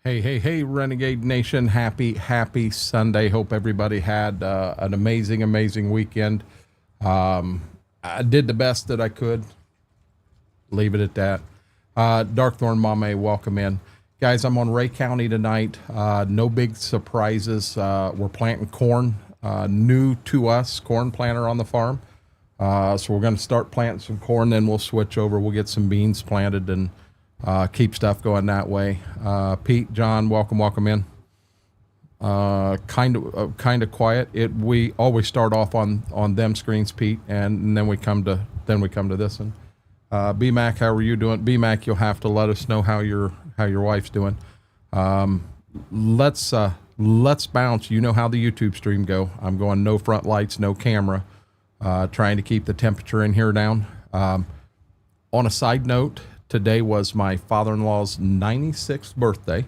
Hey, Renegade Nation. Happy Sunday. Hope everybody had an amazing weekend. I did the best that I could. Leave it at that. Darkthorn Mame, welcome in. Guys, I'm on Ray County tonight. No big surprises. We're planting corn. New to us, corn planter on the farm. So we're going to start planting some corn, then we'll switch over. We'll get some beans planted and keep stuff going that way. Pete, John, welcome in. Kind of quiet. We always start off on them screens, Pete, and then we come to this one. BMac, how are you doing? BMac, you'll have to let us know how your wife's doing. Let's bounce. You know how the YouTube stream go. I'm going no front lights, no camera. Trying to keep the temperature in here down. On a side note, today was my father-in-law's 96th birthday,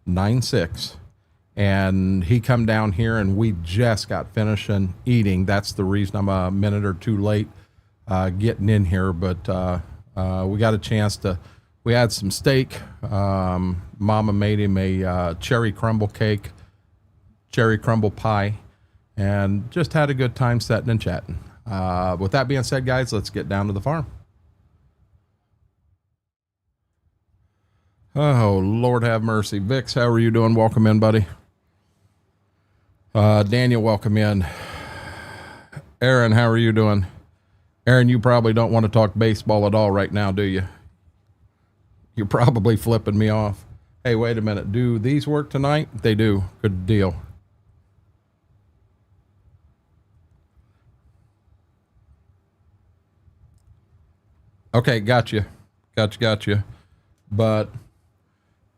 96, and he come down here and we just got finishing eating. That's the reason I'm a minute or two late getting in here, but we got a chance to, we had some steak. Mama made him a cherry crumble cake, cherry crumble pie, and just had a good time sitting and chatting. With that being said, guys, let's get down to the farm. Oh, Lord have mercy. Vix, how are you doing? Welcome in, buddy. Daniel, welcome in. Aaron, how are you doing? Aaron, you probably don't want to talk baseball at all right now, do you? You're probably flipping me off. Hey, wait a minute. Do these work tonight? They do. Good deal. Okay, gotcha. But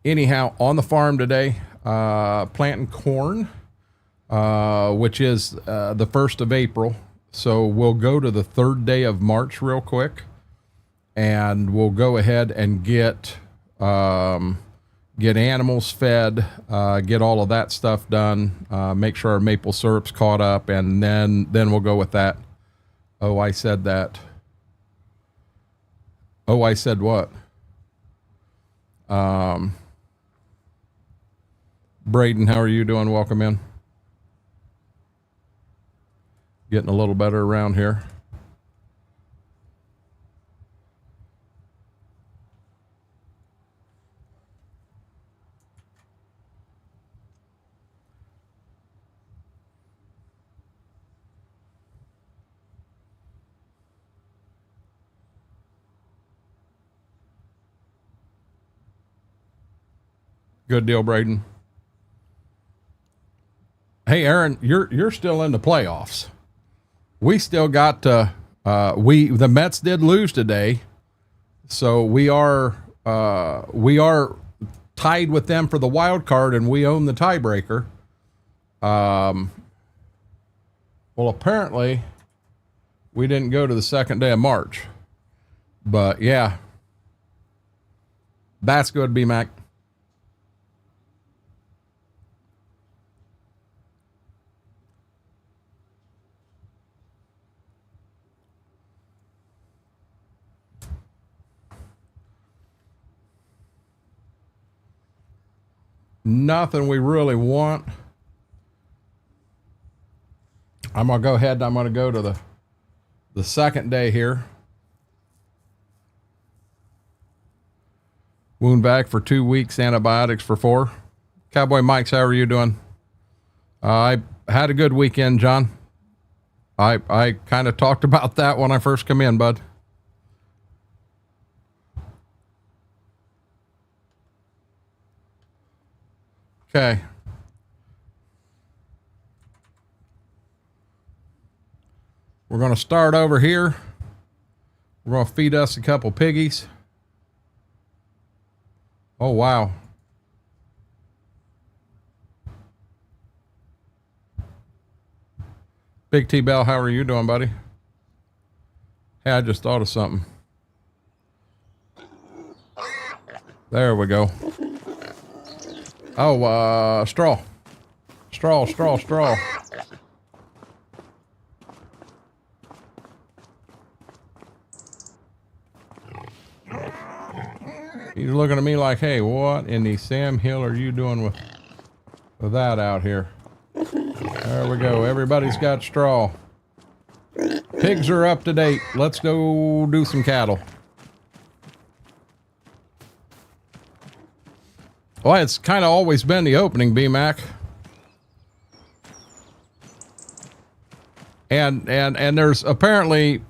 anyhow, on the farm today, planting corn, which is the 1st of April. So we'll go to the 3rd day of March real quick, and we'll go ahead and get animals fed, get all of that stuff done, make sure our maple syrup's caught up, and then we'll go with that. Oh, I said that. Oh, I said what? Braden, how are you doing? Welcome in. Getting a little better around here. Good deal, Braden. Hey, Aaron, you're still in the playoffs. We still got the Mets did lose today, so we are tied with them for the wild card, and we own the tiebreaker. Well, apparently we didn't go to the 2nd day of March, but yeah, that's good, B-Mac. Nothing we really want. I'm going to go ahead and I'm going to go to the 2nd day here. Wound vac for 2 weeks, antibiotics for 4. Cowboy Mike's, how are you doing? I had a good weekend, John. I kind of talked about that when I first come in, bud. Okay. We're going to start over here. We're going to feed us a couple piggies. Oh, wow. Big T-Bell, how are you doing, buddy? Hey, I just thought of something. There we go. Oh, straw. Straw. He's looking at me like, hey, what in the Sam Hill are you doing with that out here? There we go. Everybody's got straw. Pigs are up to date. Let's go do some cattle. Well, it's kind of always been the opening, B-Mac. And there's apparently,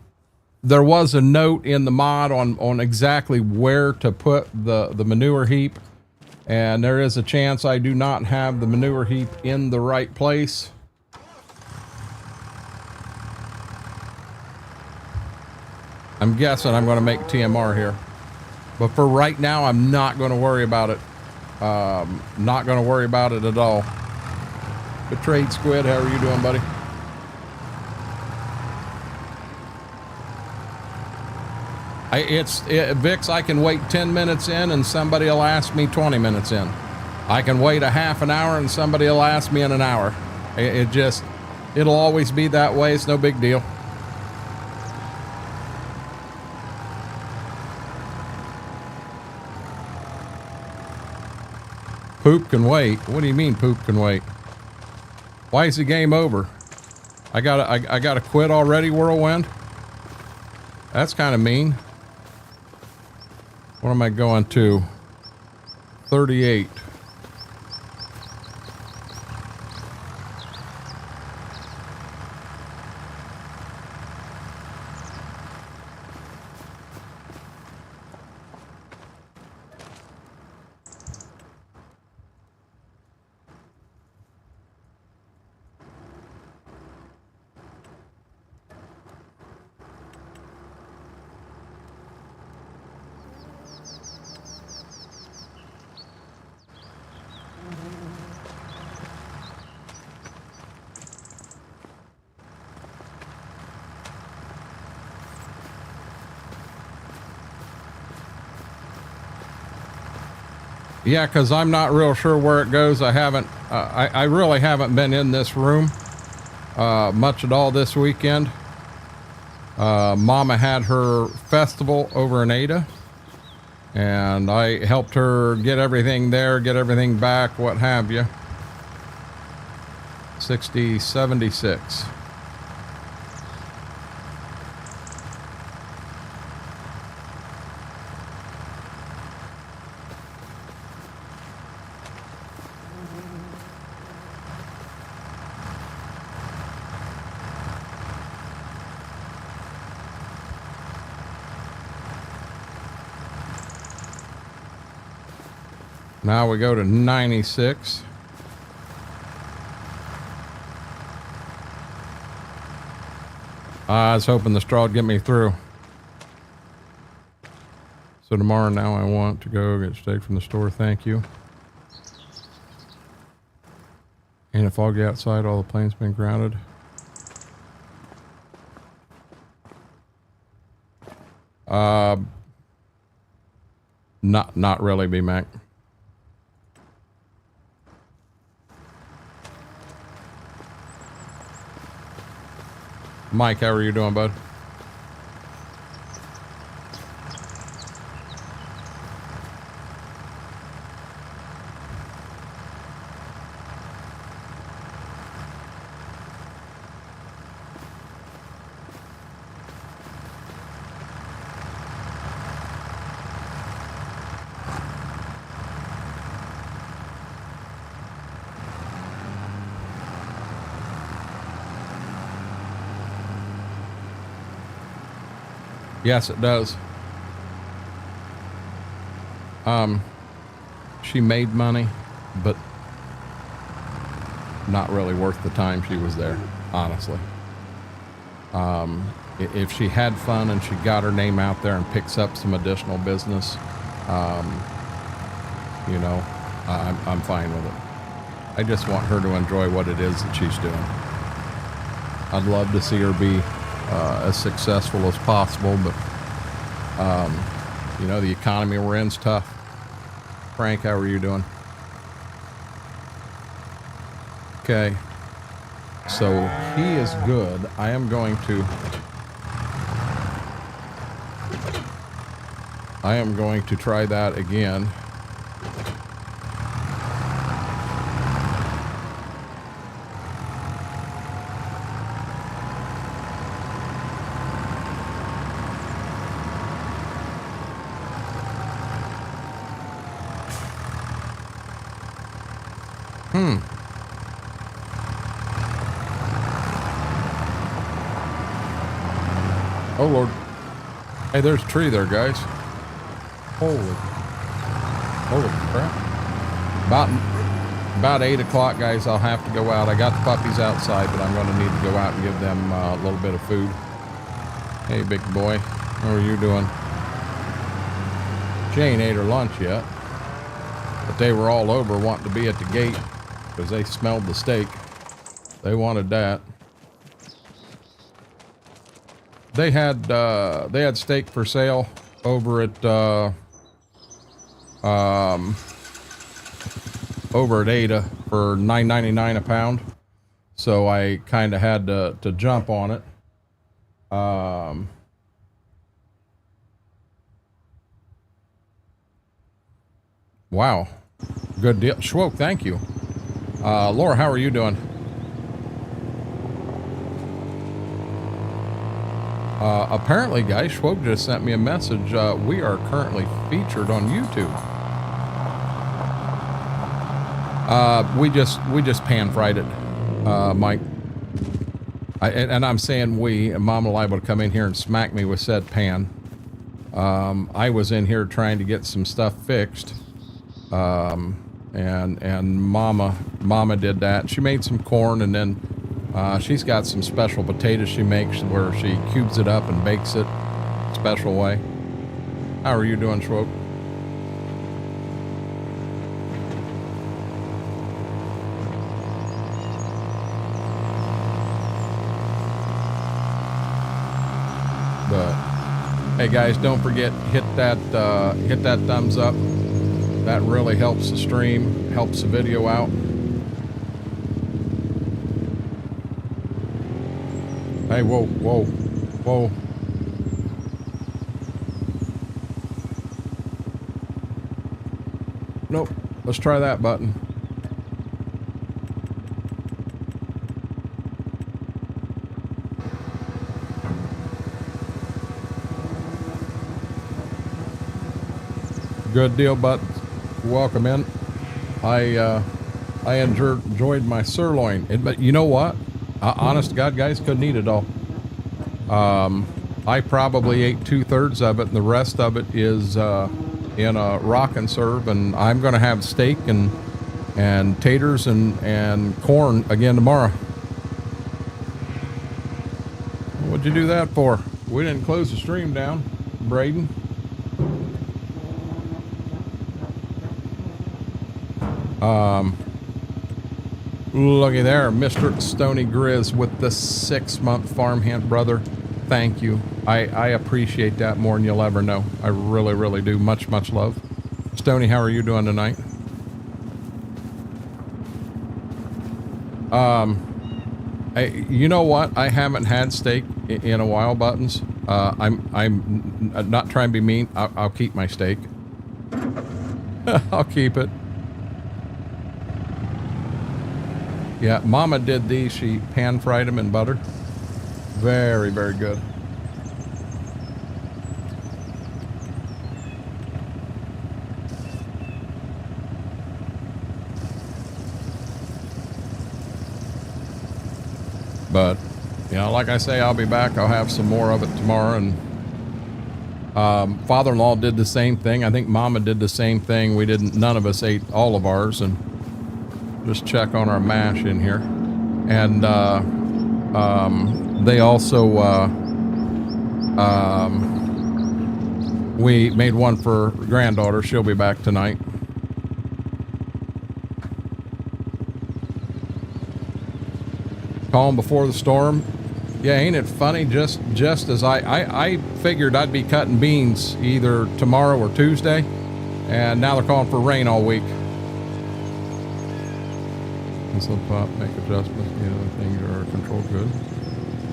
there was a note in the mod on exactly where to put the manure heap. And there is a chance I do not have the manure heap in the right place. I'm guessing I'm going to make TMR here. But for right now, I'm not going to worry about it. Not going to worry about it at all. Betrayed Squid, how are you doing, buddy? Vix, I can wait 10 minutes in and somebody will ask me 20 minutes in. I can wait a half an hour and somebody will ask me in an hour. It'll always be that way. It's no big deal. Poop can wait. What do you mean poop can wait? Why is the game over? I gotta quit already, Whirlwind? That's kind of mean. What am I going to? 38. Yeah, because I'm not real sure where it goes. I really haven't been in this room much at all this weekend. Mama had her festival over in Ada, and I helped her get everything there, get everything back, what have you. 6076. Now we go to 96. I was hoping the straw would get me through. So tomorrow now I want to go get steak from the store. Thank you. And if foggy outside, all the planes been grounded. Not really, B-Mac. Mike, how are you doing, bud? Yes, it does. She made money, but not really worth the time she was there, honestly. If she had fun and she got her name out there and picks up some additional business, you know, I'm fine with it. I just want her to enjoy what it is that she's doing. I'd love to see her be as successful as possible, but you know, the economy we're in is tough. Frank, how are you doing? Okay, so he is good. I am going to I am going to try that again. Oh Lord. Hey, there's a tree there, guys. Holy crap. About 8 o'clock, guys, I'll have to go out. I got the puppies outside, but I'm going to need to go out and give them a little bit of food. Hey, big boy. How are you doing? She ain't ate her lunch yet. But they were all over wanting to be at the gate because they smelled the steak. They wanted that. They had steak for sale over at Ada for $9.99 a pound, so I kind of had to jump on it. Wow, good deal. Schwoke, thank you. Laura, how are you doing? Apparently, guys, Schwoke just sent me a message. We are currently featured on YouTube. We just pan fried it, Mike. And I'm saying we, and Mom will liable to come in here and smack me with said pan. I was in here trying to get some stuff fixed. And Mama did that. She made some corn, and then she's got some special potatoes she makes where she cubes it up and bakes it special way. How are you doing, Schwoke? But hey guys, don't forget, hit that thumbs up. That really helps the stream, helps the video out. Hey, whoa, whoa, whoa. Nope, let's try that button. Good deal, buttons. Welcome in. I enjoyed my sirloin, but you know what? Honest to God, guys, couldn't eat it all. I probably ate 2/3 of it, and the rest of it is in a rock and serve, and I'm going to have steak and taters and corn again tomorrow. What'd you do that for? We didn't close the stream down, Braden. Looky there, Mr. Stony Grizz with the 6-month farmhand, brother. Thank you. I appreciate that more than you'll ever know. I really, really do. Much, much love. Stony, how are you doing tonight? You know what? I haven't had steak in a while, buttons. I'm not trying to be mean. I'll keep my steak. I'll keep it. Yeah, Mama did these. She pan fried them in butter. Very, very good. But, you know, like I say, I'll be back. I'll have some more of it tomorrow. And father-in-law did the same thing. I think Mama did the same thing. None of us ate all of ours. And just check on our mash in here. And they also we made one for granddaughter. She'll be back tonight. Calm before the storm. Yeah, ain't it funny? Just as I figured I'd be cutting beans either tomorrow or Tuesday, and now they're calling for rain all week. So pop, make adjustments, you know, things are controlled good.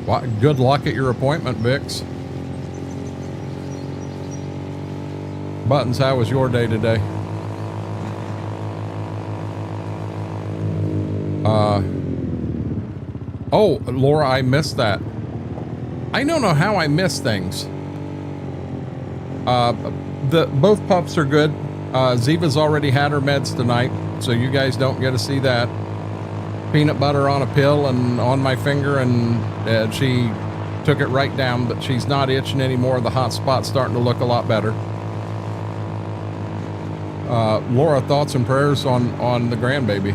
Well, good luck at your appointment, Bix. Buttons, how was your day today? Oh, Laura, I missed that. I don't know how I miss things. Both pups are good. Ziva's already had her meds tonight, so you guys don't get to see that. Peanut butter on a pill and on my finger, and she took it right down, but she's not itching anymore. The hot spot's starting to look a lot better. Laura, thoughts and prayers on the grandbaby.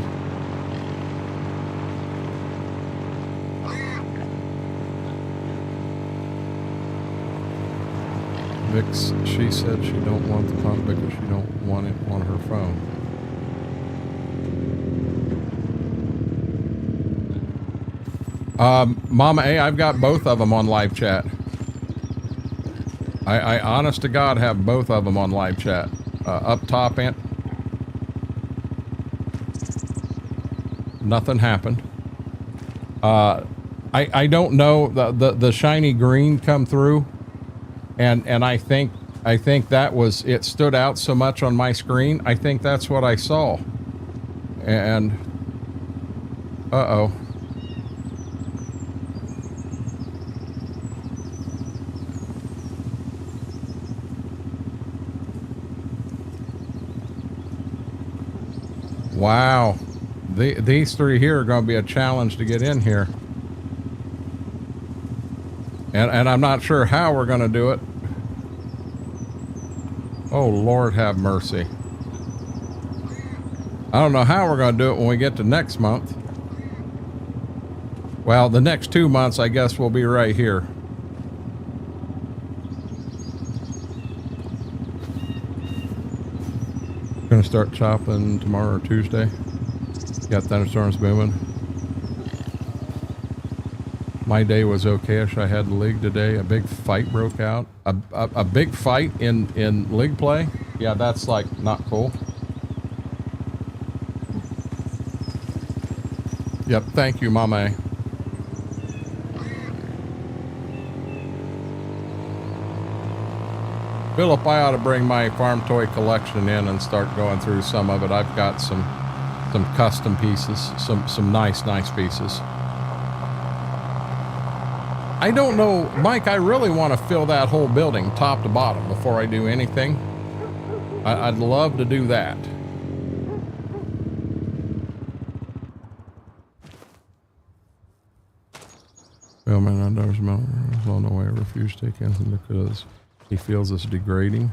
Vix, she said she don't want the pump because she don't want it on her phone. Mama A, I've got both of them on live chat. I honest to God have both of them on live chat. Up top, and nothing happened. I don't know, the shiny green come through, and I think that was, it stood out so much on my screen. I think that's what I saw. And uh-oh. Wow, these three here are going to be a challenge to get in here. And I'm not sure how we're going to do it. Oh, Lord have mercy. I don't know how we're going to do it when we get to next month. Well, the next 2 months, I guess, will be right here. Gonna start chopping tomorrow or Tuesday. Got thunderstorms booming. My day was okayish. I had league today. A big fight broke out. A big fight in league play. Yeah, that's like not cool. Yep, thank you, Mama. Philip, I ought to bring my farm toy collection in and start going through some of it. I've got some custom pieces, some nice pieces. I don't know, Mike, I really want to fill that whole building top to bottom before I do anything. I'd love to do that. Well, man, I don't know why I refuse to take anything because he feels it's degrading.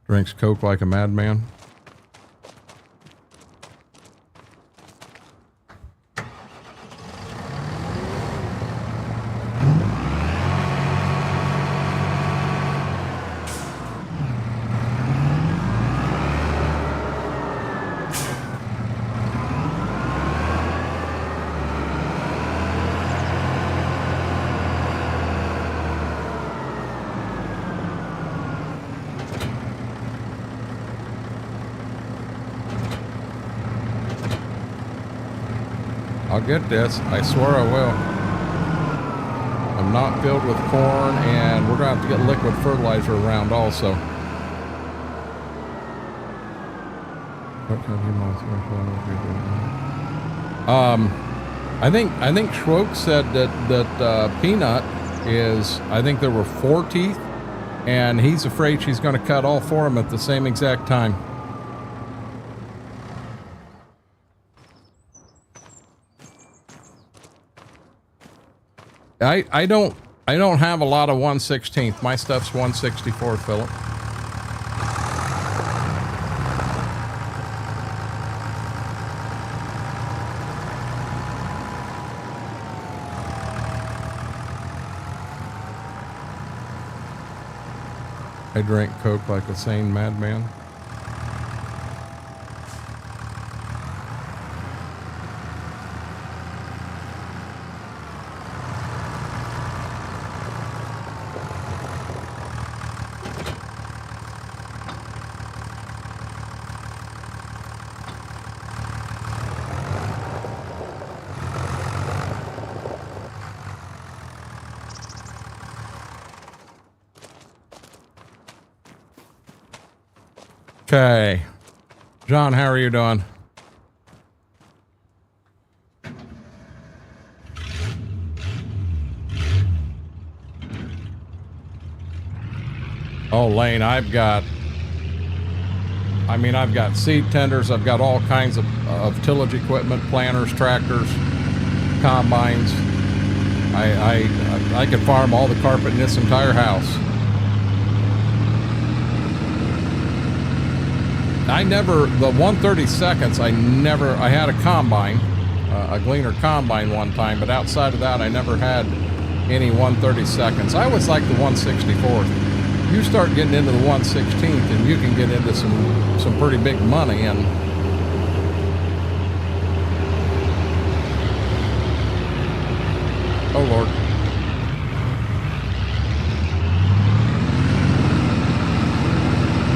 Drinks Coke like a madman. I'll get this. I swear I will. I'm not filled with corn, and we're going to have to get liquid fertilizer around also. I think Schwoke said that Peanut is, I think there were 4 teeth, and he's afraid she's going to cut all 4 of them at the same exact time. I don't have a lot of 1/16. My stuff's 1/64, Philip. I drank Coke like a sane madman. Okay. John, how are you doing? Oh, Lane, I've got seed tenders. I've got all kinds of tillage equipment, planters, tractors, combines. I could farm all the carpet in this entire house. The 1/32, I had a combine, a gleaner combine one time, but outside of that, I never had any 1/32. I always like the 1/64. You start getting into the 1/16 and you can get into some pretty big money. And oh Lord.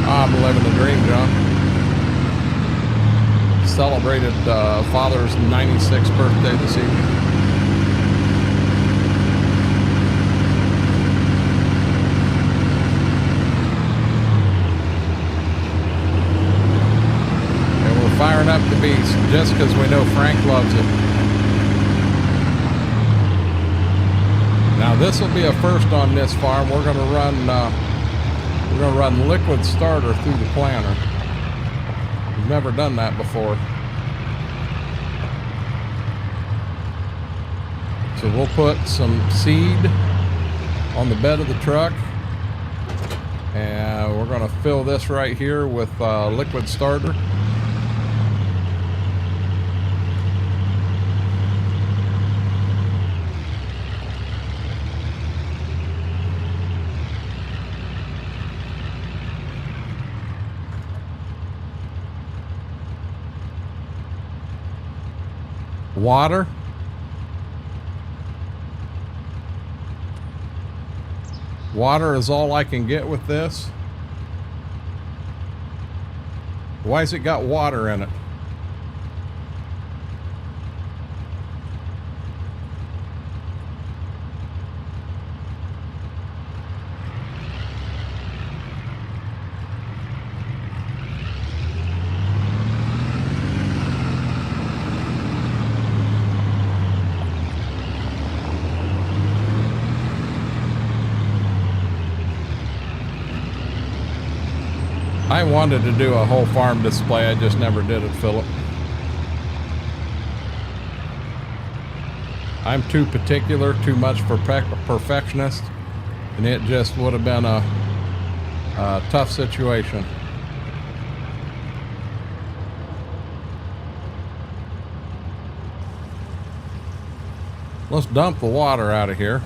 I'm living the dream, John. Celebrated father's 96th birthday this evening. And we're firing up the beast just because we know Frank loves it. Now this will be a first on this farm. We're going to run liquid starter through the planter. We've never done that before. So we'll put some seed on the bed of the truck, and we're going to fill this right here with liquid starter. Water. Water is all I can get with this. Why's it got water in it? I wanted to do a whole farm display, I just never did it, Philip. I'm too particular, too much for perfectionist, and it just would have been a tough situation. Let's dump the water out of here.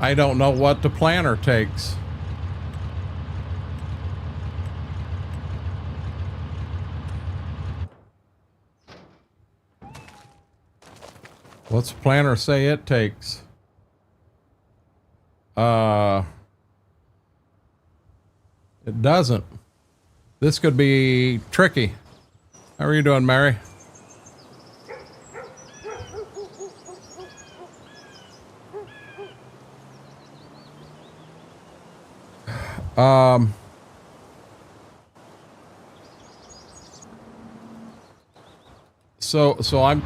I don't know what the planter takes. What's the planter say it takes? It doesn't. This could be tricky. How are you doing, Mary? So I'm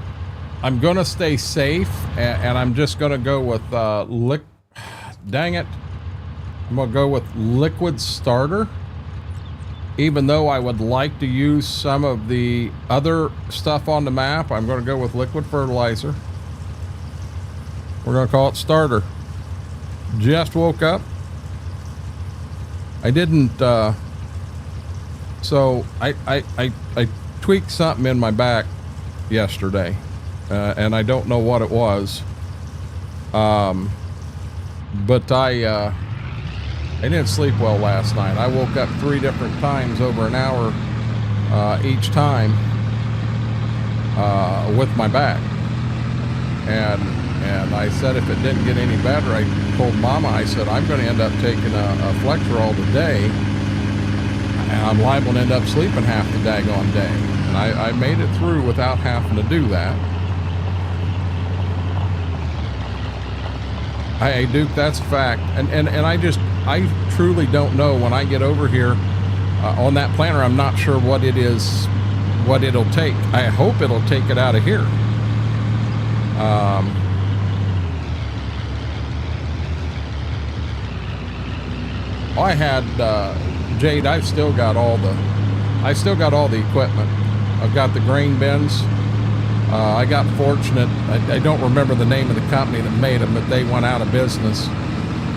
gonna stay safe, and I'm just gonna go with dang it, I'm gonna go with liquid starter, even though I would like to use some of the other stuff on the map. I'm gonna go with liquid fertilizer. We're gonna call it starter. Just woke up. I didn't, so I tweaked something in my back yesterday, and I don't know what it was, but I didn't sleep well last night. I woke up 3 different times over an hour each time with my back. And I said if it didn't get any better, I told Mama, I said, I'm going to end up taking a Flexerol today, and I'm liable to end up sleeping half the daggone day. And I made it through without having to do that. Hey, Duke, that's a fact. And I truly don't know when I get over here on that planter. I'm not sure what it is, what it'll take. I hope it'll take it out of here. I had Jade. I've still got all the equipment. I've got the grain bins. I got fortunate. I don't remember the name of the company that made them, but they went out of business.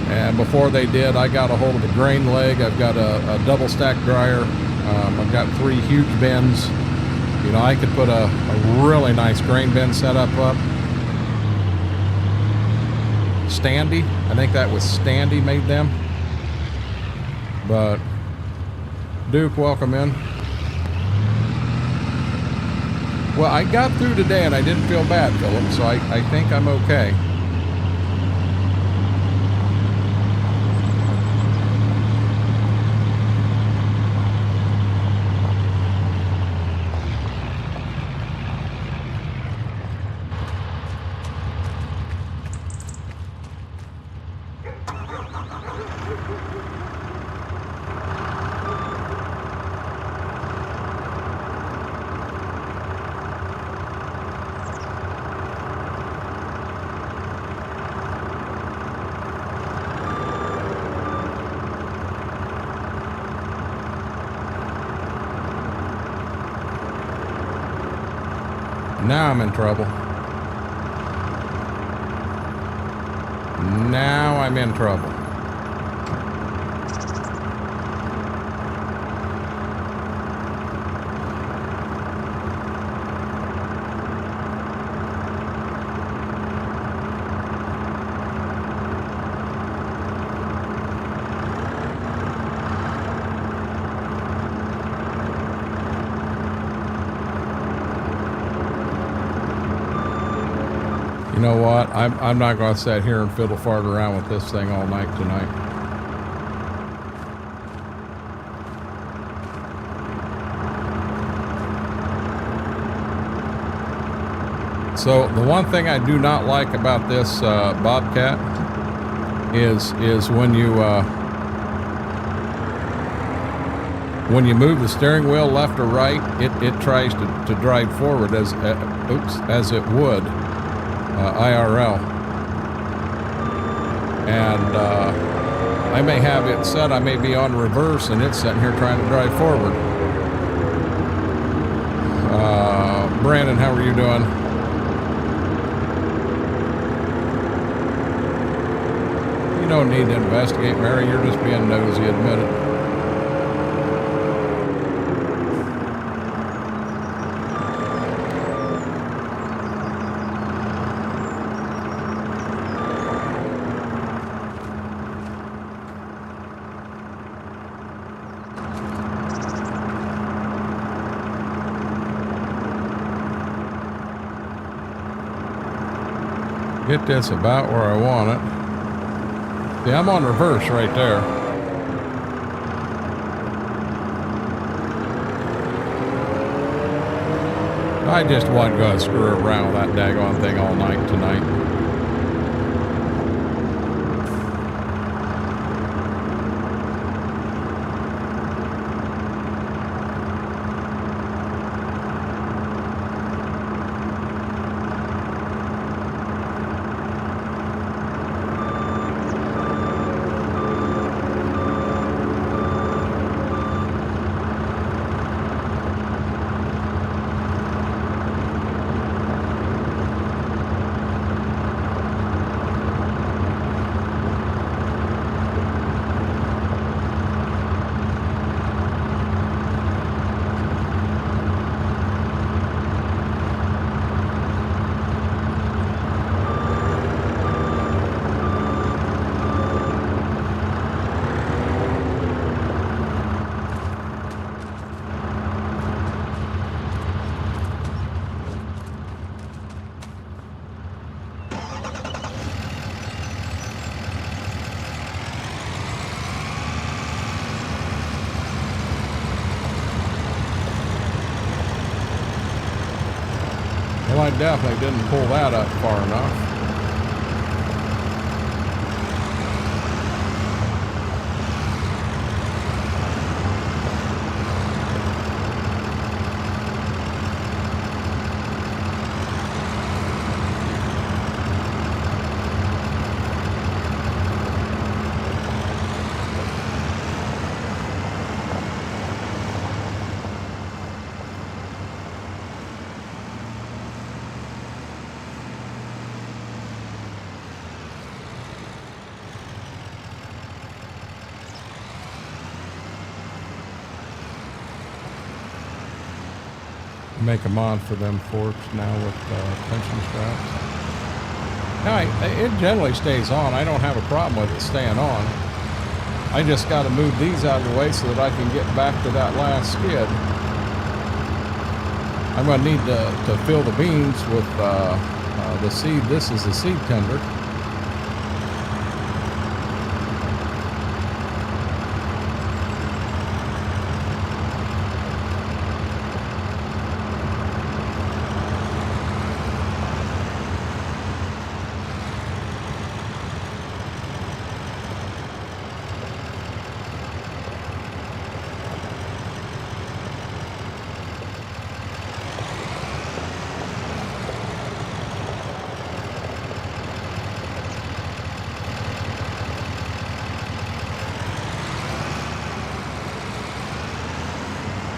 And before they did, I got a hold of a grain leg. I've got a double stack dryer. I've got 3 huge bins. You know, I could put a really nice grain bin setup up. Standy, I think that was Standy made them. But Duke, welcome in. Well, I got through today and I didn't feel bad, Philip, so I think I'm okay. Now I'm in trouble. Now I'm in trouble. You know what? I'm not going to sit here and fiddle fart around with this thing all night tonight. So the one thing I do not like about this Bobcat is when you move the steering wheel left or right, it tries to drive forward as it would. IRL, and I may have it set, I may be on reverse and it's sitting here trying to drive forward. Brandon, how are you doing? You don't need to investigate, Mary, you're just being nosy, admit it. Get this about where I want it. See, I'm on reverse right there. I just wasn't going to screw around with that daggone thing all night tonight. Well, I definitely didn't pull that up far enough. Make them on for them forks now with tension straps. Now, it generally stays on. I don't have a problem with it staying on. I just got to move these out of the way so that I can get back to that last skid. I'm going to need to fill the beans with the seed. This is the seed tender.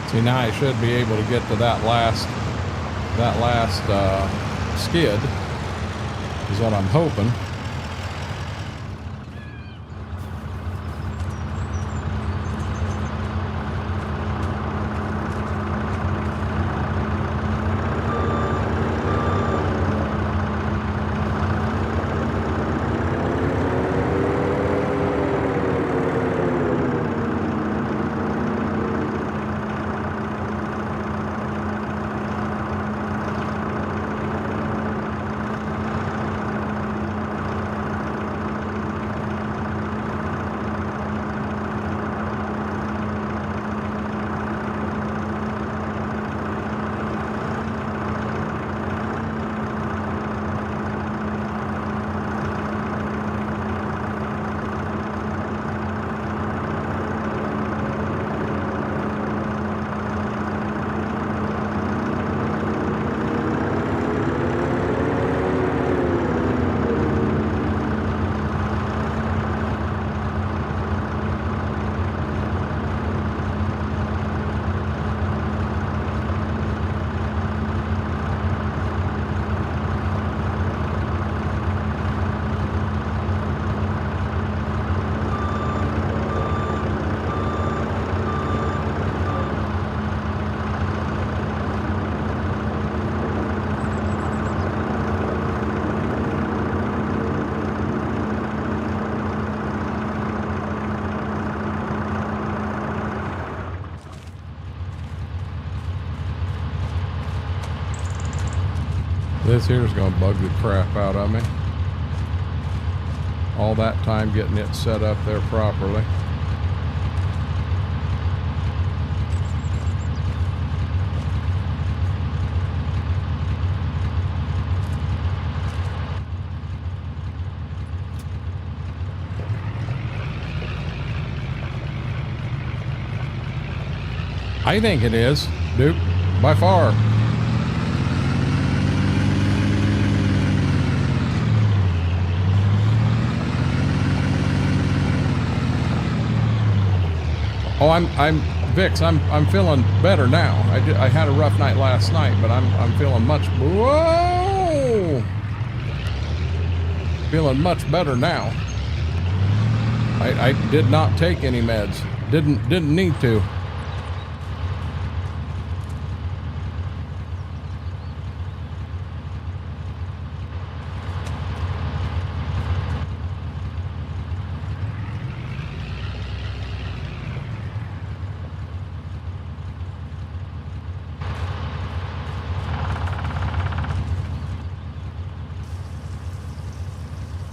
See, now I should be able to get to that last skid, is what I'm hoping. This here's gonna bug the crap out of me. All that time getting it set up there properly. I think it is, Duke, by far. Oh, I'm Vix. I'm feeling better now. I had a rough night last night, but I'm feeling much. Whoa! Feeling much better now. I did not take any meds. Didn't need to.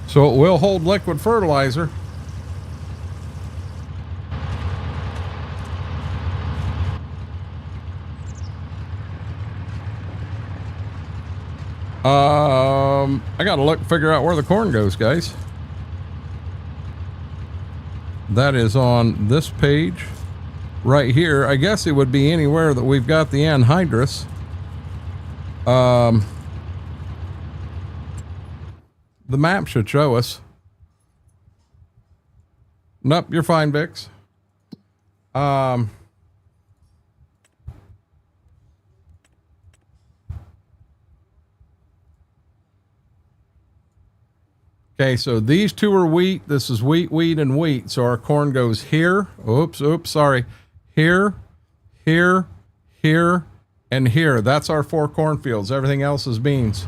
So it will hold liquid fertilizer. I gotta figure out where the corn goes, guys. That is on this page right here. I guess it would be anywhere that we've got the anhydrous. The map should show us. Nope, you're fine, Vix. Okay, so these two are wheat. This is wheat, wheat, and wheat. So our corn goes here. Oops, sorry. Here, here, here, and here. That's our 4 cornfields. Everything else is beans.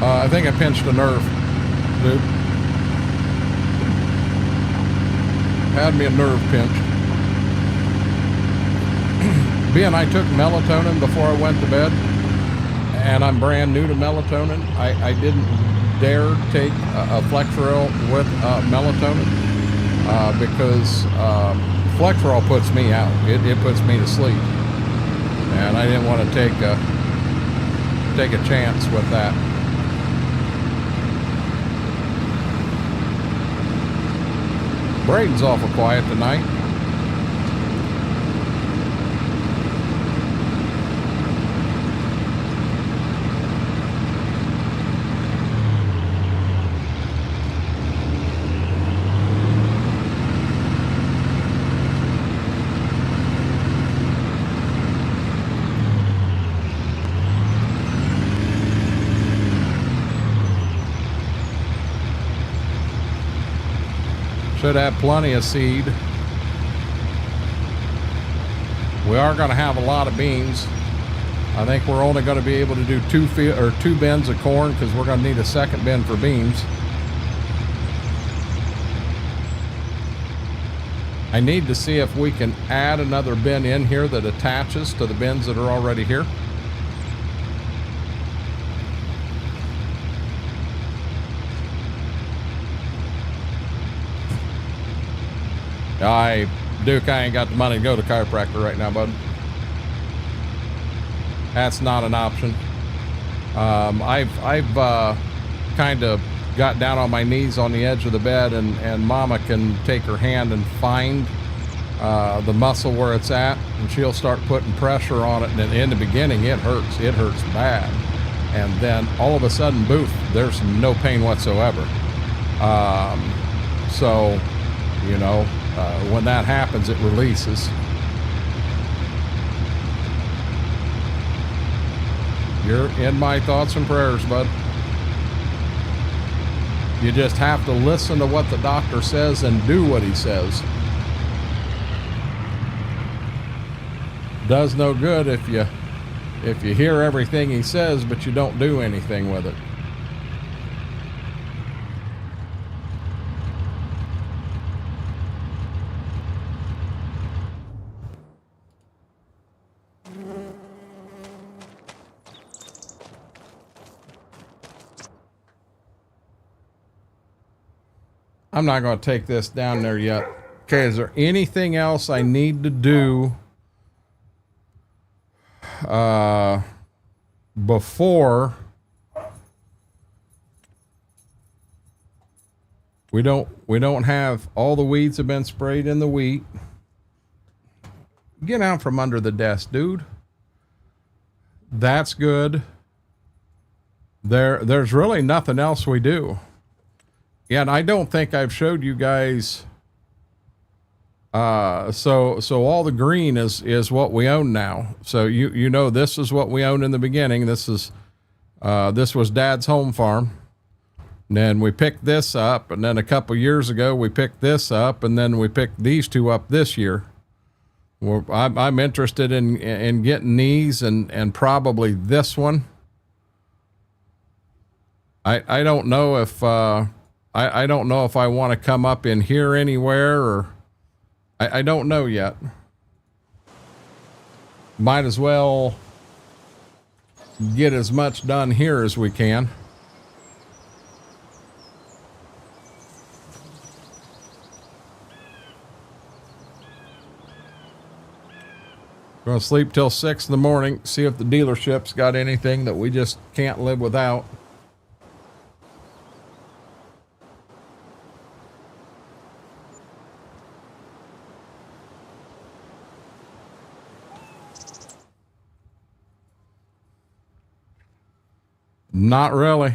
I think I pinched a nerve, dude. Had me a nerve pinched. Being I took melatonin before I went to bed, and I'm brand new to melatonin, I didn't dare take a Flexeril with melatonin because Flexeril puts me out. It puts me to sleep, and I didn't want to take a chance with that. Braden's awful quiet tonight. Should have plenty of seed. We are going to have a lot of beans. I think we're only going to be able to do 2 bins of corn because we're going to need a second bin for beans. I need to see if we can add another bin in here that attaches to the bins that are already here. Duke, I ain't got the money to go to chiropractor right now, bud. That's not an option. I've kind of got down on my knees on the edge of the bed, and Mama can take her hand and find the muscle where it's at, and she'll start putting pressure on it. And in the beginning, it hurts bad, and then all of a sudden, boof, there's no pain whatsoever. So, you know. When that happens, it releases. You're in my thoughts and prayers, bud. You just have to listen to what the doctor says and do what he says. Does no good if you hear everything he says, but you don't do anything with it. I'm not going to take this down there yet. Okay, is there anything else I need to do before we don't have all the weeds have been sprayed in the wheat? Get out from under the desk, dude. That's good. There's really nothing else we do. Yeah, and I don't think I've showed you guys. So all the green is what we own now. So you know this is what we owned in the beginning. This was Dad's home farm. And then we picked this up, and then a couple years ago we picked this up, and then we picked these two up this year. Well, I'm interested in getting these and probably this one. I don't know if I don't know if I want to come up in here anywhere, or I don't know yet. Might as well get as much done here as we can. Gonna sleep till 6 in the morning, see if the dealership's got anything that we just can't live without. Not really.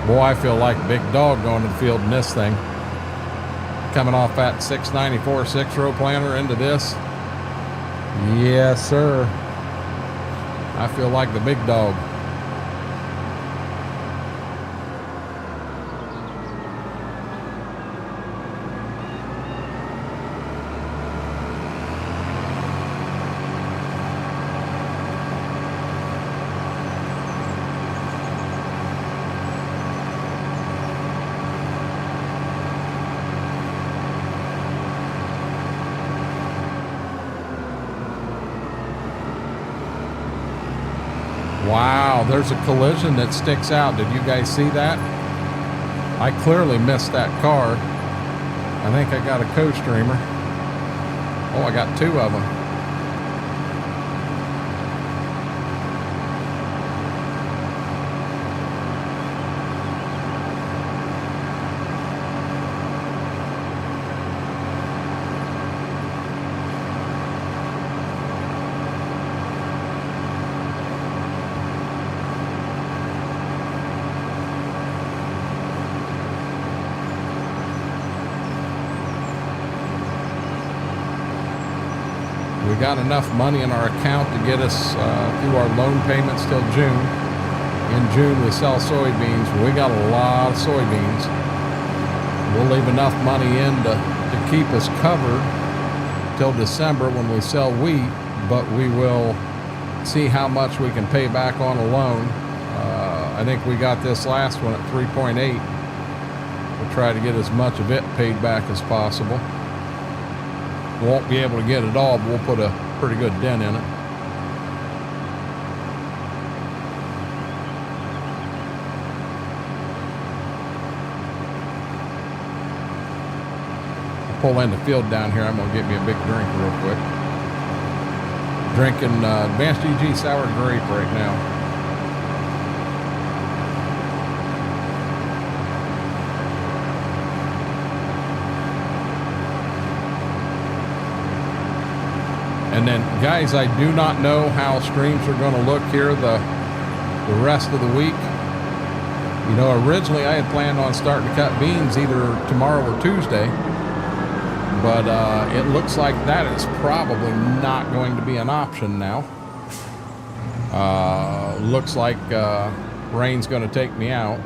Boy, I feel like a big dog going to the field in this thing. Coming off that 694 6-row planter into this. Yes, sir. I feel like the big dog. Wow, there's a collision that sticks out. Did you guys see that? I clearly missed that car. I think I got a co-streamer. Oh, I got 2 of them. We got enough money in our account to get us through our loan payments till June. In June, we sell soybeans. We got a lot of soybeans. We'll leave enough money in to keep us covered till December when we sell wheat, but we will see how much we can pay back on a loan. I think we got this last one at 3.8. We'll try to get as much of it paid back as possible. Won't be able to get it all, but we'll put a pretty good dent in it. I'll pull in the field down here. I'm gonna get me a big drink real quick. Drinking Advanced EG Sour Grape right now. And then, guys, I do not know how streams are going to look here the rest of the week. You know, originally I had planned on starting to cut beans either tomorrow or Tuesday, but it looks like that is probably not going to be an option now. Looks like rain's going to take me out.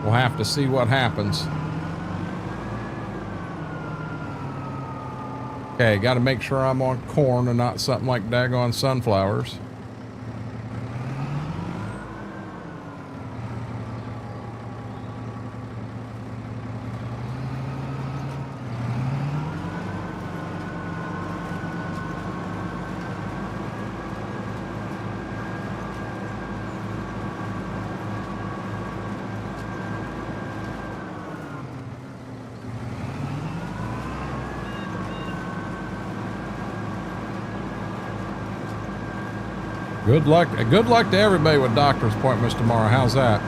We'll have to see what happens. Okay, got to make sure I'm on corn and not something like daggone sunflowers. Good luck to everybody with doctor's appointments tomorrow. How's that?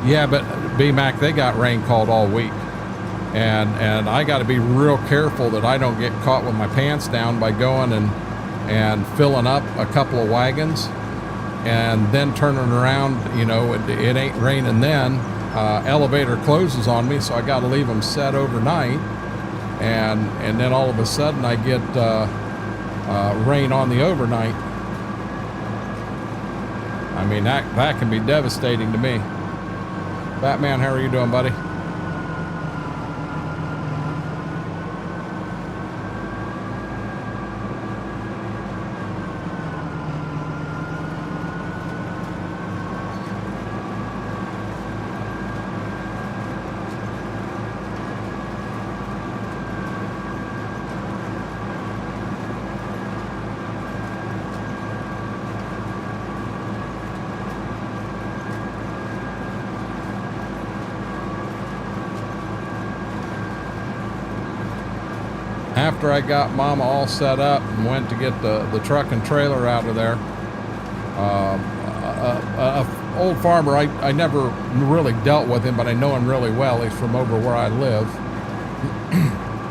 Yeah, but B-Mac, they got rain called all week. And I got to be real careful that I don't get caught with my pants down by going and filling up a couple of wagons and then turning around. You know, it ain't raining then. Elevator closes on me, so I got to leave them set overnight. And then all of a sudden I get rain on the overnight. I mean, that can be devastating to me. Batman, how are you doing, buddy? After I got Mama all set up and went to get the truck and trailer out of there, a old farmer, I never really dealt with him, but I know him really well. He's from over where I live.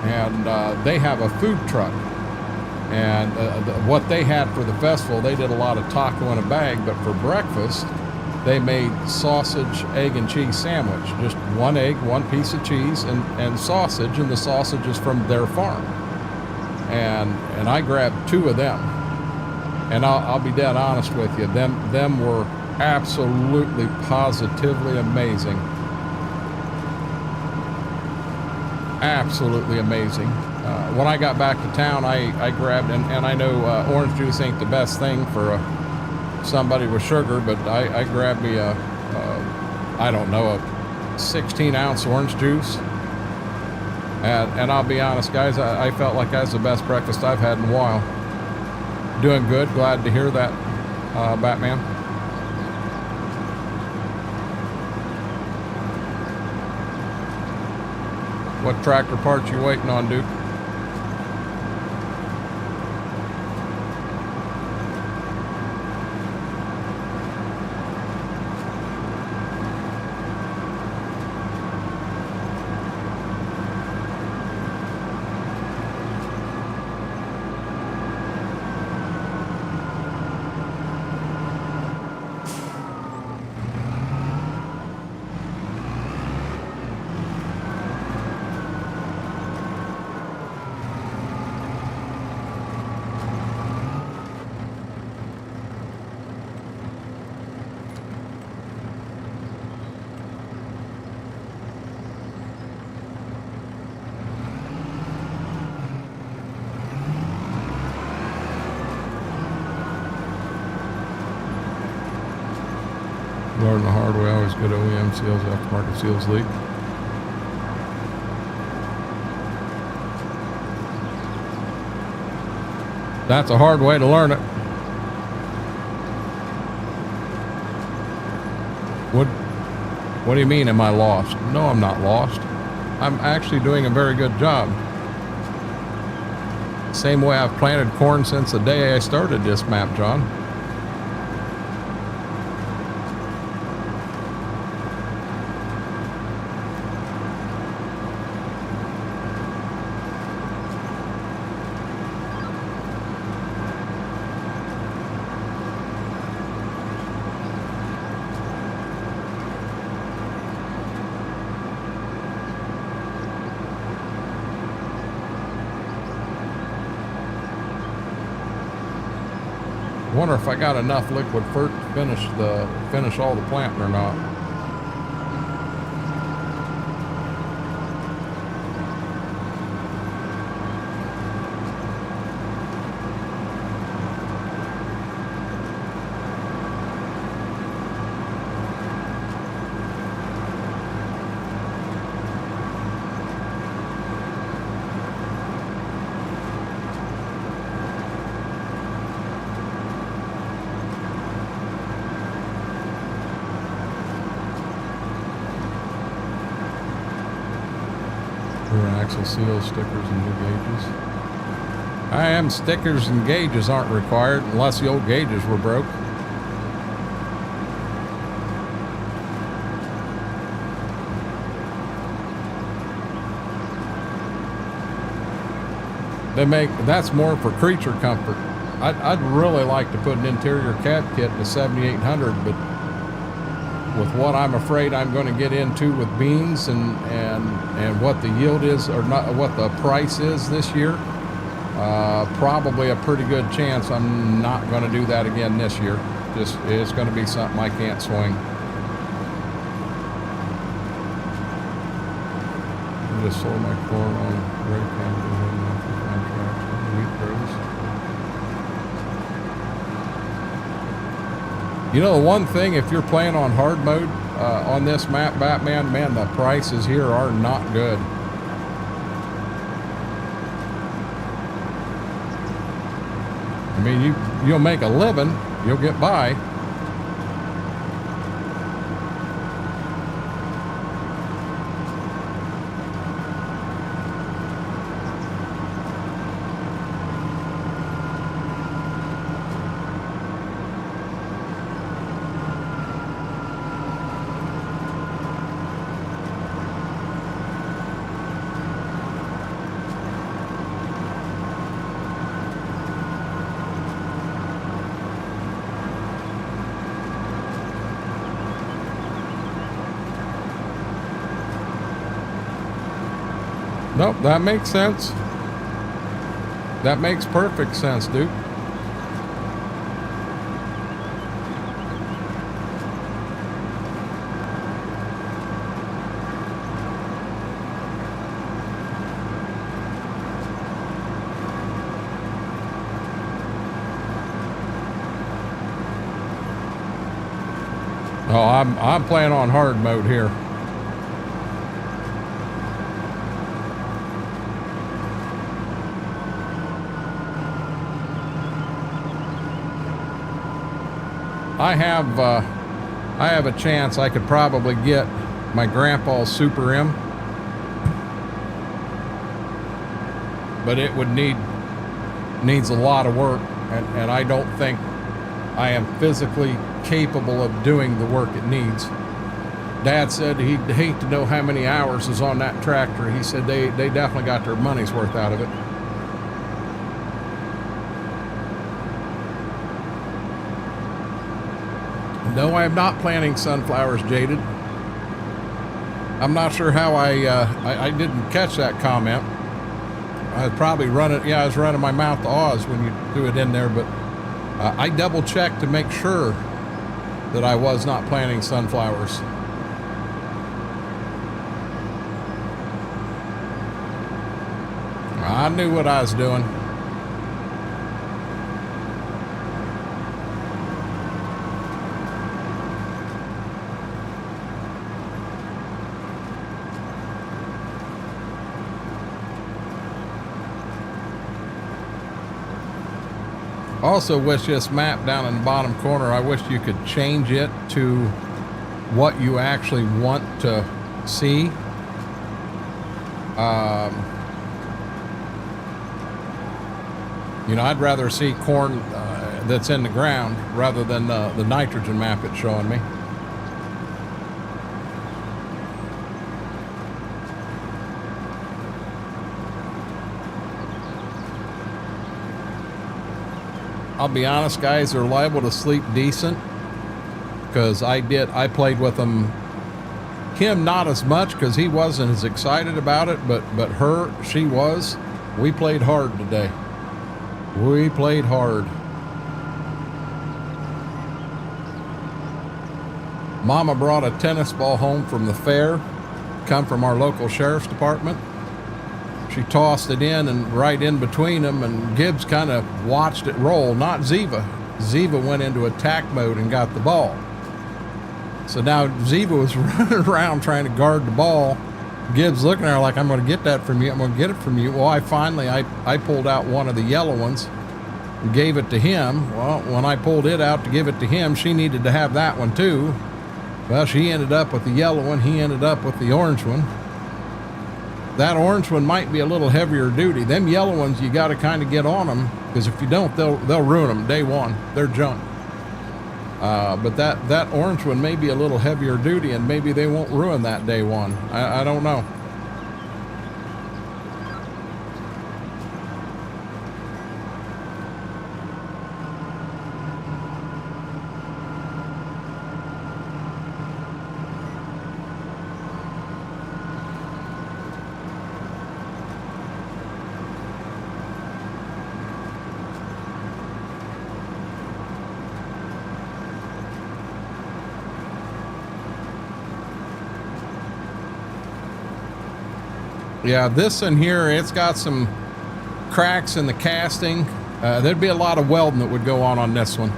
And they have a food truck. And what they had for the festival, they did a lot of taco in a bag, but for breakfast, they made sausage, egg, and cheese sandwich. Just one egg, one piece of cheese, and sausage, and the sausage is from their farm. And I grabbed 2 of them. And I'll be dead honest with you, them were absolutely, positively amazing. Absolutely amazing. When I got back to town, I grabbed, and I know orange juice ain't the best thing for somebody with sugar, but I grabbed me I don't know, a 16-ounce orange juice. And I'll be honest, guys, I felt like that was the best breakfast I've had in a while. Doing good. Glad to hear that, Batman. What tractor parts you waiting on, Duke? Learn the hard way, always good OEM seals, aftermarket seals leak. That's a hard way to learn it. What do you mean, am I lost? No, I'm not lost. I'm actually doing a very good job. Same way I've planted corn since the day I started this map, John. I wonder if I got enough liquid fert to finish all the planting or not. Axle seals, stickers, and new gauges. I am stickers and gauges aren't required unless the old gauges were broke. That's more for creature comfort. I'd really like to put an interior cab kit in the 7800, but with what I'm afraid I'm going to get into with beans and what the yield is, or not, what the price is this year, probably a pretty good chance I'm not going to do that again this year. Just, it's going to be something I can't swing. just sold my corn on red camper contract wheat grows. You know, the one thing, if you're playing on hard mode on this map, Batman, man, the prices here are not good. I mean, you'll make a living, you'll get by. Nope, that makes sense. That makes perfect sense, dude. Oh, I'm playing on hard mode here. I have a chance I could probably get my grandpa's Super M, but it would needs a lot of work, and I don't think I am physically capable of doing the work it needs. Dad said he'd hate to know how many hours is on that tractor. He said they definitely got their money's worth out of it. No, I am not planting sunflowers, Jaded. I'm not sure how I didn't catch that comment. I was probably running, yeah, I was running my mouth to Oz when you threw it in there, but I double checked to make sure that I was not planting sunflowers. I knew what I was doing. Also wish this map down in the bottom corner, I wish you could change it to what you actually want to see. You know, I'd rather see corn that's in the ground rather than the nitrogen map it's showing me. I'll be honest, guys, they're liable to sleep decent because I played with him not as much because he wasn't as excited about it, but her, she was. We played hard today. We played hard. Mama brought a tennis ball home from the fair, come from our local sheriff's department. She tossed it in and right in between them, and Gibbs kind of watched it roll, not Ziva. Ziva went into attack mode and got the ball. So now Ziva was running around trying to guard the ball. Gibbs looking at her like, I'm going to get that from you. I'm going to get it from you. Well, I pulled out one of the yellow ones and gave it to him. Well, when I pulled it out to give it to him, she needed to have that one too. Well, she ended up with the yellow one. He ended up with the orange one. That orange one might be a little heavier duty. Them yellow ones, you got to kind of get on them, because if you don't, they'll ruin them day one. They're junk. But that orange one may be a little heavier duty, and maybe they won't ruin that day one. I don't know. Yeah, this in here, it's got some cracks in the casting. There'd be a lot of welding that would go on this one.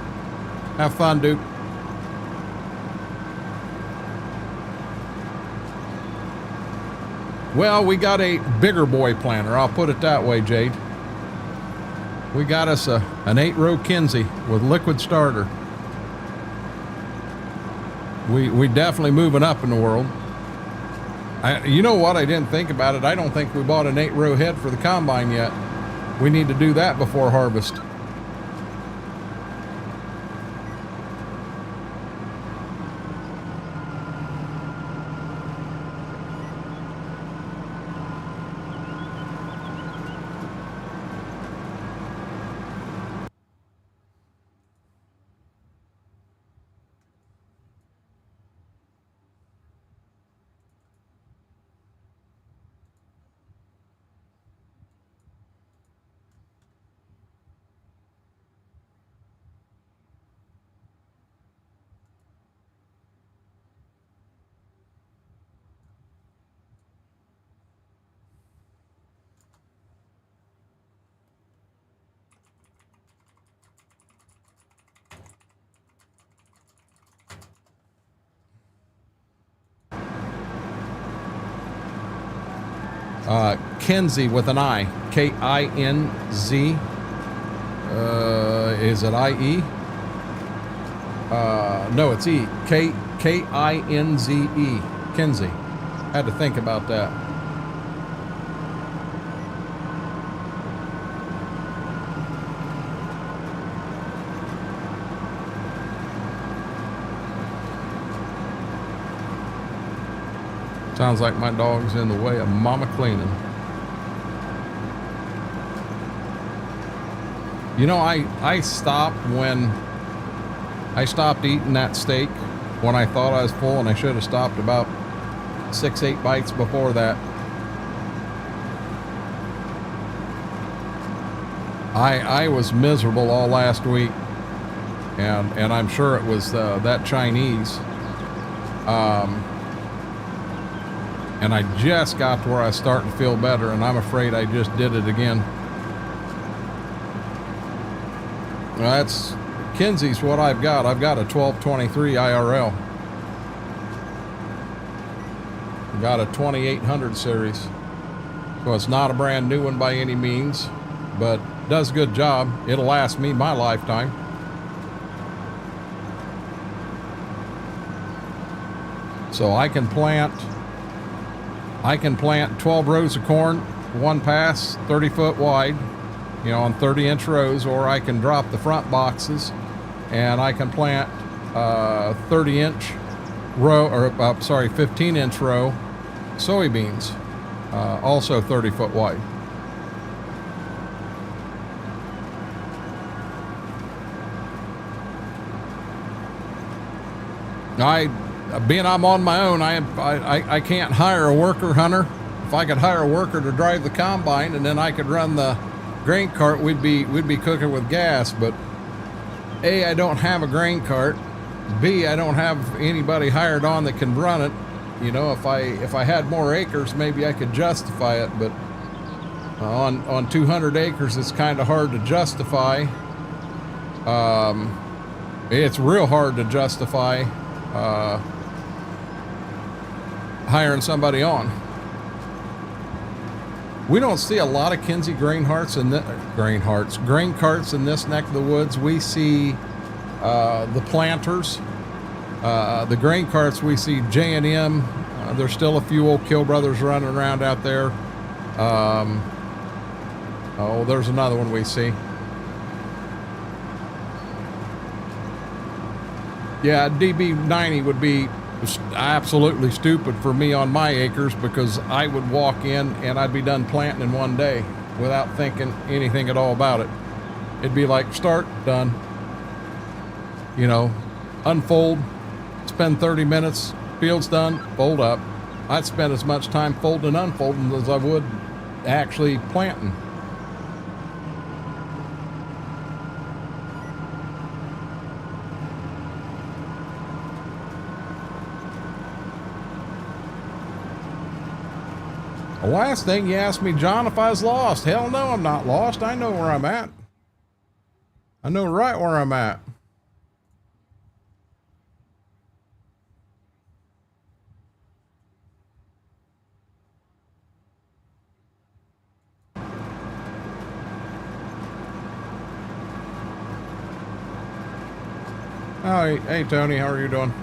Have fun, Duke. Well, we got a bigger boy planter. I'll put it that way, Jade. We got us an 8-row Kinsey with liquid starter. We definitely moving up in the world. You know what? I didn't think about it. I don't think we bought an 8-row head for the combine yet. We need to do that before harvest. Kinsey with an I. K-I-N-Z. Is it I-E? No, it's E. K-I-N-Z-E. Kinsey. Had to think about that. Sounds like my dog's in the way of mama cleaning. You know, I stopped eating that steak when I thought I was full, and I should have stopped about 6-8 bites before that. I was miserable all last week, and I'm sure it was that Chinese. And I just got to where I was starting to feel better, and I'm afraid I just did it again. Well, that's Kinsey's what I've got. I've got a 1223 IRL. I've got a 2800 series. So it's not a brand new one by any means, but does a good job. It'll last me my lifetime. So I can plant 12 rows of corn, one pass, 30 foot wide, you know, on 30-inch rows, or I can drop the front boxes and I can plant 30-inch row, or 15-inch row soybeans, also 30 foot wide. Being I'm on my own, I can't hire a worker, Hunter. If I could hire a worker to drive the combine and then I could run the grain cart, we'd be cooking with gas. But A, I don't have a grain cart. B, I don't have anybody hired on that can run it. You know, if I had more acres, maybe I could justify it. But on 200 acres, it's kind of hard to justify. It's real hard to justify hiring somebody on. We don't see a lot of Kinsey grain carts in this neck of the woods. We see the planters, the grain carts. We see J&M. There's still a few old Kill Brothers running around out there. There's another one we see. Yeah, DB90 would be absolutely stupid for me on my acres, because I would walk in and I'd be done planting in one day without thinking anything at all about it. It'd be like start, done. You know, unfold, spend 30 minutes, field's done, fold up. I'd spend as much time folding and unfolding as I would actually planting. The last thing you asked me, John, if I was lost. Hell no, I'm not lost. I know where I'm at. I know right where I'm at. Oh, hey, Tony, how are you doing?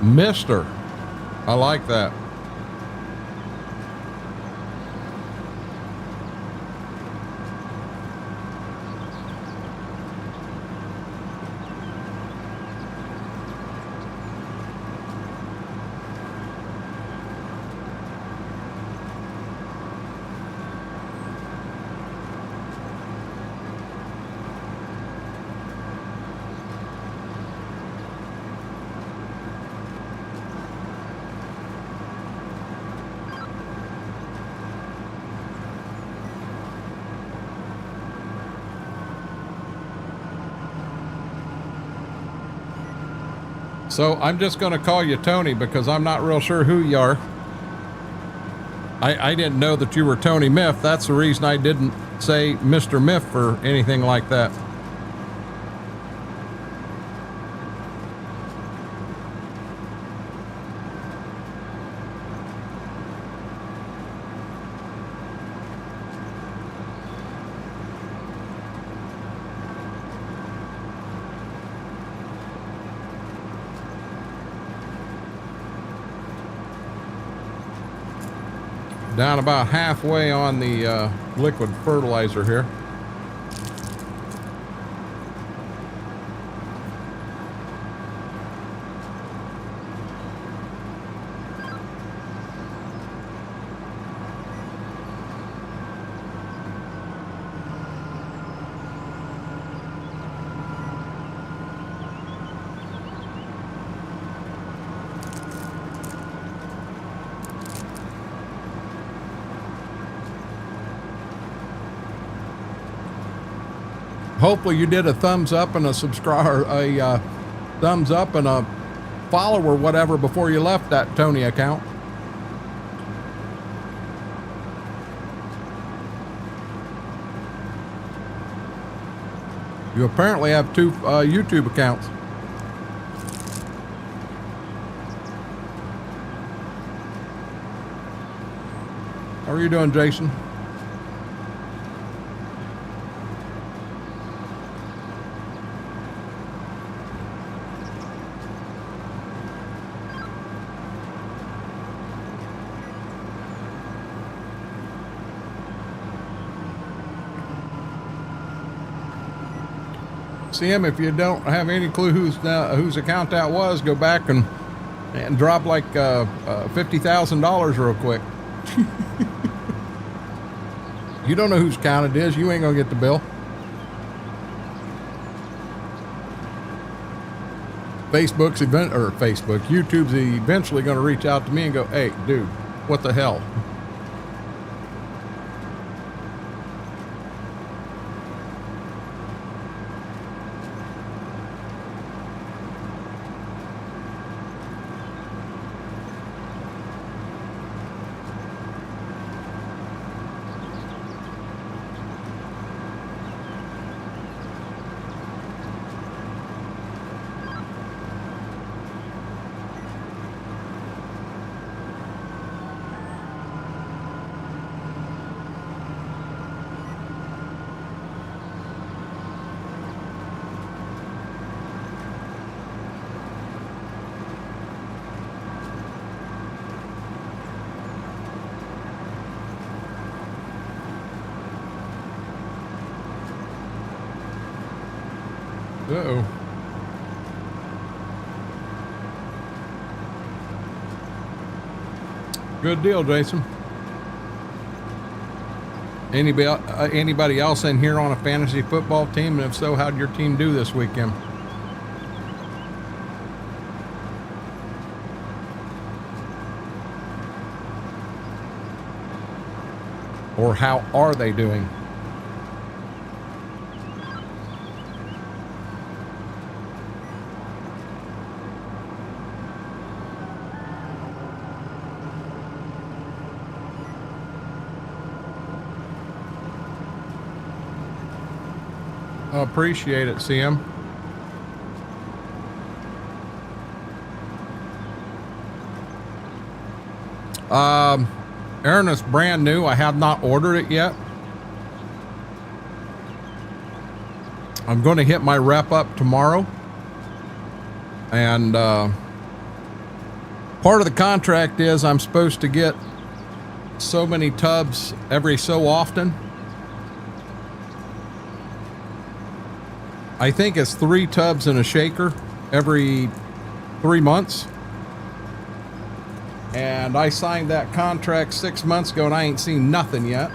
Mister. I like that. So I'm just going to call you Tony because I'm not real sure who you are. I didn't know that you were Tony Miff. That's the reason I didn't say Mr. Miff or anything like that. Down about halfway on the liquid fertilizer here. Hopefully you did a thumbs up and a subscribe, a thumbs up and a follow or whatever before you left that Tony account. You apparently have two YouTube accounts. How are you doing, Jason? See him. If you don't have any clue whose account that was, go back and drop like $50,000 real quick. You don't know whose account it is, you ain't gonna get the bill. YouTube's eventually gonna reach out to me and go, hey dude, what the hell? Uh-oh. Good deal, Jason. Anybody else in here on a fantasy football team? And if so, how'd your team do this weekend? Or how are they doing? Appreciate it, CM. Aaron is brand new. I have not ordered it yet. I'm going to hit my rep up tomorrow. And part of the contract is I'm supposed to get so many tubs every so often. I think it's 3 tubs in a shaker every 3 months. And I signed that contract 6 months ago and I ain't seen nothing yet.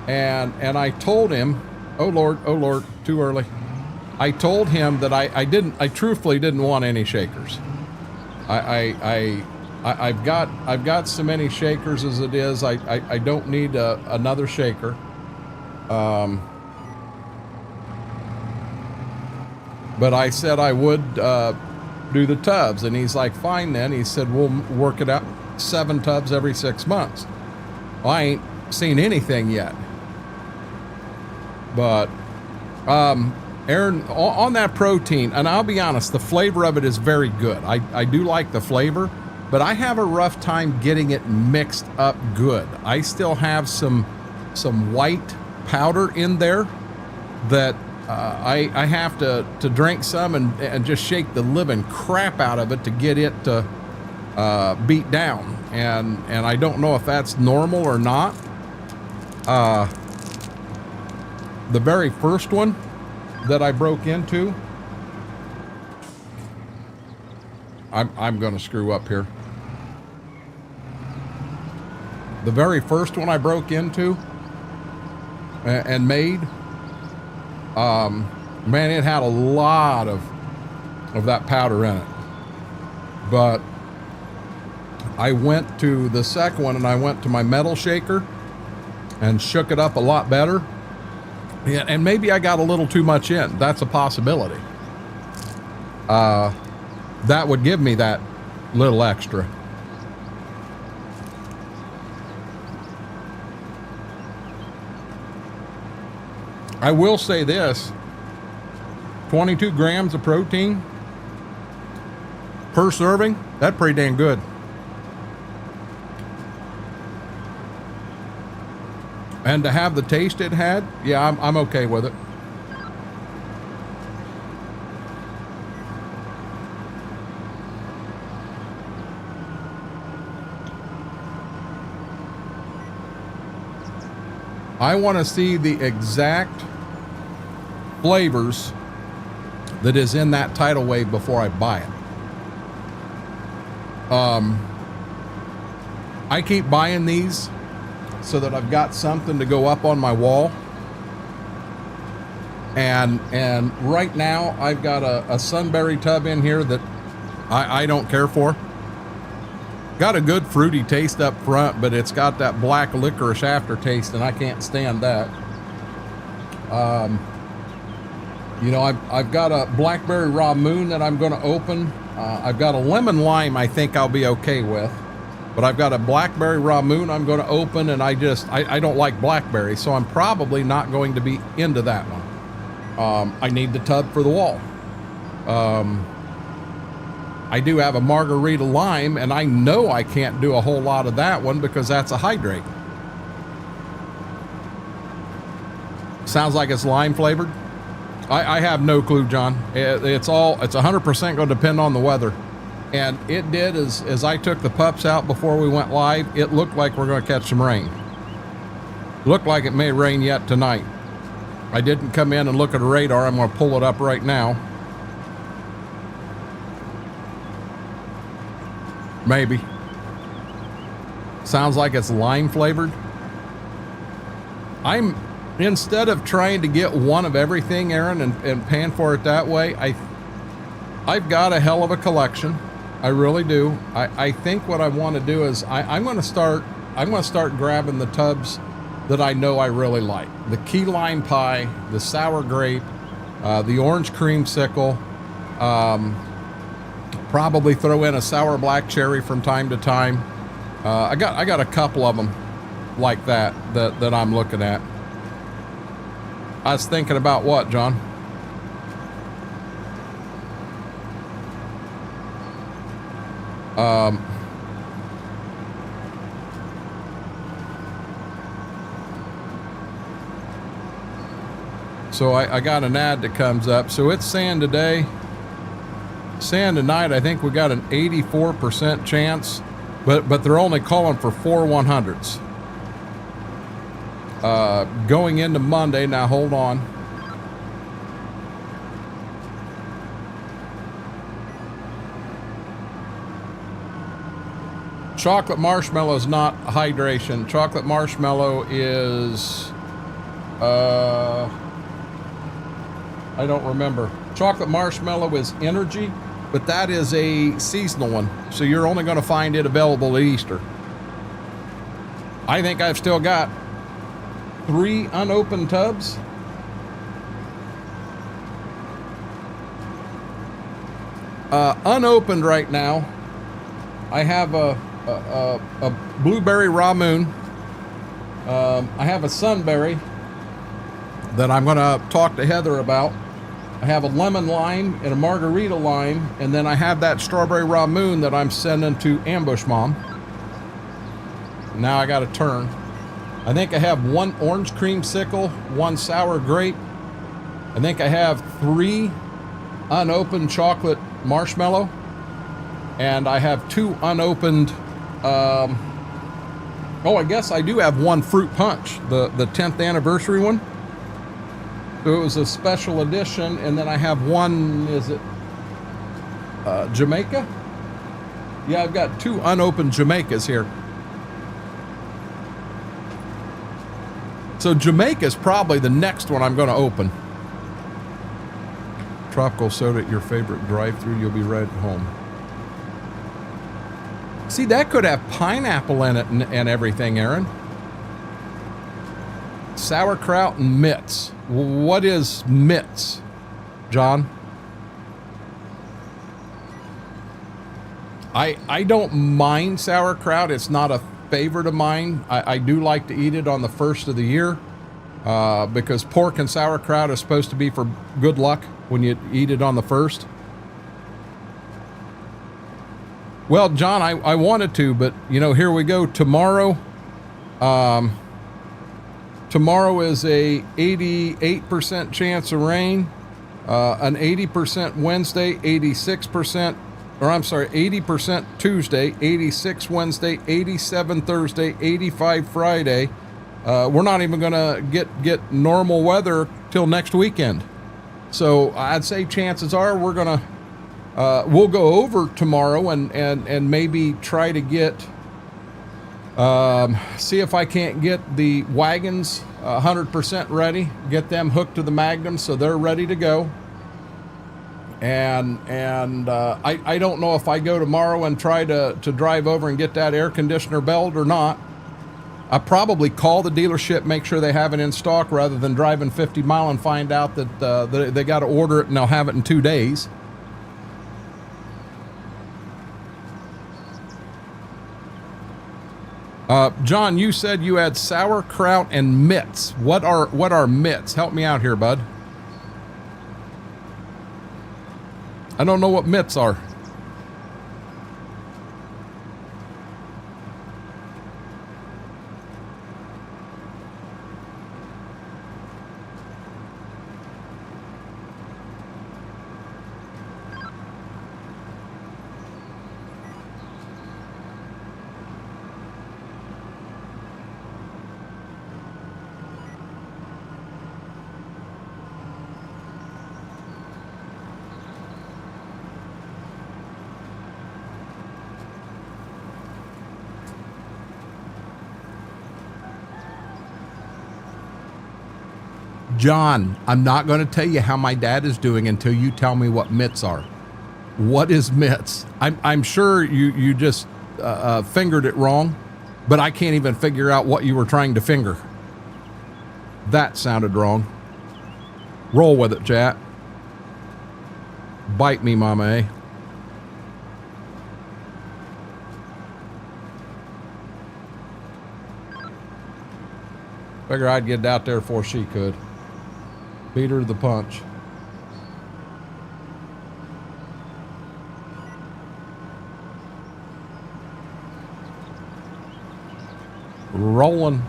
And I told him, oh Lord, too early. I told him that I truthfully didn't want any shakers. I've got so many shakers as it is. I don't need another shaker. But I said I would do the tubs, and he's like, fine then. He said, we'll work it out 7 tubs every 6 months. Well, I ain't seen anything yet. But Aaron, on that protein, and I'll be honest, the flavor of it is very good. I do like the flavor, but I have a rough time getting it mixed up good. I still have some white powder in there that I have to drink some and just shake the living crap out of it to get it to beat down. And I don't know if that's normal or not. The very first one that I broke into, I'm going to screw up here. The very first one I broke into and made, man, it had a lot of that powder in it. But I went to the second one and I went to my metal shaker and shook it up a lot better. Yeah, and maybe I got a little too much in. That's a possibility. That would give me that little extra. I will say this, 22 grams of protein per serving, that's pretty dang good. And to have the taste it had, yeah, I'm okay with it. I want to see the exact flavors that is in that tidal wave before I buy it. I keep buying these so that I've got something to go up on my wall. And right now I've got a sunberry tub in here that I don't care for. Got a good fruity taste up front, but it's got that black licorice aftertaste, and I can't stand that. You know, I've got a blackberry raw moon that I'm going to open. I've got a lemon lime I think I'll be okay with, but I've got a blackberry raw moon I'm going to open, and I don't like blackberry, so I'm probably not going to be into that one. I need the tub for the wall. I do have a margarita lime, and I know I can't do a whole lot of that one because that's a hydrate. Sounds like it's lime flavored. I have no clue, John. It's 100% going to depend on the weather. And it did as I took the pups out before we went live, it looked like we're going to catch some rain. Looked like it may rain yet tonight. I didn't come in and look at a radar. I'm going to pull it up right now. Maybe. Sounds like it's lime flavored. Instead of trying to get one of everything, Aaron, and paying for it that way, I've got a hell of a collection. I really do. I think what I want to do is I'm going to start grabbing the tubs that I know I really like. The key lime pie, the sour grape, the orange creamsicle, probably throw in a sour black cherry from time to time. I got a couple of them like that I'm looking at. I was thinking about what, John? So I got an ad that comes up. So it's sand today. Sand tonight, I think we got an 84% chance, but they're only calling for 4 100s. Going into Monday, now hold on. Chocolate marshmallow is not hydration. Chocolate marshmallow is, I don't remember. Chocolate marshmallow is energy, but that is a seasonal one. So you're only going to find it available at Easter. I think I've still got 3 unopened tubs. Unopened right now, I have a blueberry raw moon. I have a sunberry that I'm going to talk to Heather about. I have a lemon lime and a margarita lime, and then I have that strawberry raw moon that I'm sending to Ambush Mom. Now I got to turn. I think I have 1 orange creamsicle, 1 sour grape. I think I have 3 unopened chocolate marshmallow, and I have 2 unopened. Oh, I guess I do have 1 fruit punch, the 10th anniversary one. So it was a special edition, and then I have 1. Is it Jamaica? Yeah, I've got 2 unopened Jamaicas here. So Jamaica is probably the next one I'm going to open. Tropical soda at your favorite drive-thru, you'll be right at home. See, that could have pineapple in it and everything, Aaron. Sauerkraut and mitts. What is mitts, John? I don't mind sauerkraut. It's not a favorite of mine. I do like to eat it on the 1st of the year because pork and sauerkraut is supposed to be for good luck when you eat it on the 1st. Well, John, I wanted to, but you know, here we go. Tomorrow is a 88% chance of rain, an 80% Wednesday, 86%, or I'm sorry, 80% Tuesday, 86 Wednesday, 87 Thursday, 85 Friday. We're not even going to get normal weather till next weekend. So I'd say chances are we're going to, we'll go over tomorrow and maybe try to get, see if I can't get the wagons 100% ready, get them hooked to the Magnum so they're ready to go. And I don't know if I go tomorrow and try to drive over and get that air conditioner belt or not. I probably call the dealership, make sure they have it in stock rather than driving 50 miles and find out that they got to order it and they'll have it in 2 days. John, you said you had sauerkraut and mitts. What are mitts? Help me out here, bud. I don't know what mitts are. John, I'm not going to tell you how my dad is doing until you tell me what mitts are. What is mitts? I'm sure you just fingered it wrong, but I can't even figure out what you were trying to finger. That sounded wrong. Roll with it, chat. Bite me, mama, eh? Figure I'd get out there before she could. Beat her to the punch. Rolling.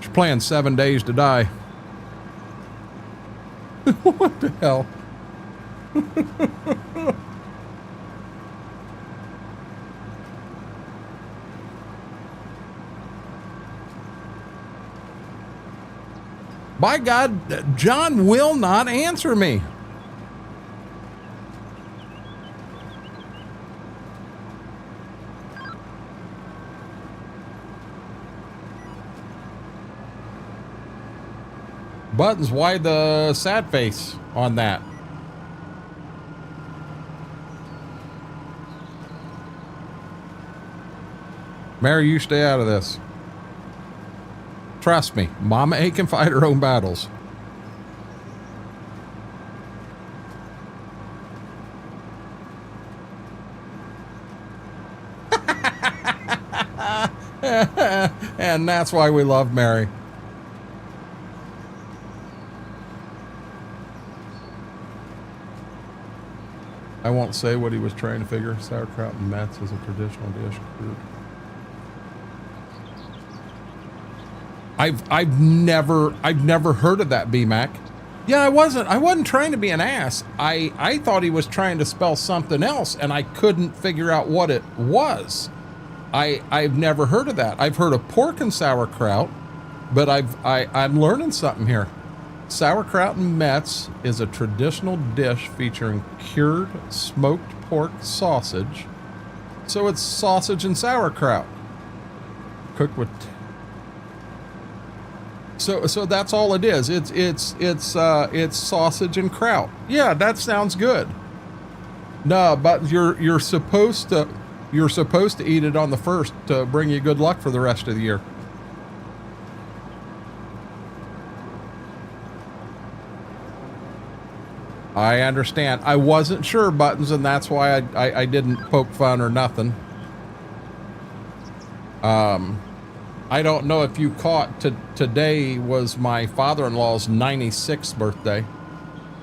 She's playing 7 Days to Die. What the hell? By God, John will not answer me. Buttons, why the sad face on that? Mary, you stay out of this. Trust me, Mama A can fight her own battles. And that's why we love Mary. I won't say what he was trying to figure. Sauerkraut and Metz is a traditional dish. I've never heard of that, BMac. Yeah, I wasn't trying to be an ass. I thought he was trying to spell something else and I couldn't figure out what it was. I've never heard of that. I've heard of pork and sauerkraut, but I'm learning something here. Sauerkraut and Metz is a traditional dish featuring cured smoked pork sausage. So it's sausage and sauerkraut cooked with. So that's all it is. It's sausage and kraut. Yeah, that sounds good. No, but you're supposed to eat it on the 1st to bring you good luck for the rest of the year. I understand. I wasn't sure, Buttons, and that's why I didn't poke fun or nothing. I don't know if you caught today was my father-in-law's 96th birthday,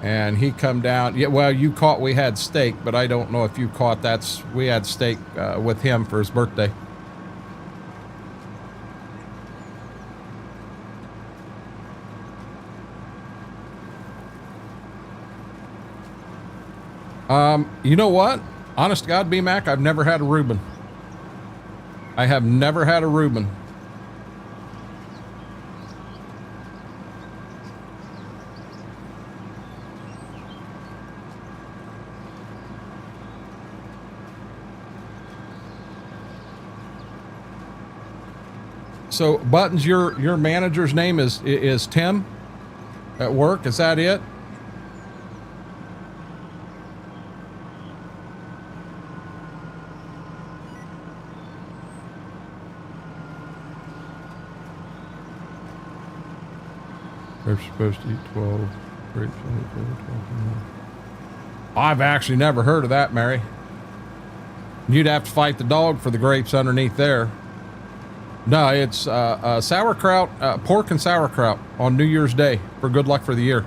and he come down. Yeah, well, you caught we had steak, but I don't know if you caught we had steak with him for his birthday. You know what? Honest to God, B-Mac, I've never had a Reuben. I have never had a Reuben. So, Buttons, your manager's name is Tim at work. Is that it? They're supposed to eat 12 grapes. I've actually never heard of that, Mary. You'd have to fight the dog for the grapes underneath there. No, it's sauerkraut, pork and sauerkraut on New Year's Day for good luck for the year.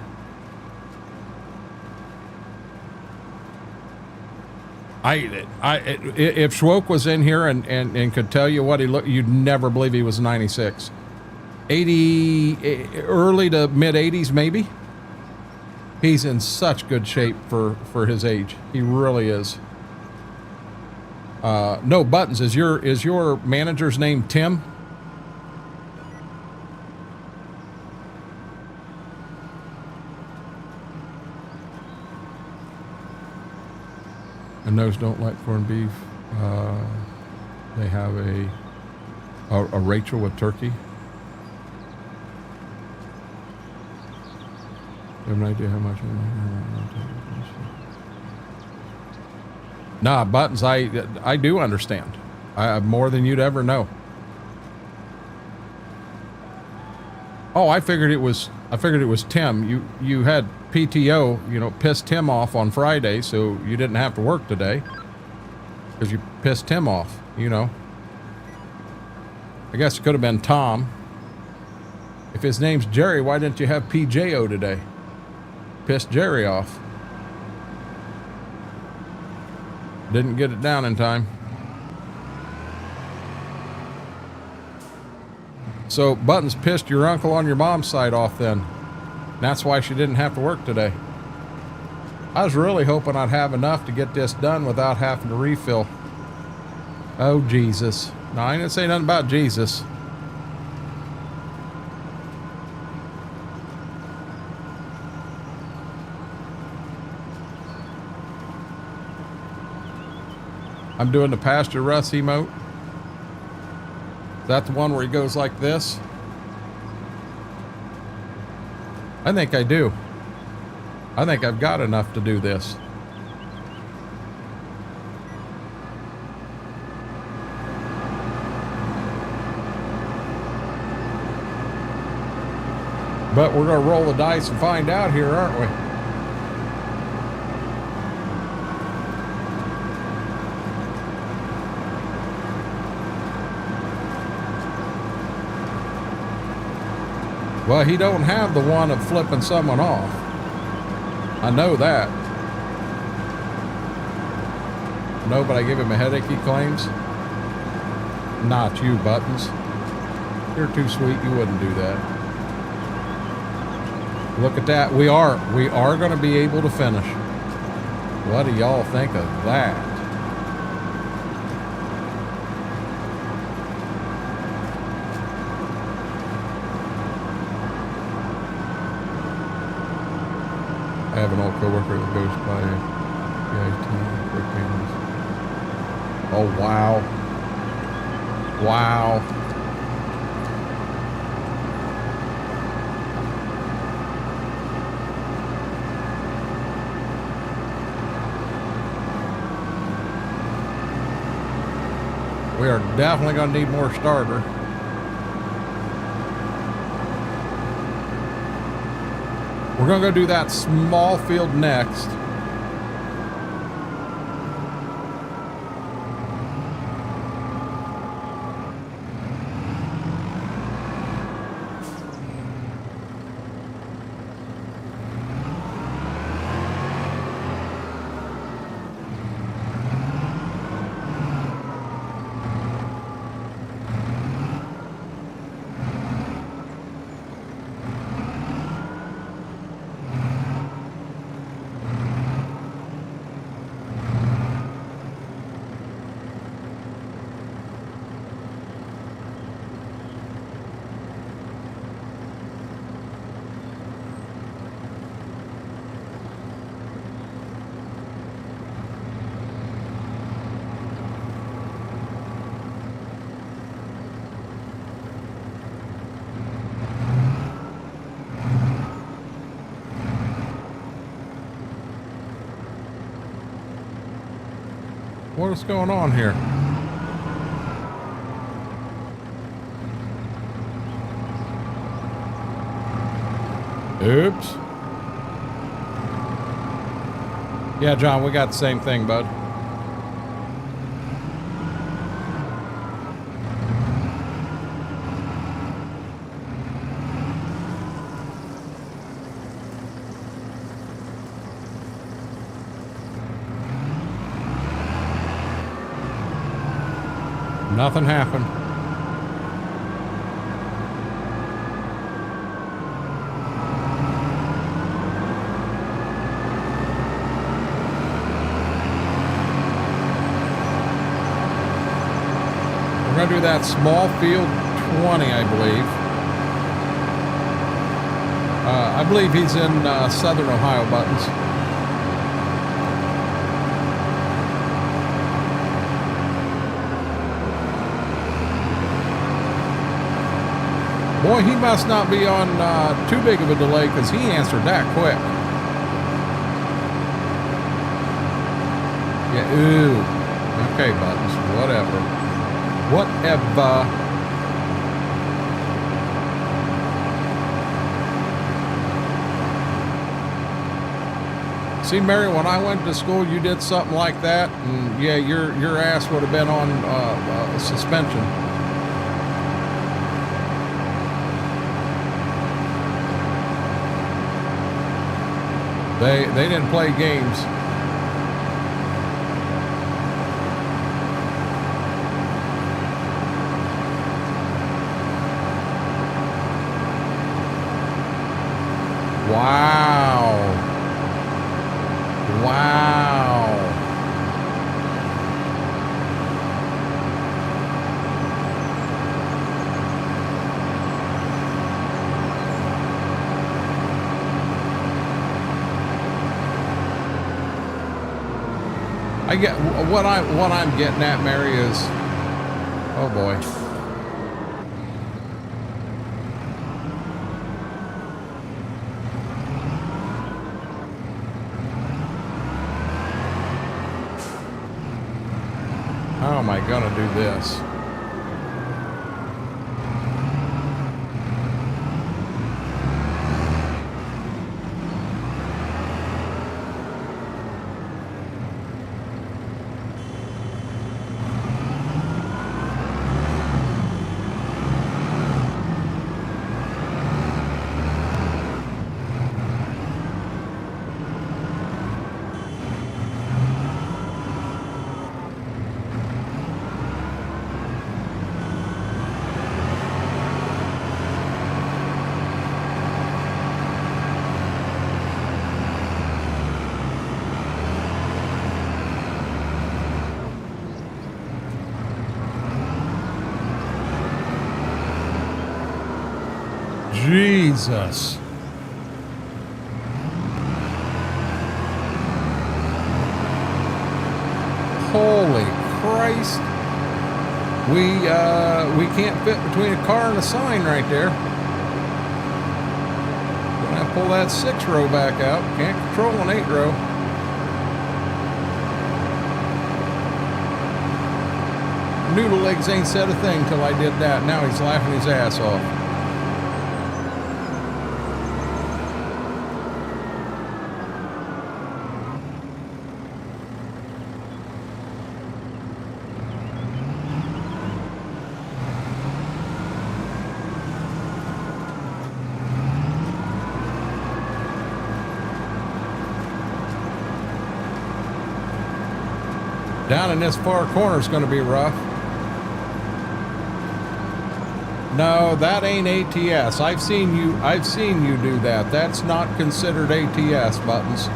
If Schwoke was in here and could tell you what he looked, you'd never believe he was 96. 80, early to mid 80s maybe. He's in such good shape for his age. He really is. No, Buttons, is your manager's name Tim? And those don't like corned beef. They have a Rachel with turkey. You have an idea how much? Nah, Buttons, I do understand. More than you'd ever know. Oh, I figured it was Tim. You had PTO, you know, pissed Tim off on Friday, so you didn't have to work today. Because you pissed Tim off, you know. I guess it could have been Tom. If his name's Jerry, why didn't you have PJO today? Pissed Jerry off. Didn't get it down in time. So Buttons pissed your uncle on your mom's side off then. That's why she didn't have to work today. I was really hoping I'd have enough to get this done without having to refill. Oh, Jesus. No, I didn't say nothing about Jesus. I'm doing the Pastor Russ emote. Is that the one where he goes like this? I think I do. I think I've got enough to do this. But we're going to roll the dice and find out here, aren't we? Well, he don't have the one of flipping someone off. I know that. No, but I give him a headache, he claims. Not you, Buttons. You're too sweet, you wouldn't do that. Look at that. We are going to be able to finish. What do y'all think of that? I have an old coworker that goes by the IT. Oh, wow. Wow. We are definitely going to need more starter. We're going to go do that small field next. What's going on here? Oops. Yeah, John, we got the same thing, bud. Nothing happened. We're going to do that small field 20, I believe. I believe he's in southern Ohio, Buttons. Boy, he must not be on too big of a delay because he answered that quick. Yeah, ooh. Okay, Buttons, whatever. Whatever. See, Mary, when I went to school, you did something like that, and yeah, your ass would have been on suspension. They didn't play games. Wow. Wow. I get what I'm getting at, Mary, is, oh boy. How am I gonna do this? Jesus. Holy Christ. We can't fit between a car and a sign right there. When I pull that 6-row back out, can't control an 8-row. Noodle legs ain't said a thing till I did that. Now he's laughing his ass off. Down in this far corner is going to be rough. No, that ain't ATS. I've seen you do that. That's not considered ATS, Buttons.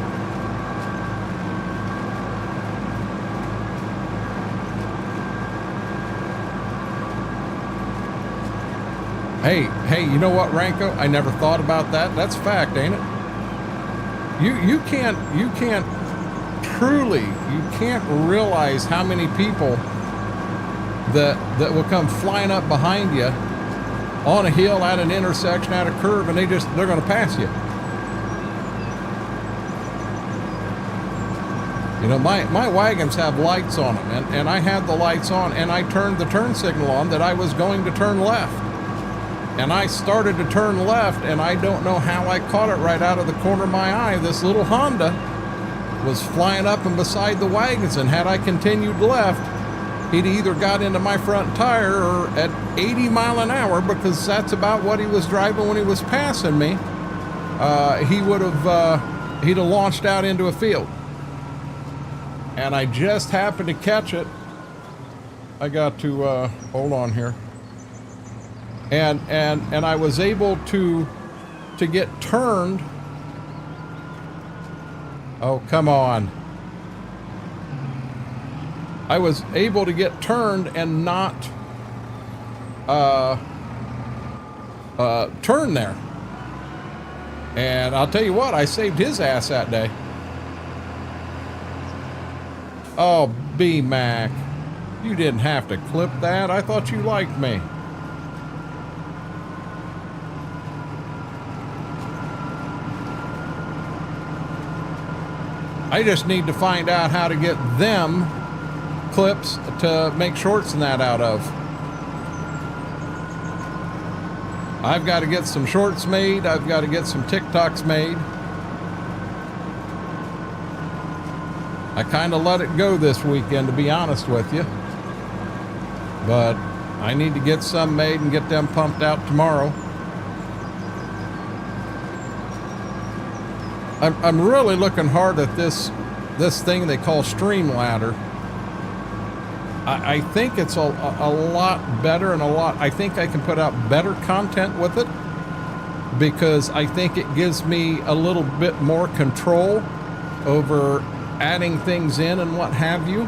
Hey, you know what, Ranko? I never thought about that. That's fact, ain't it? You can't truly, you can't realize how many people that will come flying up behind you on a hill, at an intersection, at a curve, and they're going to pass you. You know, my wagons have lights on them, and I had the lights on, and I turned the turn signal on that I was going to turn left. And I started to turn left, and I don't know how I caught it right out of the corner of my eye. This little Honda was flying up and beside the wagons, and had I continued left, he'd either got into my front tire or at 80 mile an hour, because that's about what he was driving when he was passing me. He'd have launched out into a field. And I just happened to catch it. I got to hold on here. And I was able to get turned. Oh, come on. I was able to get turned and not turn there. And I'll tell you what, I saved his ass that day. Oh, B-Mac, you didn't have to clip that. I thought you liked me. I just need to find out how to get them clips to make shorts and that out of. I've got to get some shorts made. I've got to get some TikToks made. I kind of let it go this weekend, to be honest with you. But I need to get some made and get them pumped out tomorrow. I'm really looking hard at this thing they call Streamladder. I think it's a lot better and I think I can put out better content with it, because I think it gives me a little bit more control over adding things in and what have you.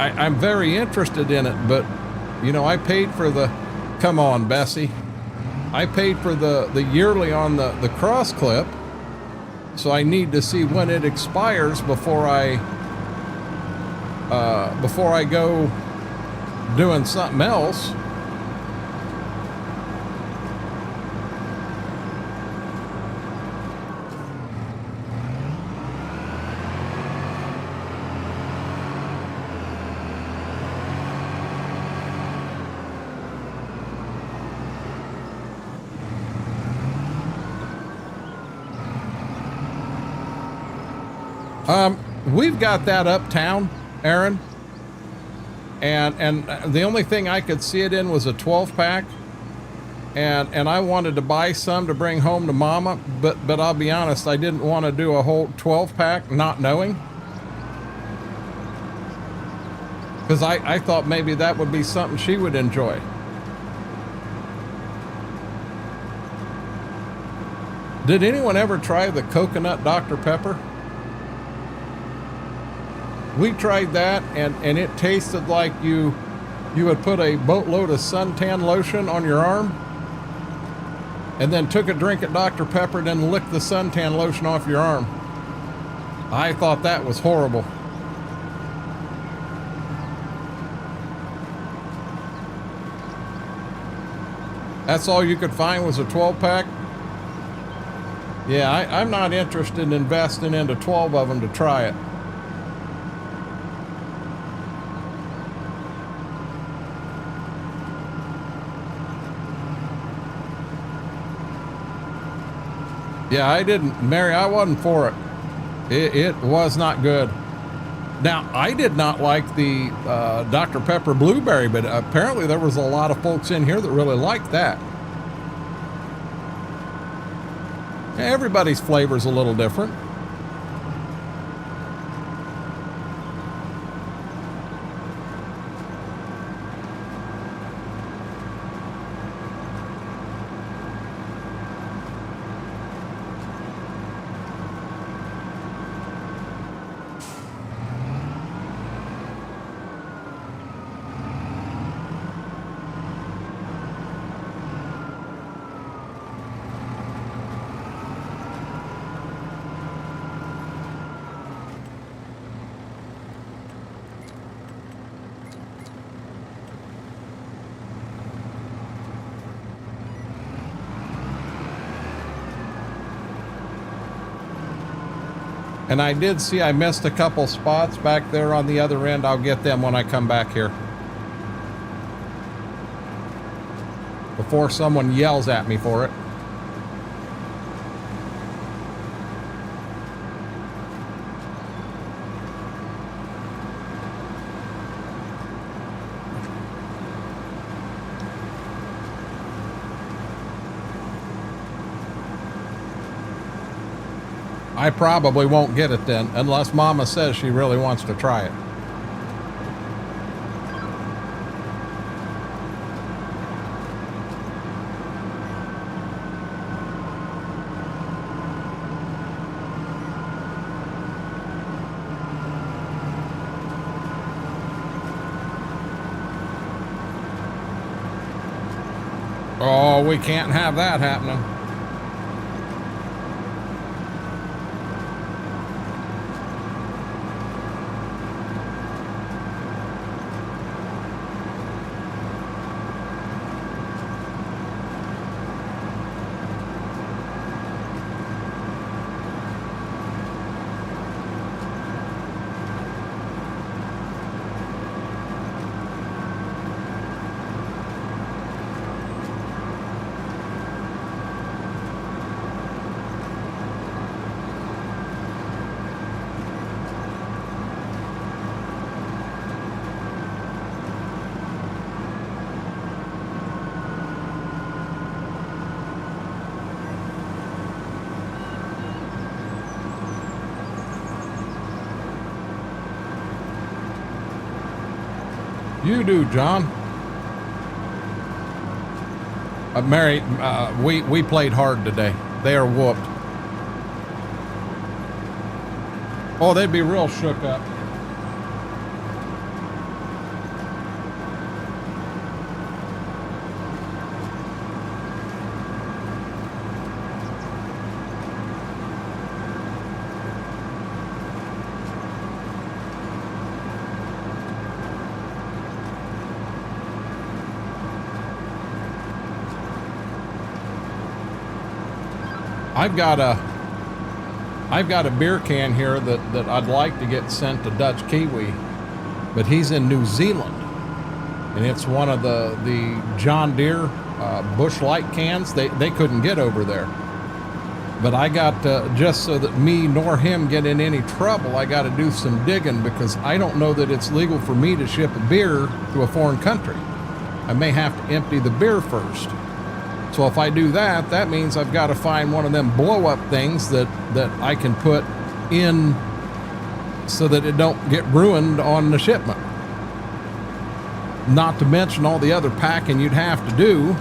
I'm very interested in it, but you know, I paid for the, come on, Bessie. I paid for the yearly on the cross clip, so I need to see when it expires before I go doing something else. We've got that uptown, Aaron, and the only thing I could see it in was a 12-pack, and I wanted to buy some to bring home to Mama, but I'll be honest, I didn't want to do a whole 12-pack, not knowing, because I thought maybe that would be something she would enjoy. Did anyone ever try the coconut Dr. Pepper? We tried that, and it tasted like you would put a boatload of suntan lotion on your arm and then took a drink of Dr. Pepper and then licked the suntan lotion off your arm. I thought that was horrible. That's all you could find was a 12-pack? Yeah, I'm not interested in investing into 12 of them to try it. Yeah, I didn't, Mary, I wasn't for it. It was not good. Now, I did not like the Dr. Pepper Blueberry, but apparently there was a lot of folks in here that really liked that. Everybody's flavor's a little different. And I did see I missed a couple spots back there on the other end. I'll get them when I come back here, before someone yells at me for it. I probably won't get it then, unless Mama says she really wants to try it. Oh, we can't have that happening. You do, John. Mary, we played hard today. They are whooped. Oh, they'd be real shook up. I've got a beer can here that I'd like to get sent to Dutch Kiwi, but he's in New Zealand, and it's one of the John Deere Bush Light cans. They couldn't get over there, but I got just so that me nor him get in any trouble, I got to do some digging, because I don't know that it's legal for me to ship a beer to a foreign country. I may have to empty the beer first. So if I do that, that means I've got to find one of them blow-up things that I can put in so that it don't get ruined on the shipment. Not to mention all the other packing you'd have to do,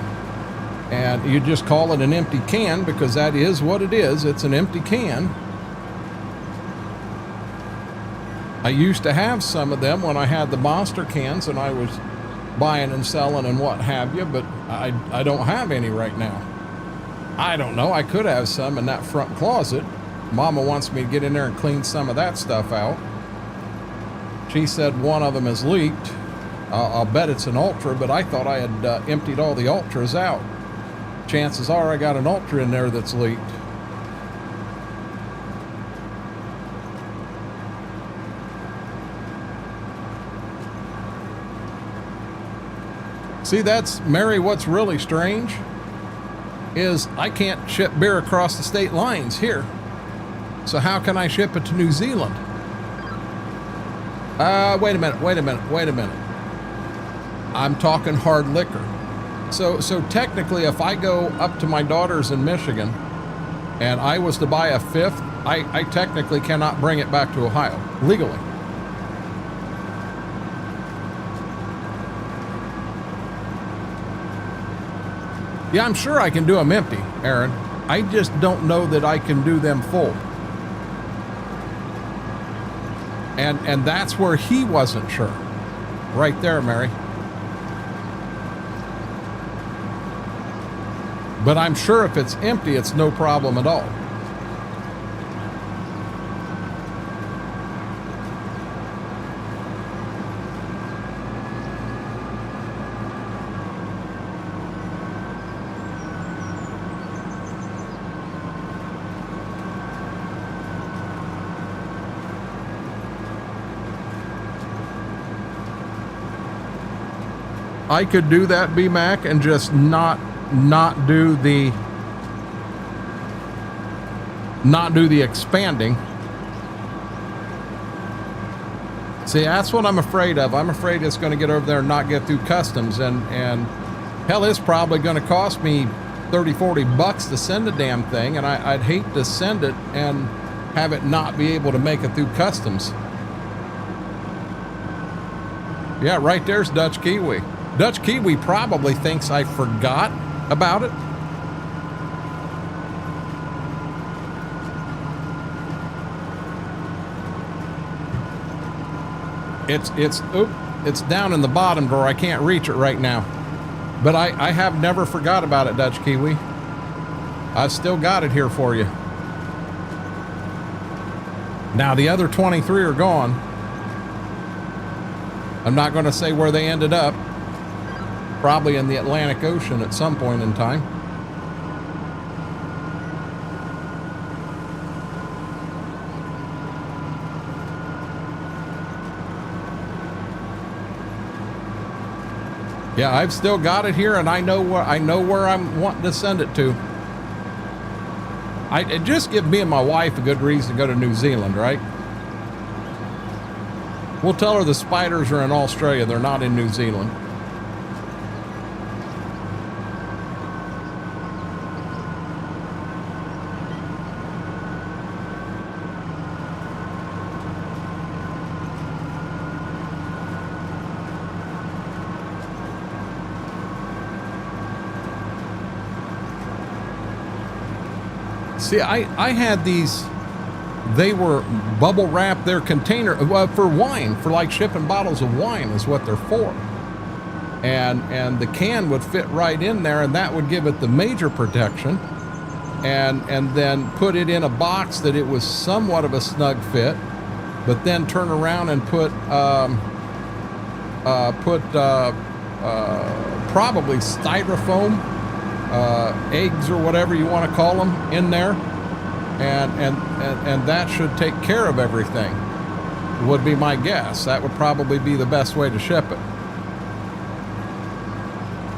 and you just call it an empty can, because that is what it is. It's an empty can. I used to have some of them when I had the Monster cans and I was buying and selling and what have you, but I don't have any right now. I don't know, I could have some in that front closet. Mama wants me to get in there and clean some of that stuff out. She said one of them has leaked. I'll bet it's an Ultra, but I thought I had emptied all the Ultras out. Chances are I got an Ultra in there that's leaked. See, that's, Mary, what's really strange is I can't ship beer across the state lines here. So how can I ship it to New Zealand? Wait a minute. I'm talking hard liquor. So technically, if I go up to my daughter's in Michigan and I was to buy a fifth, I technically cannot bring it back to Ohio legally. Yeah, I'm sure I can do them empty, Aaron. I just don't know that I can do them full. And that's where he wasn't sure. Right there, Mary. But I'm sure if it's empty, it's no problem at all. I could do that, B-Mac, and just not do the expanding. See, that's what I'm afraid of. I'm afraid it's going to get over there and not get through customs, and hell, it's probably going to cost me $30-40 to send a damn thing, and I'd hate to send it and have it not be able to make it through customs. Yeah, right there's Dutch Kiwi. Dutch Kiwi probably thinks I forgot about it. It's down in the bottom drawer. I can't reach it right now. But I have never forgot about it, Dutch Kiwi. I've still got it here for you. Now the other 23 are gone. I'm not going to say where they ended up. Probably in the Atlantic Ocean at some point in time. Yeah, I've still got it here, and I know where I'm wanting to send it to. It just gives me and my wife a good reason to go to New Zealand, right? We'll tell her the spiders are in Australia, they're not in New Zealand. See, I had these, they were bubble wrap their container for wine, for like shipping bottles of wine is what they're for. And the can would fit right in there, and that would give it the major protection. And then put it in a box that it was somewhat of a snug fit, but then turn around and put probably styrofoam eggs or whatever you want to call them in there, and that should take care of everything, would be my guess. That would probably be the best way to ship it.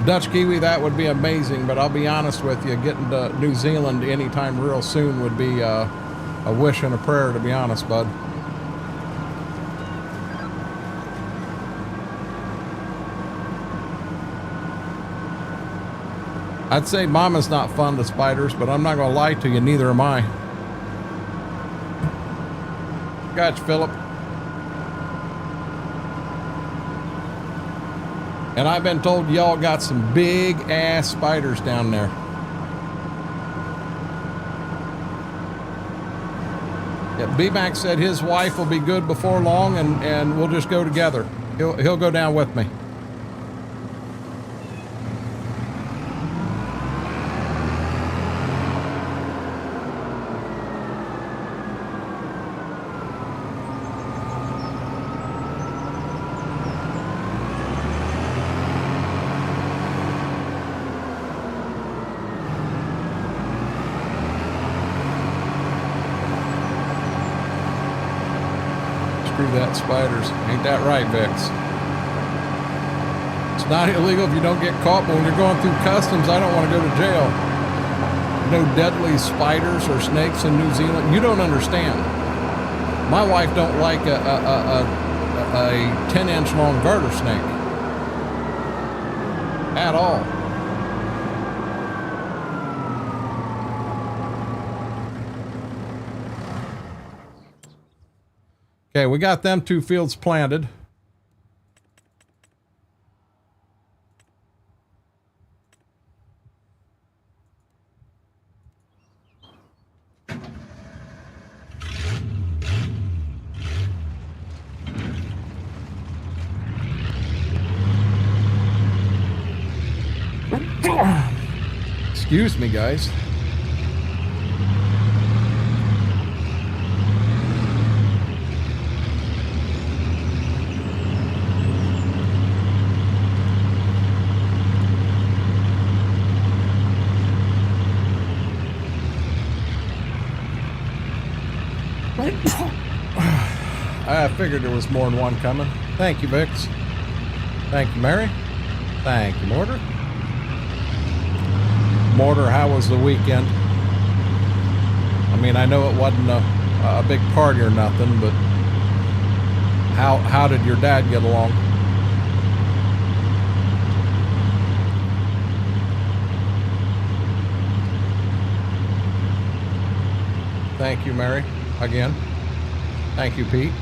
Dutch kiwi, that would be amazing, but I'll be honest with you, getting to New Zealand anytime real soon would be a wish and a prayer, to be honest, bud. I'd say Mama's not fond of spiders, but I'm not going to lie to you, neither am I. Gotcha, Philip. And I've been told y'all got some big ass spiders down there. Yeah, B-Mac said his wife will be good before long, and we'll just go together. He'll go down with me. That spiders. Ain't that right, Vix? It's not illegal if you don't get caught, but when you're going through customs, I don't want to go to jail. No deadly spiders or snakes in New Zealand. You don't understand. My wife don't like a 10-inch long garter snake at all. Okay, we got them 2 fields planted. Excuse me, guys. I figured there was more than one coming. Thank you, Vix. Thank you, Mary. Thank you, Mortar. Mortar, how was the weekend? I mean, I know it wasn't a big party or nothing, but how did your dad get along? Thank you, Mary, again. Thank you, Pete.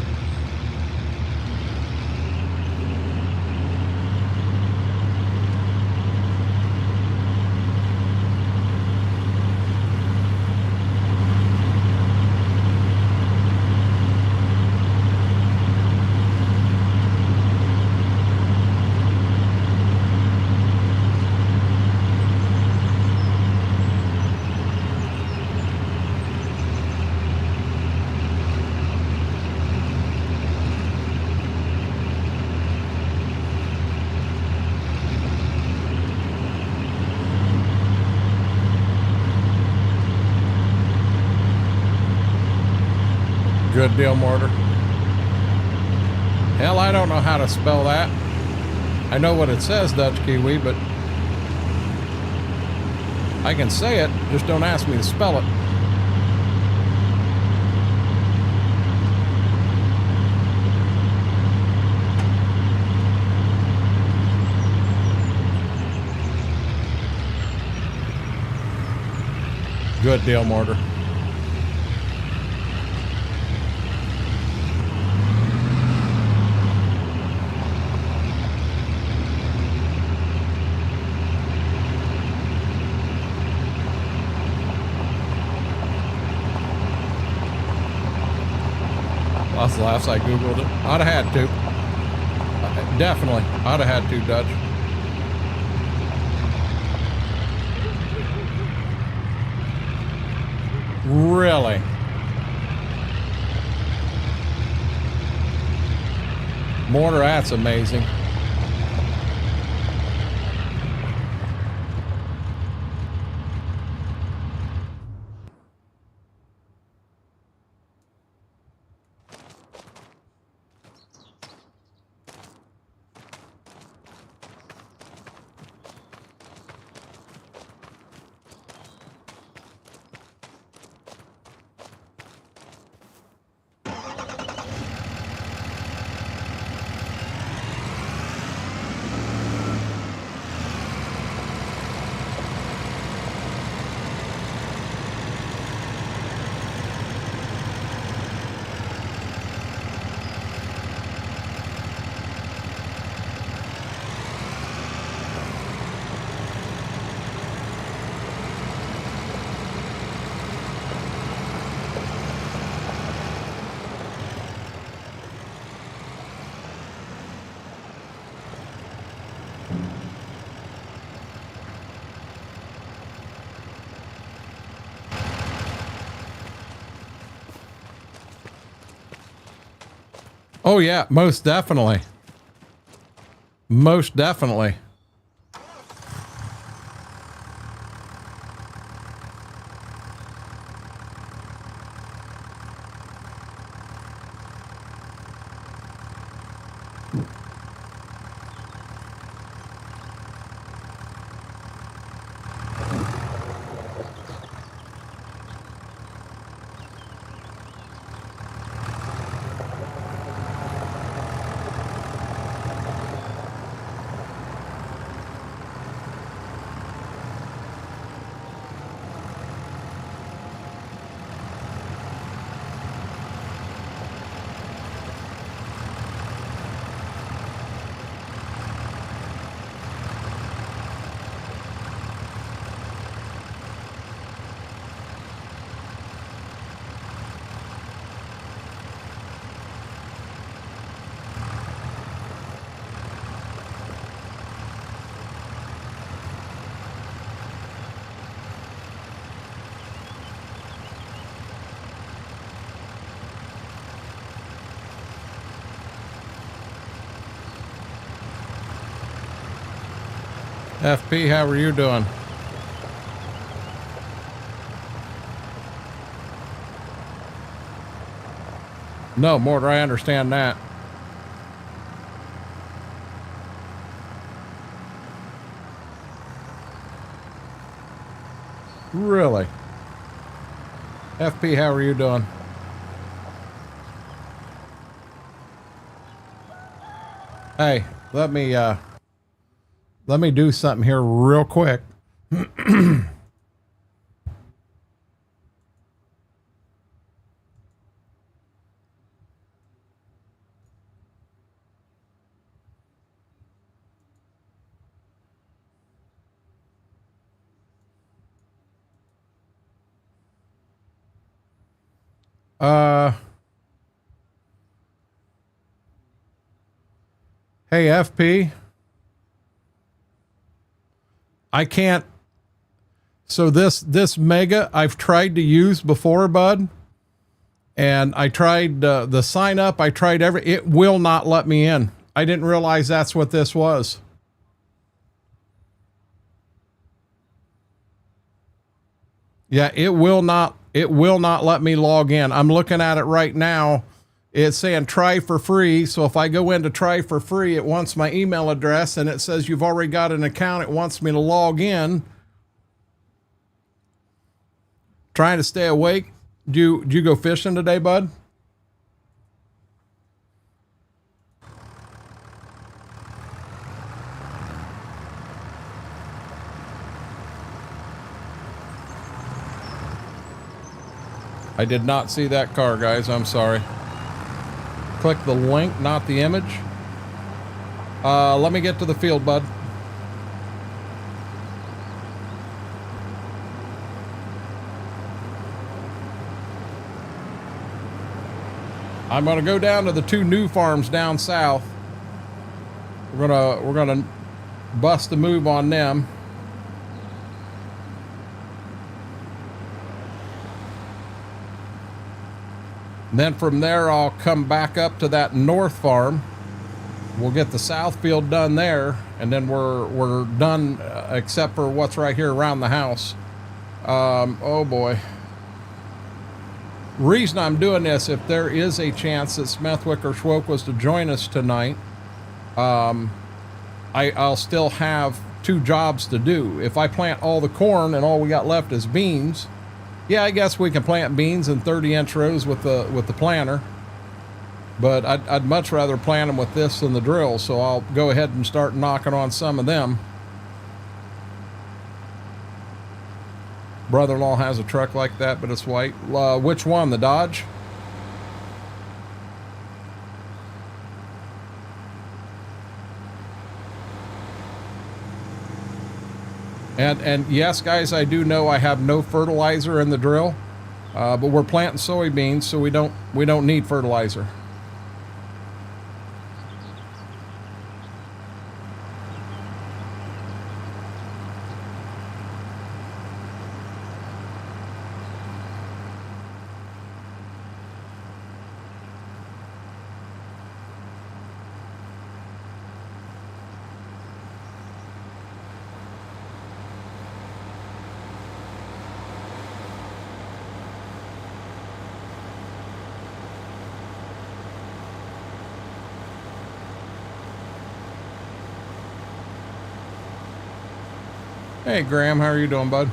Good deal, Mortar. Hell, I don't know how to spell that. I know what it says, Dutch Kiwi, but I can say it, just don't ask me to spell it. Good deal, Mortar. his laughs. I Googled it. I'd have had to. Definitely. I'd have had to, Dutch. Really? Mortar, that's amazing. Oh yeah, most definitely. Most definitely. FP, how are you doing? No, Mortar, I understand that. Really? FP, how are you doing? Hey, let me do something here real quick. Hey, FP. I can't. So this Mega I've tried to use before, bud. And I tried the sign up. I tried it will not let me in. I didn't realize that's what this was. Yeah, it will not let me log in. I'm looking at it right now. It's saying try for free. So if I go into try for free, it wants my email address and it says you've already got an account. It wants me to log in. Trying to stay awake. Do you go fishing today, bud? I did not see that car, guys. I'm sorry. Click the link, not the image. Let me get to the field, bud. I'm gonna go down to the 2 new farms down south. We're gonna bust a move on them. And then from there, I'll come back up to that north farm. We'll get the south field done there, and then we're done except for what's right here around the house. Oh boy. Reason I'm doing this, if there is a chance that Smethwick or Schwoke was to join us tonight, I'll still have 2 jobs to do. If I plant all the corn and all we got left is beans, yeah, I guess we can plant beans in 30-inch rows with the planter. But I'd much rather plant them with this than the drill, so I'll go ahead and start knocking on some of them. Brother-in-law has a truck like that, but it's white. Which one, the Dodge? And yes, guys, I do know I have no fertilizer in the drill, but we're planting soybeans, so we don't need fertilizer. Hey, Graham, how are you doing, bud?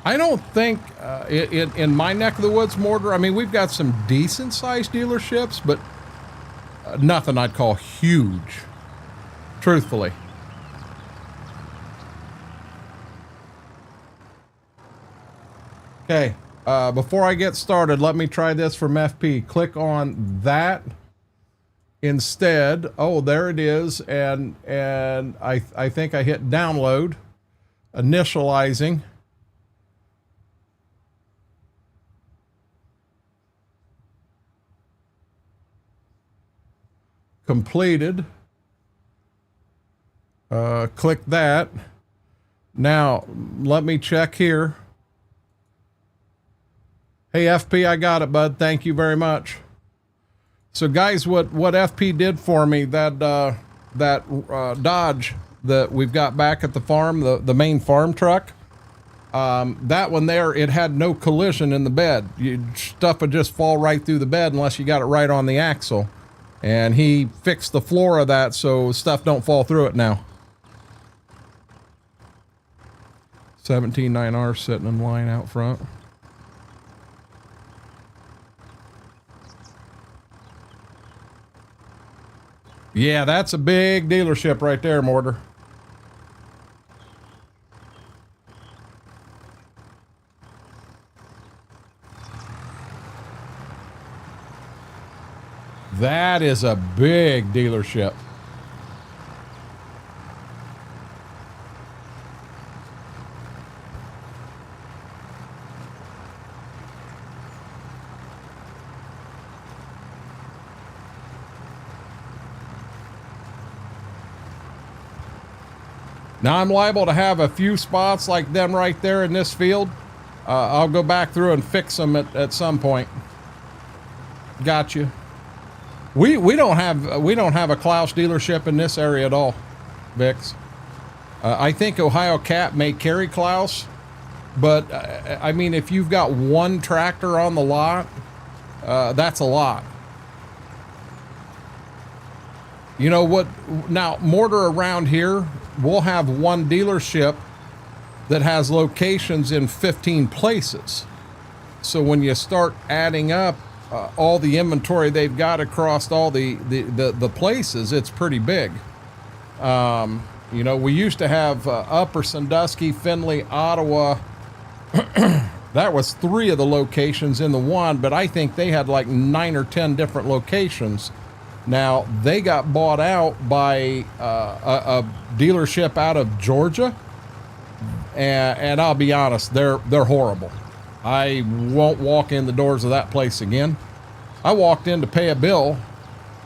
I don't think in my neck of the woods, Mortar, I mean, we've got some decent sized dealerships, but nothing I'd call huge, truthfully. Okay, before I get started, let me try this from FP. Click on that instead. Oh, there it is. And I think I hit download, initializing. Completed. Click that. Now, let me check here. Hey, FP, I got it, bud. Thank you very much. So, guys, what FP did for me, that Dodge that we've got back at the farm, the main farm truck, that one there, it had no collision in the bed. Stuff would just fall right through the bed unless you got it right on the axle. And he fixed the floor of that so stuff don't fall through it now. 17.9R sitting in line out front. Yeah, that's a big dealership right there, Mortar. That is a big dealership. Now I'm liable to have a few spots like them right there in this field. I'll go back through and fix them at some point. Got you. We don't have a Klaus dealership in this area at all, Vix. I think Ohio Cat may carry Klaus, but I mean, if you've got one tractor on the lot, that's a lot. You know what? Now, Mortar, around here, we'll have one dealership that has locations in 15 places. So when you start adding up all the inventory they've got across all the places, it's pretty big. You know, we used to have Upper Sandusky, Findlay, Ottawa. That was 3 of the locations in the one, but I think they had like 9 or 10 different locations. Now, they got bought out by a dealership out of Georgia, and I'll be honest, they're horrible. I won't walk in the doors of that place again. I walked in to pay a bill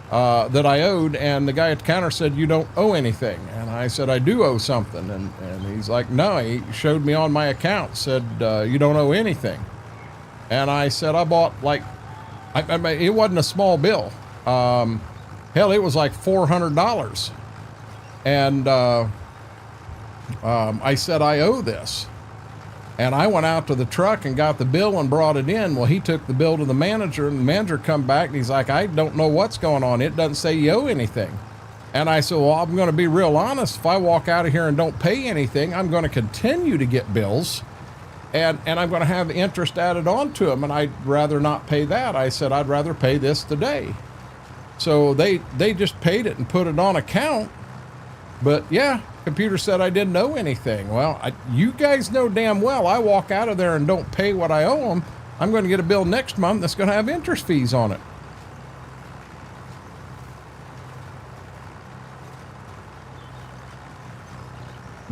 that I owed, and the guy at the counter said, "You don't owe anything." And I said, "I do owe something." And he's like, "No," he showed me on my account, said, "You don't owe anything." And I said, "I bought like, I mean, it wasn't a small bill. Hell, it was like $400. And I said, "I owe this." And I went out to the truck and got the bill and brought it in. Well, he took the bill to the manager, and the manager come back and he's like, "I don't know what's going on. It doesn't say you owe anything." And I said, "Well, I'm going to be real honest. If I walk out of here and don't pay anything, I'm going to continue to get bills, and I'm going to have interest added on to them, and I'd rather not pay that." I said, "I'd rather pay this today." So they just paid it and put it on account. But yeah, computer said I didn't owe anything. Well, you guys know damn well I walk out of there and don't pay what I owe them, I'm going to get a bill next month that's going to have interest fees on it.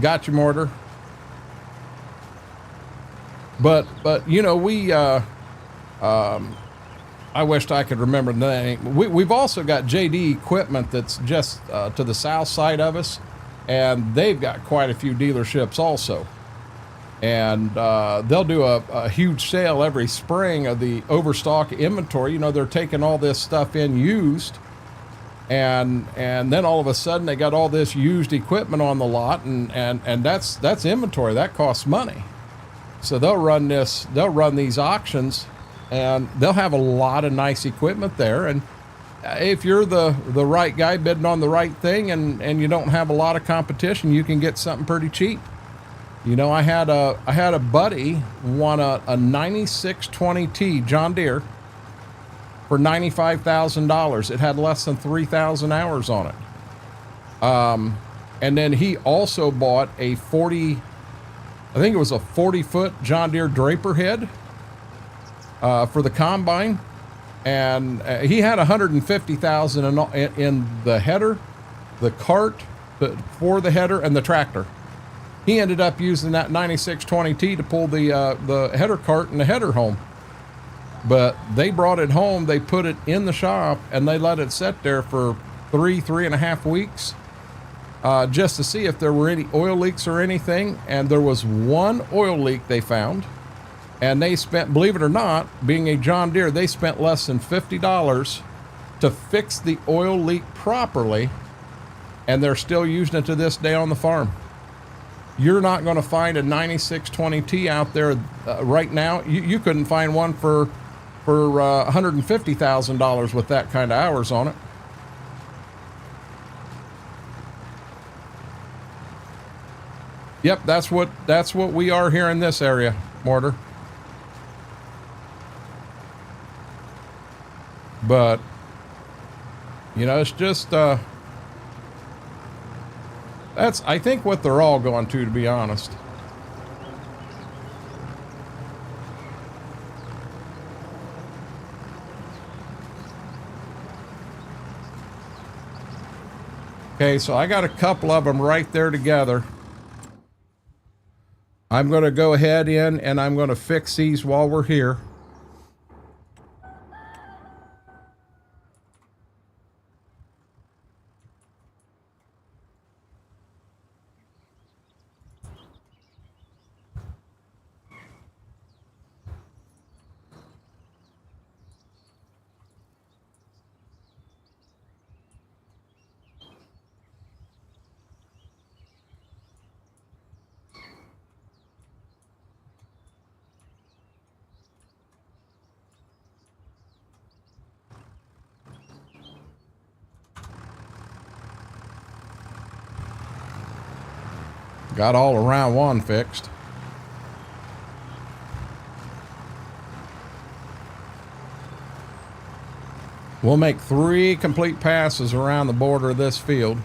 Got you, Mortar. But you know, I wished I could remember the name. We've also got JD Equipment that's just to the south side of us, and they've got quite a few dealerships also. And they'll do a huge sale every spring of the overstock inventory. You know, they're taking all this stuff in used, and then all of a sudden they got all this used equipment on the lot, and that's inventory that costs money. So they'll run these auctions, and they'll have a lot of nice equipment there. And if you're the right guy bidding on the right thing, and you don't have a lot of competition, you can get something pretty cheap. You know, I had a buddy won a 9620T John Deere for $95,000. It had less than 3,000 hours on it. And then he also bought a 40-foot John Deere draper head for the combine, and he had $150,000 in the header, the cart for the header, and the tractor. He ended up using that 9620T to pull the header cart and the header home. But they brought it home, they put it in the shop, and they let it sit there for 3.5 weeks just to see if there were any oil leaks or anything. And there was one oil leak they found. And they spent, believe it or not, being a John Deere, they spent less than $50 to fix the oil leak properly, and they're still using it to this day on the farm. You're not going to find a 9620T out there right now. You couldn't find one for $150,000 with that kind of hours on it. Yep, that's what we are here in this area, Mortar. But, you know, it's just, that's, I think, what they're all going to be honest. Okay, so I got a couple of them right there together. I'm going to go ahead in and I'm going to fix these while we're here. got all around one fixed. We'll make 3 complete passes around the border of this field.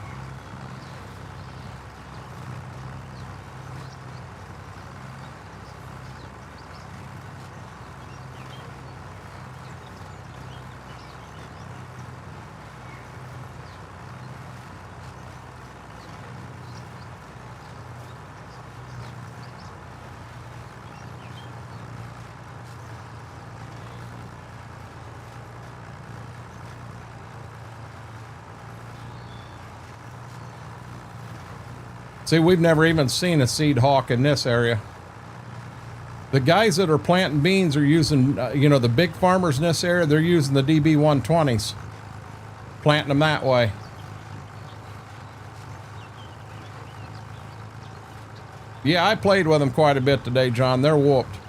See, we've never even seen a seed hawk in this area. The guys that are planting beans are using, you know, the big farmers in this area, they're using the DB120s, planting them that way. Yeah, I played with them quite a bit today, John. They're whooped.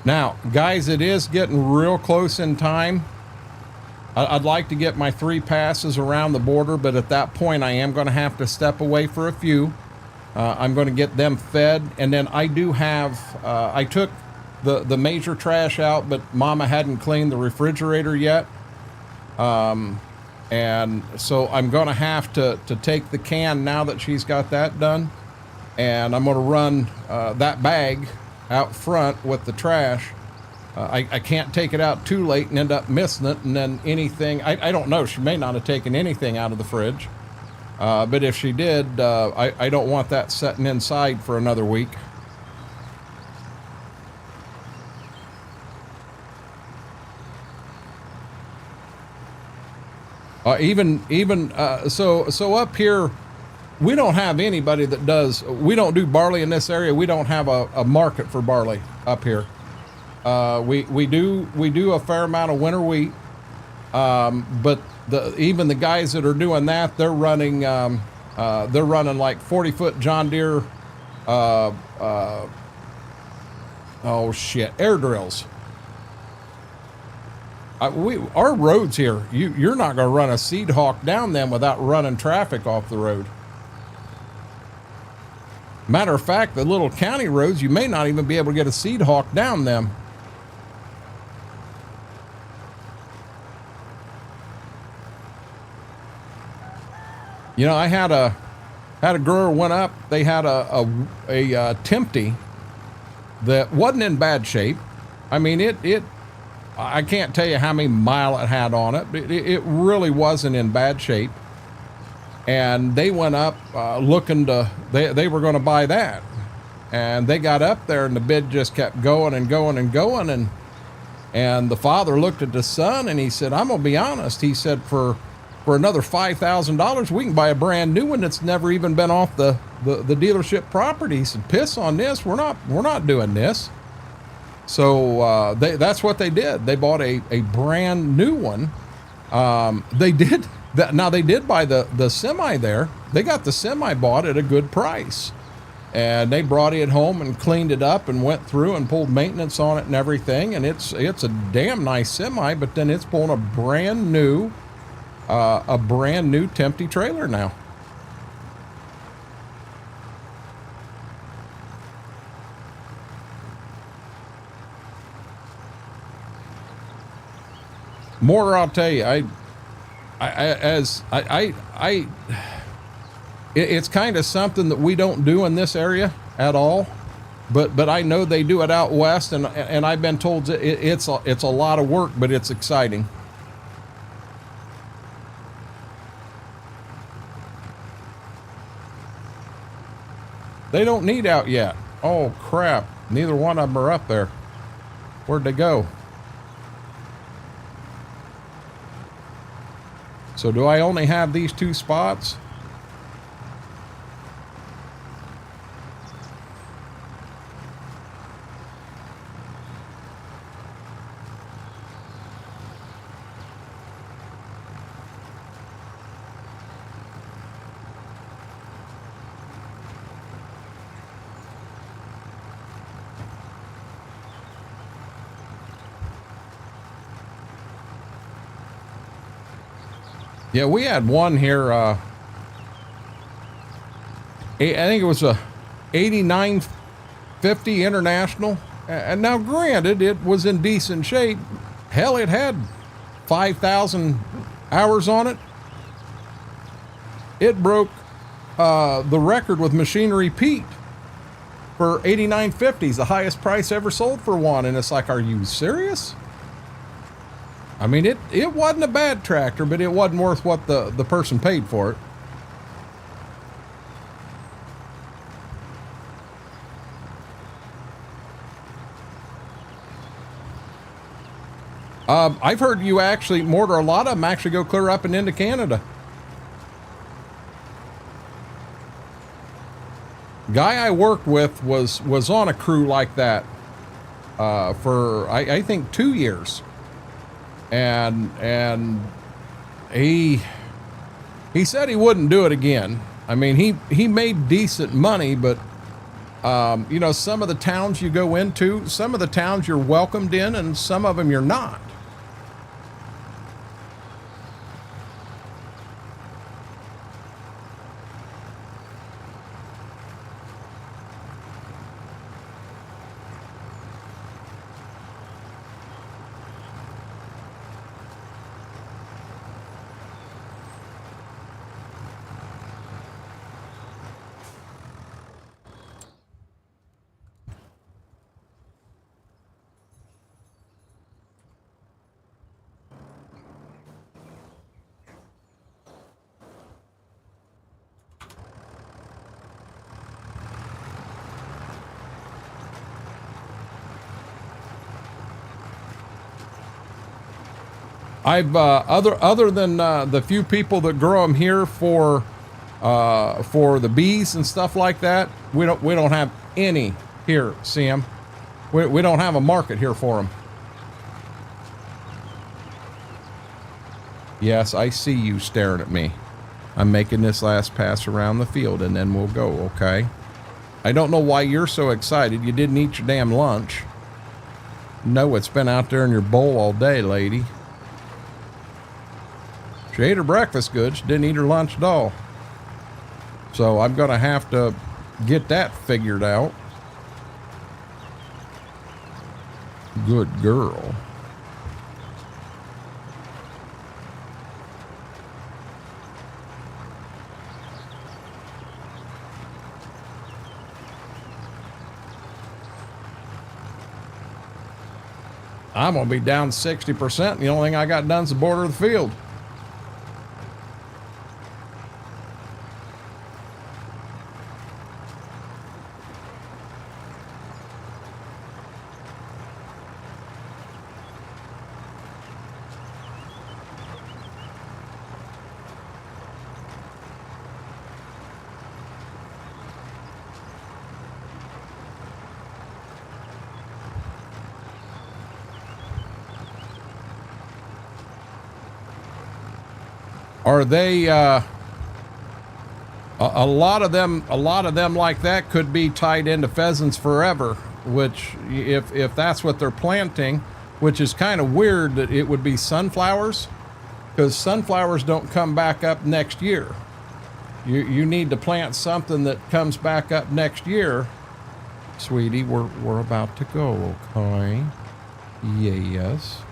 Now, guys, it is getting real close in time. I'd like to get my 3 passes around the border, but at that point I am going to have to step away for a few. I'm going to get them fed, and then I do have, I took the major trash out, but Mama hadn't cleaned the refrigerator yet. And so I'm going to have to take the can now that she's got that done, and I'm going to run that bag out front with the trash. I can't take it out too late and end up missing it, and then anything, I don't know, she may not have taken anything out of the fridge, but if she did, I don't want that sitting inside for another week. So up here, we don't have anybody that does, we don't do barley in this area. We don't have a market for barley up here. We do a fair amount of winter wheat. But even the guys that are doing that, they're running like 40-foot John Deere, air drills. Our roads here, you're not going to run a seed hawk down them without running traffic off the road. Matter of fact, the little county roads, you may not even be able to get a seed hawk down them. You know, I had a grower went up. They had a Tempty that wasn't in bad shape. I mean, I can't tell you how many miles it had on it, but it really wasn't in bad shape. And they went up looking to, they were going to buy that. And they got up there and the bid just kept going and going and going. And the father looked at the son and he said, I'm going to be honest. He said, for another $5,000, we can buy a brand new one that's never even been off the dealership property. He said, piss on this. We're not doing this. So that's what they did. They bought a brand new one. They did that. Now they did buy the semi there. They got the semi bought at a good price, and they brought it home and cleaned it up and went through and pulled maintenance on it and everything. And it's a damn nice semi. But then it's pulling a brand new Tempty trailer now. More, I'll tell you, it's kind of something that we don't do in this area at all, but I know they do it out west, and I've been told it's a lot of work, but it's exciting. They don't need out yet. Oh crap! Neither one of them are up there. Where'd they go? So do I only have these 2 spots? Yeah, we had one here. I think it was a 8950 International. And now, granted, it was in decent shape. Hell, it had 5,000 hours on it. It broke the record with Machinery Pete for 8950s, the highest price ever sold for one. And it's like, are you serious? I mean, it wasn't a bad tractor, but it wasn't worth what the person paid for it. I've heard you actually mortar a lot of them actually go clear up and into Canada. Guy I worked with was on a crew like that for I think 2 years, and he said he wouldn't do it again. I mean, he made decent money, but you know, some of the towns you go into, some of the towns you're welcomed in, and some of them you're not. I've other than the few people that grow them here for the bees and stuff like that, we don't have any here. See them? We don't have a market here for them. Yes, I see you staring at me. I'm making this last pass around the field and then we'll go. Okay. I don't know why you're so excited. You didn't eat your damn lunch. No, it's been out there in your bowl all day, lady. She ate her breakfast good. She didn't eat her lunch at all. So I'm going to have to get that figured out. Good girl. I'm going to be down 60%. The only thing I got done is the border of the field. Are they a lot of them like that could be tied into pheasants forever, which if that's what they're planting, which is kind of weird that it would be sunflowers, because sunflowers don't come back up next year. You need to plant something that comes back up next year. Sweetie, we're about to go, okay? Yes.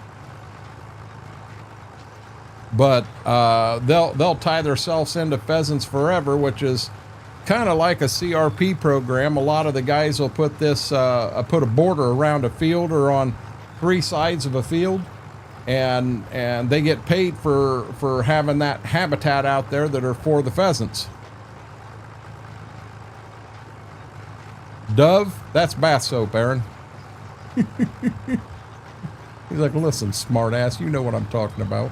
But they'll tie themselves into pheasants forever, which is kind of like a CRP program. A lot of the guys will put this put a border around a field or on 3 sides of a field, and they get paid for having that habitat out there that are for the pheasants. Dove, that's bath soap, Aaron. He's like, listen, smart ass, you know what I'm talking about.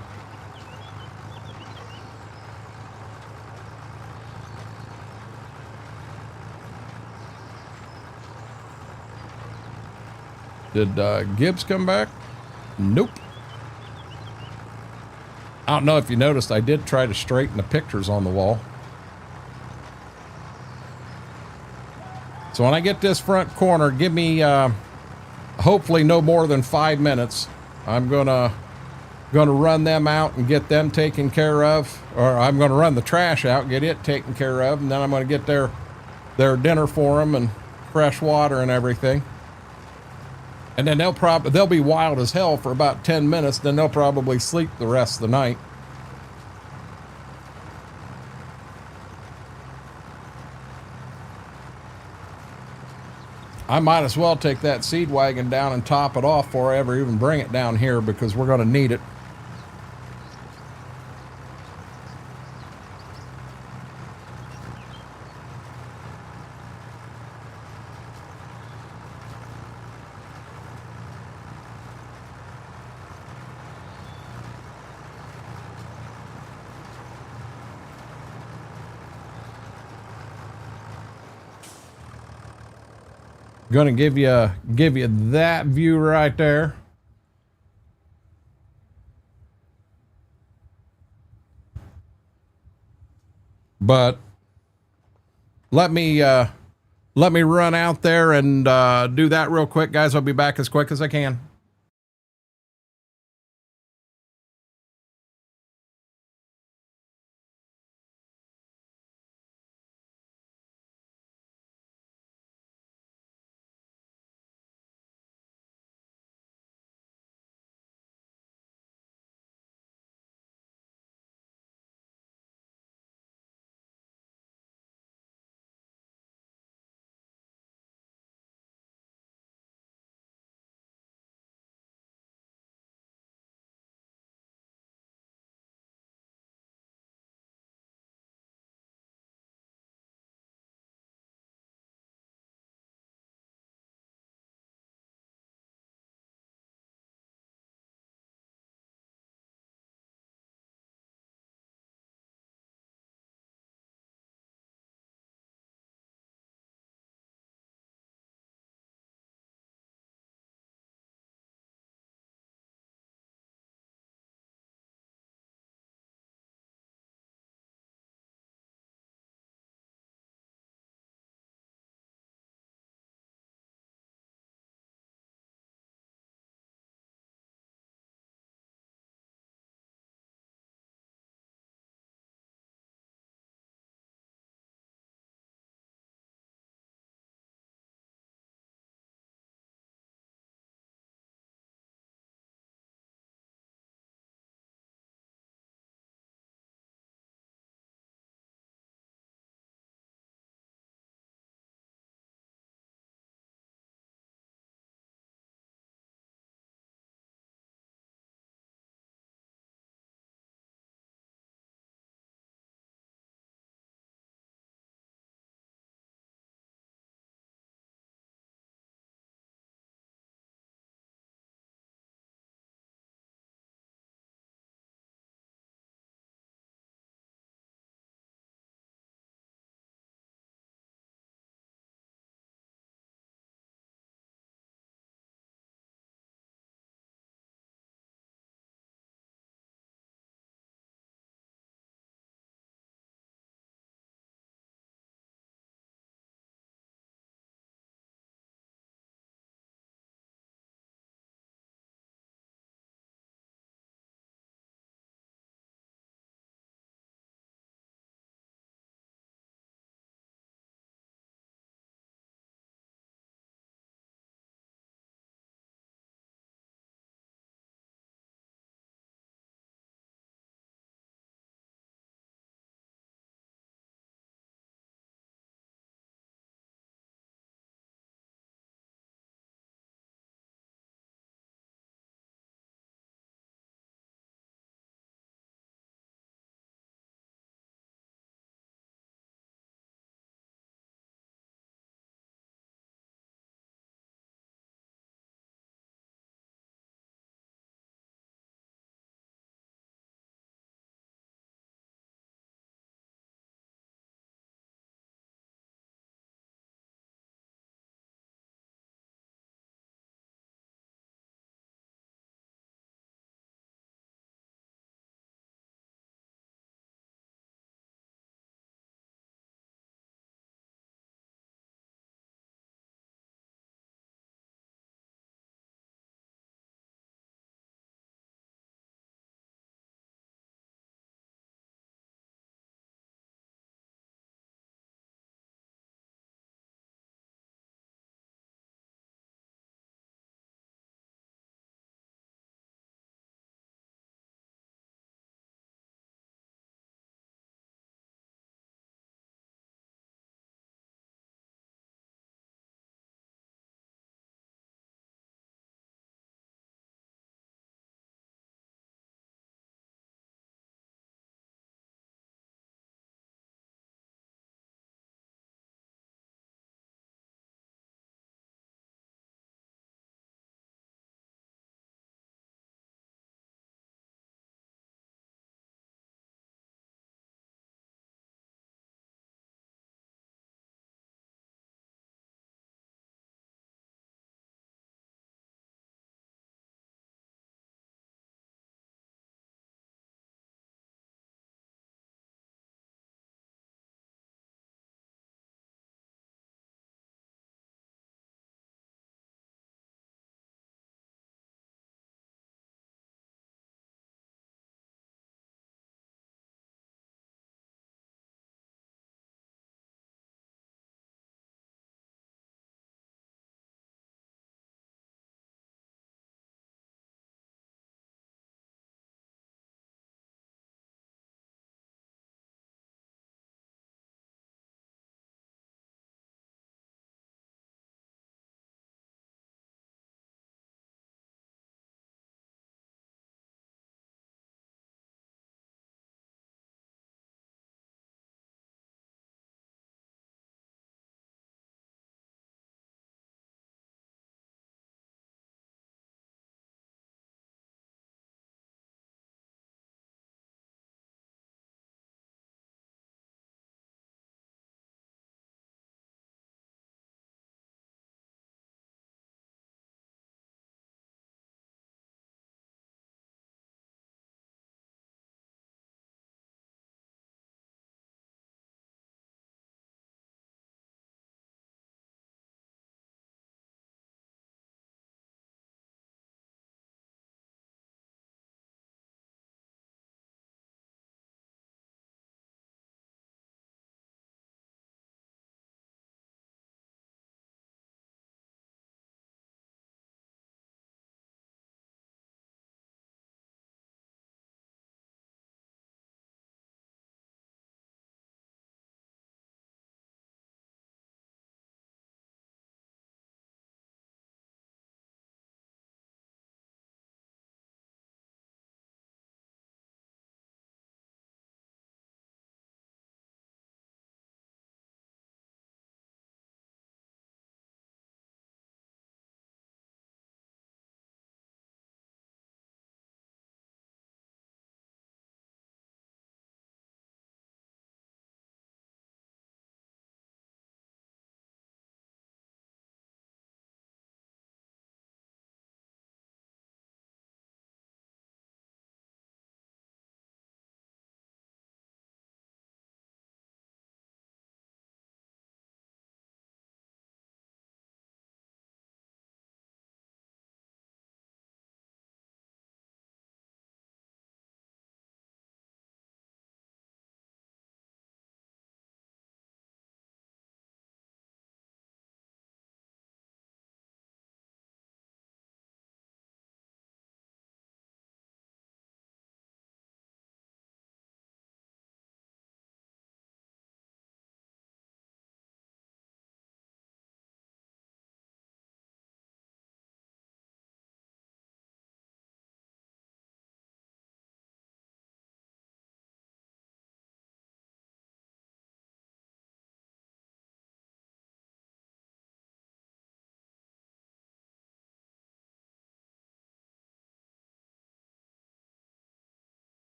Did Gibbs come back? Nope. I don't know if you noticed, I did try to straighten the pictures on the wall. So when I get this front corner, give me hopefully no more than 5 minutes. I'm gonna going to run them out and get them taken care of, or I'm going to run the trash out, get it taken care of, and then I'm going to get their dinner for them and fresh water and everything. And then they'll be wild as hell for about 10 minutes, then they'll probably sleep the rest of the night. I might as well take that seed wagon down and top it off before I ever even bring it down here, because we're going to need it. Gonna give you that view right there. But let me run out there and do that real quick, guys. I'll be back as quick as I can.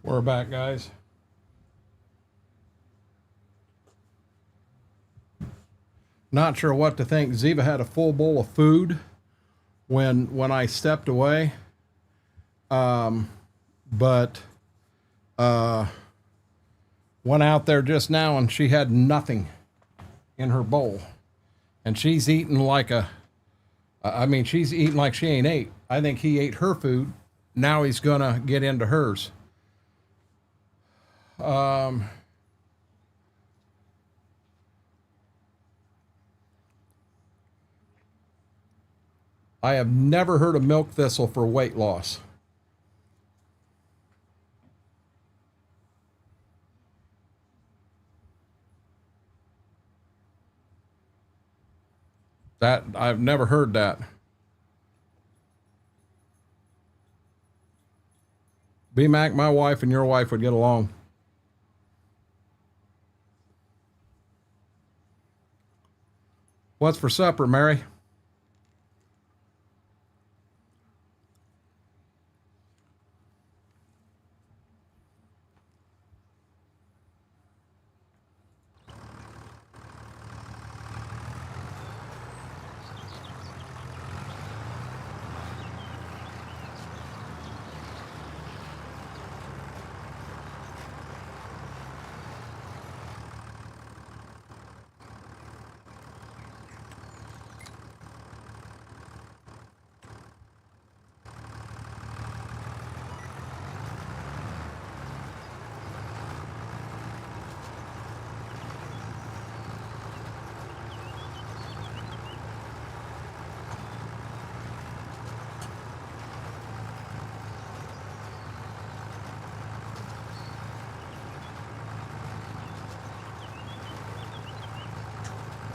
We're back, guys. Not sure what to think. Ziva had a full bowl of food when I stepped away. But went out there just now and she had nothing in her bowl. And she's eating like she's eating like she ain't ate. I think he ate her food. Now he's gonna get into hers. I have never heard of milk thistle for weight loss. That I've never heard that. B-Mac, my wife and your wife would get along. What's for supper, Mary?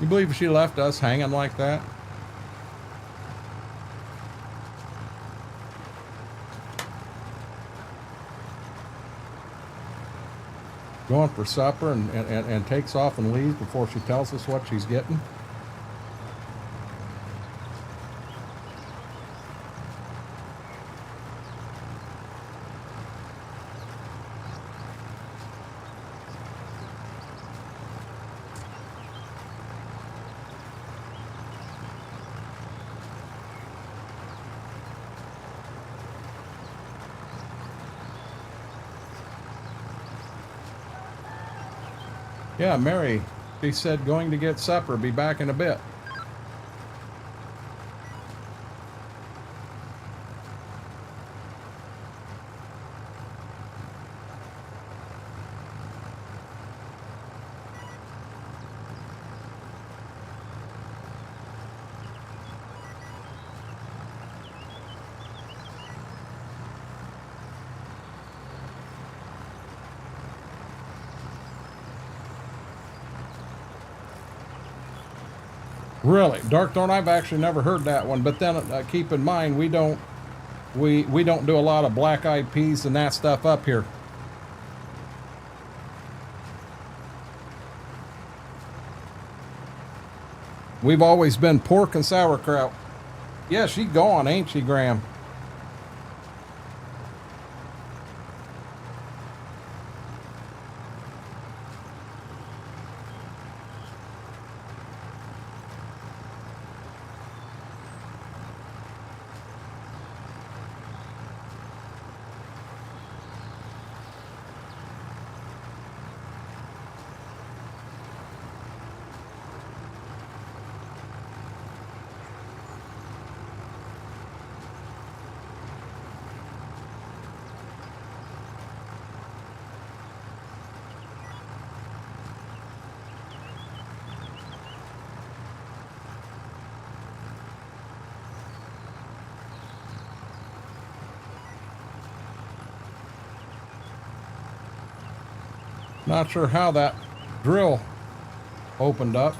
You believe she left us hanging like that? Going for supper and takes off and leaves before she tells us what she's getting? Yeah, Mary, she said going to get supper, be back in a bit. Really, Darkthorn, I've actually never heard that one. But then keep in mind, we don't do a lot of black-eyed peas and that stuff up here. We've always been pork and sauerkraut. Yeah, she gone, ain't she, Graham? Not sure how that drill opened up.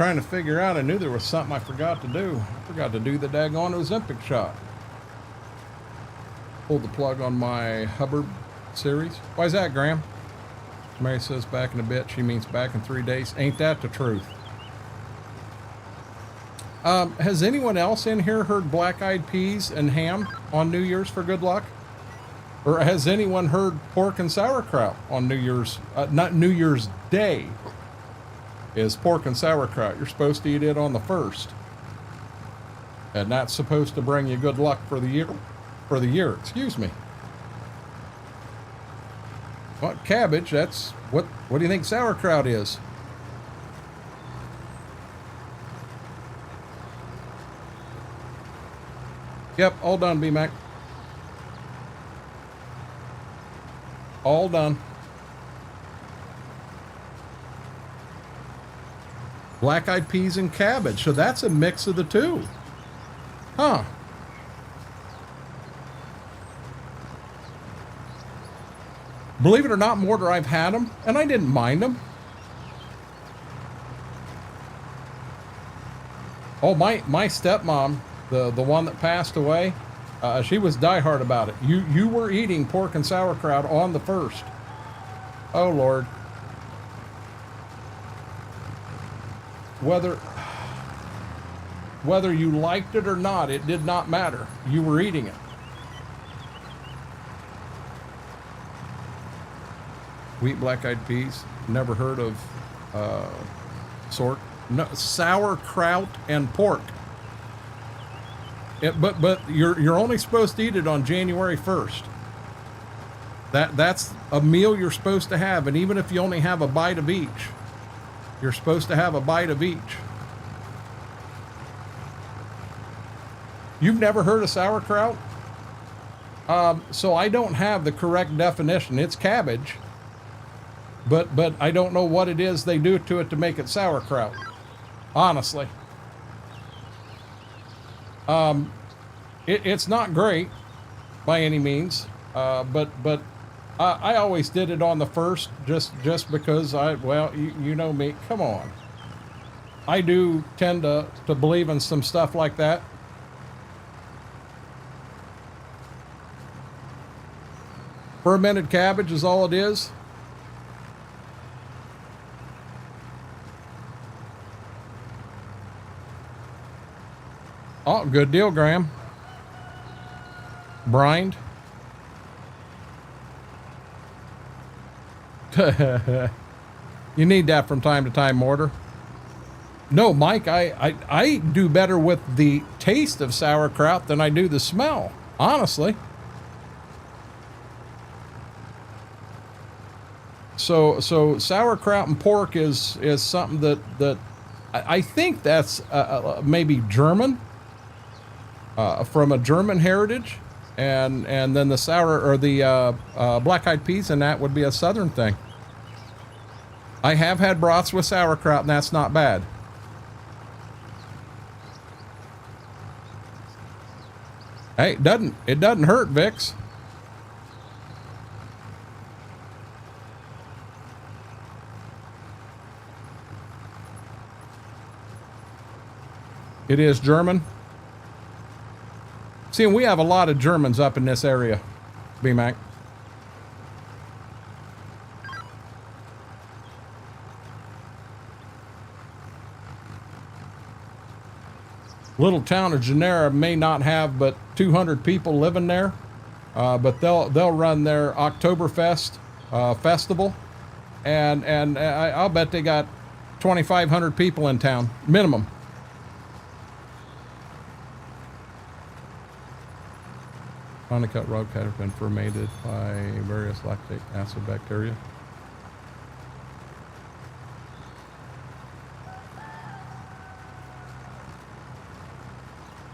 trying to figure out. I knew there was something I forgot to do. I forgot to do the daggone Ozempic shot. Pulled the plug on my Hubbard series. Why is that, Graham? Mary says back in a bit. She means back in 3 days. Ain't that the truth? Has anyone else in here heard black-eyed peas and ham on New Year's for good luck? Or has anyone heard pork and sauerkraut on New Year's, not New Year's Day, is pork and sauerkraut. You're supposed to eat it on the 1st. And that's supposed to bring you good luck for the year, excuse me. What, cabbage, that's, what do you think sauerkraut is? Yep, all done, B-Mac. All done. Black-eyed peas and cabbage. So that's a mix of the two. Huh. Believe it or not, Mortar, I've had them, and I didn't mind them. Oh, my stepmom, the one that passed away, she was diehard about it. You were eating pork and sauerkraut on the 1st. Oh, Lord. Whether you liked it or not, it did not matter. You were eating it. Wheat black-eyed peas. Never heard of sort. No, sauerkraut and pork. But you're only supposed to eat it on January 1st. That's a meal you're supposed to have, and even if you only have a bite of each, you're supposed to have a bite of each. You've never heard of sauerkraut? So I don't have the correct definition. It's cabbage, but I don't know what it is they do to it to make it sauerkraut. Honestly. It's not great by any means, but I always did it on the 1st just because you know me. Come on. I do tend to believe in some stuff like that. Fermented cabbage is all it is. Oh, good deal, Graham. Brined. You need that from time to time, Mortar. No, Mike, I do better with the taste of sauerkraut than I do the smell, honestly. So sauerkraut and pork is something that I think that's maybe German, from a German heritage, and then the black-eyed peas, and that would be a Southern thing. I have had broths with sauerkraut, and that's not bad. Hey, it doesn't hurt, Vix. It is German. See, we have a lot of Germans up in this area, B-Mac. Little town of Genera may not have but 200 people living there, but they'll run their Oktoberfest festival, and I'll bet they got 2,500 people in town minimum. Finely cut raw cat have been fermented by various lactic acid bacteria.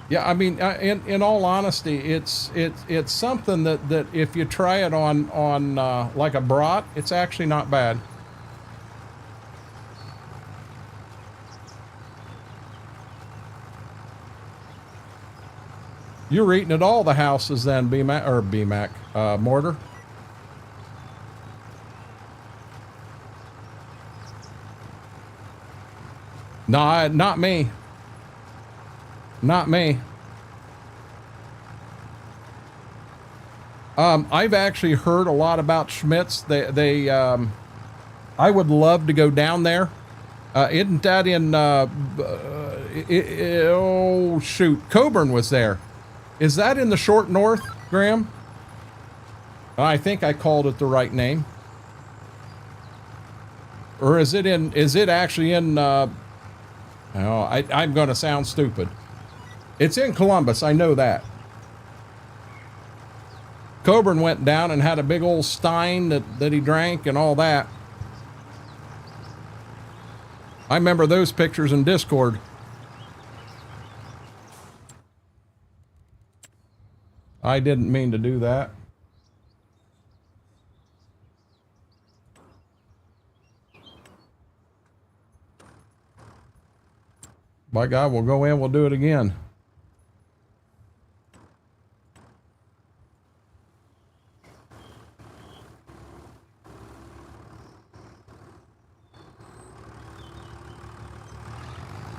Yeah, I mean, in all honesty, it's something that if you try it on like a brat, it's actually not bad. You're eating at all the houses then, B-Mac, Mortar. No, not me. Not me. I've actually heard a lot about Schmidt's. I would love to go down there. Isn't that in, oh shoot, Coburn was there. Is that in the short north, Graham? I think I called it the right name. Or is it actually in, oh, I'm going to sound stupid. It's in Columbus, I know that. Coburn went down and had a big old stein that he drank and all that. I remember those pictures in Discord. I didn't mean to do that. By God, we'll go in, we'll do it again.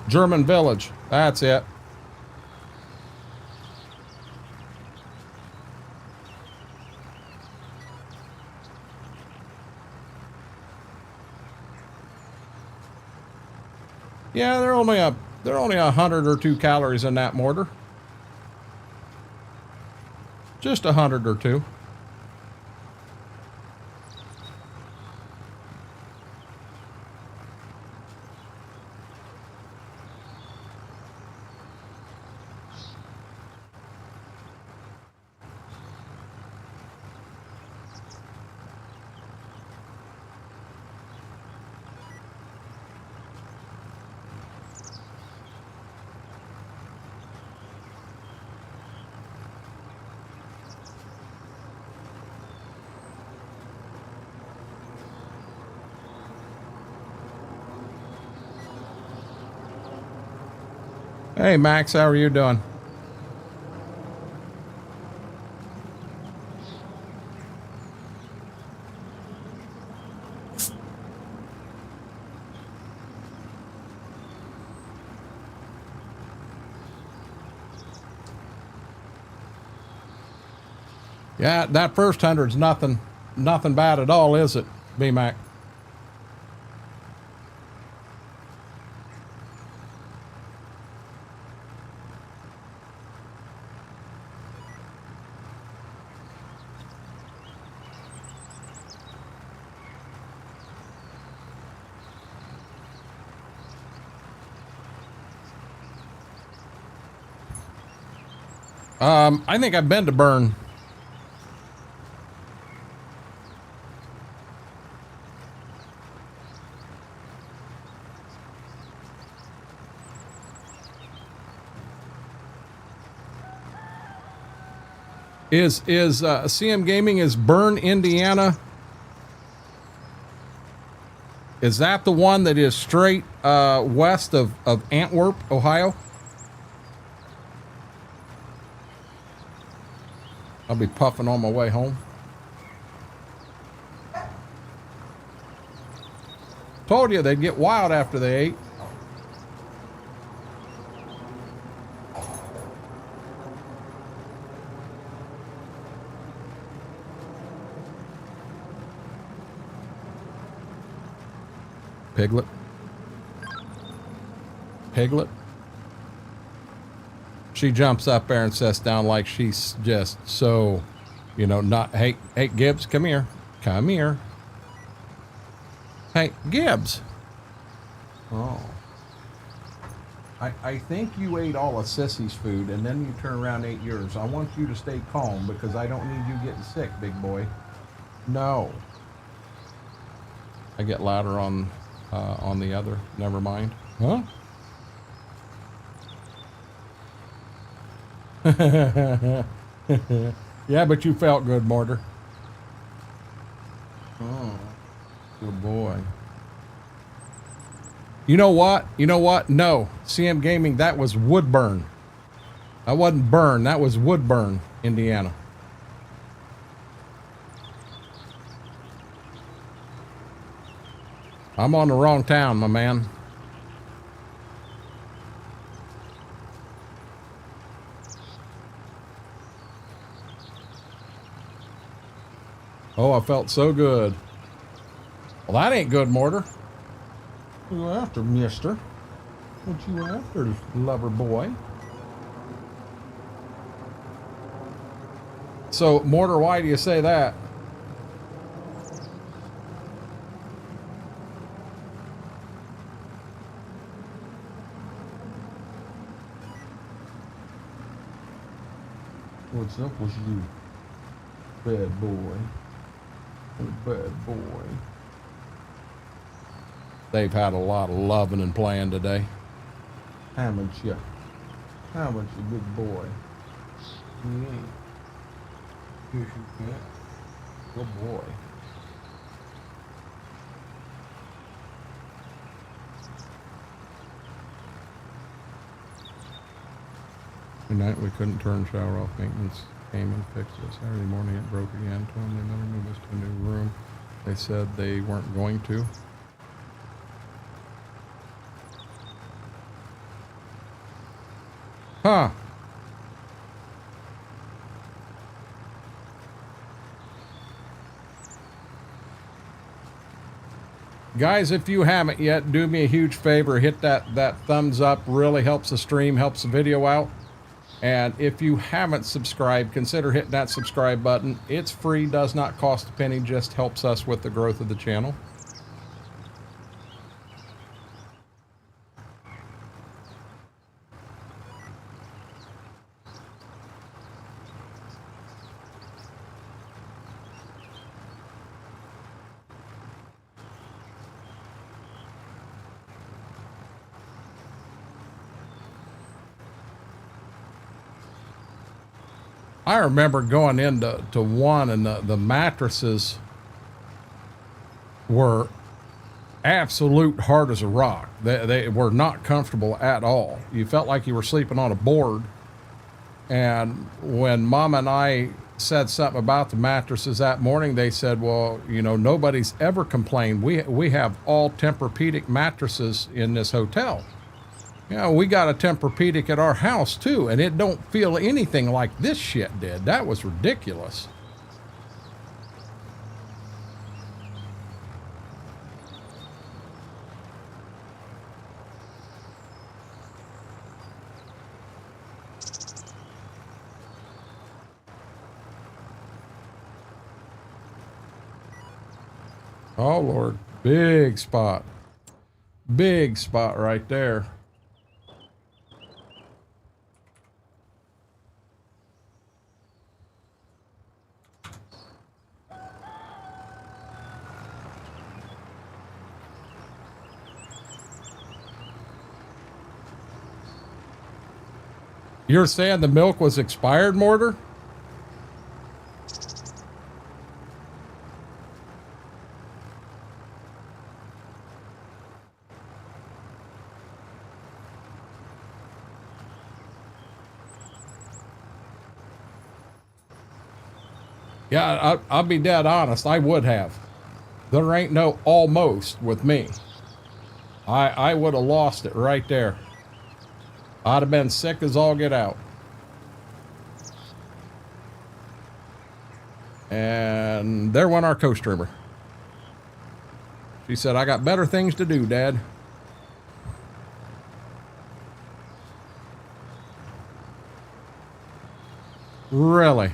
German Village, that's it. Yeah, they're only 100 or 2 calories in that mortar. Just 100 or 2. Hey Max, how are you doing? Yeah, that first 100's nothing bad at all, is it, B-Mac? I think I've been to Bern. Is CM Gaming, is Bern, Indiana? Is that the one that is straight west of Antwerp, Ohio? I'll be puffing on my way home. Told you they'd get wild after they ate. Piglet. Piglet. She jumps up there and sits down like she's just so, you know, not, hey, Gibbs, come here. Come here. Hey, Gibbs. Oh. I think you ate all of Sissy's food and then you turn around and ate yours. I want you to stay calm because I don't need you getting sick, big boy. No. I get louder on the other. Never mind. Huh? Yeah, but you felt good, Mortar. Oh, good boy. You know what? You know what? No. CM Gaming, that was Woodburn. That wasn't Burn. That was Woodburn, Indiana. I'm on the wrong town, my man. Oh, I felt so good. Well, that ain't good, Mortar. What you after, mister? What you after, lover boy? So, Mortar, why do you say that? What's up with you, bad boy? Oh, bad boy. They've had a lot of loving and playing today. Haven't you? Haven't you, big boy? You ain't. Yes, you can't. Good boy. Tonight we couldn't turn shower off. Maintenance came and fixed it. Saturday morning it broke again. Told them they better move us to a new room. They said they weren't going to. Huh. Guys, if you haven't yet, do me a huge favor. Hit that thumbs up. Really helps the stream, helps the video out. And if you haven't subscribed, consider hitting that subscribe button. It's free, does not cost a penny, just helps us with the growth of the channel. I remember going into one and the mattresses were absolute hard as a rock. They were not comfortable at all. You felt like you were sleeping on a board. And when Mom and I said something about the mattresses that morning, they said, well, you know, nobody's ever complained. We have all Tempur-Pedic mattresses in this hotel. You know, we got a Tempur-Pedic at our house too, and it don't feel anything like this shit did. That was ridiculous. Oh Lord, big spot right there. You're saying the milk was expired, Mortar? Yeah, I'll be dead honest. I would have. There ain't no almost with me. I would have lost it right there. I'd have been sick as all get out. And there went our co-streamer. She said, I got better things to do, Dad. Really?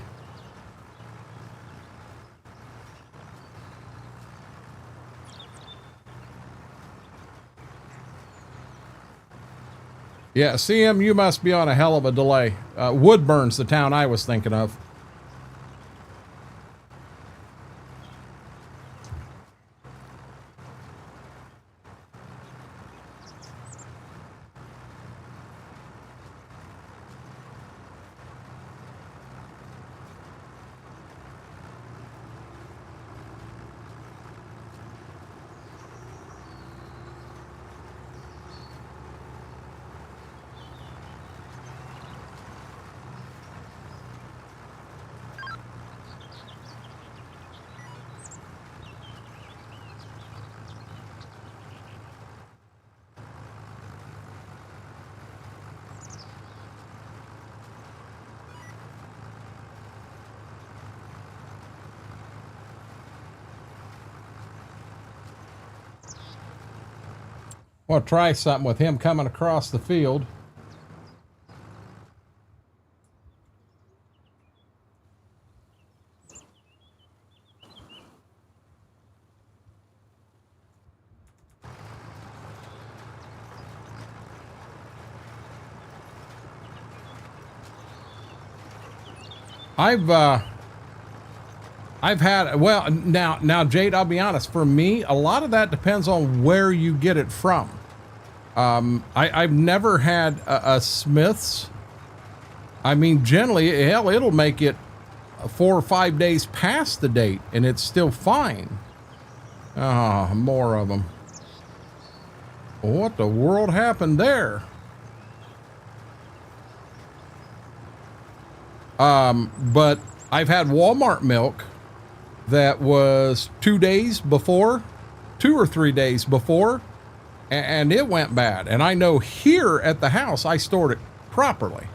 Yeah, CM, you must be on a hell of a delay. Woodburn's the town I was thinking of. Want to try something with him coming across the field. I've had, well, now Jade, I'll be honest, for me, a lot of that depends on where you get it from. I've never had a Smith's. I mean, generally, hell, it'll make it 4 or 5 days past the date and it's still fine. Ah, more of them. What the world happened there? But I've had Walmart milk that was 2 days before, 2 or 3 days before, and it went bad. And I know here at the house, I stored it properly,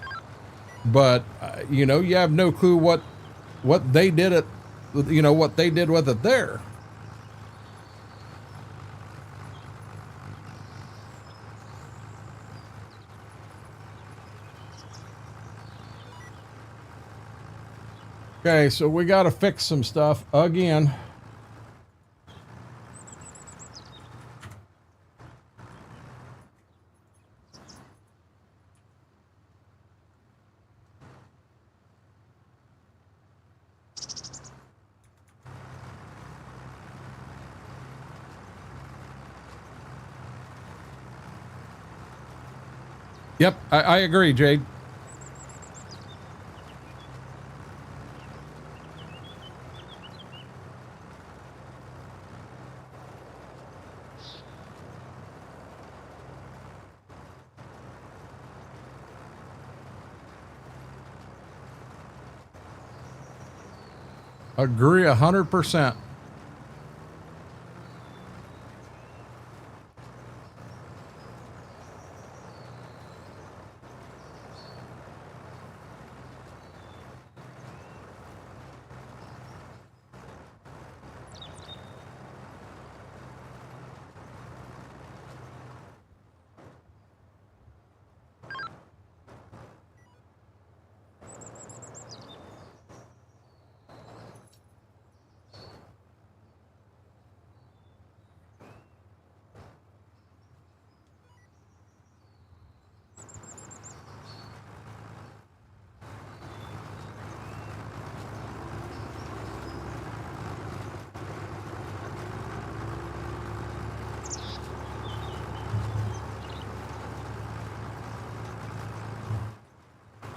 but you know, you have no clue what they did it, you know, what they did with it there. Okay, so we got to fix some stuff again. Yep, I agree, Jade. Agree 100%.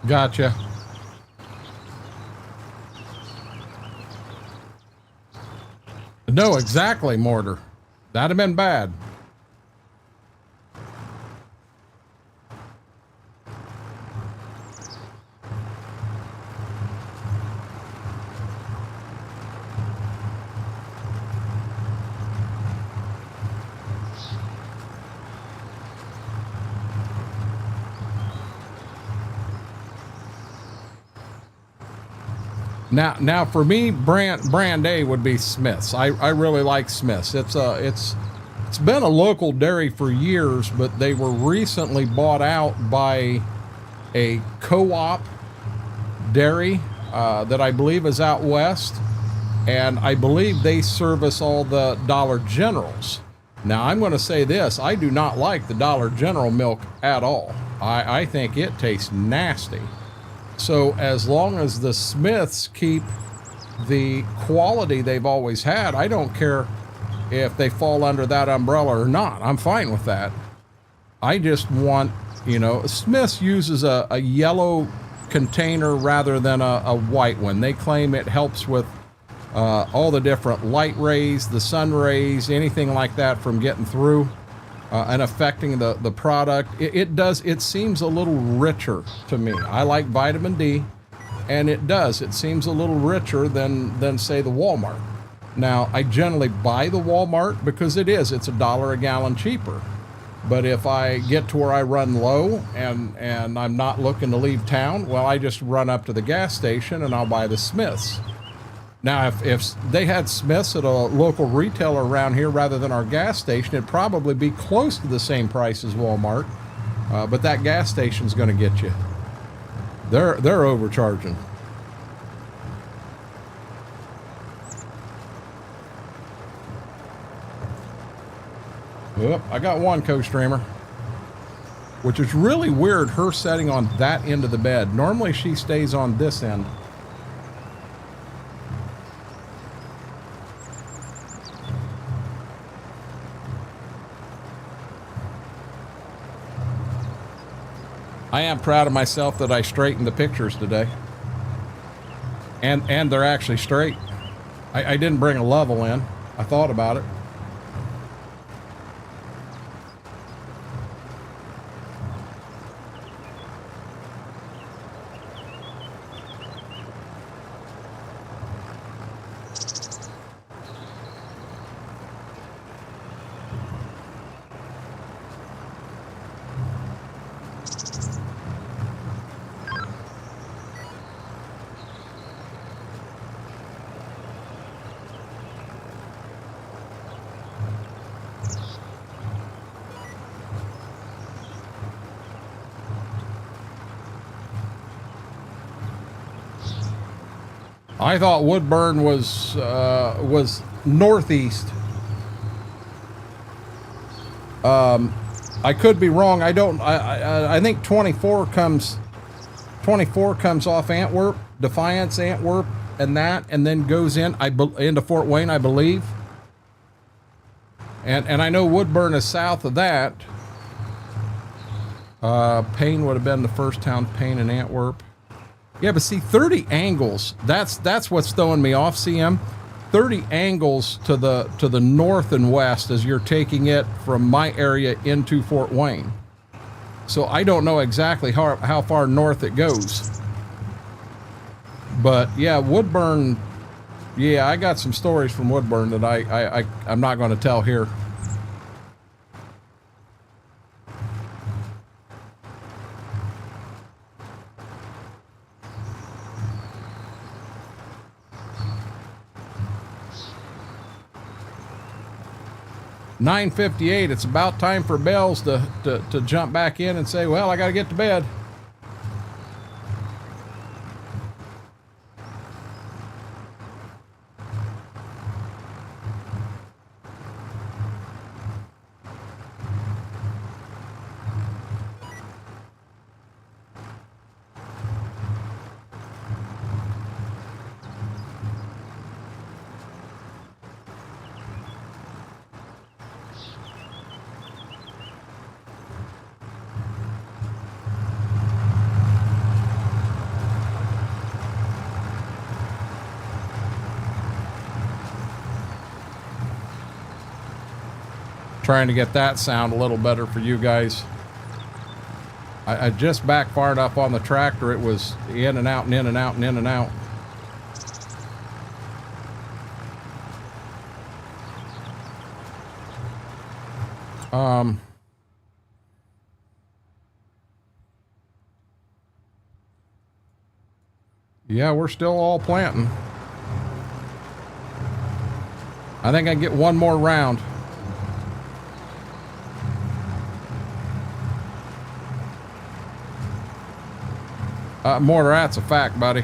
Gotcha. No, exactly, Mortar. That'd have been bad. Now for me, brand A would be Smith's. I really like Smith's. It's been a local dairy for years, but they were recently bought out by a co-op dairy that I believe is out west, and I believe they service all the Dollar Generals. Now I'm going to say this: I do not like the Dollar General milk at all. I think it tastes nasty. So as long as the Smiths keep the quality they've always had, I don't care if they fall under that umbrella or not. I'm fine with that. I just want, you know, Smiths uses a yellow container rather than a white one. They claim it helps with all the different light rays, the sun rays, anything like that from getting through and affecting the product. It seems a little richer to me. I like vitamin D, and it seems a little richer than say the Walmart. Now, I generally buy the Walmart because it's $1 a gallon cheaper. But if I get to where I run low and I'm not looking to leave town, well, I just run up to the gas station and I'll buy the Smiths. Now, if they had Smith's at a local retailer around here rather than our gas station, it'd probably be close to the same price as Walmart. But that gas station's going to get you. They're overcharging. Oop, I got one co-streamer, which is really weird, her setting on that end of the bed. Normally she stays on this end. I am proud of myself that I straightened the pictures today. And they're actually straight. I didn't bring a level in. I thought about it. I thought Woodburn was northeast. I could be wrong. I think 24 comes off Antwerp, Defiance, Antwerp, and then goes into Fort Wayne, I believe. And I know Woodburn is south of that. Payne would have been the first town, Payne and Antwerp. Yeah, but see, 30 angles, that's what's throwing me off, CM. 30 angles to the north and west as you're taking it from my area into Fort Wayne. So I don't know exactly how far north it goes. But yeah, Woodburn, yeah, I got some stories from Woodburn that I'm not going to tell here. $9:58. It's about time for Bells to jump back in and say, well, I got to get to bed. Trying to get that sound a little better for you guys. I just backfired up on the tractor. It was in and out and in and out and in and out. Yeah, we're still all planting. I think I can get one more round. Mortar, that's a fact, buddy.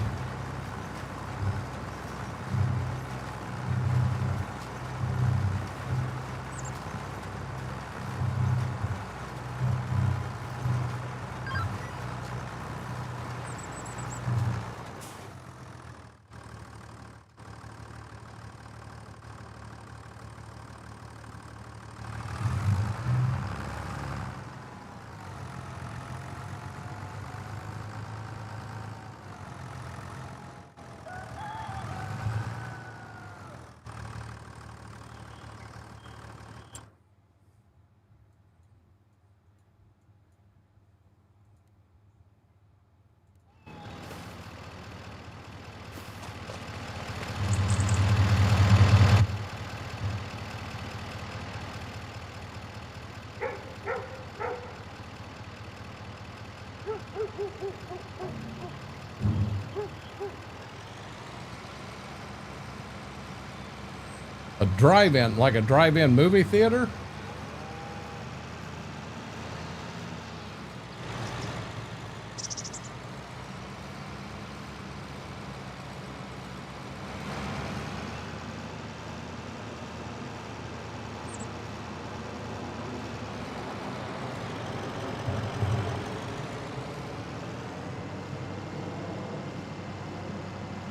A drive-in, like a drive-in movie theater?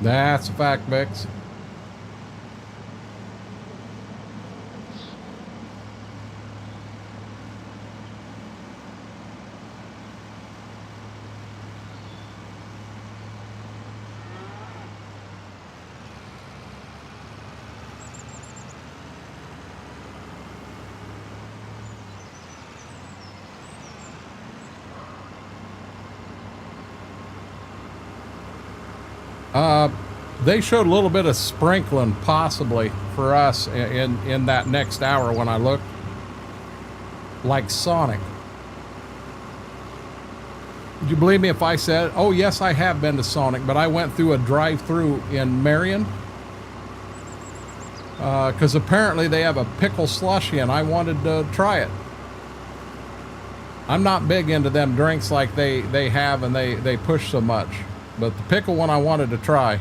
That's a fact, Vix. They showed a little bit of sprinkling possibly for us in that next hour when I looked, like Sonic. Would you believe me if I said, oh yes, I have been to Sonic, but I went through a drive-through in Marion because apparently they have a pickle slushie and I wanted to try it. I'm not big into them drinks like they have and they push so much, but the pickle one I wanted to try.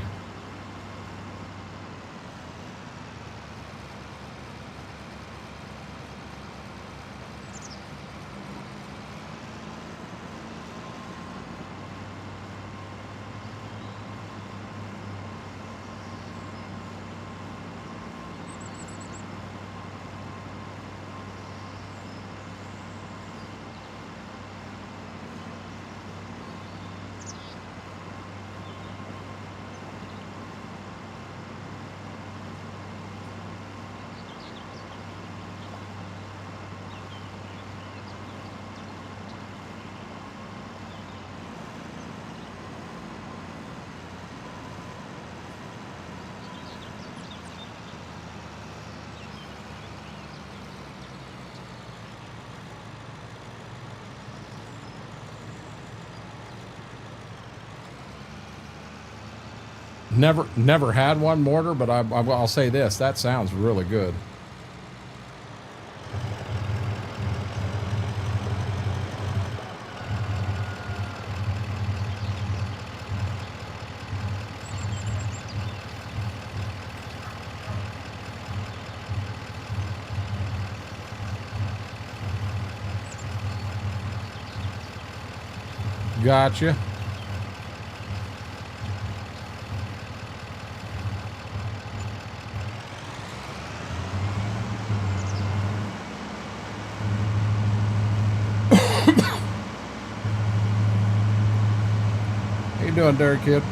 Never had one mortar, but I'll say this, that sounds really good. Gotcha. How you doing, Derek Kid?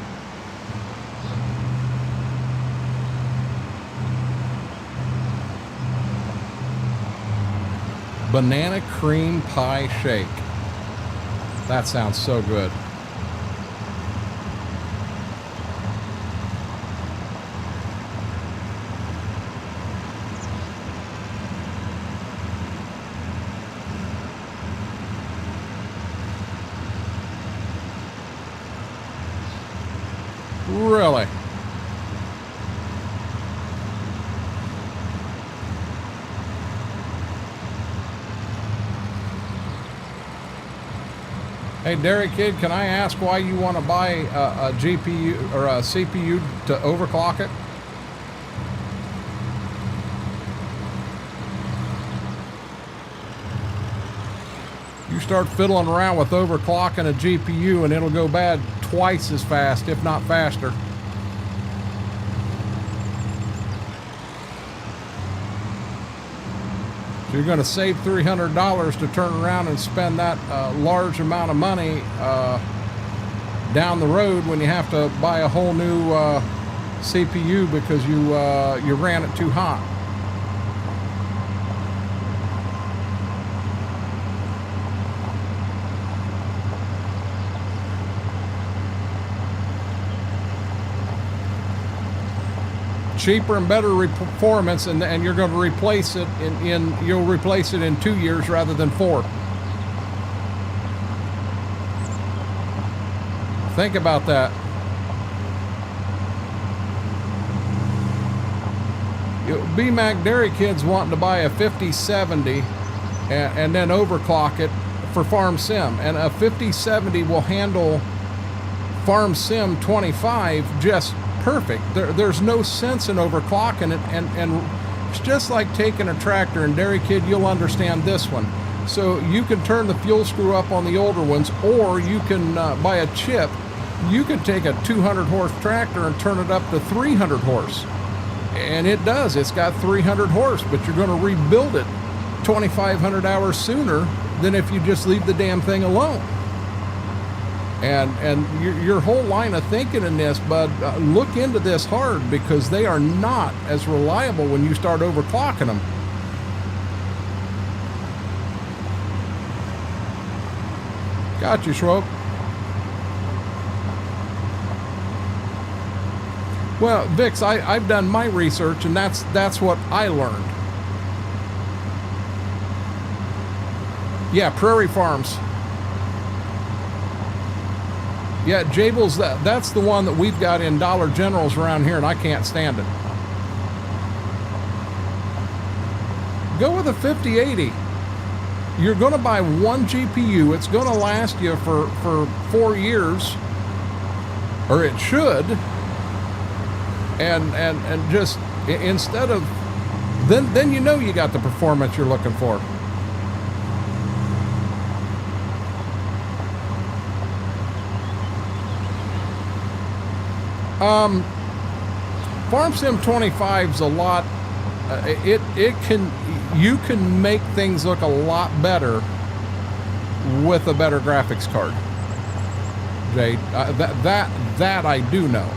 Banana cream pie shake. That sounds so good. Really? Hey, Derek Kid, can I ask why you want to buy a GPU or a CPU to overclock it? You start fiddling around with overclocking a GPU and it'll go bad twice as fast, if not faster. You're going to save $300 to turn around and spend that large amount of money down the road when you have to buy a whole new CPU because you ran it too hot. Cheaper and better performance, and you're going to replace it you'll replace it in 2 years rather than 4. Think about that. BMAC Dairy Kid's wanting to buy a 5070 and then overclock it for Farm Sim, and a 5070 will handle Farm Sim 25 just perfect. There's no sense in overclocking it, and it's just like taking a tractor, and Dairy Kid, you'll understand this one. So you can turn the fuel screw up on the older ones, or you can buy a chip. You can take a 200 horse tractor and turn it up to 300 horse. And it does, it's got 300 horse, but you're going to rebuild it 2,500 hours sooner than if you just leave the damn thing alone. And your whole line of thinking in this, bud, look into this hard, because they are not as reliable when you start overclocking them. Got you, Schroep. Well, Vix, I've done my research, and that's what I learned. Yeah, Prairie Farms. Yeah, Jabil's, that's the one that we've got in Dollar Generals around here, and I can't stand it. Go with a 5080. You're going to buy one GPU. It's going to last you for 4 years, or it should. And just instead of, then you know you got the performance you're looking for. Farm Sim 25's a lot. You can make things look a lot better with a better graphics card, Jade. That I do know.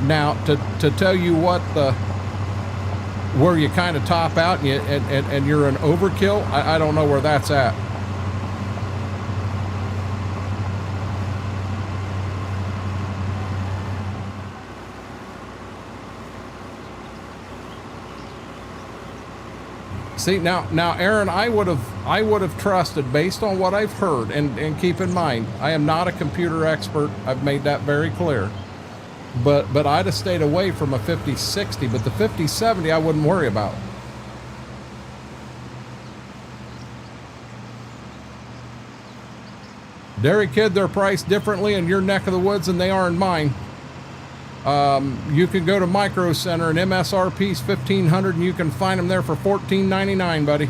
Now, to tell you what where you kind of top out and you're an overkill, I don't know where that's at. See, now, Aaron, I would have trusted, based on what I've heard, and keep in mind, I am not a computer expert. I've made that very clear. But I'd have stayed away from a 5060, but the 5070 I wouldn't worry about. Dairy Kid, they're priced differently in your neck of the woods than they are in mine. You can go to Micro Center, and MSRP's $1,500, and you can find them there for $14.99, buddy.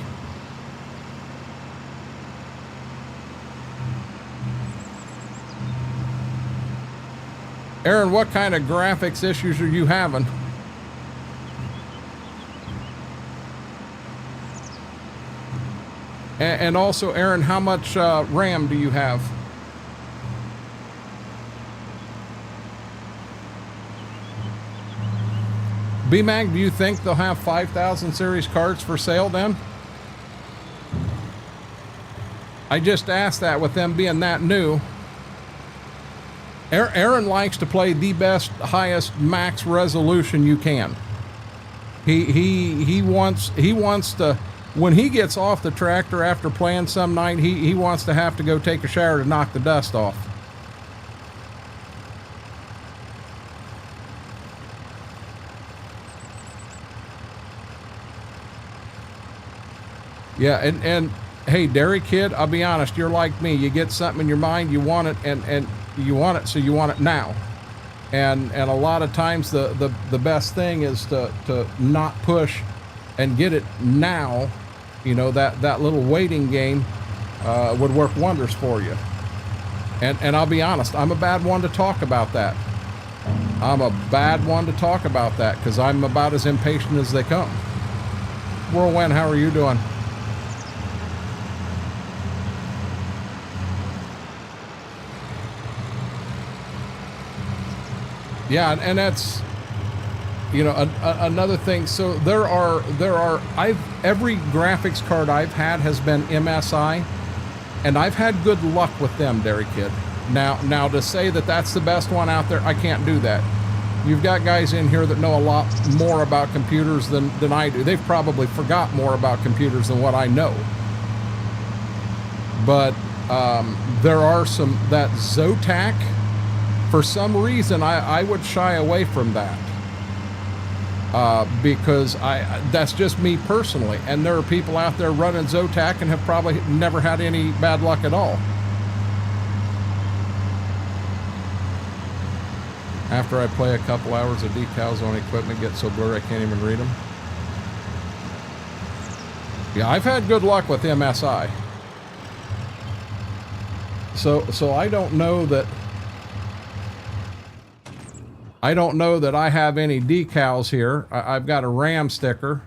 Aaron, what kind of graphics issues are you having? And also, Aaron, how much RAM do you have? BMAG, do you think they'll have 5,000 series cards for sale then? I just asked that with them being that new. Aaron likes to play the best, highest max resolution you can. He wants to, when he gets off the tractor after playing some night, he wants to have to go take a shower to knock the dust off. Yeah, and hey, Dairy Kid, I'll be honest, you're like me. You get something in your mind, you want it, and you want it, so you want it now. And a lot of times the best thing is to not push and get it now. You know, that little waiting game would work wonders for you. And I'll be honest, I'm a bad one to talk about that. I'm a bad one to talk about that, because I'm about as impatient as they come. Whirlwind, how are you doing? Yeah, and that's, you know, another thing. So there are every graphics card I've had has been MSI, and I've had good luck with them, Dairy Kid. Now to say that that's the best one out there, I can't do that. You've got guys in here that know a lot more about computers than I do. They've probably forgot more about computers than what I know. But there are some, that Zotac, for some reason, I would shy away from that. because that's just me personally. And there are people out there running Zotac and have probably never had any bad luck at all. After I play a couple hours of decals on equipment, get so blurry I can't even read them. Yeah, I've had good luck with MSI. So I don't know that I have any decals here. I've got a Ram sticker.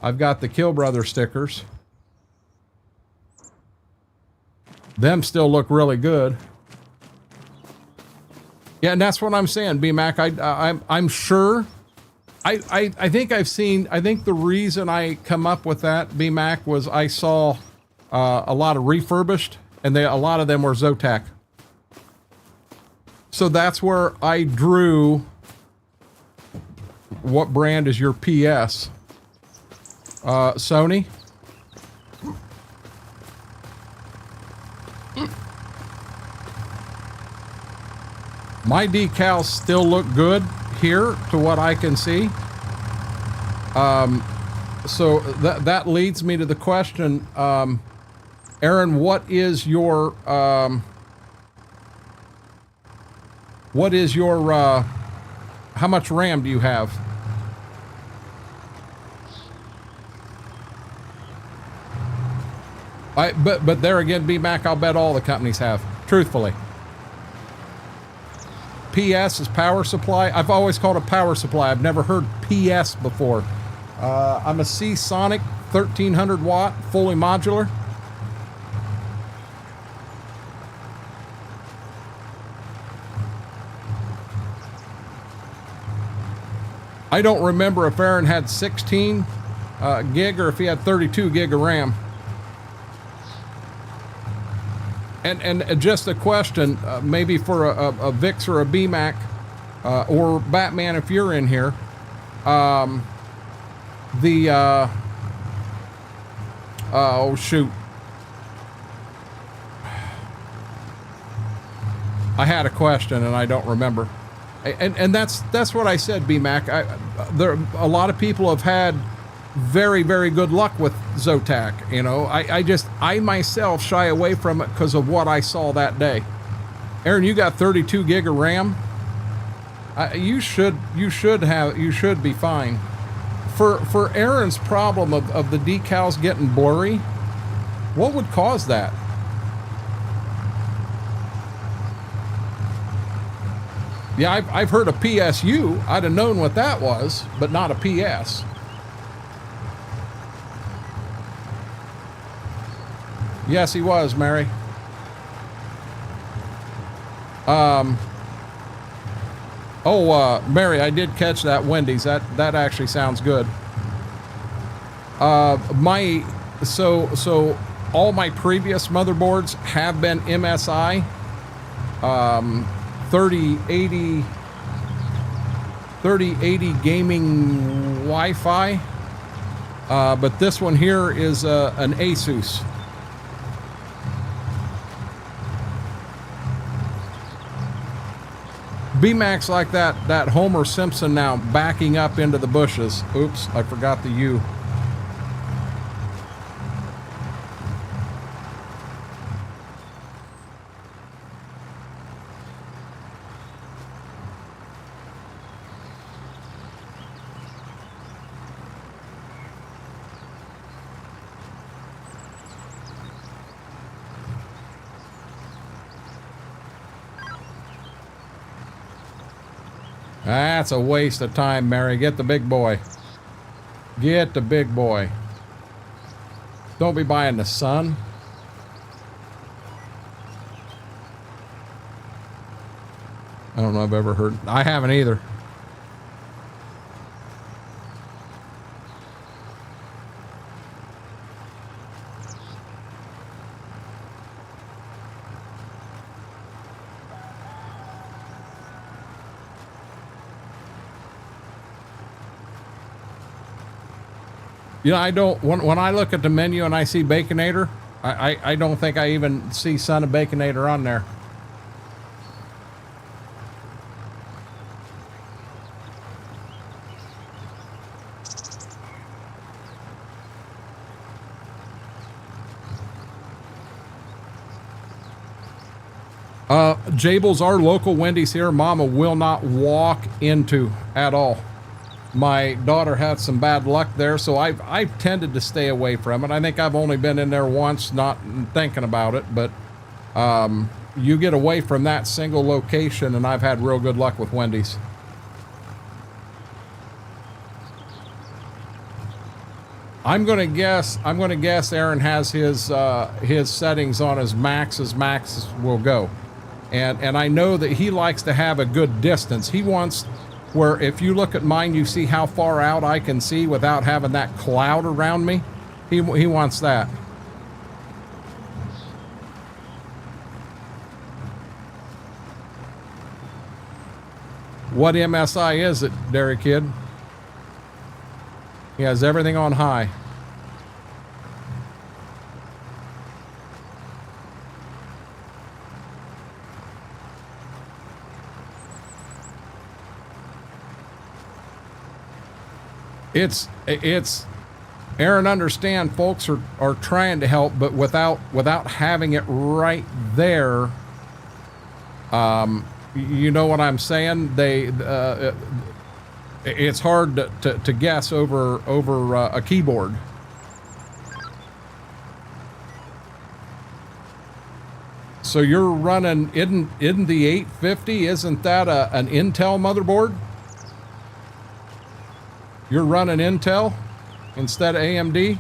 I've got the Kill Brother stickers. Them still look really good. Yeah, and that's what I'm saying, B-Mac. I'm sure. I think I've seen. I think the reason I come up with that, B-Mac, was I saw a lot of refurbished, and a lot of them were Zotac. So that's where I drew. What brand is your PS? Sony. My decals still look good here to what I can see. So that leads me to the question, Aaron, what is your how much RAM do you have? But there again, B-Mac, I'll bet all the companies have, truthfully. PS is power supply. I've always called it power supply. I've never heard PS before. I'm a C-Sonic 1300 watt, fully modular. I don't remember if Aaron had 16 gig or if he had 32 gig of RAM. And just a question, maybe for a Vix or a B-Mac, or Batman if you're in here. Oh shoot. I had a question and I don't remember. And that's what I said, B-Mac. A lot of people have had very, very good luck with Zotac. You know, I myself shy away from it because of what I saw that day. Aaron, you got 32 gig of RAM. You should be fine. For Aaron's problem of the decals getting blurry, what would cause that? Yeah, I've heard of PSU. I'd have known what that was, but not a PS. Yes, he was, Mary. Mary, I did catch that Wendy's. That actually sounds good. So all my previous motherboards have been MSI. 3080 gaming Wi-Fi. But this one here is an Asus. B-Max like that Homer Simpson now backing up into the bushes. Oops, I forgot the U. That's a waste of time, Mary. Get the big boy. Get the big boy. Don't be buying the Sun. I don't know if I've ever heard. I haven't either. You know, I don't, when I look at the menu and I see Baconator, I don't think I even see Son of Baconator on there. Jables, our local Wendy's here, Mama will not walk into at all. My daughter had some bad luck there, so I've tended to stay away from it. I think I've only been in there once, not thinking about it, but you get away from that single location, and I've had real good luck with Wendy's. I'm gonna guess Aaron has his settings on as max will go. And I know that he likes to have a good distance. He wants where if you look at mine, you see how far out I can see without having that cloud around me. He wants that. What MSI is it, Derek Kid? He has everything on high. It's Aaron, understand folks are trying to help, but without having it right there, you know what I'm saying? It's hard to guess over a keyboard. So you're running, isn't the 850, isn't that an Intel motherboard? You're running Intel instead of AMD?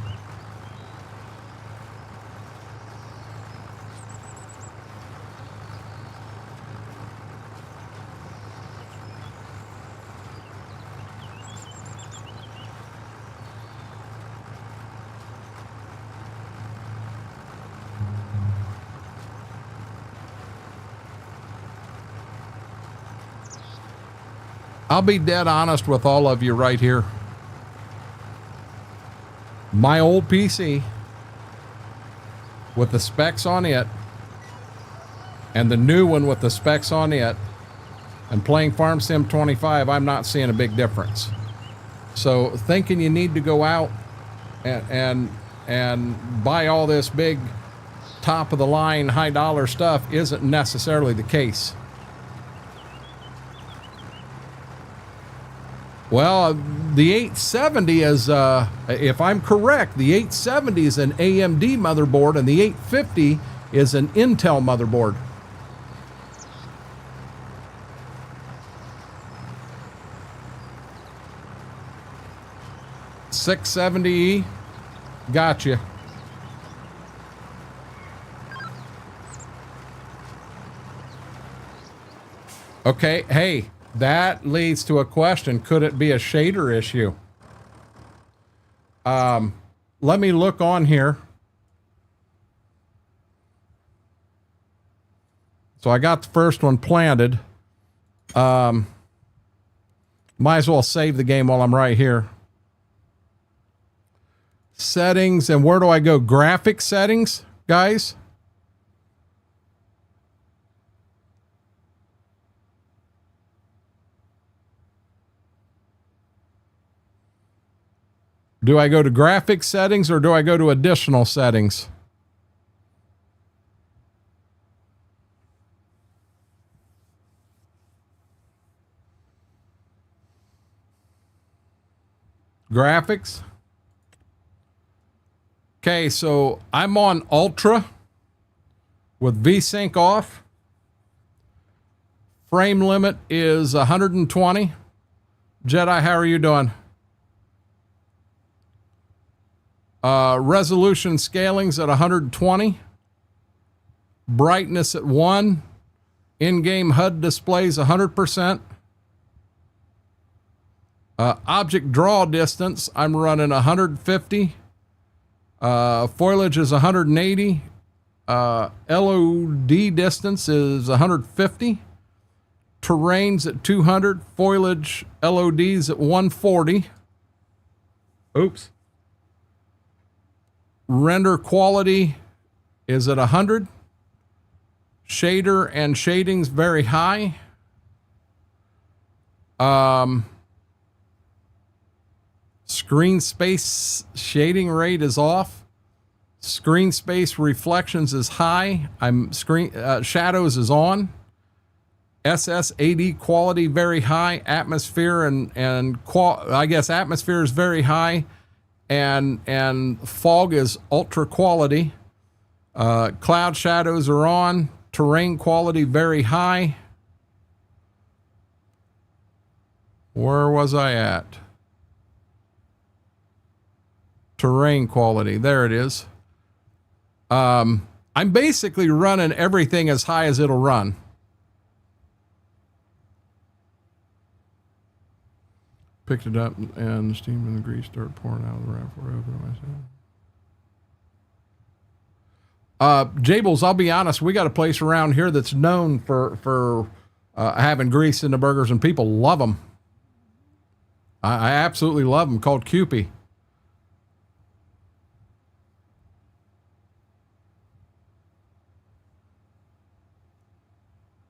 I'll be dead honest with all of you right here. My old PC with the specs on it and the new one with the specs on it and playing Farm Sim 25, I'm not seeing a big difference. So thinking you need to go out and buy all this big top of the line high dollar stuff isn't necessarily the case. Well, the 870 is, if I'm correct, the 870 is an AMD motherboard and the 850 is an Intel motherboard. $670E, gotcha. Okay, hey. That leads to a question. Could it be a shader issue? Let me look on here. So I got the first one planted. Might as well save the game while I'm right here. Settings, and where do I go? Graphic settings, guys? Do I go to graphics settings or do I go to additional settings? Graphics. Okay, so I'm on Ultra with VSync off. Frame limit is 120. Jedi, how are you doing? Resolution scaling's at 120. Brightness at 1. In-game HUD displays 100%. Object draw distance, I'm running 150. Foliage is 180. LOD distance is 150. Terrain's at 200. Foliage LOD's at 140. Oops. Render quality is at 100. Shader and shading's very high. Screen space shading rate is off. Screen space reflections is high. Shadows is on. SSAD quality very high. Atmosphere I guess atmosphere is very high, and fog is ultra quality. Cloud shadows are on. Terrain quality very high. Where was I at? Terrain quality. There it is. I'm basically running everything as high as it'll run. Picked it up and the steam and the grease started pouring out of the wrap before I opened it myself. Jables, I'll be honest, we got a place around here that's known for having grease in the burgers, and people love them. I absolutely love them, called Kewpie.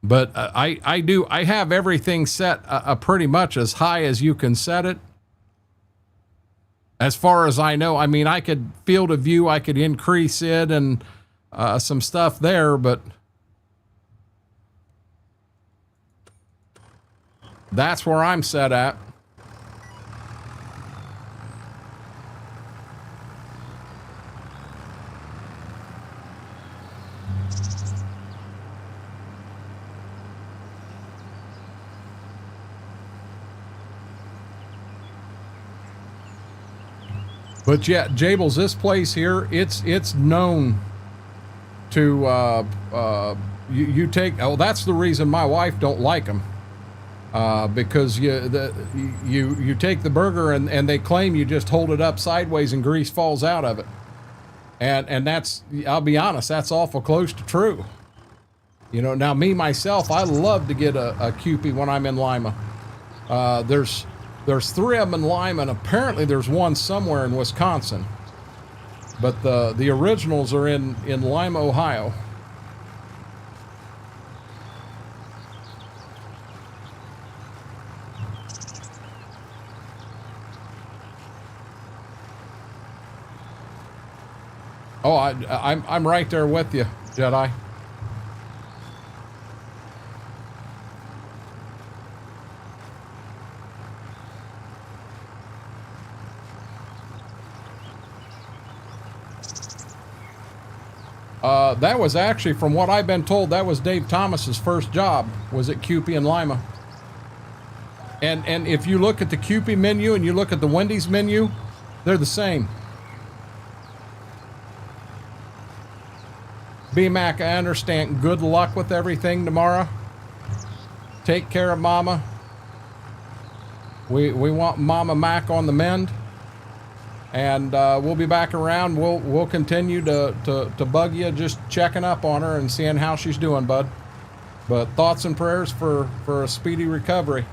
But I have everything set pretty much as high as you can set it. As far as I know, I mean, I could field of view, I could increase it and some stuff there, but that's where I'm set at. But yeah, Jables, this place here, it's known to you take. Oh, that's the reason my wife don't like them, because you take the burger and they claim you just hold it up sideways and grease falls out of it, and that's, I'll be honest, that's awful close to true. You know, now me myself, I love to get a Kewpie when I'm in Lima. There's 3 of them in Lima, and apparently there's one somewhere in Wisconsin. But the originals are in Lima, Ohio. Oh, I'm right there with you, Jedi. That was actually, from what I've been told, that was Dave Thomas's first job, was at Kewpie in Lima. And if you look at the Kewpie menu and you look at the Wendy's menu, they're the same. B-Mac, I understand. Good luck with everything tomorrow. Take care of Mama. We want Mama Mac on the mend. And we'll be back around. We'll continue to bug you, just checking up on her and seeing how she's doing, bud. But thoughts and prayers for a speedy recovery.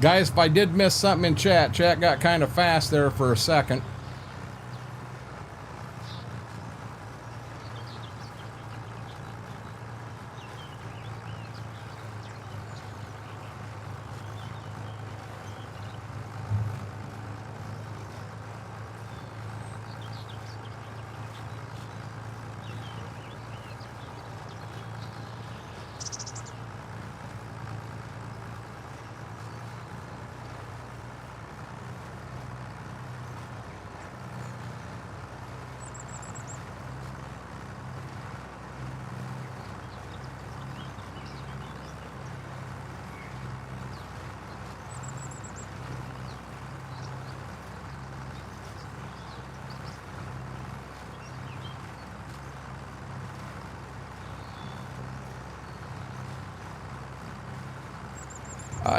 Guys, if I did miss something in chat got kind of fast there for a second.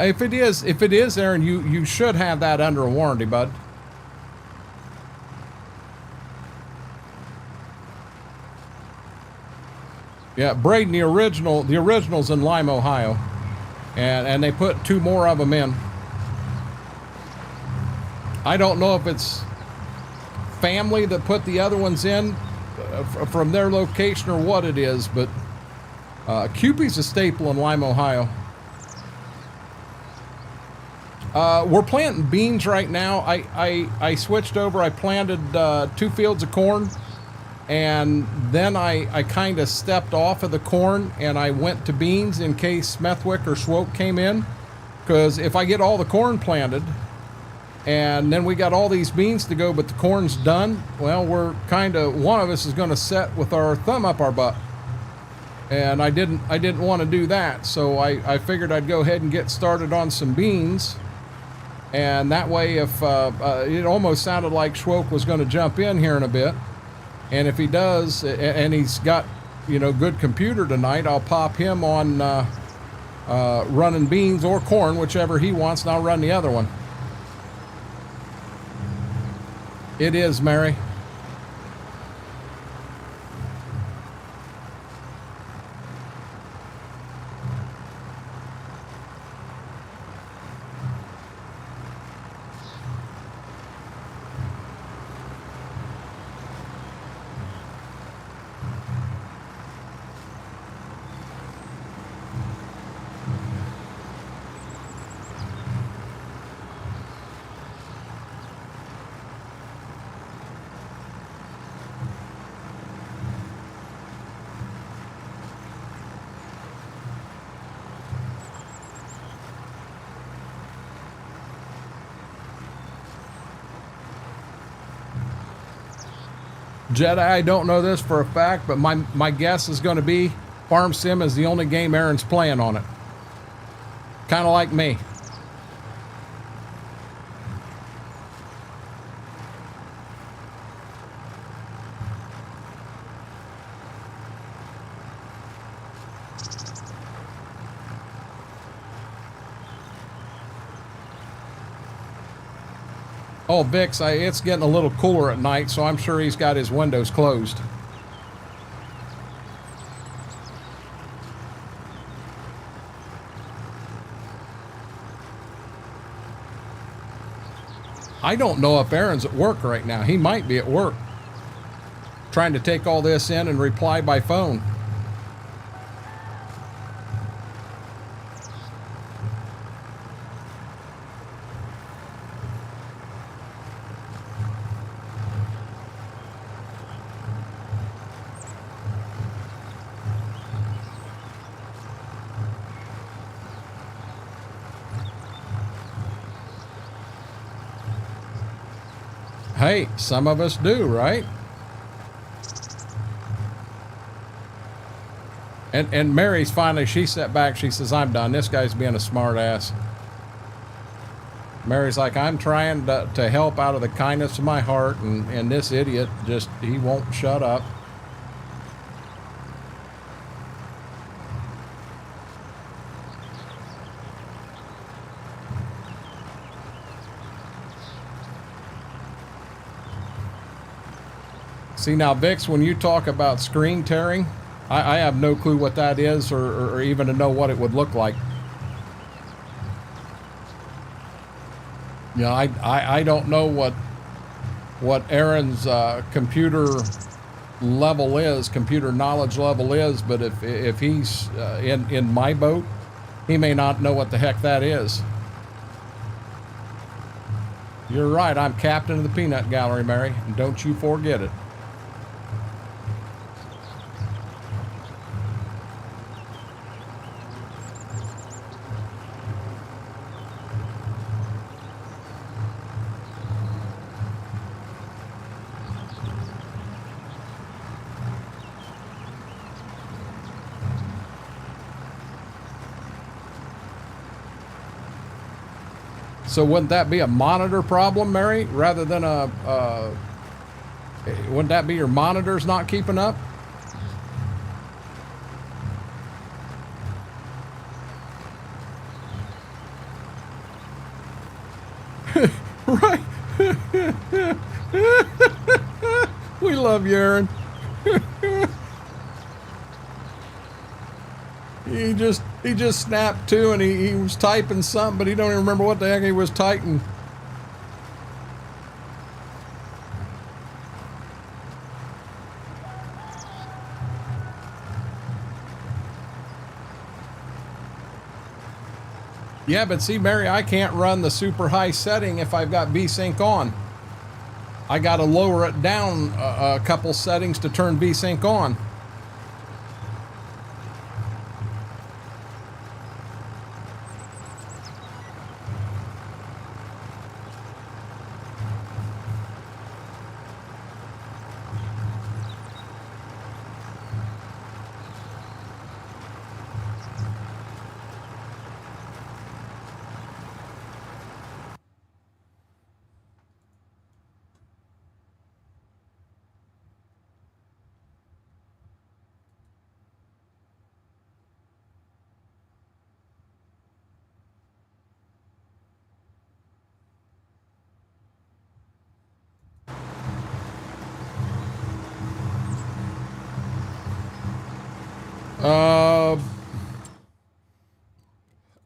If it is, Aaron, you should have that under a warranty, bud. Yeah, Braden, the original's in Lima, Ohio, and they put 2 more of them in. I don't know if it's family that put the other ones in, from their location or what it is, but Kewpie's a staple in Lime, Ohio. We're planting beans right now. I switched over. I planted 2 fields of corn, and then I kind of stepped off of the corn and I went to beans in case Smethwick or Swope came in. Because if I get all the corn planted and then we got all these beans to go, but the corn's done, well, we're kind of, one of us is going to sit with our thumb up our butt. And I didn't want to do that, so I figured I'd go ahead and get started on some beans. And that way, if it almost sounded like Schwoke was going to jump in here in a bit, and if he does, and he's got, you know, good computer tonight, I'll pop him on running beans or corn, whichever he wants, and I'll run the other one. It is, Mary. Jedi, I don't know this for a fact, but my guess is going to be Farm Sim is the only game Aaron's playing on it. Kind of like me. Oh, Vix, it's getting a little cooler at night, so I'm sure he's got his windows closed. I don't know if Aaron's at work right now. He might be at work, trying to take all this in and reply by phone. Hey, some of us do, right? And Mary's finally, she sat back, she says, I'm done. This guy's being a smart ass. Mary's like, I'm trying to help out of the kindness of my heart, and this idiot just, he won't shut up. See now, Vix, when you talk about screen tearing, I have no clue what that is or even to know what it would look like. You know, I don't know what Aaron's computer level is, computer knowledge level is, but if he's in my boat, he may not know what the heck that is. You're right, I'm captain of the peanut gallery, Mary, and don't you forget it. So wouldn't that be a monitor problem, Mary, rather than wouldn't that be your monitors not keeping up? Right. We love you, Aaron. He just snapped to, and he was typing something, but he don't even remember what the heck he was typing. Yeah, but see, Mary, I can't run the super high setting if I've got VSync on. I got to lower it down a couple settings to turn VSync on.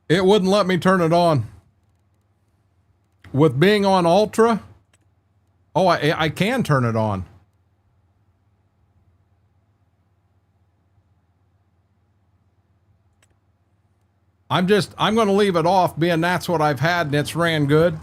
It wouldn't let me turn it on. With being on Ultra, oh, I can turn it on. I'm going to leave it off, being that's what I've had and it's ran good.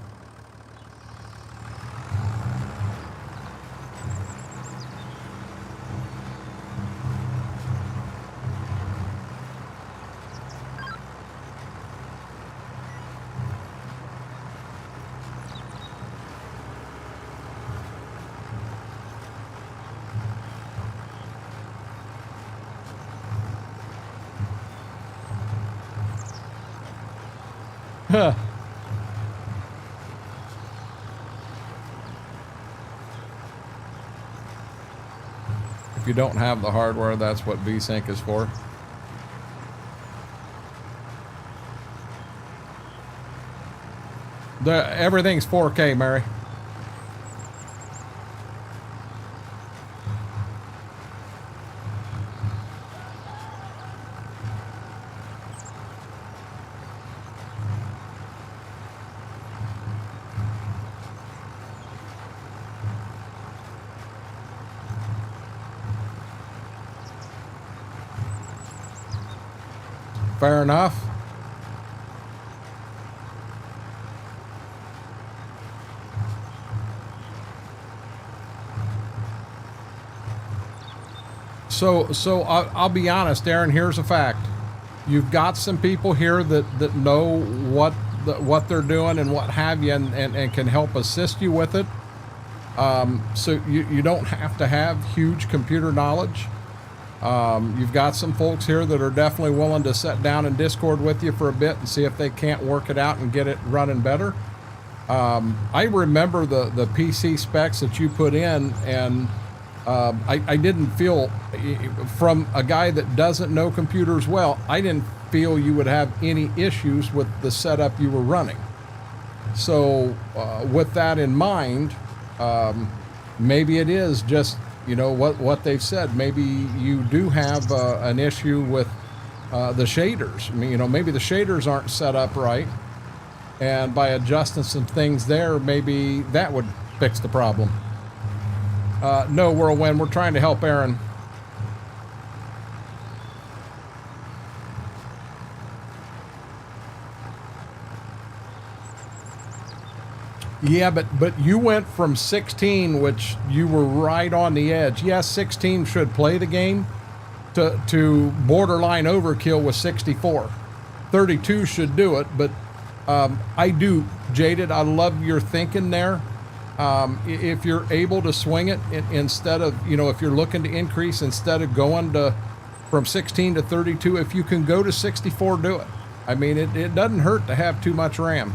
Huh. If you don't have the hardware, that's what VSync is for. Everything's 4K, Mary. Fair enough. So I'll be honest, Aaron, here's a fact. You've got some people here that know what they're doing and what have you, and can help assist you with it. So you don't have to have huge computer knowledge. You've got some folks here that are definitely willing to sit down in Discord with you for a bit and see if they can't work it out and get it running better. I remember the PC specs that you put in, and I didn't feel, from a guy that doesn't know computers well, I didn't feel you would have any issues with the setup you were running. So with that in mind, maybe it is just, you know, what they've said. Maybe you do have an issue with the shaders. I mean, you know, maybe the shaders aren't set up right, and by adjusting some things there, maybe that would fix the problem. No, Whirlwind, we're trying to help Aaron. Yeah, but you went from 16, which you were right on the edge. Yes, 16 should play the game, to borderline overkill with 64. 32 should do it, but I do, Jaded, I love your thinking there. If you're able to swing it, instead of, you know, if you're looking to increase, instead of going from 16 to 32, if you can go to 64, do it. I mean, it doesn't hurt to have too much RAM.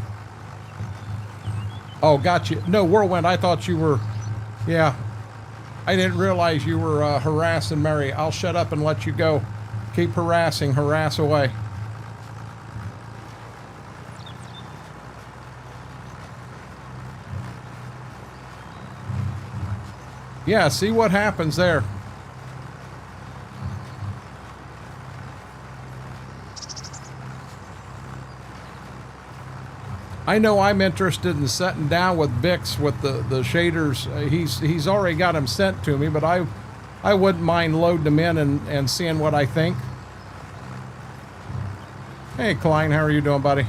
Oh, got you. No, Whirlwind, I thought you were, yeah. I didn't realize you were harassing Mary. I'll shut up and let you go. Keep harassing, harass away. Yeah, see what happens there. I know I'm interested in sitting down with Bix with the shaders. He's already got them sent to me, but I wouldn't mind loading them in and seeing what I think. Hey, Klein, how are you doing, buddy?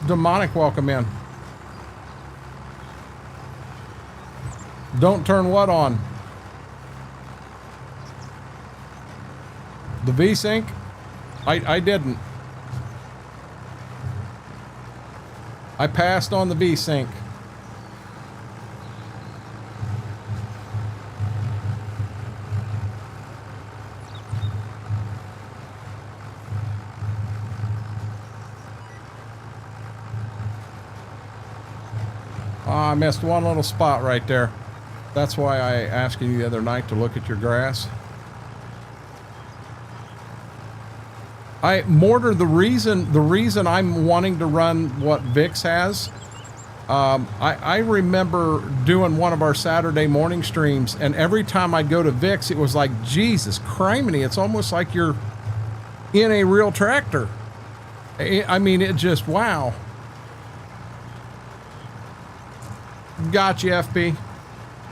Demonic, welcome in. Don't turn what on? The V-Sync? I didn't. I passed on the V-Sync. I missed one little spot right there. That's why I asked you the other night to look at your grass. Mortar, the reason I'm wanting to run what Vix has, I remember doing one of our Saturday morning streams, and every time I'd go to Vix, it was like, Jesus criminy, it's almost like you're in a real tractor. I mean, it just, wow. Got you, FP.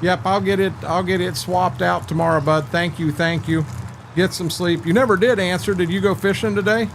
Yep, I'll get it swapped out tomorrow, bud. Thank you, thank you. Get some sleep. You never did answer. Did you go fishing today?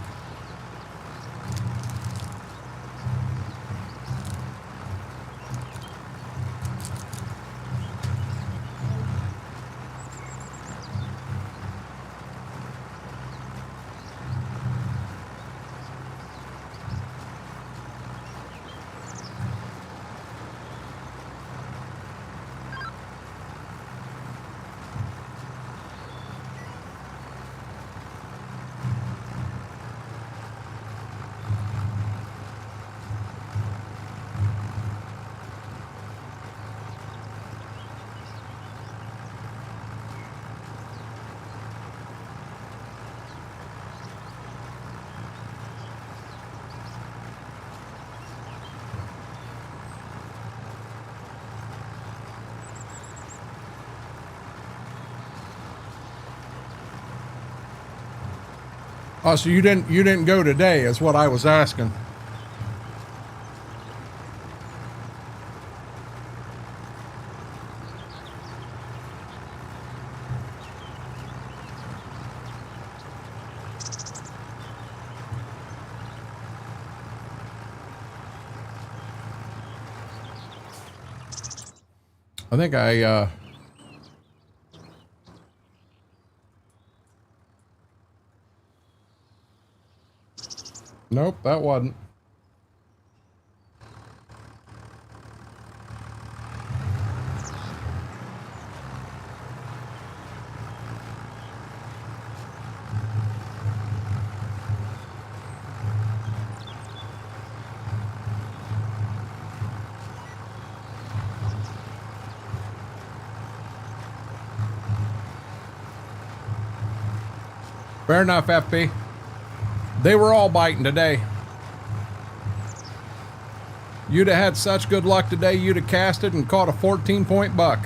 Oh, so you didn't go today, is what I was asking. I think nope, that wasn't. Fair enough, FP. They were all biting today. You'd have had such good luck today, you'd have casted and caught a 14-point buck.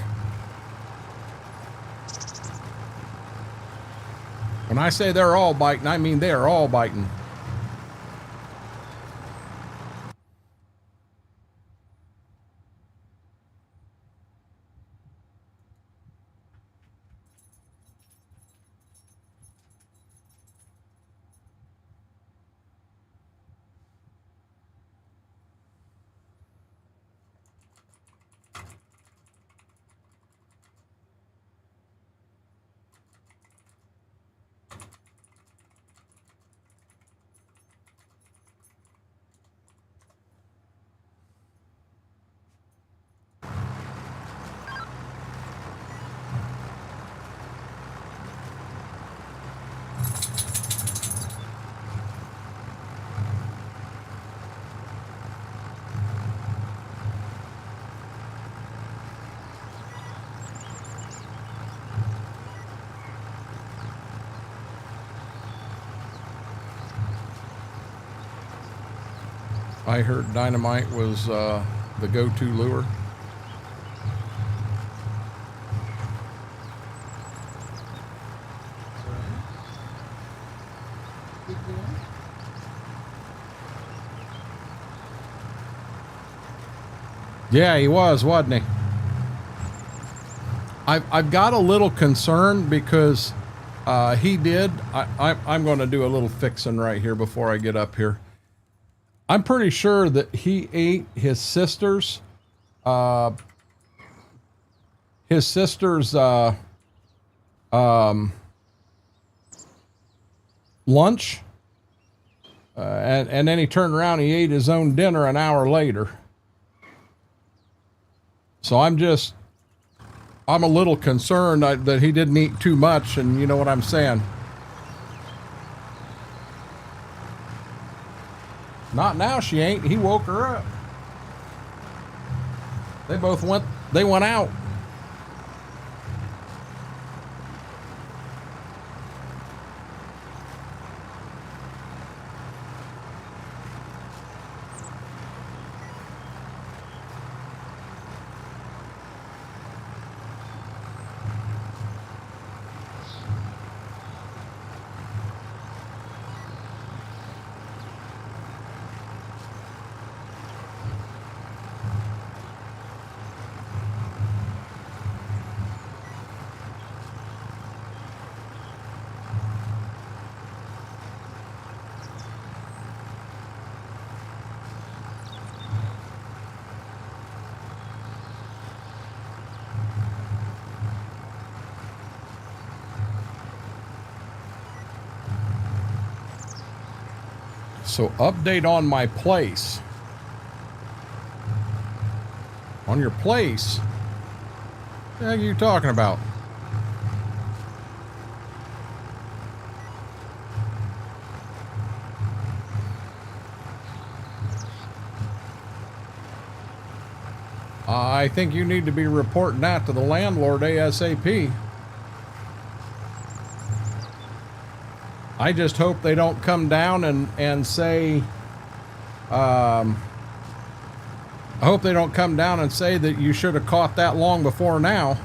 When I say they're all biting, I mean they are all biting. I heard dynamite was the go-to lure. Yeah, he was, wasn't he? I've got a little concern because he did. I'm going to do a little fixing right here before I get up here. I'm pretty sure that he ate his sister's lunch, and then he turned around and he ate his own dinner an hour later. So I'm a little concerned that he didn't eat too much, and you know what I'm saying. Not now, she ain't. He woke her up. They went out. So update on my place. On your place? What the heck are you talking about? I think you need to be reporting that to the landlord ASAP. I just hope they don't come down and say, I hope they don't come down and say that you should have caught that long before now.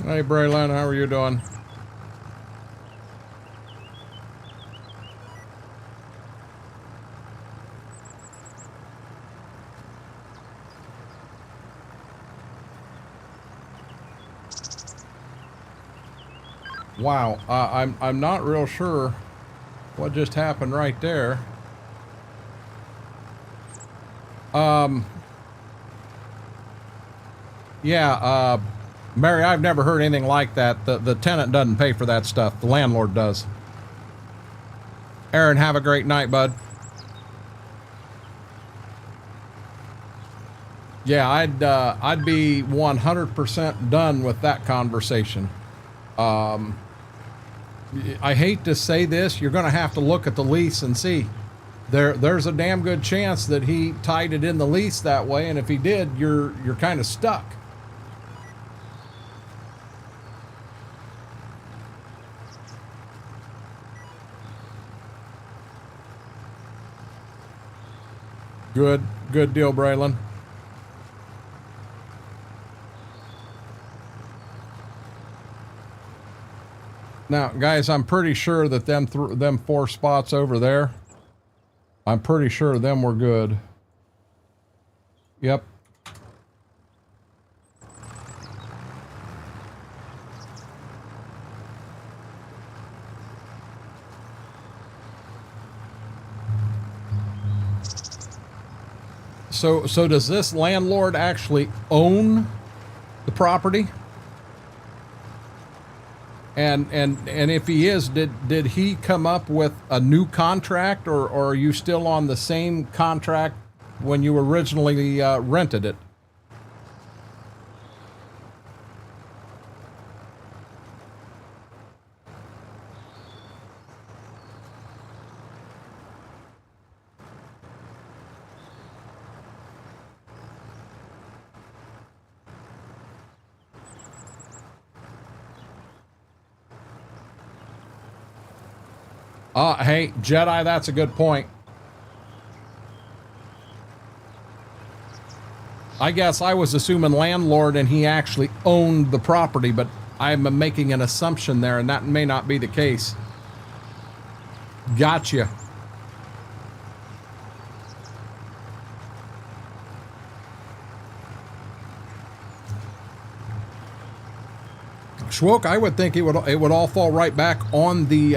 Hey, Braylon, how are you doing? Wow, I'm not real sure what just happened right there. Yeah, Mary, I've never heard anything like that. The tenant doesn't pay for that stuff. The landlord does. Aaron, have a great night, bud. Yeah, I'd be 100% done with that conversation. I hate to say this, you're going to have to look at the lease and see. There's a damn good chance that he tied it in the lease that way, and if he did, you're kind of stuck. Good deal, Braylon. Now, guys, I'm pretty sure that them 4 spots over there, I'm pretty sure them were good. Yep. So does this landlord actually own the property? And if he is, did he come up with a new contract, or are you still on the same contract when you originally rented it? Hey, Jedi, that's a good point. I guess I was assuming landlord and he actually owned the property, but I'm making an assumption there, and that may not be the case. Gotcha. Schwoke, I would think it would all fall right back on the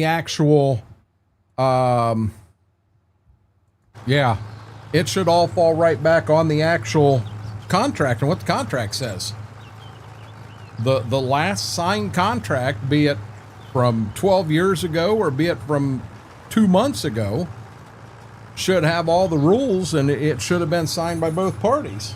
actual, yeah, it should all fall right back on the actual contract and what the contract says. The last signed contract, be it from 12 years ago or be it from 2 months ago, should have all the rules, and it should have been signed by both parties.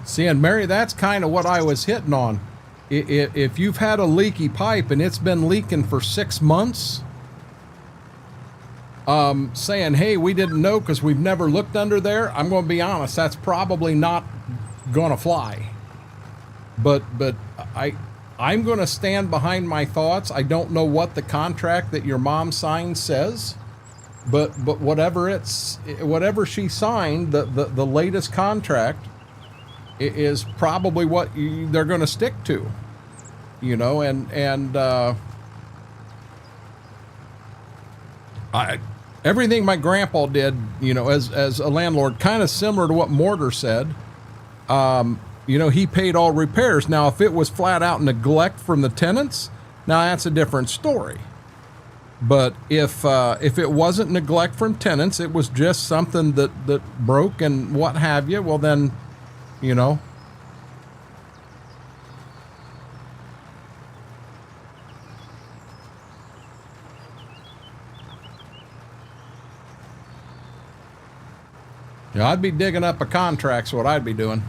See, and Mary, that's kind of what I was hitting on. If you've had a leaky pipe and it's been leaking for 6 months, saying, hey, we didn't know because we've never looked under there, I'm going to be honest, that's probably not going to fly. But I'm going to stand behind my thoughts. I don't know what the contract that your mom signed says, but whatever she signed, the latest contract is probably what they're going to stick to, you know, and everything my grandpa did, you know, as a landlord, kind of similar to what Mortar said. You know, he paid all repairs. Now, if it was flat out neglect from the tenants, now that's a different story. But if it wasn't neglect from tenants, it was just something that broke and what have you, well then, you know. Yeah, I'd be digging up a contract's what I'd be doing.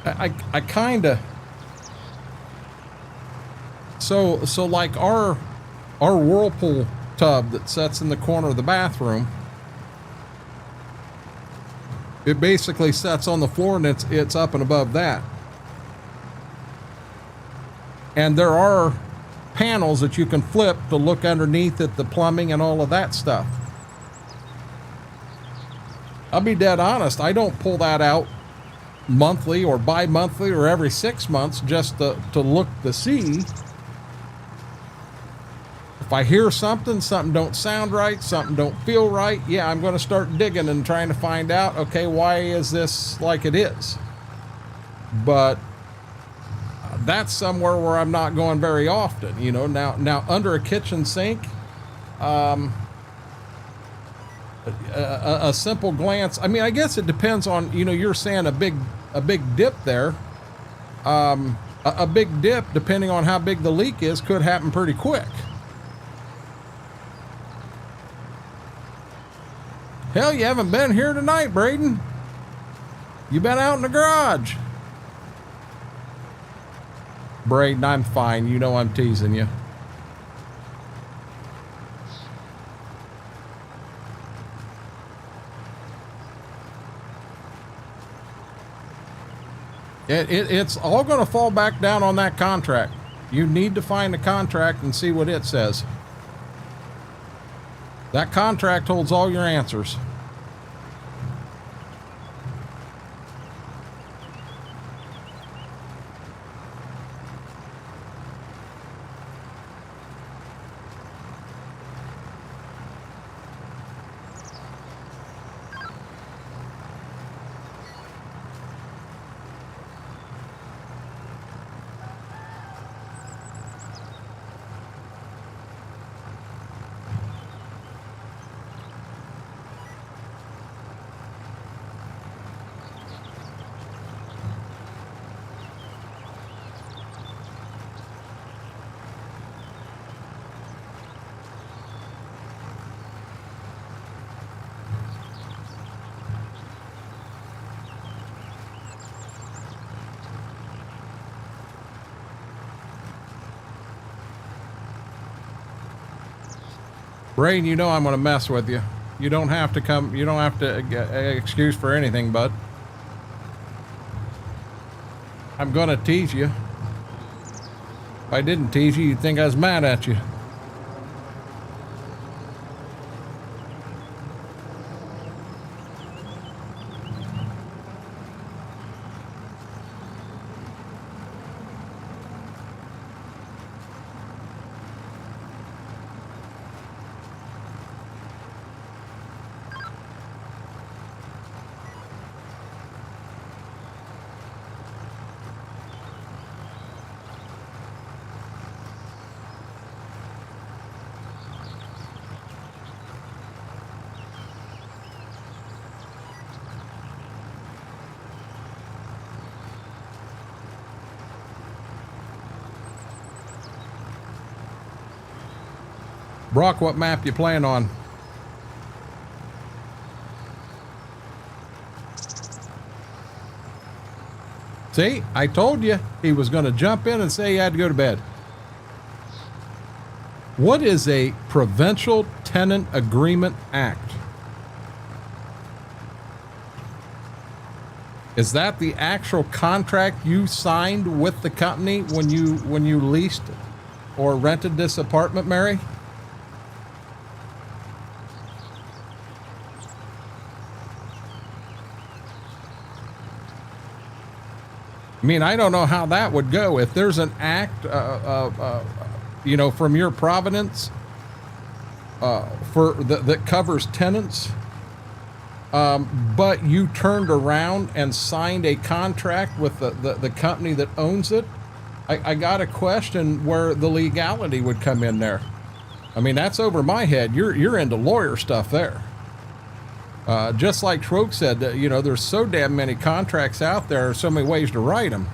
I kind of, so like our whirlpool tub that sits in the corner of the bathroom, It basically sets on the floor and it's up and above that. And there are panels that you can flip to look underneath at the plumbing and all of that stuff. I'll be dead honest, I don't pull that out monthly or bi-monthly or every 6 months just to look to see. If I hear something don't sound right, something don't feel right, yeah, I'm going to start digging and trying to find out, okay, why is this like it is? But that's somewhere where I'm not going very often, you know. Now under a kitchen sink, a simple glance. I mean, I guess it depends on, you know, you're saying a big dip there. A big dip, depending on how big the leak is, could happen pretty quick. Hell, you haven't been here tonight, Braden. You been out in the garage. Braden, I'm fine. You know I'm teasing you. It's all going to fall back down on that contract. You need to find the contract and see what it says. That contract holds all your answers. Braden, you know I'm going to mess with you. You don't have to come, you don't have to excuse for anything, bud. I'm going to tease you. If I didn't tease you, you'd think I was mad at you. Brock, what map you playing on? See, I told you he was going to jump in and say he had to go to bed. What is a Provincial Tenant Agreement Act? Is that the actual contract you signed with the company when you leased or rented this apartment, Mary? I mean, I don't know how that would go. If there's an act, you know, from your province that covers tenants, but you turned around and signed a contract with the company that owns it, I got to question where the legality would come in there. I mean, that's over my head. You're into lawyer stuff there. Just like Schroek said, you know, there's so damn many contracts out there, so many ways to write them.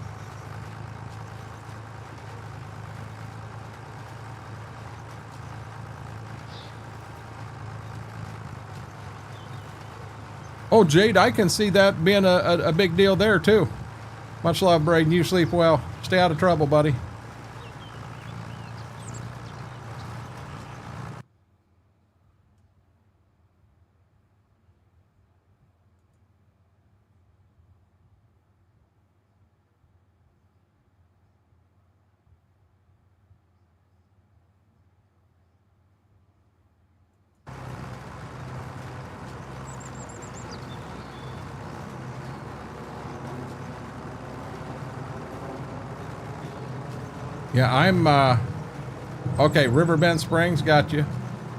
Oh, Jade, I can see that being a big deal there, too. Much love, Braden. You sleep well. Stay out of trouble, buddy. Yeah, I'm, okay, Riverbend Springs, got you.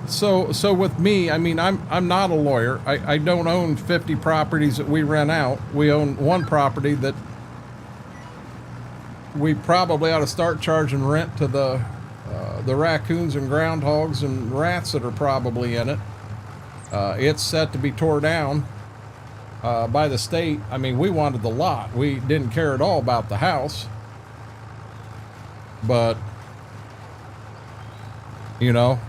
So with me, I mean, I'm not a lawyer. I don't own 50 properties that we rent out. We own one property that we probably ought to start charging rent to the raccoons and groundhogs and rats that are probably in it. It's set to be tore down by the state. I mean, we wanted the lot. We didn't care at all about the house. But, you know,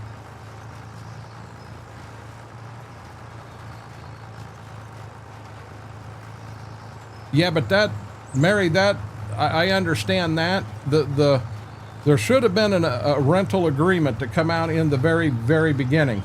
yeah, but that, Mary, that, I understand that. There should have been a rental agreement to come out in the very, very beginning.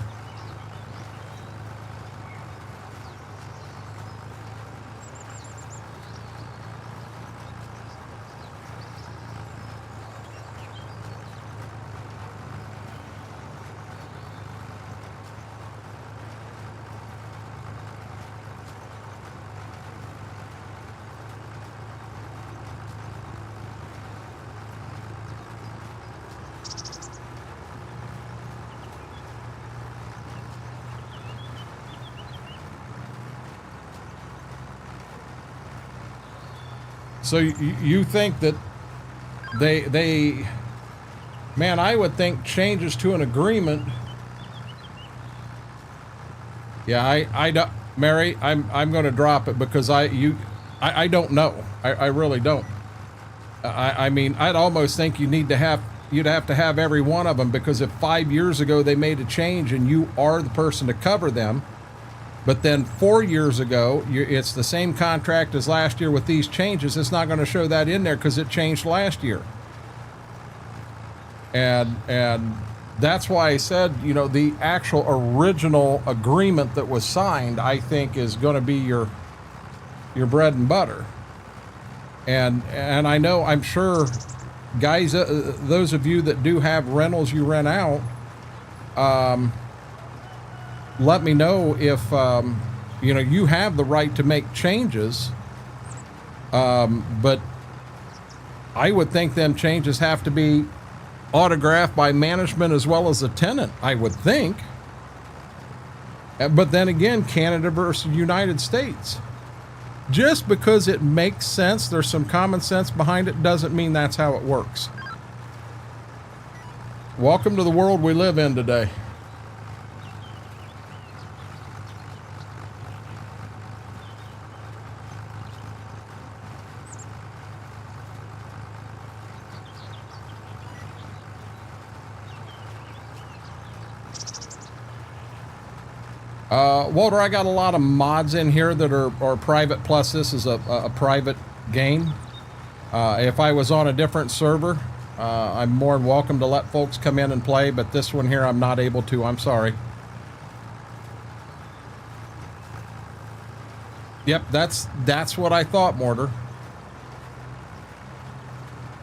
So you think that they, man, I would think changes to an agreement. Yeah, I don't, Mary, I'm going to drop it because I don't know. I really don't. I mean, I'd almost think you'd have to have every one of them, because if 5 years ago they made a change and you are the person to cover them, but then 4 years ago, it's the same contract as last year with these changes, it's not going to show that in there because it changed last year. And that's why I said, you know, the actual original agreement that was signed, I think, is going to be your bread and butter. And I know, I'm sure, guys, those of you that do have rentals you rent out, let me know if, you know, you have the right to make changes. But I would think them changes have to be autographed by management as well as the tenant, I would think. But then again, Canada versus United States. Just because it makes sense, there's some common sense behind it, doesn't mean that's how it works. Welcome to the world we live in today. Walter, I got a lot of mods in here that are private, plus this is a private game. If I was on a different server, I'm more than welcome to let folks come in and play, but this one here I'm not able to. I'm sorry. Yep, that's what I thought, Mortar.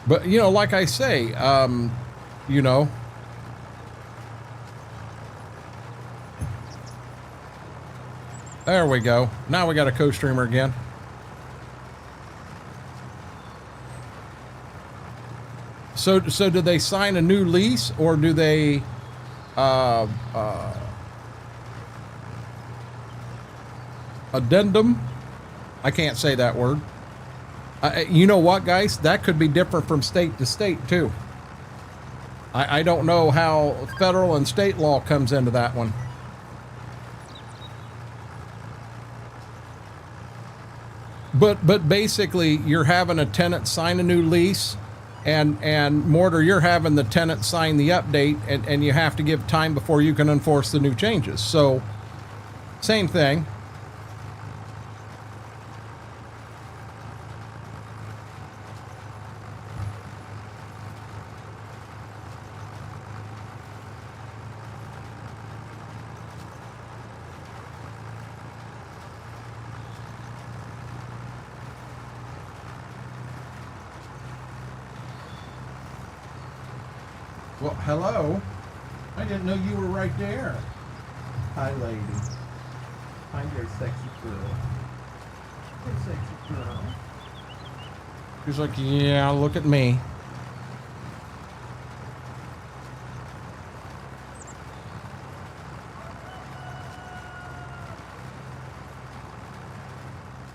But, you know, like I say, you know, there we go. Now we got a co-streamer again. So do they sign a new lease, or do they addendum? I can't say that word. You know what, guys? That could be different from state to state too. I don't know how federal and state law comes into that one. But basically, you're having a tenant sign a new lease, and Mortar, you're having the tenant sign the update, and you have to give time before you can enforce the new changes. So, same thing. Well, hello. I didn't know you were right there. Hi, lady. I'm your sexy girl. Your sexy girl. He's like, yeah, look at me.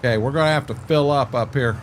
Okay, we're going to have to fill up here.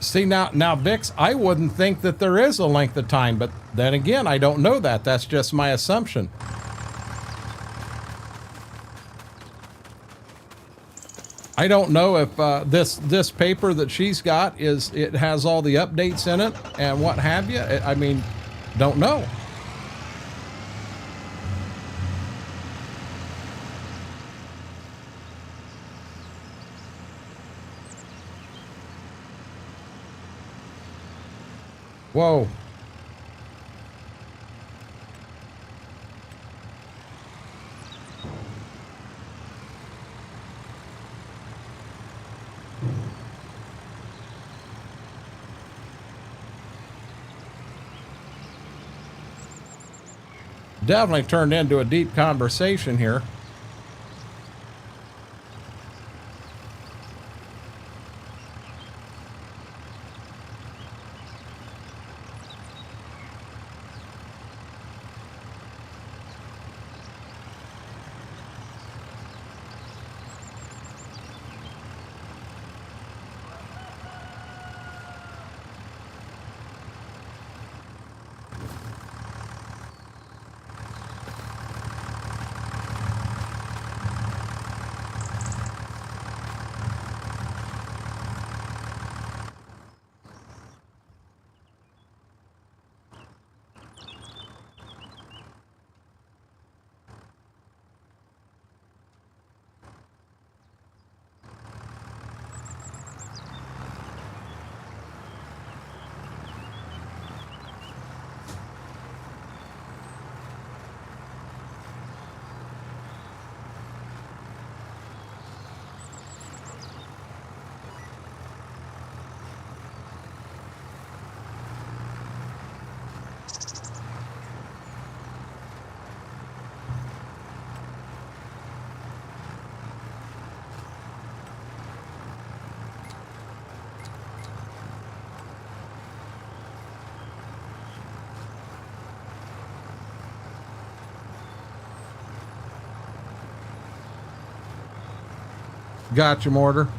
See, now, Vix, I wouldn't think that there is a length of time, but then again, I don't know that. That's just my assumption. I don't know if this paper that she's got it has all the updates in it and what have you. I mean, don't know. Whoa. Definitely turned into a deep conversation here. Gotcha, Mortar.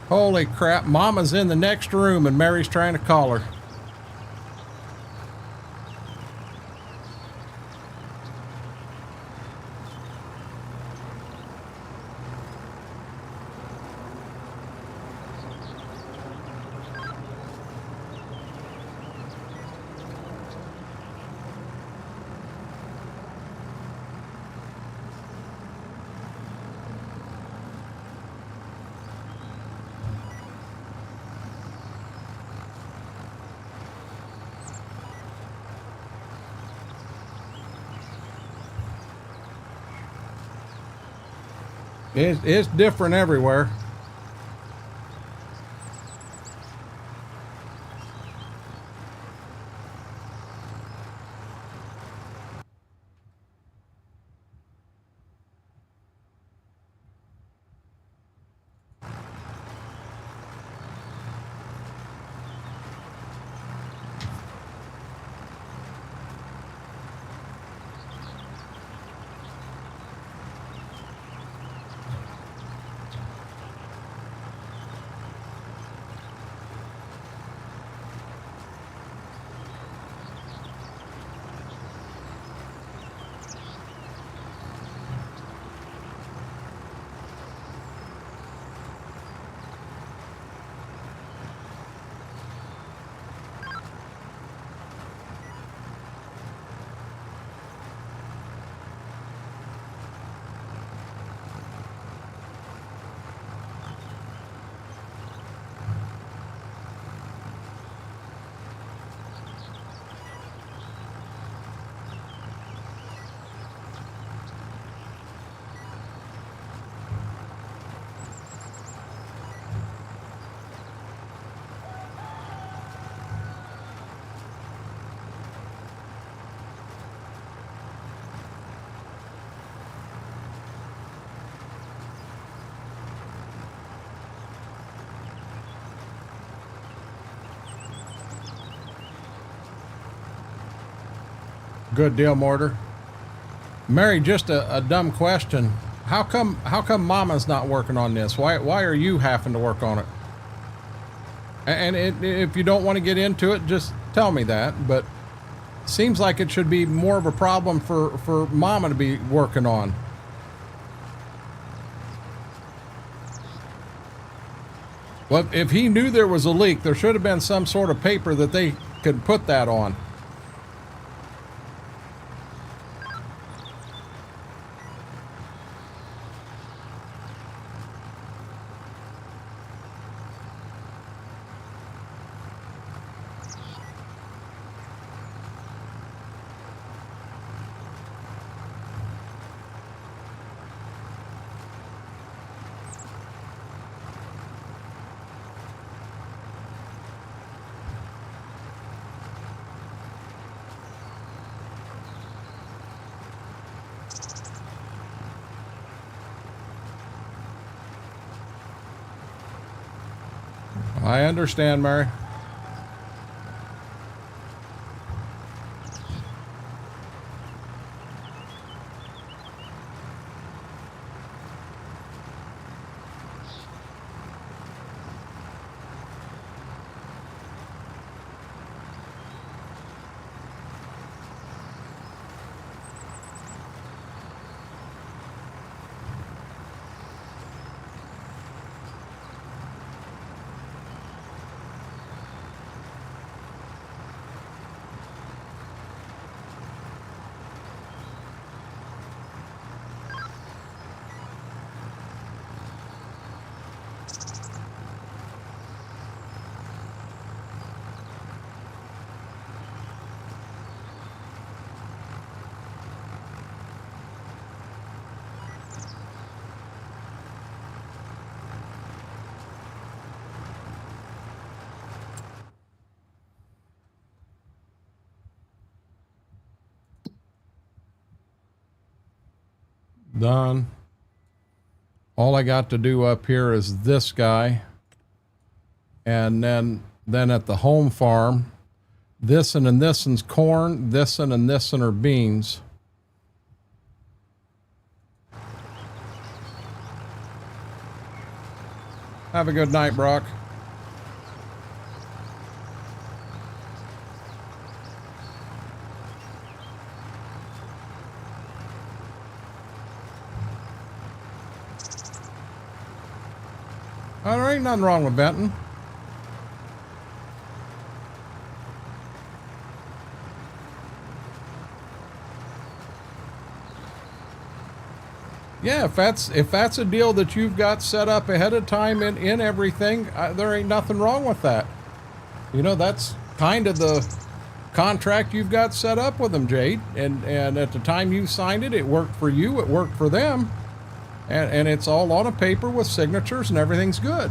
Holy crap, Mama's in the next room and Mary's trying to call her. It's different everywhere. Good deal, Mortar. Mary, just a dumb question. How come Mama's not working on this? Why are you having to work on it? And if you don't want to get into it, just tell me that. But seems like it should be more of a problem for Mama to be working on. Well, if he knew there was a leak, there should have been some sort of paper that they could put that on. I understand, Mary. Done. All I got to do up here is this guy. And then at the home farm, this and this one's corn, this and this one are beans. Have a good night, Brock. Oh, there ain't nothing wrong with Benton. Yeah, if that's a deal that you've got set up ahead of time in everything, there ain't nothing wrong with that. You know, that's kind of the contract you've got set up with them, Jade. And at the time you signed it, it worked for you, it worked for them. And it's all on a paper with signatures and everything's good.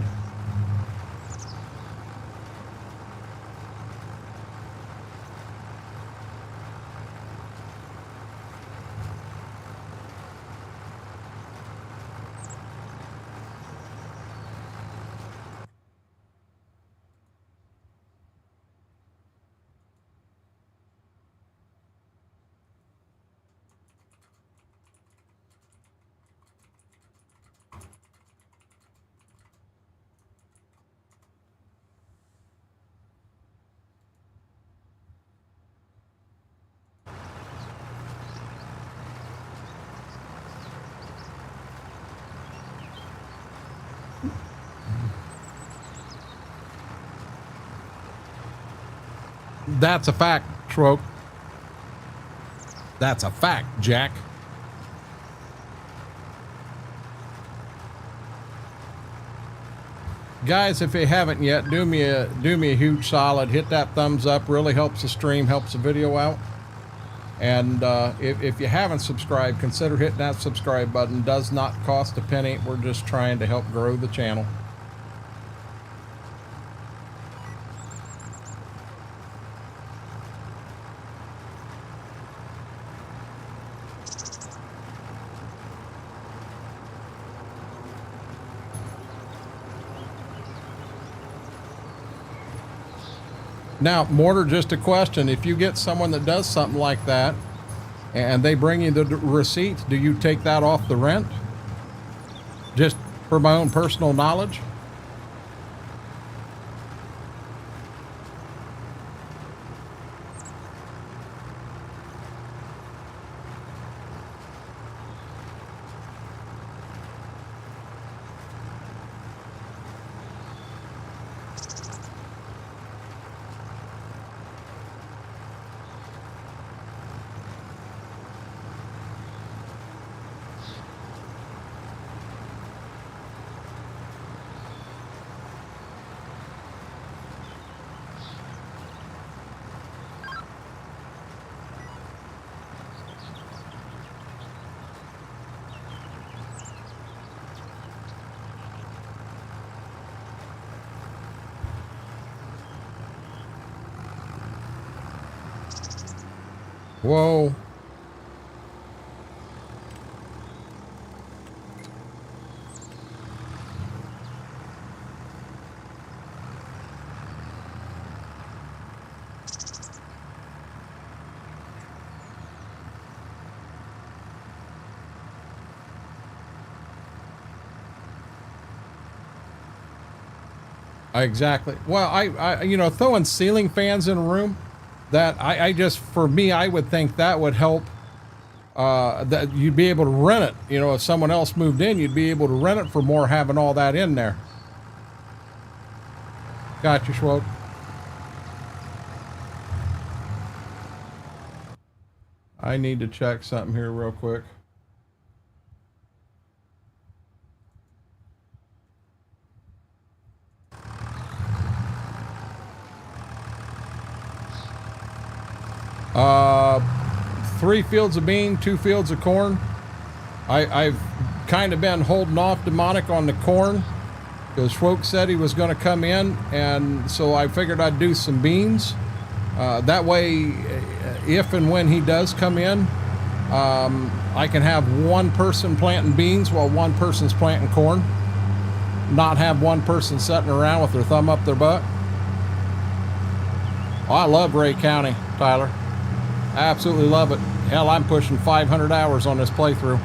That's a fact, Troke. That's a fact, Jack. Guys, if you haven't yet, do me a huge solid. Hit that thumbs up. Really helps the stream, helps the video out. And if you haven't subscribed, consider hitting that subscribe button. Does not cost a penny. We're just trying to help grow the channel. Now, Mortar, just a question. If you get someone that does something like that, and they bring you the receipts, do you take that off the rent? Just for my own personal knowledge? Whoa. Exactly. Well, I you know, throwing ceiling fans in a room, that I just, for me, I would think that would help, that you'd be able to rent it. You know, if someone else moved in, you'd be able to rent it for more having all that in there. Got you, Schwoke. I need to check something here real quick. Uh, 3 fields of bean, 2 fields of corn. I've kind of been holding off demonic on the corn because Schwoke said he was going to come in, and so I figured I'd do some beans. That way, if and when he does come in, I can have one person planting beans while one person's planting corn. Not have one person sitting around with their thumb up their butt. Oh, I love Ray County, Tyler. I absolutely love it. Hell, I'm pushing 500 hours on this playthrough.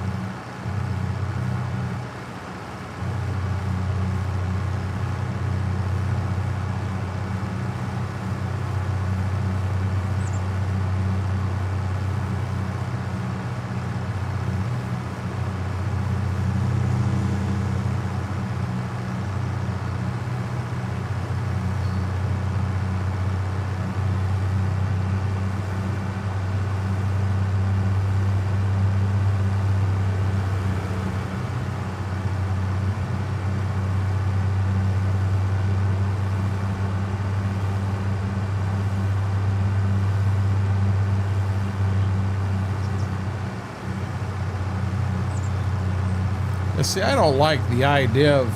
See, I don't like the idea of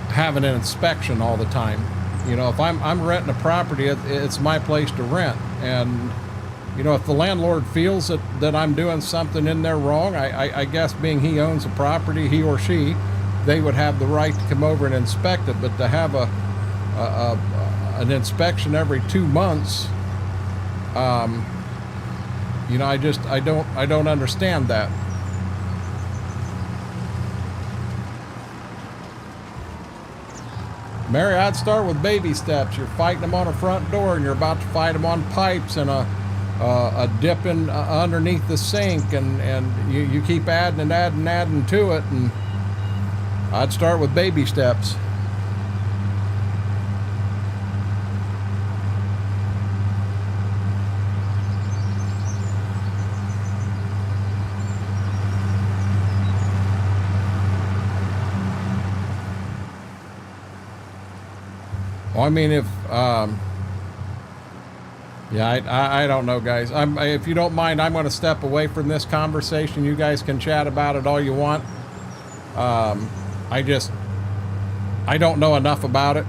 having an inspection all the time. You know, if I'm renting a property, it's my place to rent. And, you know, if the landlord feels that I'm doing something in there wrong, I guess being he owns the property, he or she, they would have the right to come over and inspect it. But to have an inspection every 2 months, you know, I don't understand that. Mary, I'd start with baby steps. You're fighting them on a front door, and you're about to fight them on pipes and a dipping underneath the sink, and you keep adding and adding and adding to it, and I'd start with baby steps. Well, I mean, if yeah, I don't know, guys. If you don't mind, I'm going to step away from this conversation. You guys can chat about it all you want. I don't know enough about it.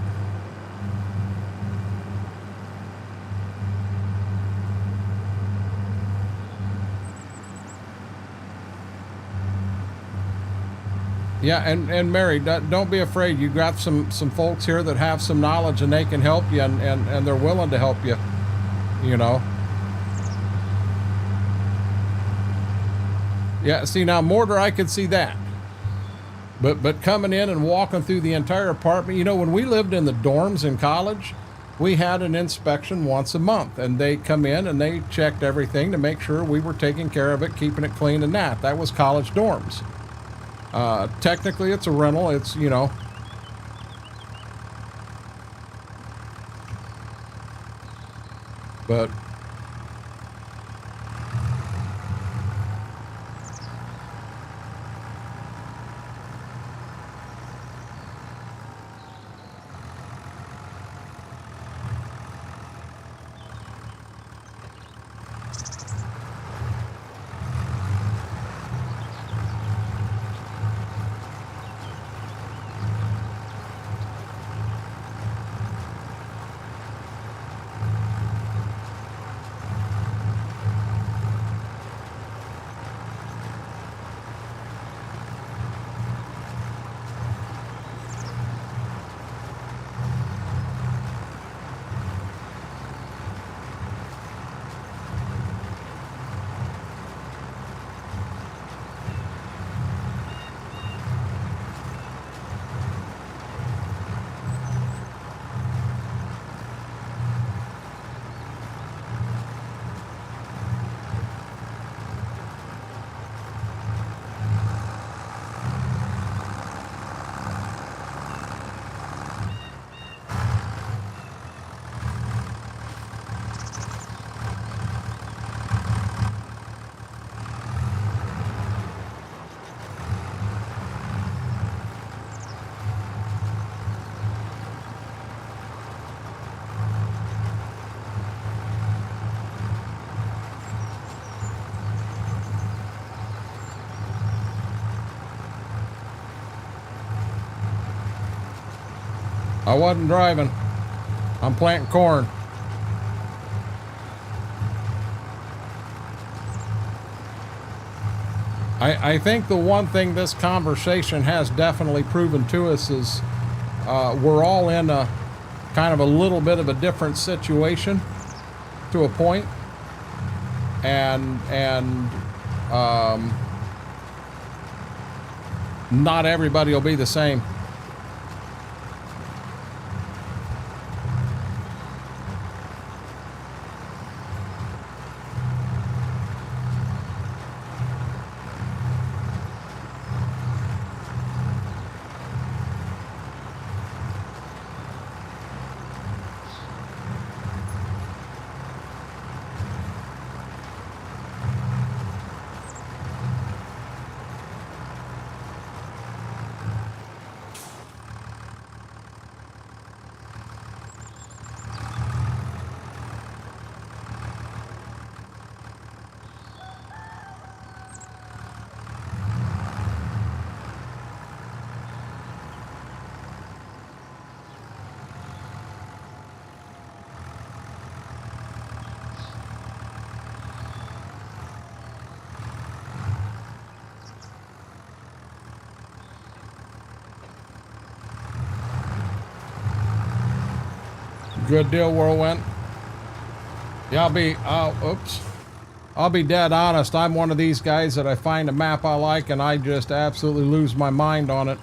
Yeah, and Mary, don't be afraid. You got some folks here that have some knowledge, and they can help you, and they're willing to help you, you know. Yeah, see now mortar, I could see that. But coming in and walking through the entire apartment, you know, when we lived in the dorms in college, we had an inspection once a month, and they come in and they checked everything to make sure we were taking care of it, keeping it clean and that. That was college dorms. Technically, it's a rental. It's, you know. But I wasn't driving. I'm planting corn. I think the one thing this conversation has definitely proven to us is we're all in a kind of a little bit of a different situation to a point, and not everybody will be the same. Good deal, Whirlwind. Yeah, I'll be dead honest. I'm one of these guys that I find a map I like and I just absolutely lose my mind on it.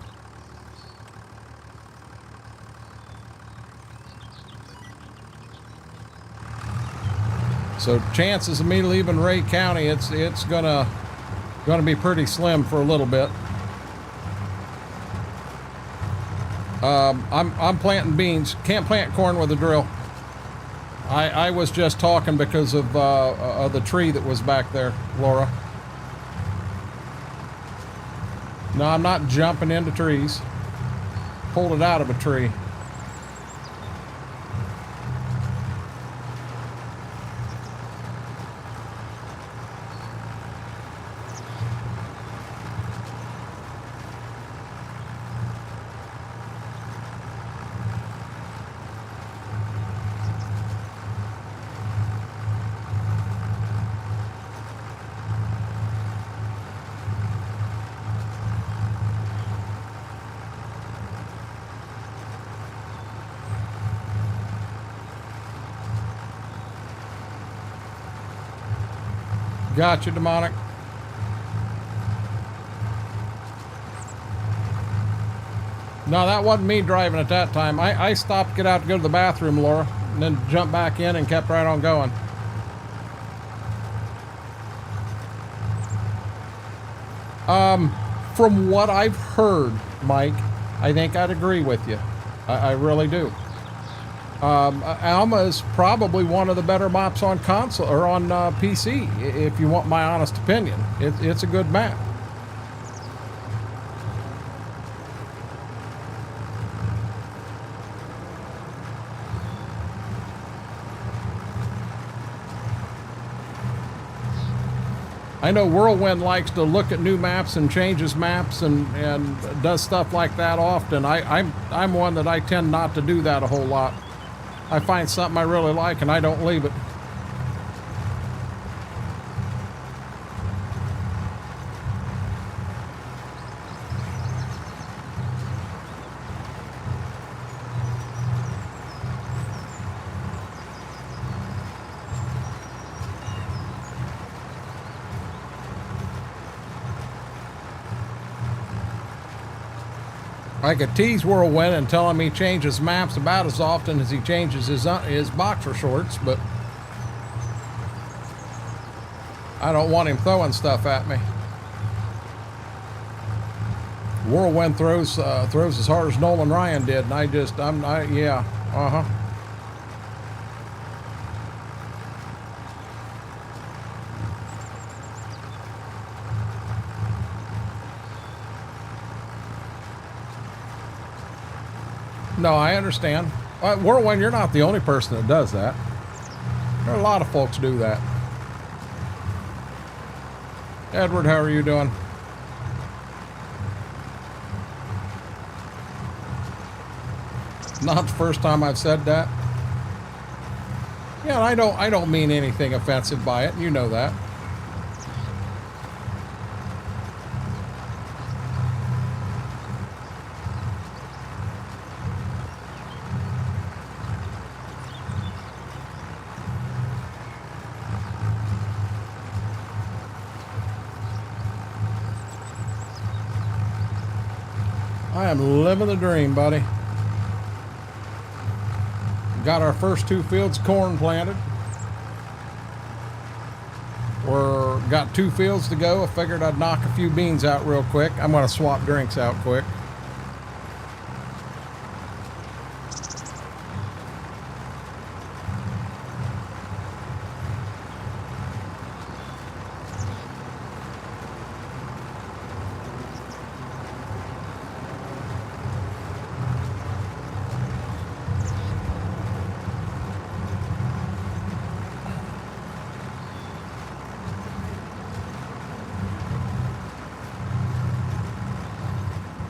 So chances of me leaving Ray County, it's gonna be pretty slim for a little bit. I'm planting beans. Can't plant corn with a drill. I was just talking because of the tree that was back there, Laura. No, I'm not jumping into trees. Pulled it out of a tree. Gotcha, Demonic. No, that wasn't me driving at that time. I stopped, get out to go to the bathroom, Laura, and then jumped back in and kept right on going. From what I've heard, Mike, I think I'd agree with you. I really do. Alma is probably one of the better maps on console or on PC, if you want my honest opinion. It's a good map. I know Whirlwind likes to look at new maps and changes maps and does stuff like that often. I'm one that I tend not to do that a whole lot. I find something I really like and I don't leave it. I could tease Whirlwind and tell him he changes maps about as often as he changes his boxer shorts, but I don't want him throwing stuff at me. Whirlwind throws as hard as Nolan Ryan did, and yeah, No, I understand. Whirlwind, you're not the only person that does that. There are a lot of folks do that. Edward, how are you doing? Not the first time I've said that. Yeah, and I don't mean anything offensive by it. You know that. I am living the dream, buddy. Got our first 2 fields of corn planted. We're got 2 fields to go. I figured I'd knock a few beans out real quick. I'm going to swap drinks out quick.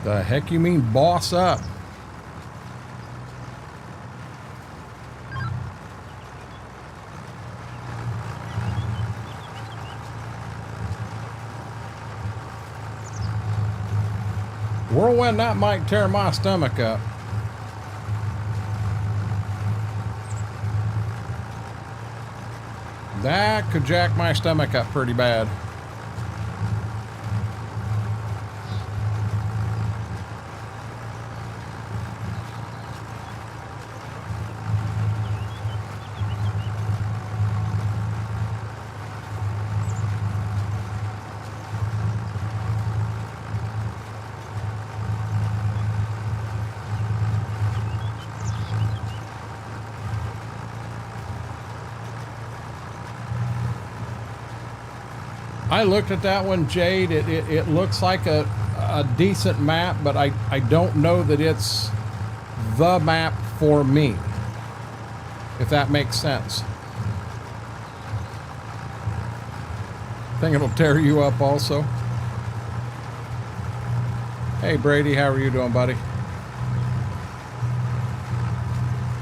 The heck you mean boss up? Whirlwind, that might tear my stomach up. That could jack my stomach up pretty bad. I looked at that one, Jade. It looks like a decent map, but I don't know that it's the map for me, if that makes sense. I think it'll tear you up also. Hey, Brady, how are you doing, buddy?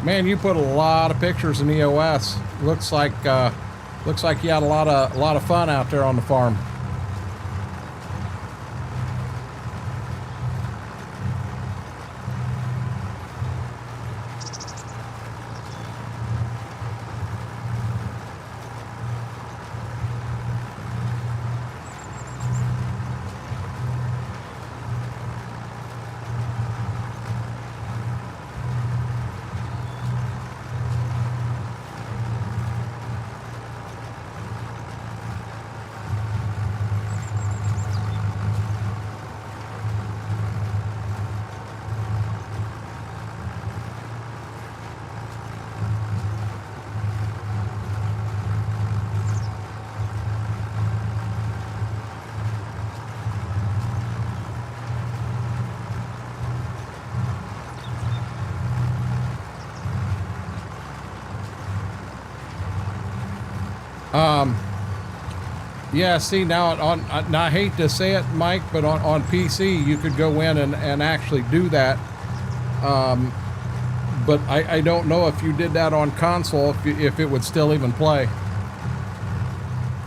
Man, you put a lot of pictures in EOS. Looks like you had a lot of fun out there on the farm. Yeah, see, now now I hate to say it, Mike, but on PC you could go in and actually do that. But I don't know if you did that on console, if it would still even play.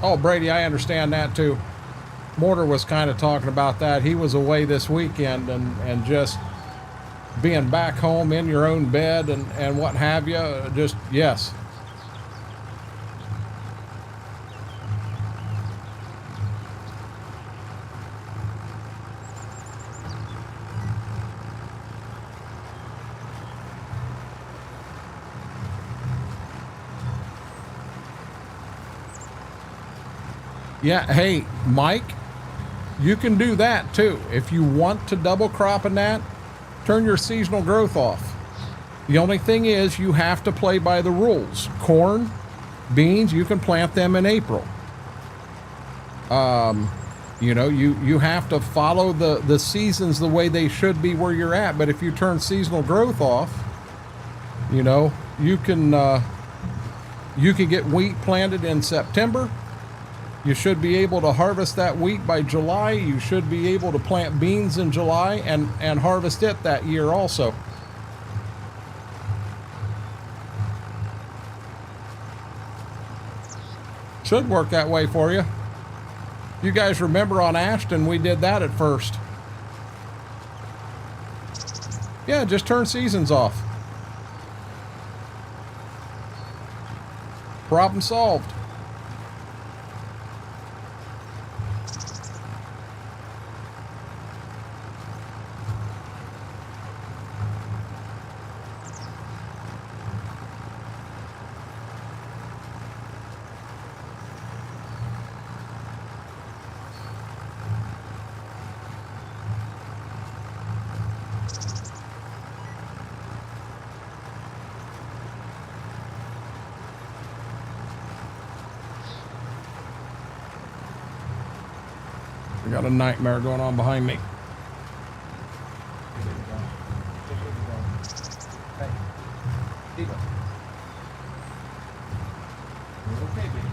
Oh, Brady, I understand that too. Mortar was kind of talking about that. He was away this weekend and just being back home in your own bed and what have you. Just, yes. Yeah, hey, Mike, you can do that too. If you want to double crop in that, turn your seasonal growth off. The only thing is you have to play by the rules. Corn, beans, you can plant them in April. You know, you have to follow the seasons the way they should be where you're at. But if you turn seasonal growth off, you know, you can get wheat planted in September. You should be able to harvest that wheat by July. You should be able to plant beans in July and harvest it that year also. Should work that way for you. You guys remember on Ashton, we did that at first. Yeah, just turn seasons off. Problem solved. We got a nightmare going on behind me. Hey, Diva. You're okay, baby.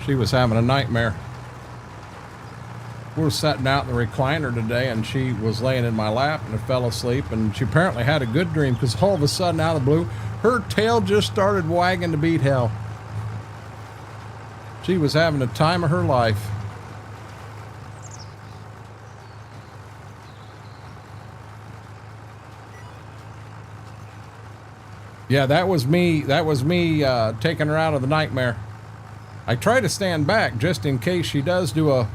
She was having a nightmare. We were sitting out in the recliner today and she was laying in my lap and fell asleep, and she apparently had a good dream because all of a sudden out of the blue, her tail just started wagging to beat hell. She was having the time of her life. Yeah, that was me taking her out of the nightmare. I try to stand back just in case she does do a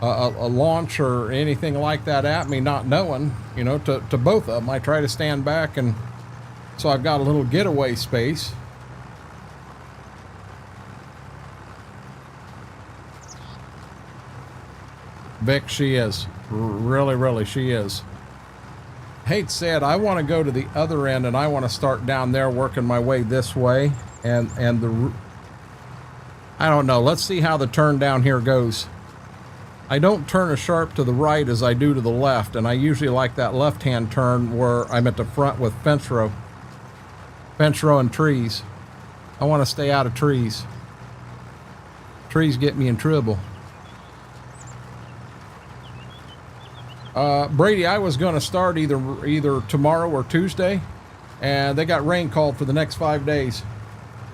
launch or anything like that at me, not knowing, you know, to both of them. I try to stand back, and so I've got a little getaway space. Vic, she is. Really, she is. Hate said, I want to go to the other end and I want to start down there working my way this way. And I don't know. Let's see how the turn down here goes. I don't turn as sharp to the right as I do to the left, and I usually like that left-hand turn where I'm at the front with fence row and trees. I want to stay out of trees. Trees get me in trouble. Brady, I was going to start either tomorrow or Tuesday, and they got rain called for the next 5 days.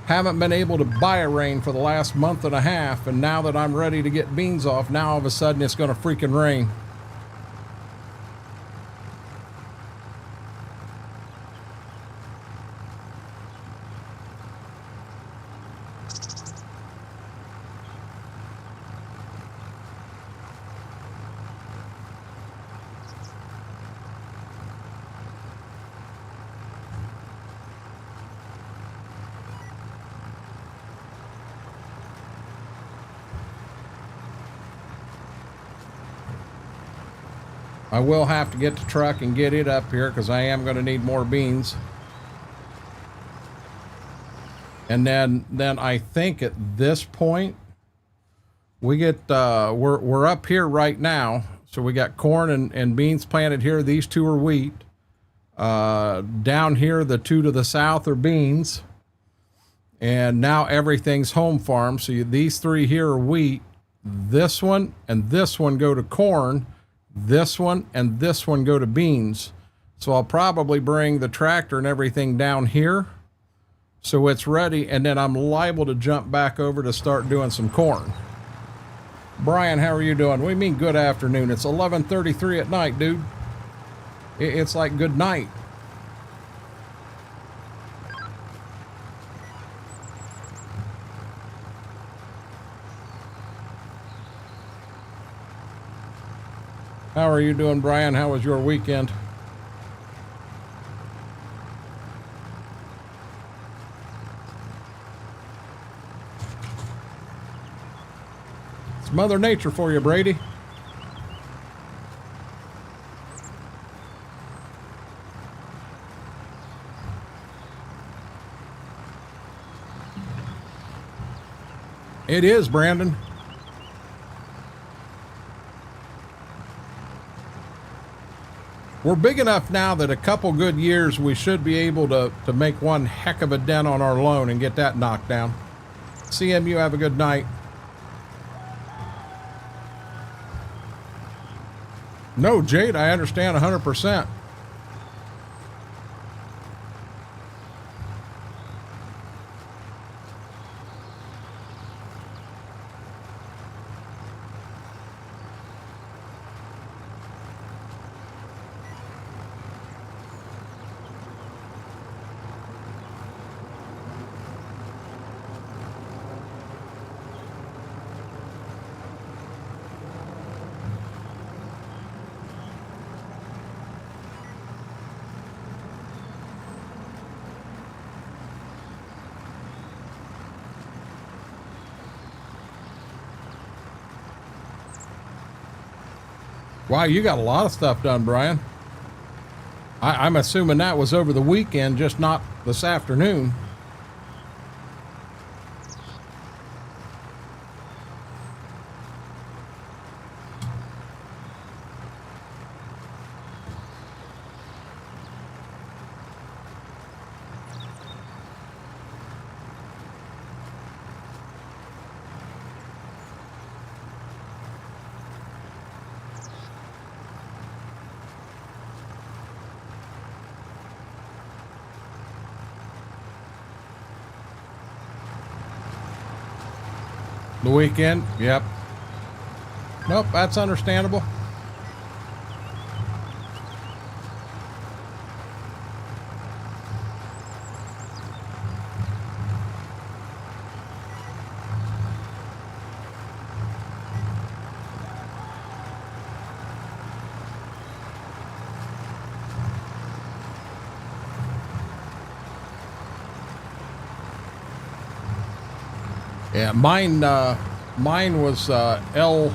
Haven't been able to buy a rain for the last month and a half, and now that I'm ready to get beans off, now all of a sudden it's going to freaking rain. I will have to get the truck and get it up here because I am going to need more beans. And then I think at this point we get we're up here right now. So we got corn and beans planted here. These two are wheat. Down here, the two to the south are beans. And now everything's home farm. So these three here are wheat. This one and this one go to corn. This one and this one go to beans. So I'll probably bring the tractor and everything down here so it's ready, and then I'm liable to jump back over to start doing some corn. Brian, how are you doing? We mean good afternoon. It's 11:33 at night, dude. It's like good night. How are you doing, Brian? How was your weekend? It's Mother Nature for you, Brady. It is, Brandon. We're big enough now that a couple good years we should be able to make one heck of a dent on our loan and get that knocked down. CMU, have a good night. No, Jade, I understand 100%. Wow, you got a lot of stuff done, Brian. I'm assuming that was over the weekend, just not this afternoon. The weekend, yep. Nope, that's understandable. Yeah, mine was L,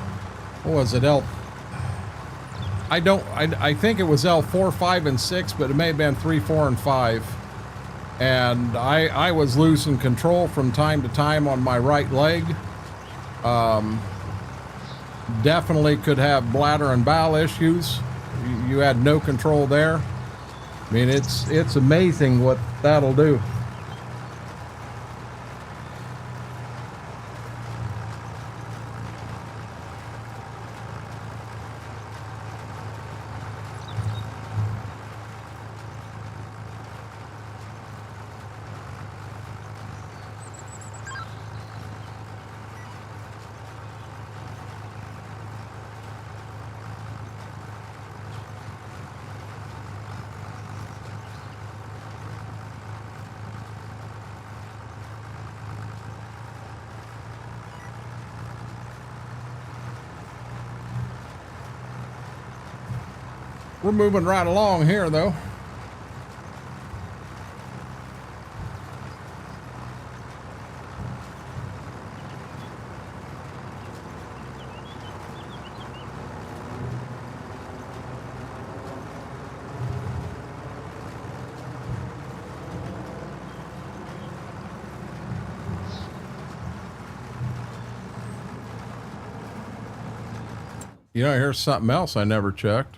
what was it, I think it was L4, 5, and 6, but it may have been 3, 4, and 5. And I was losing control from time to time on my right leg. Definitely could have bladder and bowel issues. You had no control there. I mean, it's amazing what that'll do. We're moving right along here, though. You know, here's something else I never checked.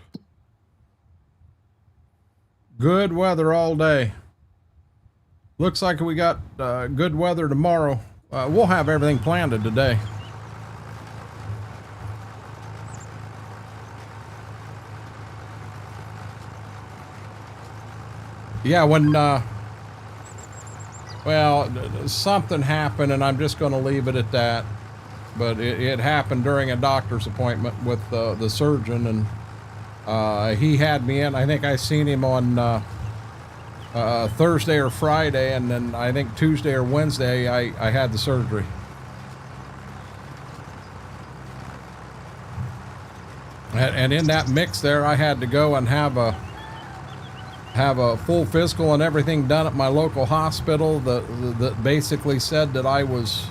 Good weather all day. Looks like we got good weather tomorrow. We'll have everything planted today. Yeah, when, well, something happened, and I'm just going to leave it at that. But it happened during a doctor's appointment with the surgeon, and he had me in. I think I seen him on Thursday or Friday, and then I think Tuesday or Wednesday I had the surgery. And in that mix there, I had to go and have a full physical and everything done at my local hospital that basically said that I was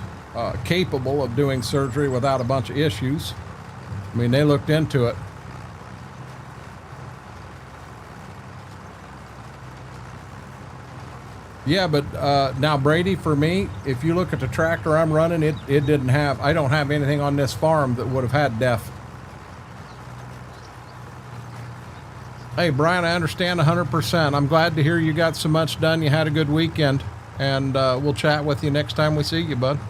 capable of doing surgery without a bunch of issues. I mean, they looked into it. Yeah, but now Brady, for me, if you look at the tractor I'm running, it didn't have, I don't have anything on this farm that would have had DEF. Hey, Brian, I understand 100%. I'm glad to hear you got so much done. You had a good weekend, and we'll chat with you next time we see you, bud.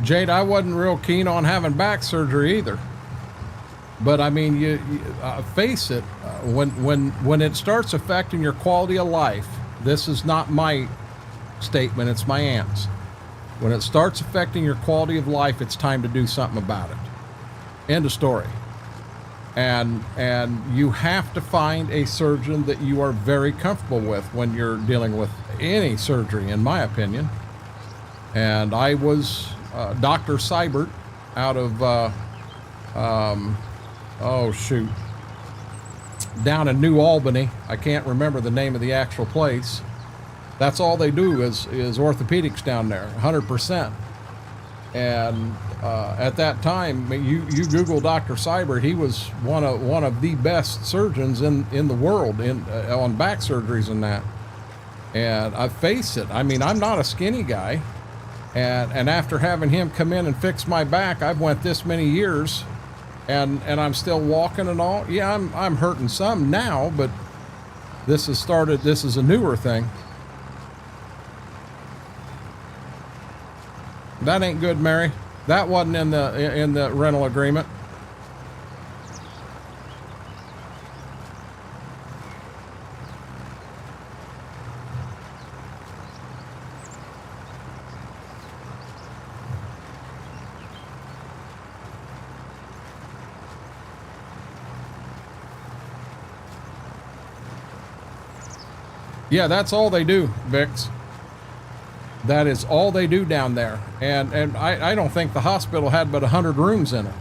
Jade, I wasn't real keen on having back surgery either. But I mean, you face it, when it starts affecting your quality of life, this is not my statement, it's my aunt's. When it starts affecting your quality of life, it's time to do something about it. End of story. And you have to find a surgeon that you are very comfortable with when you're dealing with any surgery, in my opinion. And I was Dr. Seibert out of, oh shoot, down in New Albany. I can't remember the name of the actual place. That's all they do is orthopedics down there, 100%. And at that time, you Google Dr. Seibert, he was one of the best surgeons in the world on back surgeries and that. And I face it, I mean, I'm not a skinny guy. And after having him come in and fix my back, I've went this many years, and I'm still walking and all. Yeah, I'm hurting some now, but this is a newer thing. That ain't good, Mary. That wasn't in the rental agreement. Yeah, that's all they do, Vix. That is all they do down there. And I don't think the hospital had but 100 rooms in it.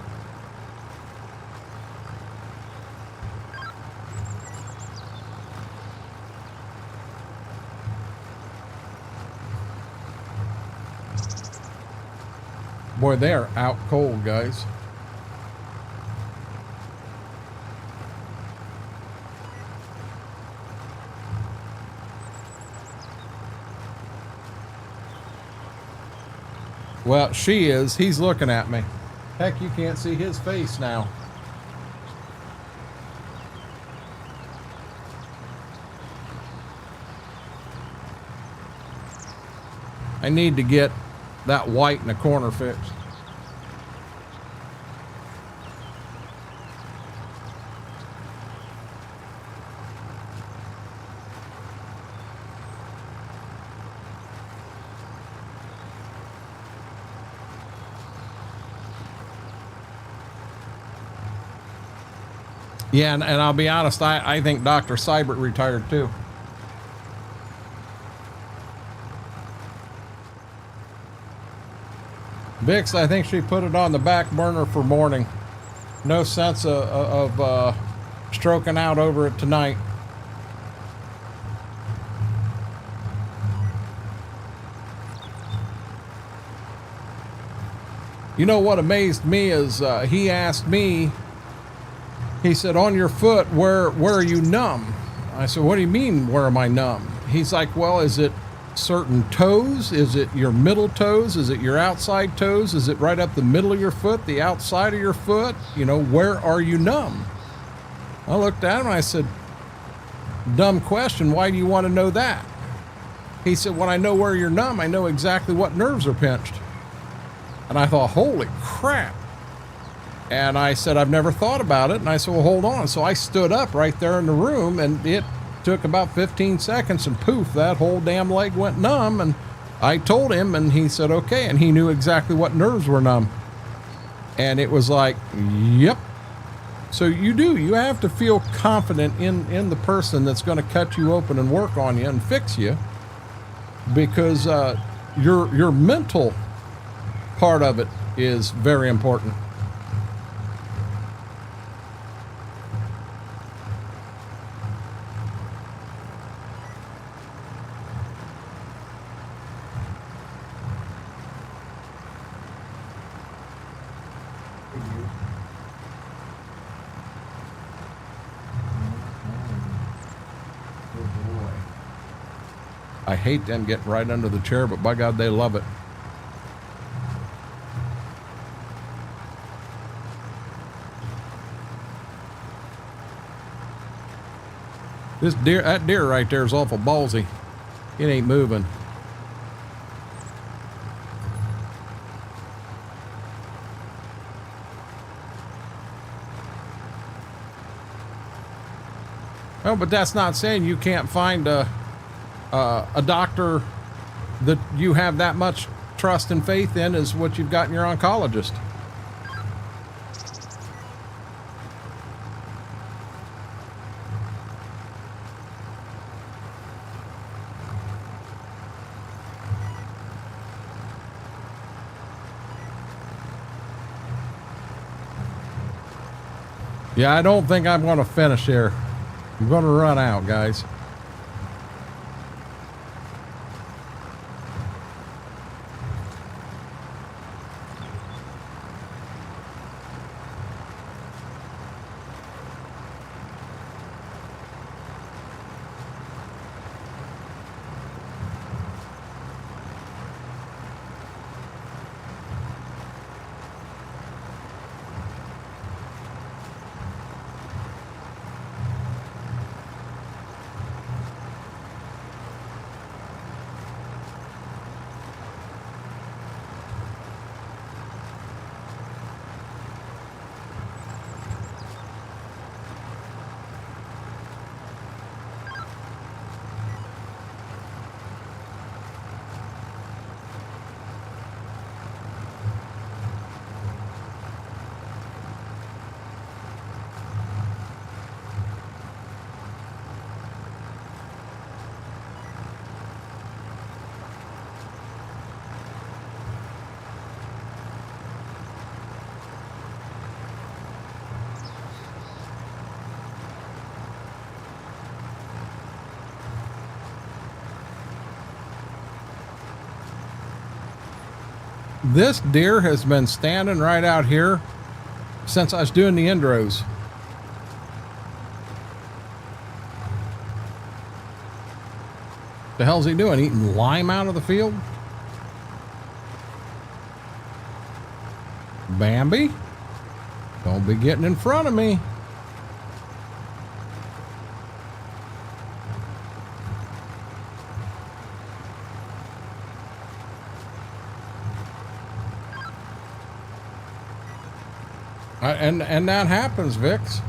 Boy, they're out cold, guys. Well, she is. He's looking at me. Heck, you can't see his face now. I need to get that white in the corner fixed. Yeah, and I'll be honest, I think Dr. Seibert retired too. Vix, I think she put it on the back burner for morning. No sense of stroking out over it tonight. You know what amazed me is he asked me, he said, on your foot, where are you numb? I said, what do you mean, where am I numb? He's like, well, is it certain toes? Is it your middle toes? Is it your outside toes? Is it right up the middle of your foot, the outside of your foot? You know, where are you numb? I looked at him and I said, dumb question, why do you want to know that? He said, when I know where you're numb, I know exactly what nerves are pinched. And I thought, holy crap. And I said, I've never thought about it. And I said, well, hold on. So I stood up right there in the room, and it took about 15 seconds, and poof, that whole damn leg went numb. And I told him, and he said, okay. And he knew exactly what nerves were numb. And it was like, yep. So you have to feel confident in the person that's going to cut you open and work on you and fix you, because your mental part of it is very important. I hate them getting right under the chair, but by God, they love it. That deer right there is awful ballsy. It ain't moving. Oh, but that's not saying you can't find a doctor that you have that much trust and faith in as what you've got in your oncologist. Yeah, I don't think I'm going to finish here. I'm going to run out, guys. This deer has been standing right out here since I was doing the intros. The hell's he doing? Eating lime out of the field? Bambi, don't be getting in front of me. And that happens, Vix.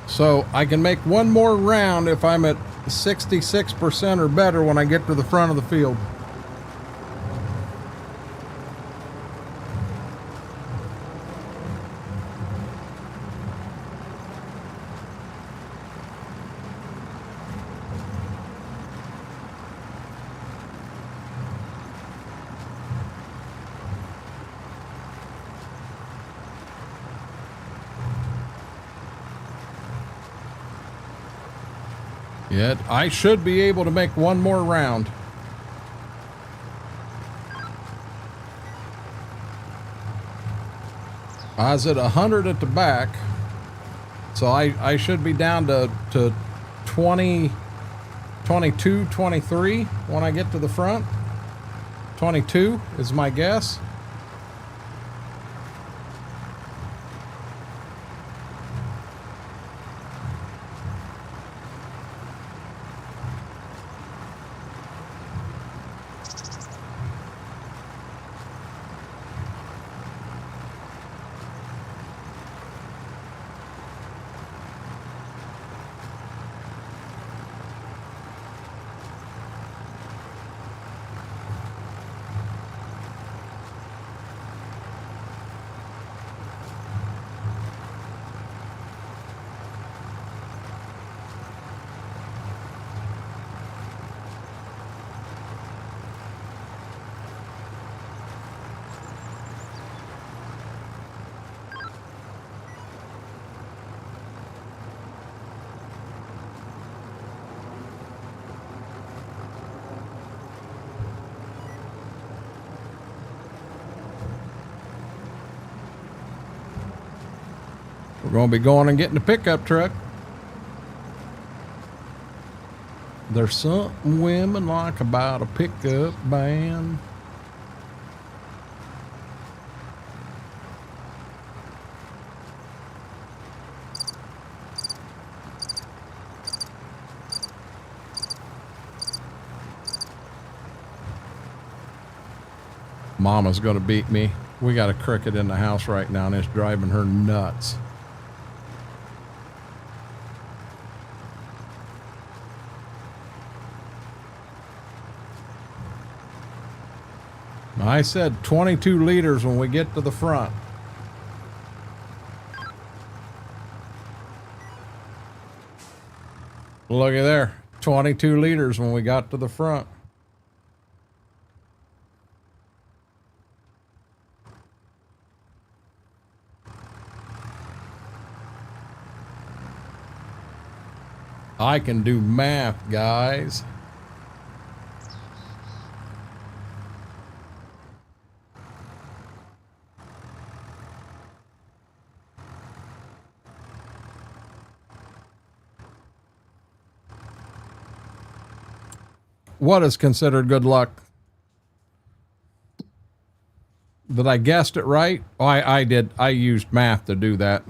So I can make one more round if I'm at 66% or better when I get to the front of the field. Yet I should be able to make one more round. I was at 100 at the back, so I should be down to 20, 22, 23 when I get to the front. 22 is my guess. We're going to be going and getting the pickup truck. There's something women like about a pickup band. Mama's going to beat me. We got a cricket in the house right now and it's driving her nuts. I said 22 liters when we get to the front. Look at there, 22 liters when we got to the front. I can do math, guys. What is considered good luck? Did I guessed it right? Oh, I did. I used math to do that.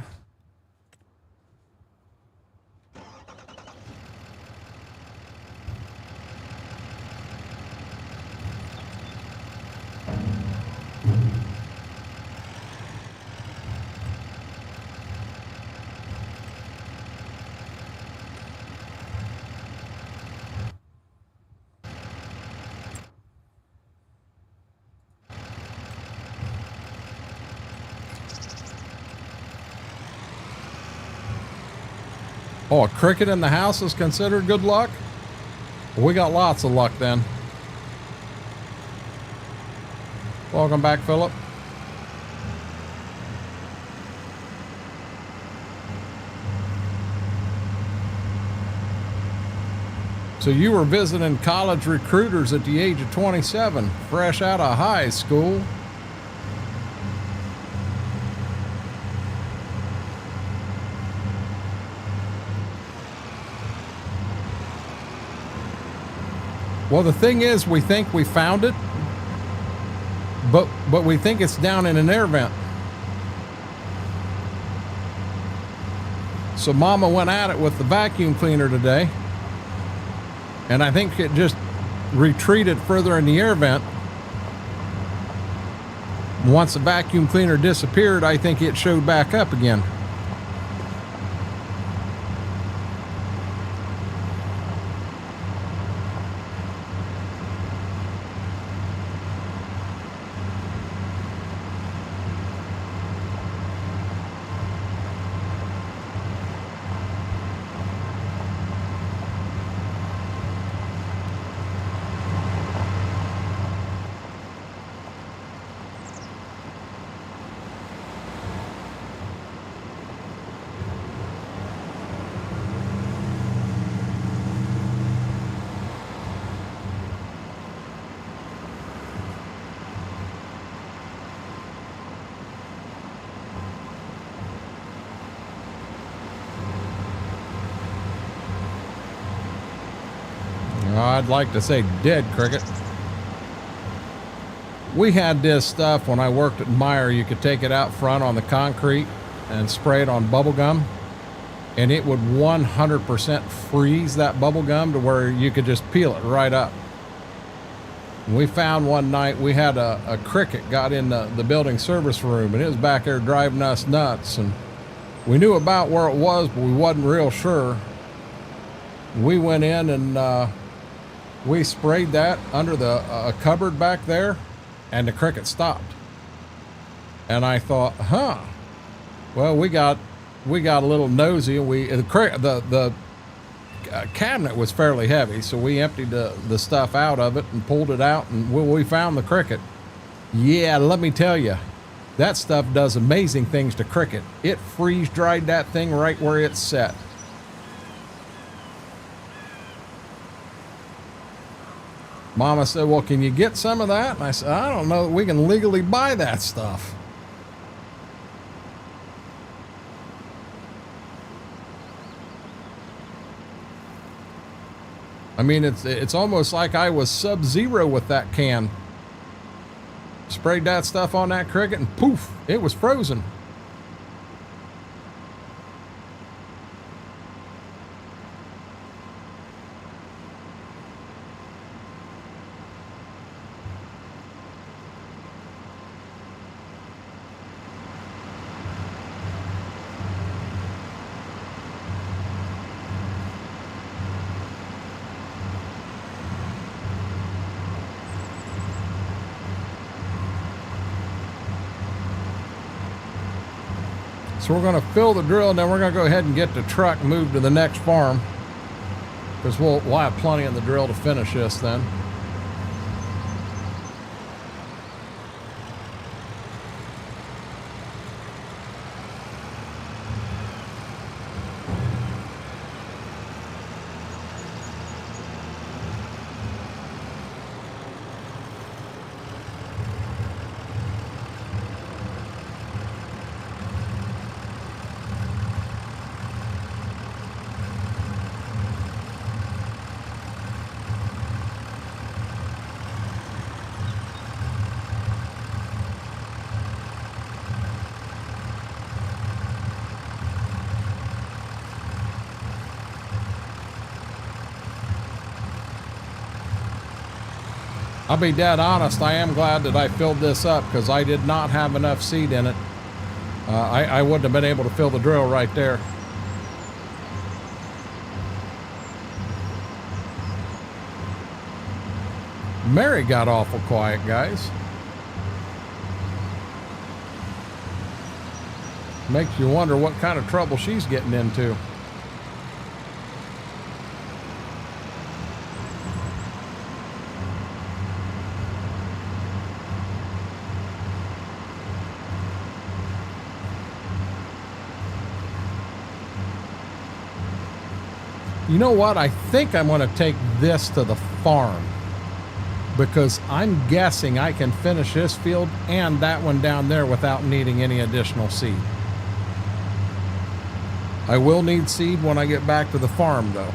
Oh, a cricket in the house is considered good luck? Well, we got lots of luck then. Welcome back, Philip. So you were visiting college recruiters at the age of 27, fresh out of high school. Well, the thing is, we think we found it, but we think it's down in an air vent. So Mama went at it with the vacuum cleaner today, and I think it just retreated further in the air vent. Once the vacuum cleaner disappeared, I think it showed back up again. I'd like to say dead cricket. We had this stuff when I worked at Meyer. You could take it out front on the concrete and spray it on bubble gum, and it would 100% freeze that bubble gum to where you could just peel it right up. We found one night we had a cricket got in the building service room, and it was back there driving us nuts, and we knew about where it was, but we wasn't real sure. We went in and we sprayed that under the cupboard back there, and the cricket stopped. And I thought, well, we got a little nosy, and the cabinet was fairly heavy, so we emptied the stuff out of it and pulled it out, and we found the cricket. Yeah, let me tell you, that stuff does amazing things to cricket. It freeze dried that thing right where it's set. Mama said, well, can you get some of that? And I said, I don't know that we can legally buy that stuff. I mean, it's almost like I was Sub-Zero with that can. Sprayed that stuff on that cricket and poof, it was frozen. So we're going to fill the drill, and then we're going to go ahead and get the truck moved to the next farm, because we'll have plenty in the drill to finish this then. I'll be dead honest, I am glad that I filled this up, because I did not have enough seed in it. I wouldn't have been able to fill the drill right there. Mary got awful quiet, guys. Makes you wonder what kind of trouble she's getting into. You know what? I think I'm going to take this to the farm, because I'm guessing I can finish this field and that one down there without needing any additional seed. I will need seed when I get back to the farm, though.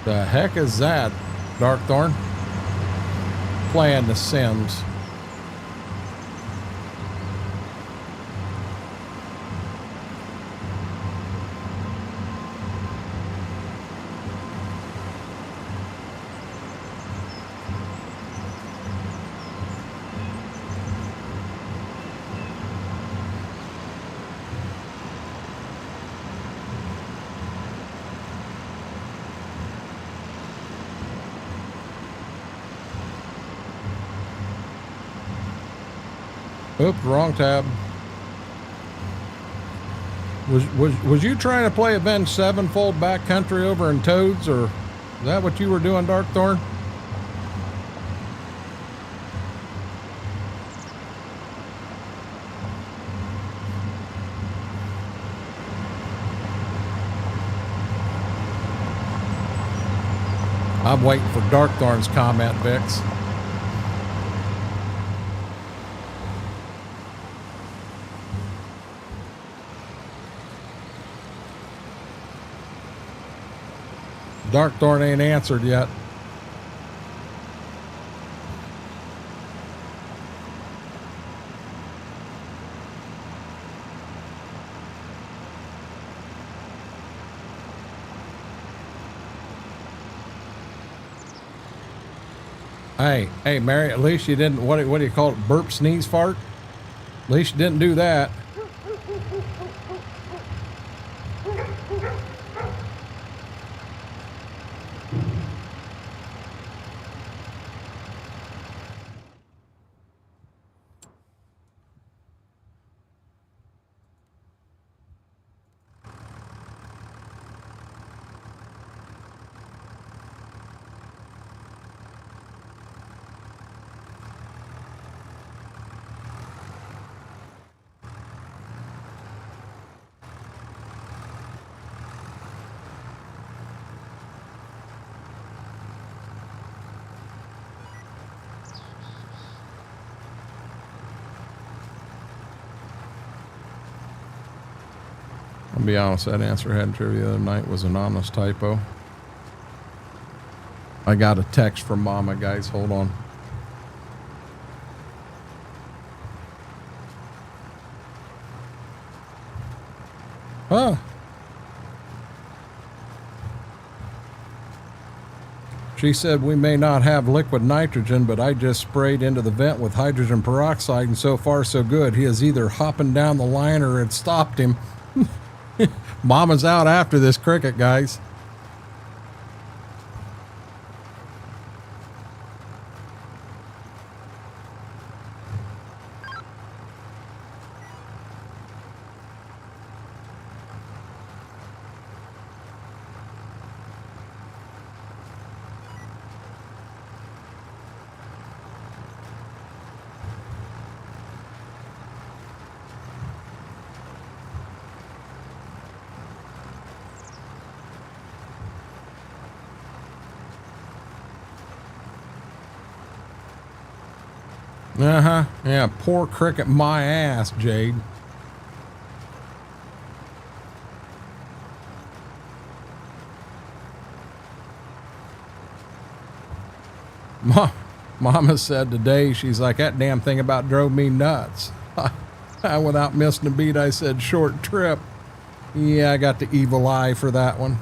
The heck is that, Darkthorn? Playing The Sims. Oops, wrong tab. Was you trying to play Avenged Sevenfold Backcountry over in Toads, or is that what you were doing, Darkthorn? I'm waiting for Darkthorn's comment, Vix. Darkthorn ain't answered yet. Hey, Mary, at least you didn't, what do you call it, burp, sneeze, fart? At least you didn't do that. I'll be honest, that answer I had trivia the other night was an honest typo. I got a text from Mama, guys. Hold on. Huh. She said, we may not have liquid nitrogen, but I just sprayed into the vent with hydrogen peroxide, and so far so good. He is either hopping down the line or it stopped him. Mama's out after this cricket, guys. Uh-huh. Yeah, poor cricket, my ass, Jade. Mama said today, she's like, that damn thing about drove me nuts. Without missing a beat, I said, short trip. Yeah, I got the evil eye for that one.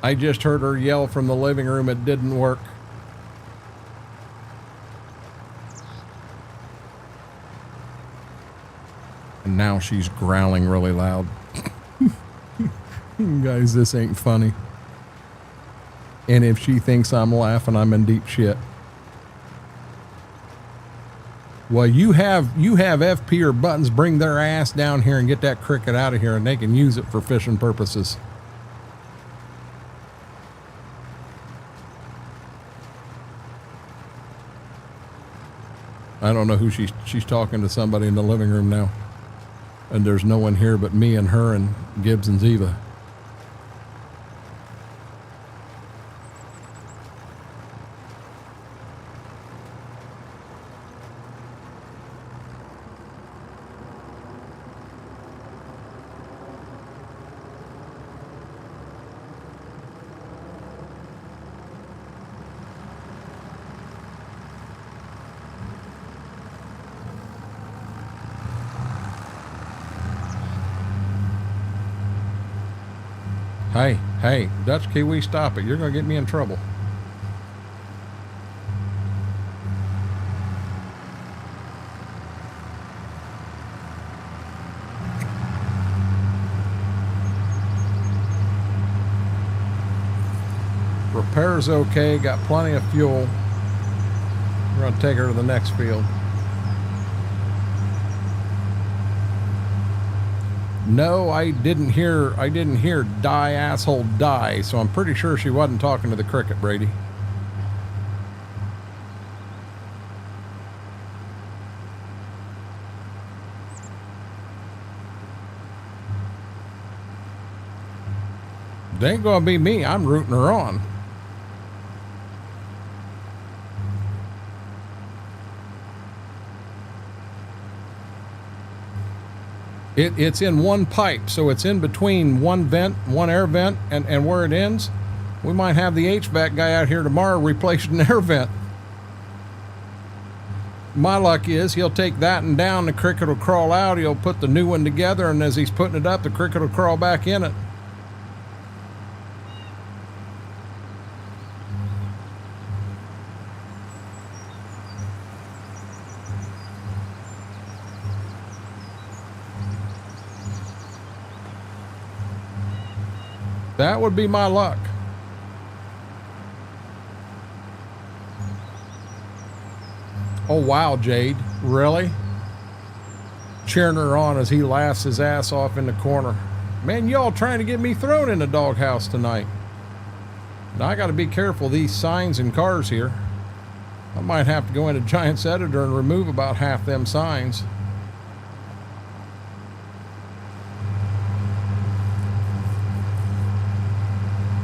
I just heard her yell from the living room. It didn't work. And now she's growling really loud. Guys, this ain't funny. And if she thinks I'm laughing, I'm in deep shit. Well, you have FP or buttons bring their ass down here and get that cricket out of here, and they can use it for fishing purposes. I don't know who she's talking to, somebody in the living room now. And there's no one here but me and her and Gibbs and Ziva. Hey, Dutch Kiwi, stop it. You're going to get me in trouble. Repair's okay. Got plenty of fuel. We're going to take her to the next field. No, I didn't hear die, asshole, die, so I'm pretty sure she wasn't talking to the cricket, Brady. It ain't gonna be me. I'm rooting her on. It's in one pipe, so it's in between one vent, one air vent, and where it ends, we might have the HVAC guy out here tomorrow replacing an air vent. My luck is he'll take that and down, the cricket will crawl out, he'll put the new one together, and as he's putting it up, the cricket will crawl back in it. That would be my luck. Oh, wow, Jade. Really? Cheering her on as he laughs his ass off in the corner. Man, y'all trying to get me thrown in the doghouse tonight. Now, I got to be careful of these signs and cars here. I might have to go into Giants Editor and remove about half them signs.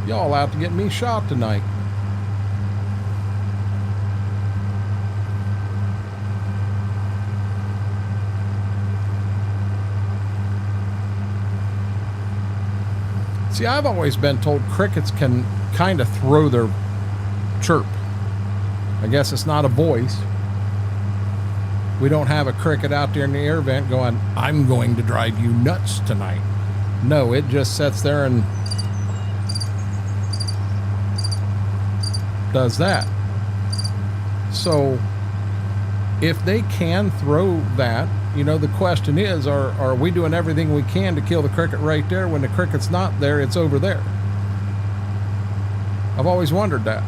Y'all out to get me shot tonight. See, I've always been told crickets can kind of throw their chirp. I guess it's not a voice. We don't have a cricket out there in the air vent going, "I'm going to drive you nuts tonight." No, it just sits there and does that. So if they can throw that, you know, the question is, are we doing everything we can to kill the cricket right there? When the cricket's not there, it's over there. I've always wondered that.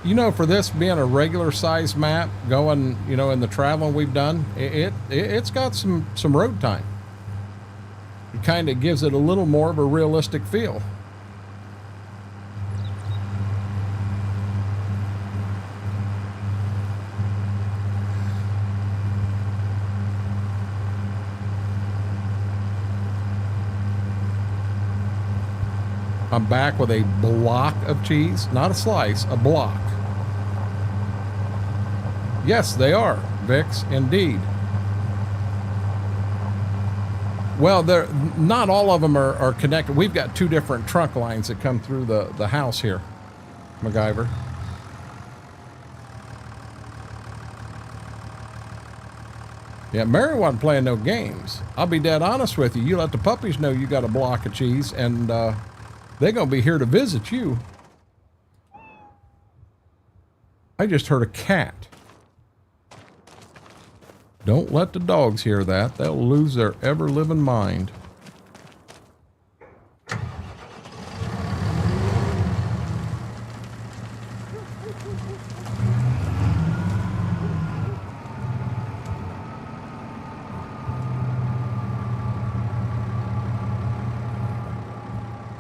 You know, for this being a regular size map, going, you know, in the traveling we've done, it's got some road time. It kind of gives it a little more of a realistic feel. I'm back with a block of cheese, not a slice, a block. Yes, they are, Vix, indeed. Well, not all of them are connected. We've got two different trunk lines that come through the house here, MacGyver. Yeah, Mary wasn't playing no games. I'll be dead honest with you. You let the puppies know you got a block of cheese, and they're going to be here to visit you. I just heard a cat. Don't let the dogs hear that. They'll lose their ever-living mind.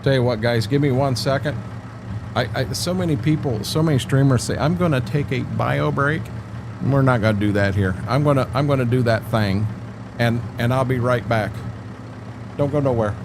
Tell you what, guys, give me 1 second. So many people, so many streamers say, I'm going to take a bio break. We're not going to do that here. I'm going to do that thing, and I'll be right back. Don't go nowhere.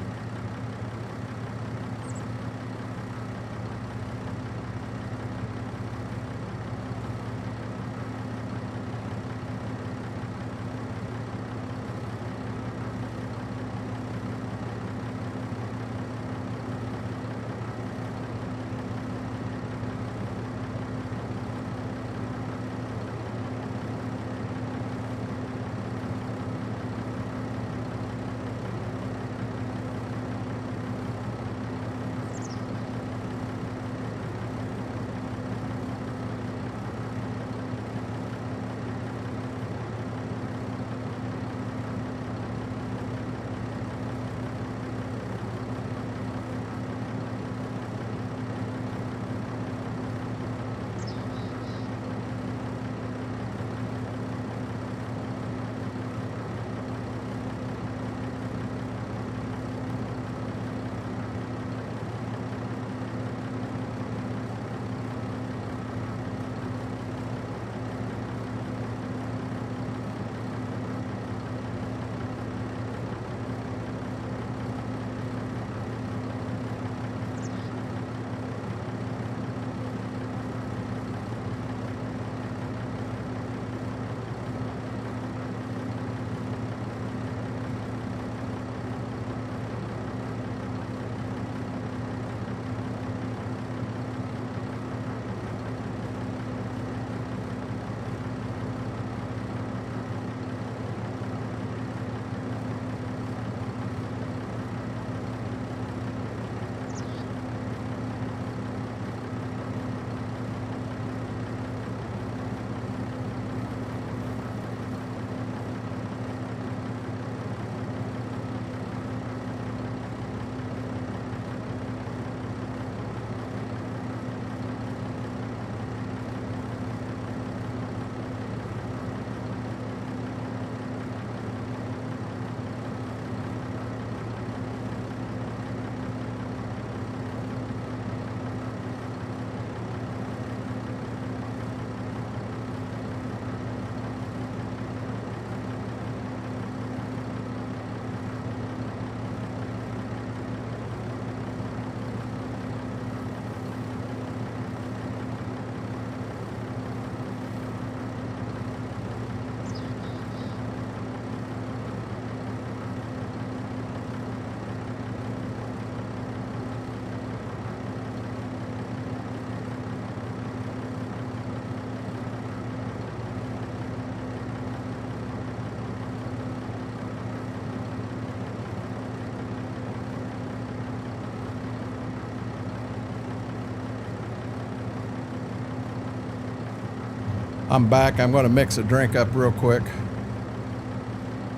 I'm back. I'm going to mix a drink up real quick.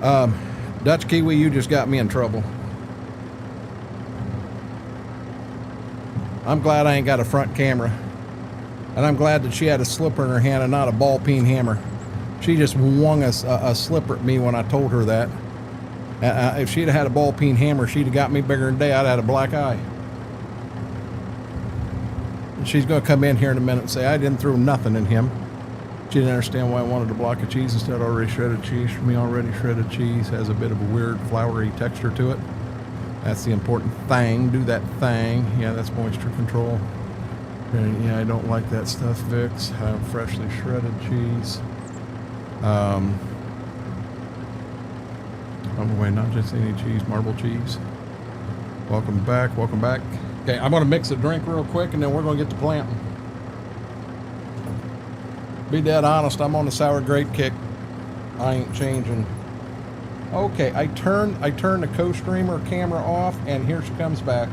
Dutch Kiwi, you just got me in trouble. I'm glad I ain't got a front camera. And I'm glad that she had a slipper in her hand and not a ball peen hammer. She just wung a slipper at me when I told her that. If she'd have had a ball peen hammer, she'd have got me bigger than day. I'd have had a black eye. And she's going to come in here in a minute and say, I didn't throw nothing in him. She didn't understand why I wanted a block of cheese instead of already shredded cheese. For me, already shredded cheese has a bit of a weird floury texture to it. That's the important thing. Do that thing. Yeah, that's moisture control. And yeah, I don't like that stuff, Vicks. Freshly shredded cheese. Oh wait, not just any cheese, marble cheese. Welcome back, welcome back. Okay, I'm gonna mix a drink real quick and then we're gonna get to planting. Be dead honest, I'm on the sour grape kick. I ain't changing. Okay, I turn the co-streamer camera off and here she comes back.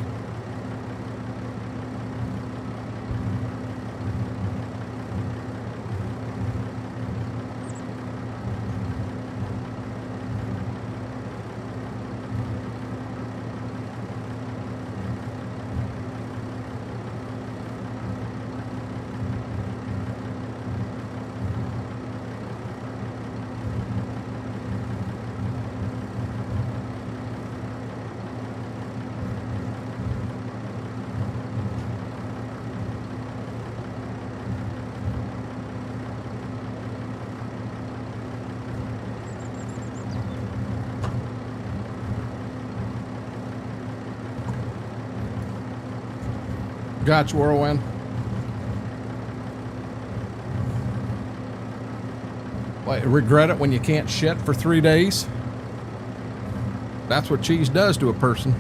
Gotcha, Whirlwind. Like, regret it when you can't shit for 3 days? That's what cheese does to a person.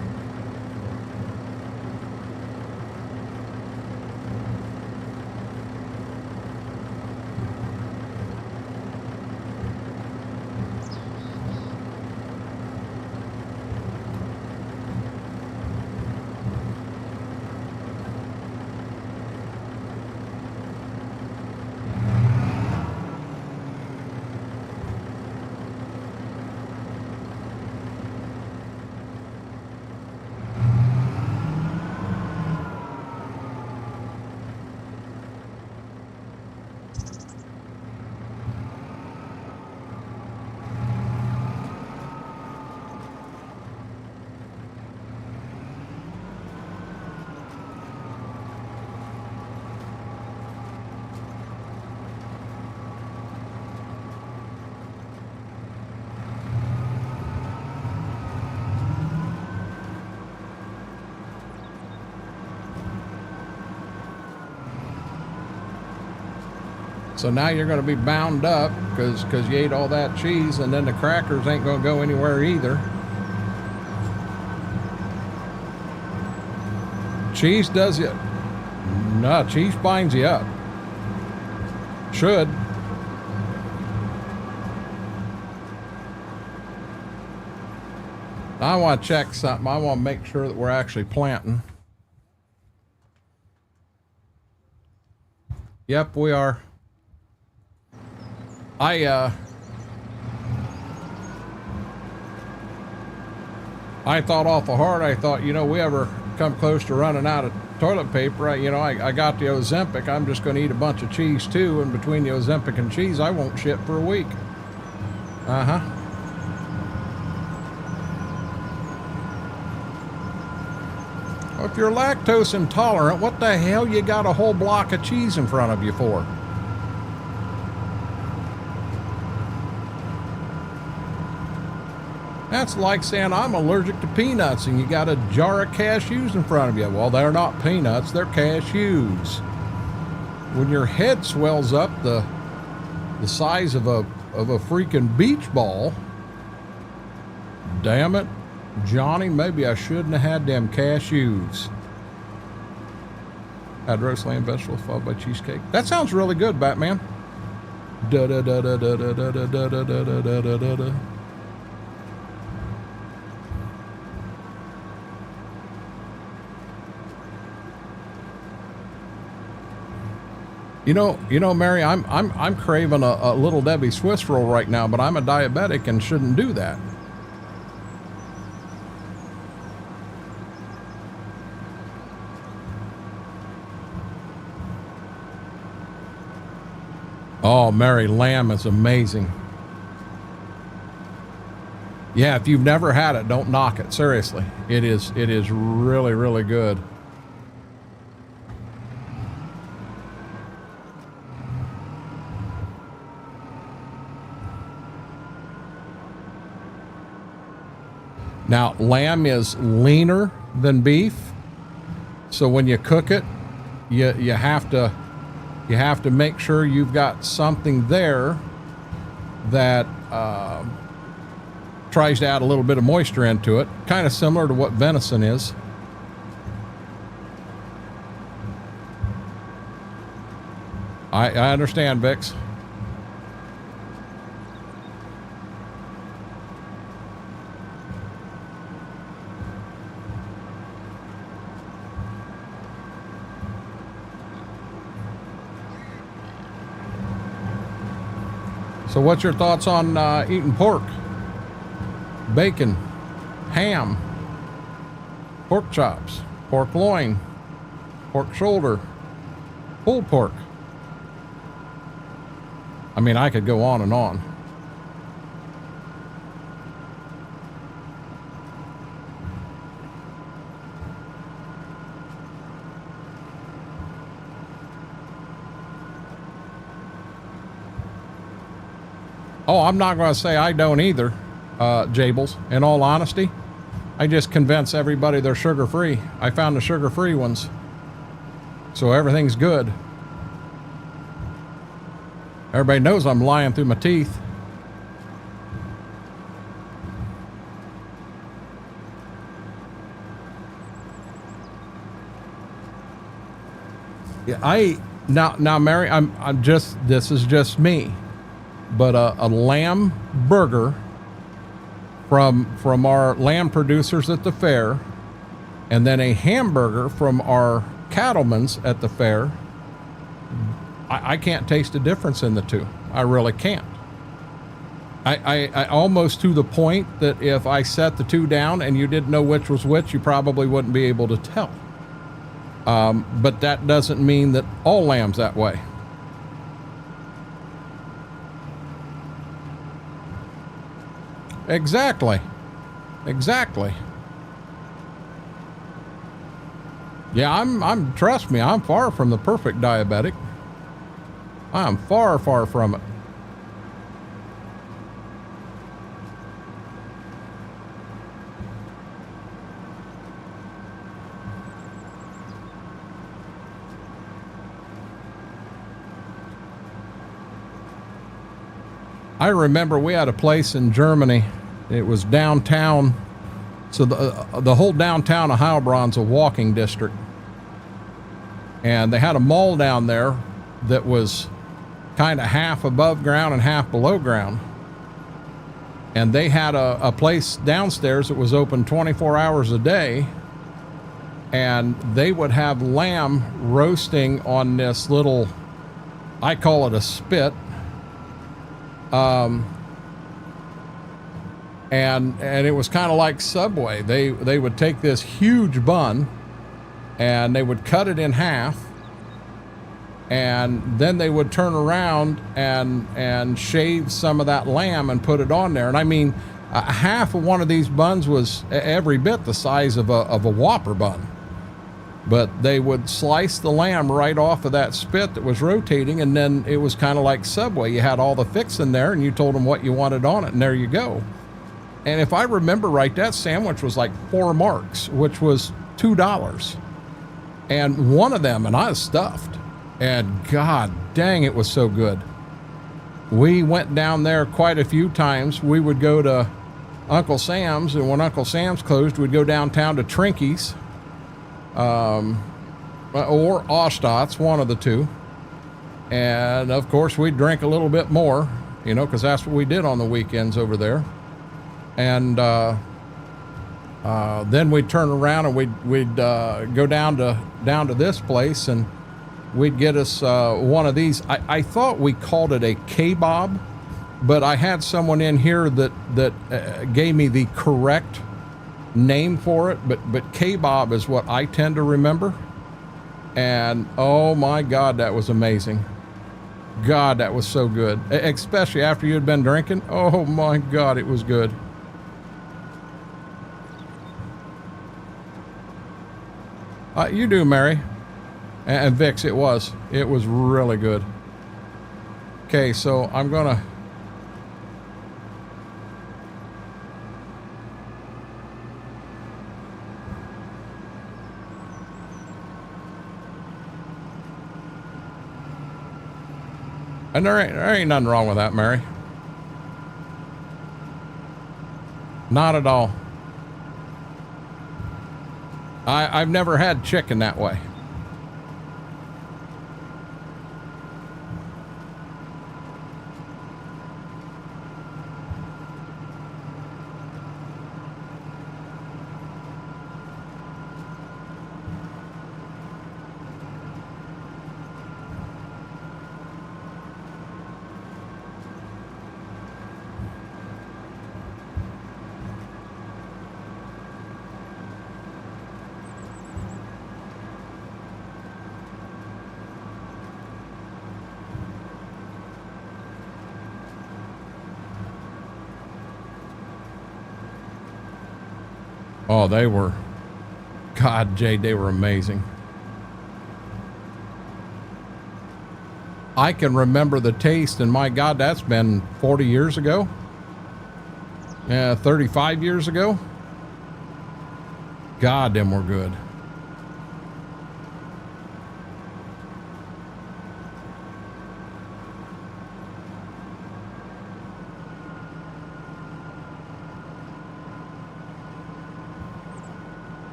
So now you're going to be bound up because you ate all that cheese, and then the crackers ain't going to go anywhere either. Cheese does it. No, cheese binds you up. Should. I want to check something. I want to make sure that we're actually planting. Yep, we are. I thought awful hard. I thought, you know, we ever come close to running out of toilet paper, I got the Ozempic. I'm just going to eat a bunch of cheese too, and between the Ozempic and cheese, I won't shit for a week. Uh-huh. Well, if you're lactose intolerant, what the hell you got a whole block of cheese in front of you for? That's like saying I'm allergic to peanuts and you got a jar of cashews in front of you. Well, they're not peanuts, they're cashews. When your head swells up the size of a freaking beach ball, damn it, Johnny, maybe I shouldn't have had them cashews. Had roast lamb, vegetables followed by cheesecake. That sounds really good, Batman. Da da da da da da da da da da da da da da da. Mary, I'm craving a little Debbie Swiss roll right now, but I'm a diabetic and shouldn't do that. Oh, Mary, lamb is amazing. Yeah, if you've never had it, don't knock it. Seriously, it is really, really good. Now, lamb is leaner than beef, so when you cook it, you have to make sure you've got something there that tries to add a little bit of moisture into it, kind of similar to what venison is. I understand, Vix. So what's your thoughts on eating pork, bacon, ham, pork chops, pork loin, pork shoulder, pulled pork? I mean, I could go on and on. Oh, I'm not going to say I don't either, Jables. In all honesty, I just convince everybody they're sugar-free. I found the sugar-free ones, so everything's good. Everybody knows I'm lying through my teeth. Yeah, now, Mary, I'm just, this is just me. But a lamb burger from our lamb producers at the fair, and then a hamburger from our cattlemen's at the fair, I can't taste a difference in the two. I really can't. I almost to the point that if I set the two down and you didn't know which was which, you probably wouldn't be able to tell. But that doesn't mean that all lamb's that way. Exactly. Yeah, I'm trust me, I'm far from the perfect diabetic. I'm far from it. I remember we had a place in Germany. It was downtown. So the whole downtown of Heilbronn's a walking district. And they had a mall down there that was kind of half above ground and half below ground. And they had a place downstairs that was open 24 hours a day. And they would have lamb roasting on this little, I call it a spit. And it was kind of like Subway. They would take this huge bun and they would cut it in half, and then they would turn around and shave some of that lamb and put it on there. And I mean, half of one of these buns was every bit the size of a Whopper bun. But they would slice the lamb right off of that spit that was rotating, and then it was kind of like Subway. You had all the fix in there, and you told them what you wanted on it, and there you go. And if I remember right, that sandwich was like 4 marks, which was $2. And one of them, and I was stuffed. And God dang, it was so good. We went down there quite a few times. We would go to Uncle Sam's, and when Uncle Sam's closed, we'd go downtown to Trinkies. Or Ostad's, one of the two. And of course we'd drink a little bit more, you know, because that's what we did on the weekends over there. And then we'd turn around and we'd go down to this place, and we'd get us one of these. I thought we called it a K-bob, but I had someone in here that gave me the correct name for it, but K-bob is what I tend to remember. And oh my God, that was amazing. God, that was so good, especially after you had been drinking. Oh my God, it was good. You do, Mary. And Vix, it was really good. Okay, so I'm gonna and there ain't nothing wrong with that, Mary. Not at all. I've never had chicken that way. Oh, they were, God, Jade, they were amazing. I can remember the taste, and my God, that's been 40 years ago. Yeah, 35 years ago. God, them were good.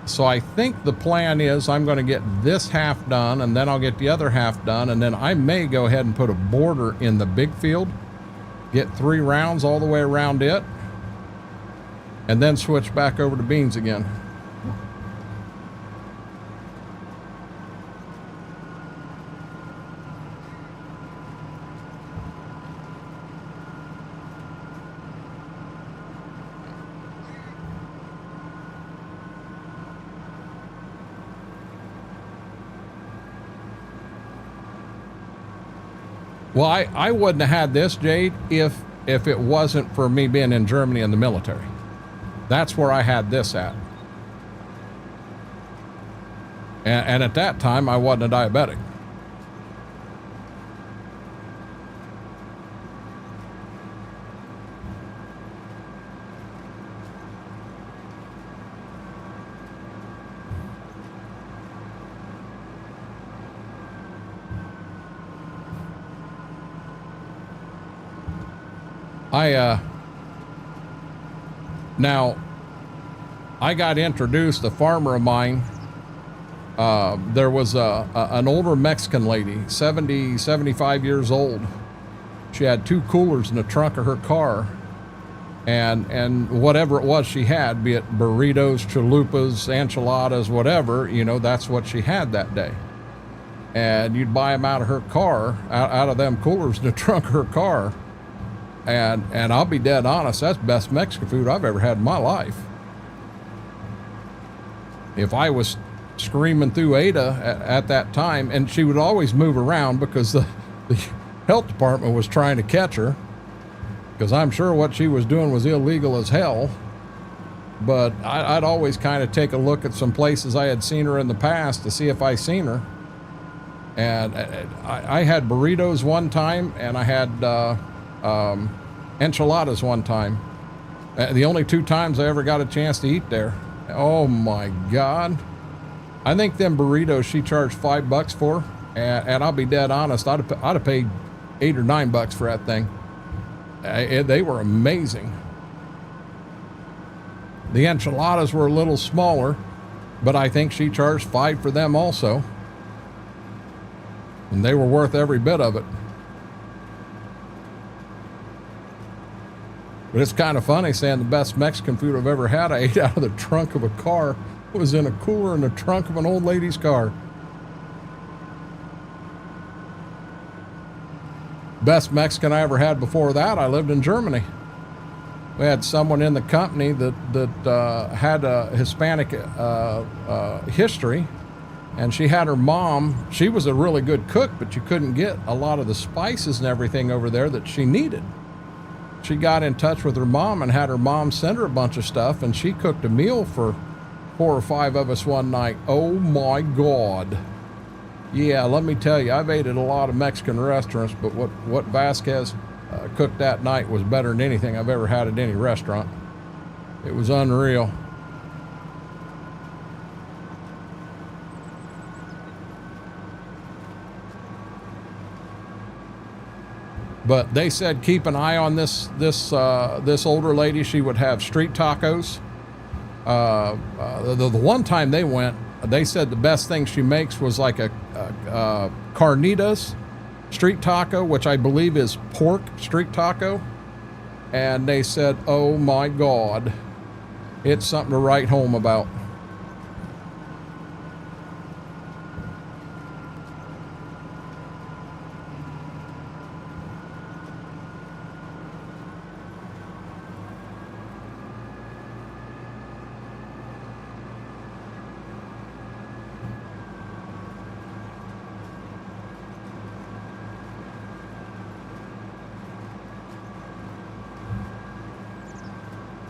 So I think the plan is I'm going to get this half done, and then I'll get the other half done, and then I may go ahead and put a border in the big field, get 3 rounds all the way around it, and then switch back over to beans again. Well, I wouldn't have had this, Jade, if it wasn't for me being in Germany in the military. That's where I had this at. And at that time, I wasn't a diabetic. Now, I got introduced, a farmer of mine, there was an older Mexican lady, 70, 75 years old. She had 2 coolers in the trunk of her car, and whatever it was she had, be it burritos, chalupas, enchiladas, whatever, you know, that's what she had that day. And you'd buy them out of her car, out of them coolers in the trunk of her car. And I'll be dead honest, that's the best Mexican food I've ever had in my life. If I was screaming through Ada at that time, and she would always move around because the health department was trying to catch her, because I'm sure what she was doing was illegal as hell. But I'd always kind of take a look at some places I had seen her in the past to see if I seen her. And I had burritos one time, and I had enchiladas one time. The only 2 times I ever got a chance to eat there. Oh my God. I think them burritos she charged $5 for, and I'll be dead honest, I'd have paid $8 or $9 for that thing. They were amazing. The enchiladas were a little smaller, but I think she charged $5 for them also. And they were worth every bit of it. But it's kind of funny saying the best Mexican food I've ever had, I ate out of the trunk of a car. It was in a cooler in the trunk of an old lady's car. Best Mexican I ever had before that, I lived in Germany. We had someone in the company that had a Hispanic history, and she had her mom. She was a really good cook, but you couldn't get a lot of the spices and everything over there that she needed. She got in touch with her mom and had her mom send her a bunch of stuff, and she cooked a meal for 4 or 5 of us one night. Oh my God. Yeah, let me tell you, I've ate at a lot of Mexican restaurants, but what Vasquez cooked that night was better than anything I've ever had at any restaurant. It was unreal. But they said keep an eye on this older lady. She would have street tacos. The one time they went, they said the best thing she makes was like a carnitas street taco, which I believe is pork street taco. And they said, oh my God, it's something to write home about.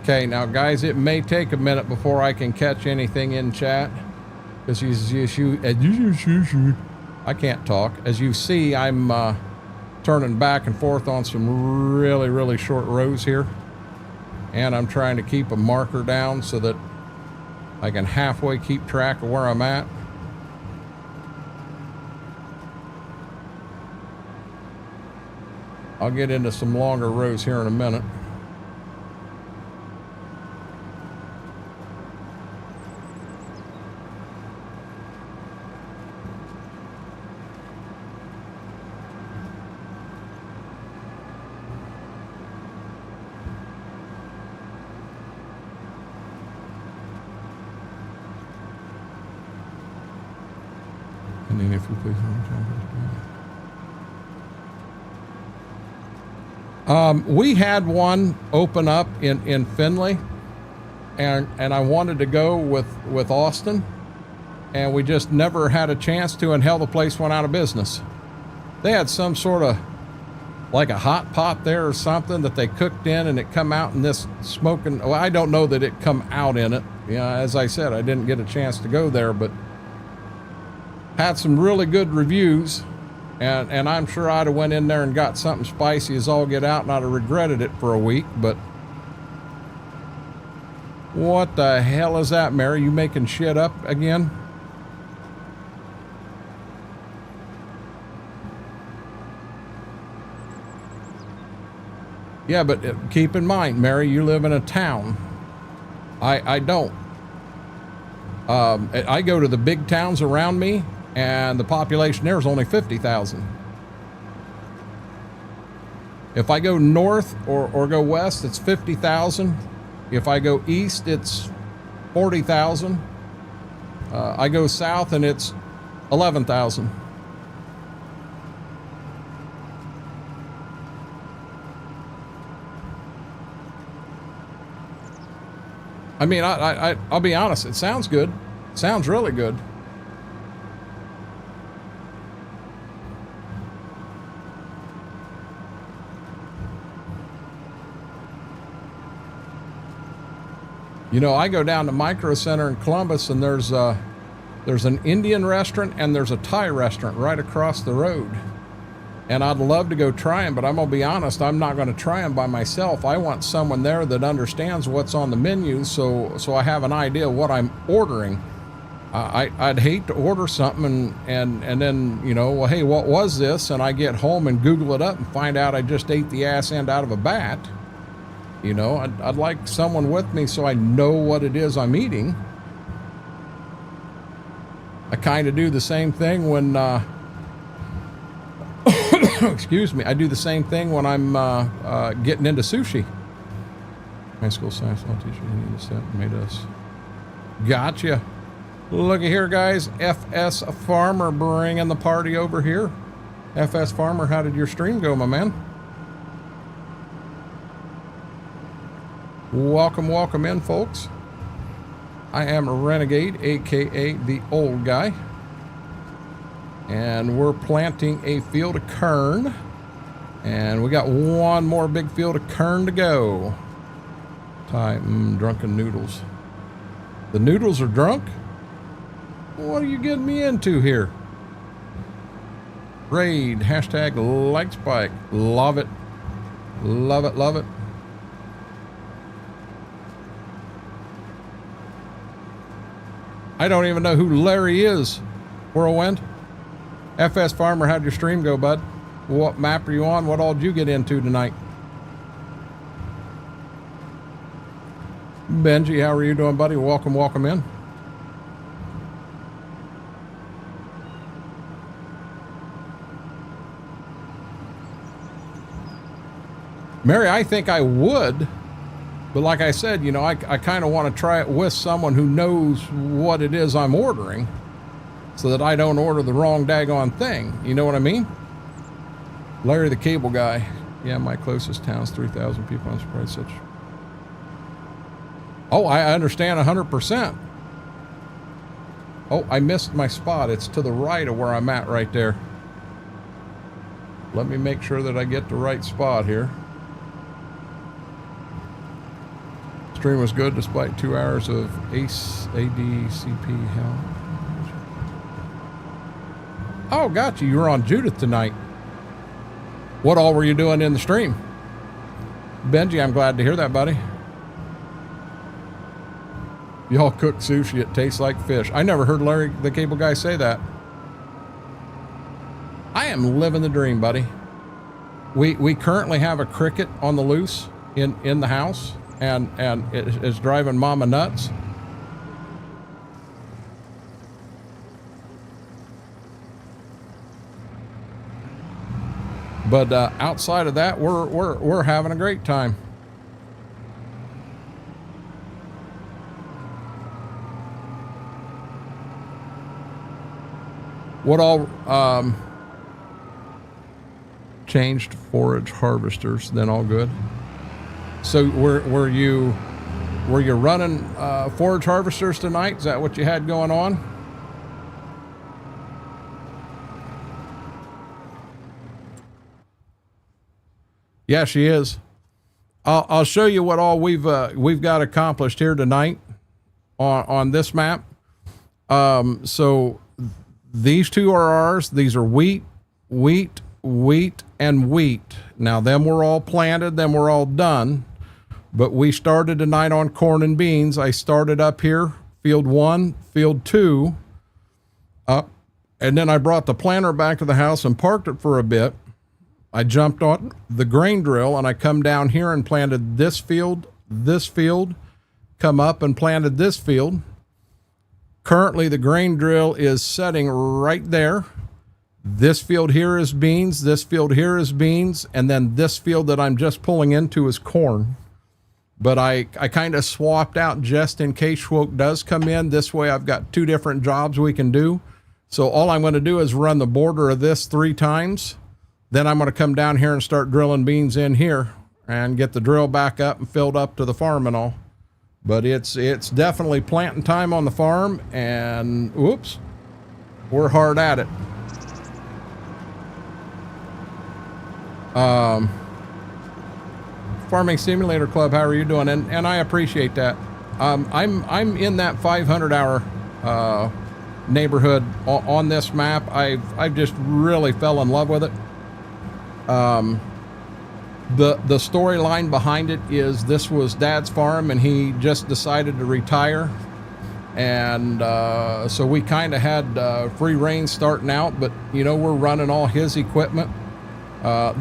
Okay, now guys, it may take a minute before I can catch anything in chat, because I can't talk. As you see, I'm turning back and forth on some really short rows here, and I'm trying to keep a marker down so that I can halfway keep track of where I'm at. I'll get into some longer rows here in a minute. We had one open up in Findlay, and I wanted to go with Austin, and we just never had a chance to, and hell, the place went out of business. They had some sort of like a hot pot there or something that they cooked in, and it come out in this smoking, well, I don't know that it come out in it. You know, as I said, I didn't get a chance to go there, but had some really good reviews. And I'm sure I'd have went in there and got something spicy as all get out, and I'd have regretted it for a week. But what the hell is that, Mary? You making shit up again? Yeah, but keep in mind, Mary, you live in a town. I don't. I go to the big towns around me, and the population there is only 50,000. If I go north or go west, it's 50,000. If I go east, it's 40,000. I go south, and it's 11,000. I mean, I'll be honest, it sounds good. It sounds really good. You know, I go down to Micro Center in Columbus, and there's an Indian restaurant and there's a Thai restaurant right across the road. And I'd love to go try them, but I'm gonna be honest, I'm not gonna try them by myself. I want someone there that understands what's on the menu, so I have an idea of what I'm ordering. I'd hate to order something and then, you know, well, hey, what was this? And I get home and Google it up and find out I just ate the ass end out of a bat. You know, I'd like someone with me so I know what it is I'm eating. I kind of do the same thing when, excuse me, I do the same thing when I'm getting into sushi. High school science law teacher, he needed set and made us. Gotcha. Looky here, guys. FS Farmer bringing the party over here. FS Farmer, how did your stream go, my man? Welcome, welcome in, folks. I am Renegade, aka the old guy. And we're planting a field of KERN. And we got one more big field of KERN to go. Drunken noodles. The noodles are drunk? What are you getting me into here? Raid, hashtag like spike. Love it. Love it, love it. I don't even know who Larry is. Whirlwind. FS Farmer, how'd your stream go, bud? What map are you on? What all did you get into tonight? Benji, how are you doing, buddy? Welcome, welcome in. Mary, I think I would, but like I said, you know, I kind of want to try it with someone who knows what it is I'm ordering so that I don't order the wrong daggone thing. You know what I mean? Larry the cable guy. Yeah, my closest town's 3,000 people. I'm surprised such. Oh, I understand 100%. Oh, I missed my spot. It's to the right of where I'm at right there. Let me make sure that I get the right spot here. Stream was good despite 2 hours of ADCP hell. Oh, gotcha. You were on Judith tonight. What all were you doing in the stream? Benji, I'm glad to hear that, buddy. Y'all cook sushi, it tastes like fish. I never heard Larry the cable guy say that. I am living the dream, buddy. We currently have a cricket on the loose in the house, and it is driving mama nuts. But outside of that, we're having a great time. What all changed forage harvesters? Then all good. So were you running forage harvesters tonight? Is that what you had going on? Yeah, she is. I'll show you what all we've got accomplished here tonight on this map. So these two are ours. These are wheat, and wheat. Now, them were all planted, them were all done. But we started tonight on corn and beans. I started up here, field 1, field 2, up, and then I brought the planter back to the house and parked it for a bit. I jumped on the grain drill and I come down here and planted this field, come up and planted this field. Currently, the grain drill is setting right there. This field here is beans, this field here is beans, and then this field that I'm just pulling into is corn. But I kind of swapped out just in case Schwoke does come in. This way I've got 2 different jobs we can do. So all I'm going to do is run the border of this 3 times. Then I'm going to come down here and start drilling beans in here and get the drill back up and filled up to the farm and all. But it's definitely planting time on the farm, and whoops, we're hard at it. Farming Simulator Club, how are you doing? And I appreciate that. I'm in that 500-hour neighborhood on this map. I've just really fell in love with it. The storyline behind it is this was Dad's farm and he just decided to retire, and so we kind of had free reign starting out, but you know, we're running all his equipment.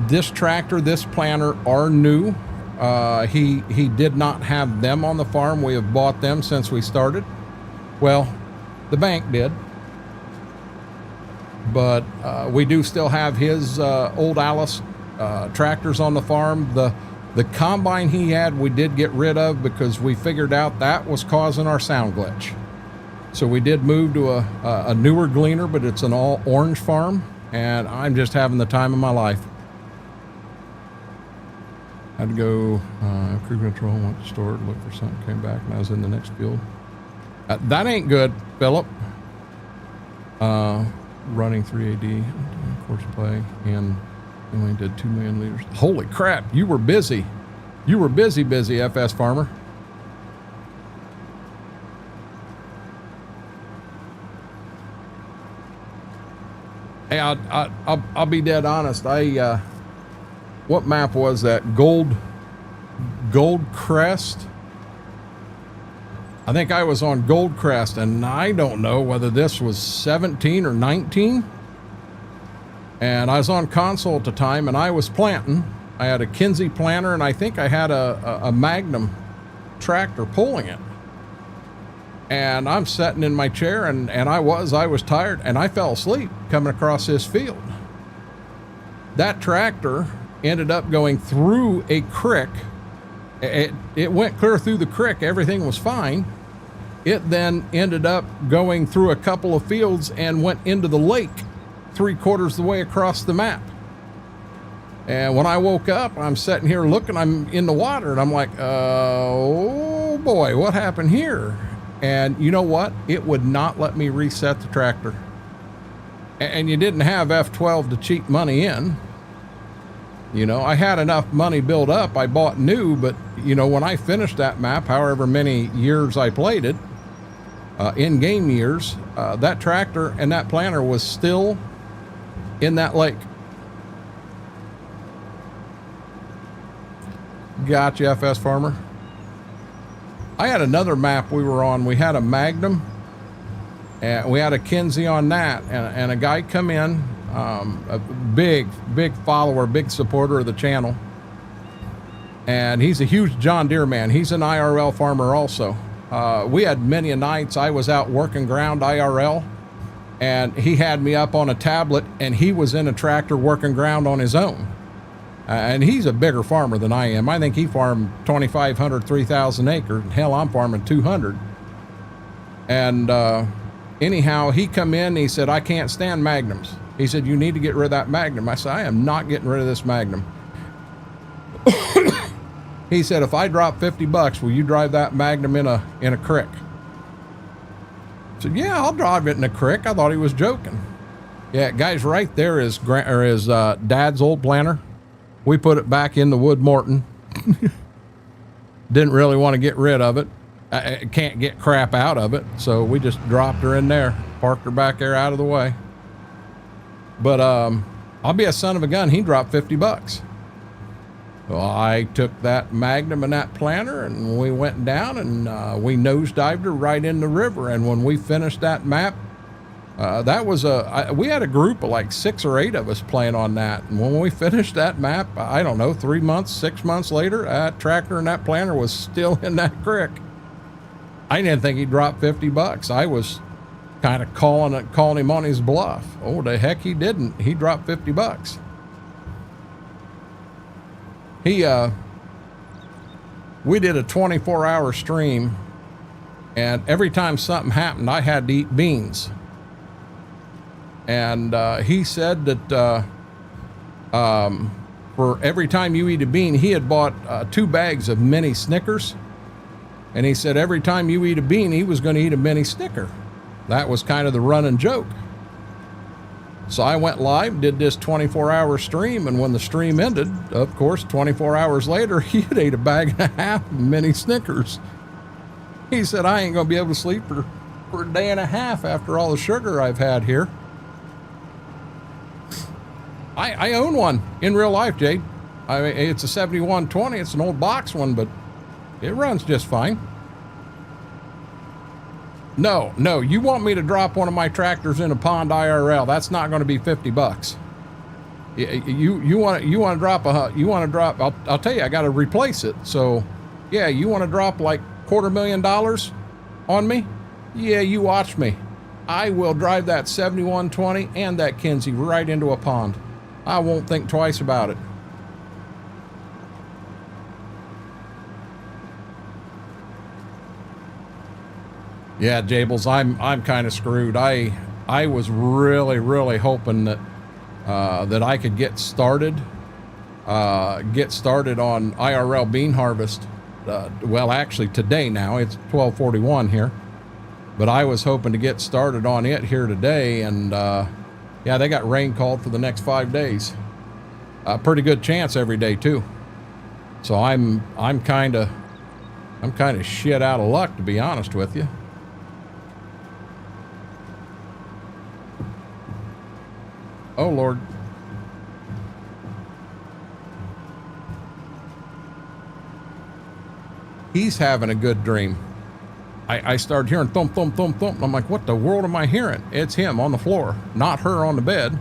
This tractor, this planter are new. He did not have them on the farm. We have bought them since we started. Well, the bank did, but we do still have his old Alice tractors on the farm. The The combine he had, we did get rid of because we figured out that was causing our sound glitch. So we did move to a newer gleaner, but it's an all orange farm, and I'm just having the time of my life. Had to go cruise control, went to store, looked for something, came back, and I was in the next field. That ain't good, Philip. Running 3AD, course play, and only did 2 million liters. Holy crap, you were busy. You were busy, FS Farmer. Hey, I'll be dead honest. What map was that? Gold Crest? I think I was on Gold Crest, and I don't know whether this was 17 or 19. And I was on console at the time, and I was planting. I had a Kinsey planter, and I think I had a Magnum tractor pulling it. And I'm sitting in my chair, and I was tired, and I fell asleep coming across this field. That tractor ended up going through a creek. It went clear through the creek. Everything was fine. It then ended up going through a couple of fields and went into the lake 3/4 of the way across the map. And when I woke up, I'm sitting here looking, I'm in the water, and I'm like, oh boy, what happened here? And you know what? It would not let me reset the tractor. And you didn't have F12 to cheat money in. You know, I had enough money built up. I bought new, but you know, when I finished that map, however many years I played it, in-game years, that tractor and that planter was still in that lake. Gotcha, FS Farmer. I had another map we were on. We had a Magnum, and we had a Kinsey on that, and a guy come in, a big follower, big supporter of the channel, and he's a huge John Deere man. He's an IRL farmer also. We had many nights I was out working ground IRL, and he had me up on a tablet, and he was in a tractor working ground on his own. And he's a bigger farmer than I am. I think he farmed 2,500, 3,000 acres. Hell, I'm farming 200. And anyhow, he come in, he said, I can't stand Magnums. He said, you need to get rid of that Magnum. I said, I am not getting rid of this Magnum. He said, if I drop $50, will you drive that Magnum in a creek? I said, yeah, I'll drive it in a creek. I thought he was joking. Yeah, guys, right there is Dad's old planter. We put it back in the Wood Morton. Didn't really want to get rid of it. I can't get crap out of it, so we just dropped her in there, parked her back there out of the way. But I'll be a son of a gun. He dropped $50. Well, I took that Magnum and that planter, and we went down, and we nosedived her right in the river. And when we finished that map, that was we had a group of like 6 or 8 of us playing on that. And when we finished that map, I don't know, 3 months, 6 months later, that tractor and that planter was still in that creek. I didn't think he dropped $50. I was kind of calling him on his bluff. Oh, the heck he didn't. He dropped $50. We did a 24-hour stream, and every time something happened, I had to eat beans. And he said that for every time you eat a bean, he had bought 2 bags of mini Snickers. And he said every time you eat a bean, he was going to eat a mini Snicker. That was kind of the running joke. So I went live, did this 24-hour stream, and when the stream ended, of course, 24 hours later, he had ate a bag and a half of mini Snickers. He said, I ain't going to be able to sleep for a day and a half after all the sugar I've had here. I own one in real life, Jade. I mean, it's a 7120. It's an old box one, but it runs just fine. No, you want me to drop one of my tractors in a pond IRL? That's not going to be $50. You want to drop I'll tell you, I got to replace it. So, yeah, you want to drop like $250,000 on me? Yeah, you watch me. I will drive that 7120 and that Kinsey right into a pond. I won't think twice about it. Yeah, Jables, I'm kind of screwed. I was really hoping that that I could get started on IRL bean harvest. Well, actually today now, it's 12:41 here, but I was hoping to get started on it here today, and yeah, they got rain called for the next 5 days. Pretty good chance every day too. So I'm kind of shit out of luck, to be honest with you. Oh, Lord. He's having a good dream. I started hearing thump, thump, thump, thump. And I'm like, what the world am I hearing? It's him on the floor, not her on the bed.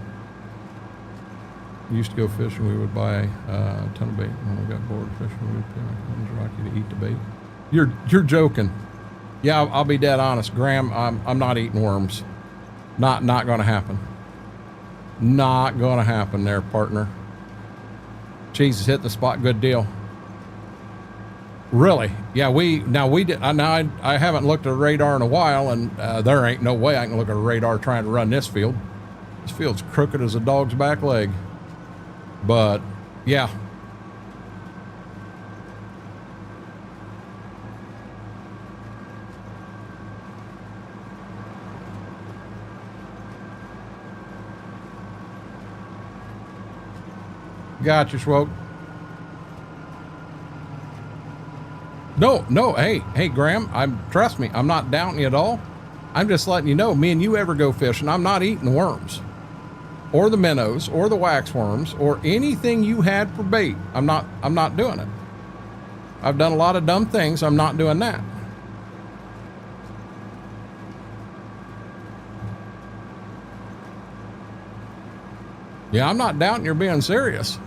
We used to go fishing. We would buy a ton of bait. When we got bored fishing, we would pay Rocky to eat the bait. You're joking. Yeah, I'll be dead honest, Graham. I'm not eating worms. Not going to happen. Not going to happen there, partner. Jesus, hit the spot. Good deal. Really? Yeah, we did. Now I haven't looked at a radar in a while, and there ain't no way I can look at a radar trying to run this field. This field's crooked as a dog's back leg. But yeah. Gotcha, Swoke. No, hey, Graham, trust me, I'm not doubting you at all. I'm just letting you know, me and you ever go fishing, I'm not eating worms, or the minnows, or the wax worms, or anything you had for bait. I'm not doing it. I've done a lot of dumb things. I'm not doing that. Yeah, I'm not doubting you're being serious.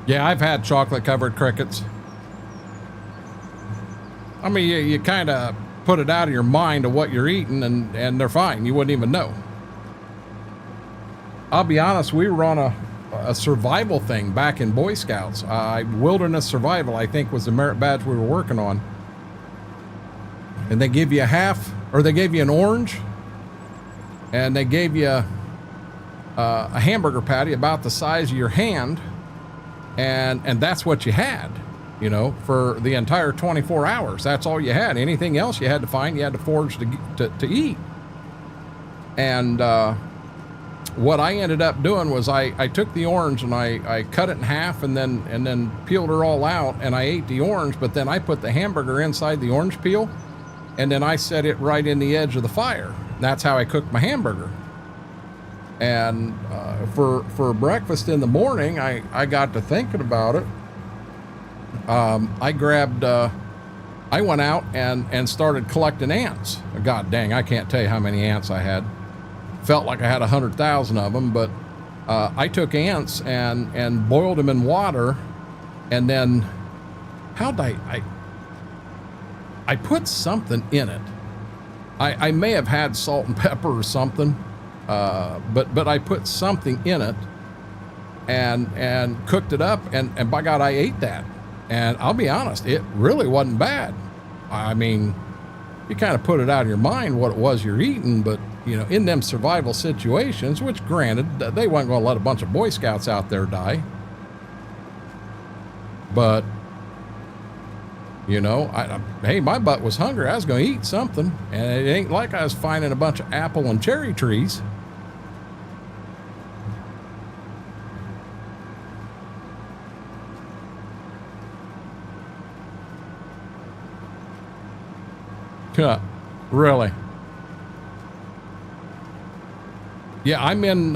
Yeah, I've had chocolate covered crickets. I mean, you kind of put it out of your mind of what you're eating, and they're fine. You wouldn't even know. I'll be honest, we were on a survival thing back in Boy Scouts. Wilderness survival, I think, was the merit badge we were working on. And they give you they gave you an orange, and they gave you a hamburger patty about the size of your hand. And that's what you had, you know, for the entire 24 hours. That's all you had. Anything else you had to find, you had to forage to eat. And what I ended up doing was I took the orange and I cut it in half and then peeled her all out, and I ate the orange, but then I put the hamburger inside the orange peel, and then I set it right in the edge of the fire. That's how I cooked my hamburger. And for breakfast in the morning, I got to thinking about it. I went out and started collecting ants. God dang, I can't tell you how many ants I had. Felt like I had 100,000 of them, but I took ants and boiled them in water, and then I put something in it. I may have had salt and pepper or something. But I put something in it and cooked it up, and by God, I ate that. And I'll be honest, it really wasn't bad. I mean, you kind of put it out of your mind what it was you're eating, but you know, in them survival situations, which granted, they weren't going to let a bunch of Boy Scouts out there die. But, you know, hey, my butt was hungry. I was going to eat something, and it ain't like I was finding a bunch of apple and cherry trees. Really? Yeah, I'm in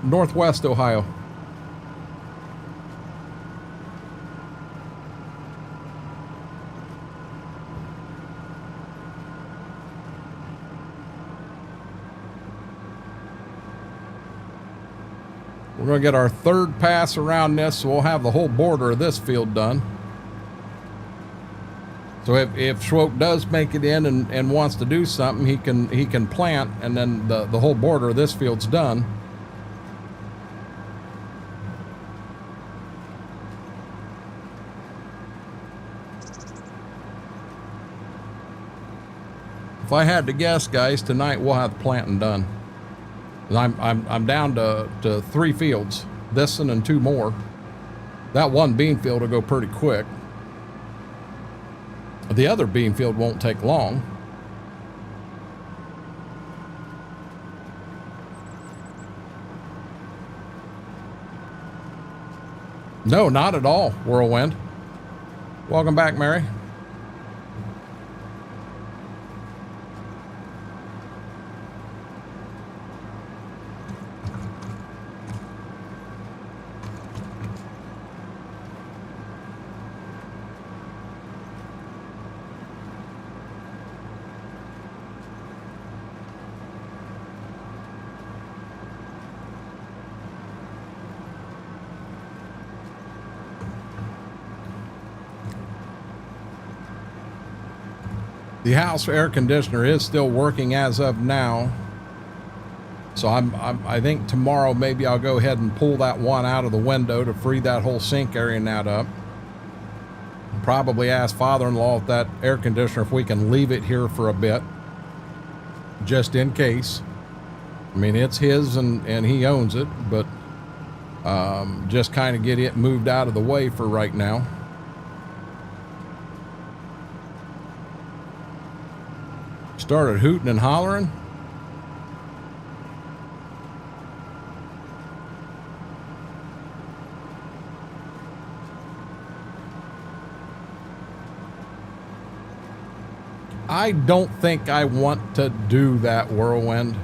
Northwest Ohio. We're going to get our third pass around this, so we'll have the whole border of this field done. So if Schwoke does make it in and wants to do something, he can plant, and then the whole border of this field's done. If I had to guess, guys, tonight we'll have the planting done. I'm down to 3 fields, this one and 2 more. That one bean field will go pretty quick. The other bean field won't take long. No, not at all, Whirlwind. Welcome back, Mary. The house air conditioner is still working as of now. So I think tomorrow maybe I'll go ahead and pull that one out of the window to free that whole sink area and that up. Probably ask father-in-law if that air conditioner, if we can leave it here for a bit, just in case. I mean, it's his and he owns it, but just kind of get it moved out of the way for right now. Started hooting and hollering. I don't think I want to do that, Whirlwind.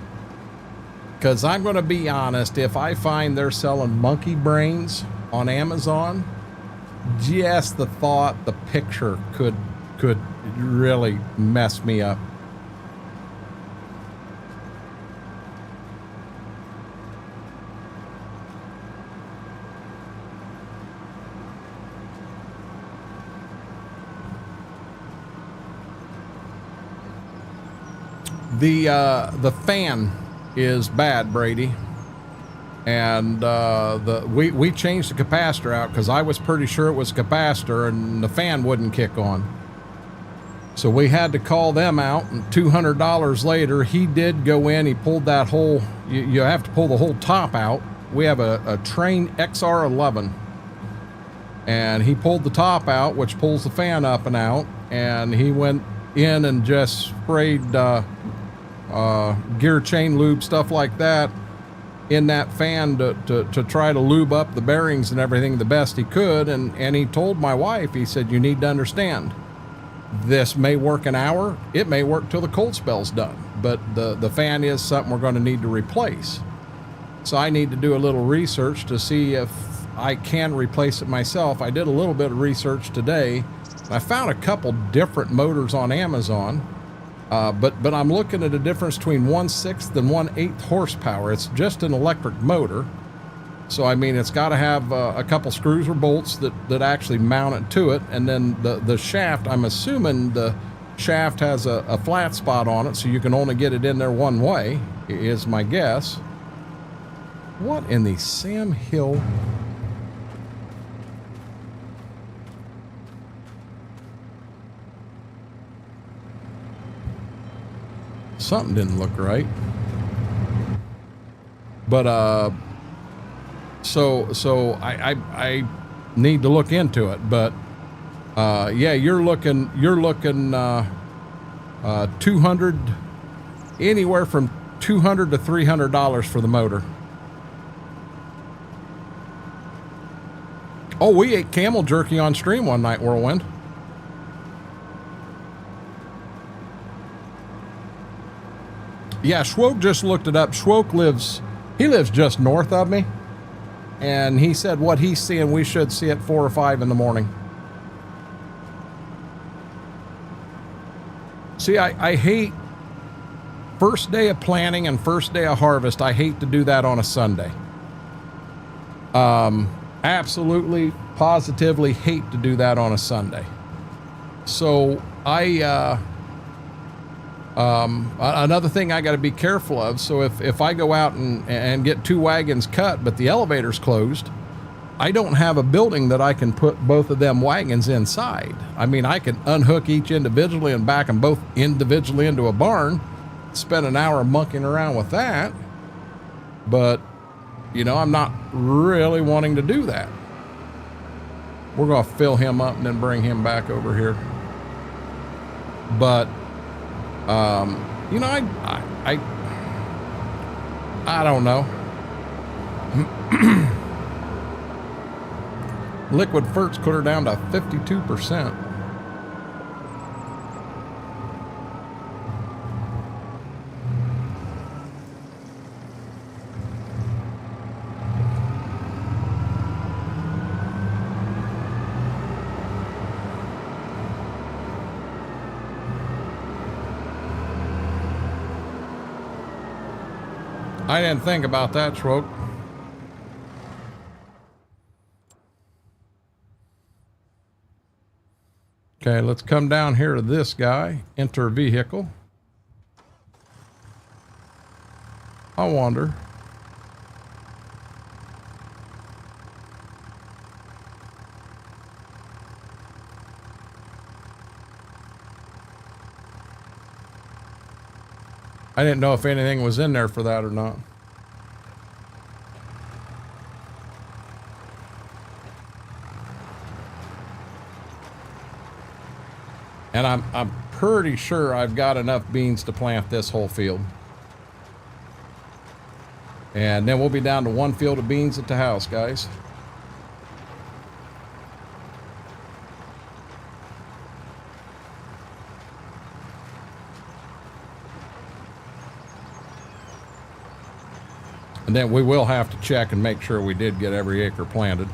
Because I'm going to be honest, if I find they're selling monkey brains on Amazon, just the thought, the picture could really mess me up. The fan is bad, Brady, and we changed the capacitor out because I was pretty sure it was capacitor and the fan wouldn't kick on. So we had to call them out, and $200 later, he did go in. He pulled that whole. You have to pull the whole top out. We have a Train XR11, and he pulled the top out, which pulls the fan up and out, and he went in and just sprayed gear chain lube, stuff like that, in that fan to try to lube up the bearings and everything the best he could. And he told my wife, he said, you need to understand, this may work an hour, it may work till the cold spell's done, but the fan is something we're going to need to replace. So I need to do a little research to see if I can replace it myself. I did a little bit of research today. I found a couple different motors on Amazon. But I'm looking at a difference between 1/6 and 1/8 horsepower. It's just an electric motor. So, I mean, it's got to have a couple screws or bolts that actually mount it to it. And then the shaft, I'm assuming the shaft has a flat spot on it, so you can only get it in there one way, is my guess. What in the Sam Hill? Something didn't look right. But so I need to look into it. But yeah, you're looking 200, anywhere from $200 to $300 for the motor. Oh, we ate camel jerky on stream one night, Whirlwind. Yeah, Schwoke just looked it up. Schwoke lives He lives just north of me. And he said what he's seeing, we should see at 4 or 5 in the morning. See, I hate first day of planting and first day of harvest. I hate to do that on a Sunday. Absolutely, positively hate to do that on a Sunday. So another thing I got to be careful of. So if I go out and get 2 wagons cut, but the elevator's closed, I don't have a building that I can put both of them wagons inside. I mean, I can unhook each individually and back them both individually into a barn, spend an hour monkeying around with that. But, you know, I'm not really wanting to do that. We're going to fill him up and then bring him back over here. But, you know, I don't know. Liquid fert's put her down to 52%. I didn't think about that, Schwoke. Okay, let's come down here to this guy. Enter vehicle. I wonder. I didn't know if anything was in there for that or not. And I'm pretty sure I've got enough beans to plant this whole field. And then we'll be down to 1 field of beans at the house, guys. And then we will have to check and make sure we did get every acre planted.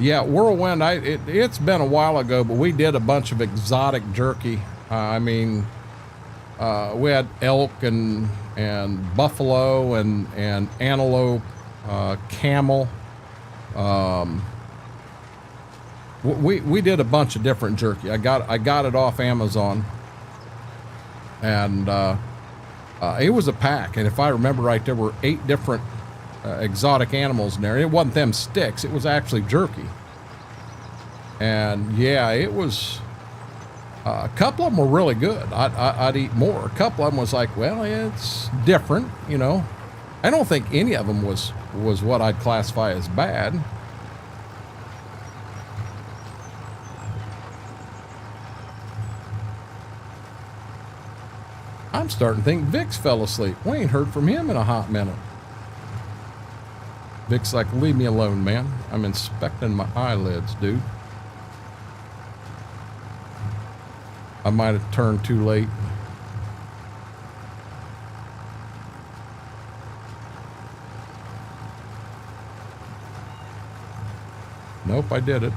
Yeah, Whirlwind, it's been a while ago, but we did a bunch of exotic jerky. I mean, we had elk and buffalo and antelope, camel. We did a bunch of different jerky. I got it off Amazon, and it was a pack. And if I remember right, there were 8 different exotic animals in there. It wasn't them sticks, it was actually jerky. And yeah, it was a couple of them were really good. I'd eat more. A couple of them was like, well, it's different, you know. I don't think any of them was what I'd classify as bad. I'm starting to think Vic's fell asleep. We ain't heard from him in a hot minute. Vic's like, leave me alone, man. I'm inspecting my eyelids, dude. I might have turned too late. Nope, I did it.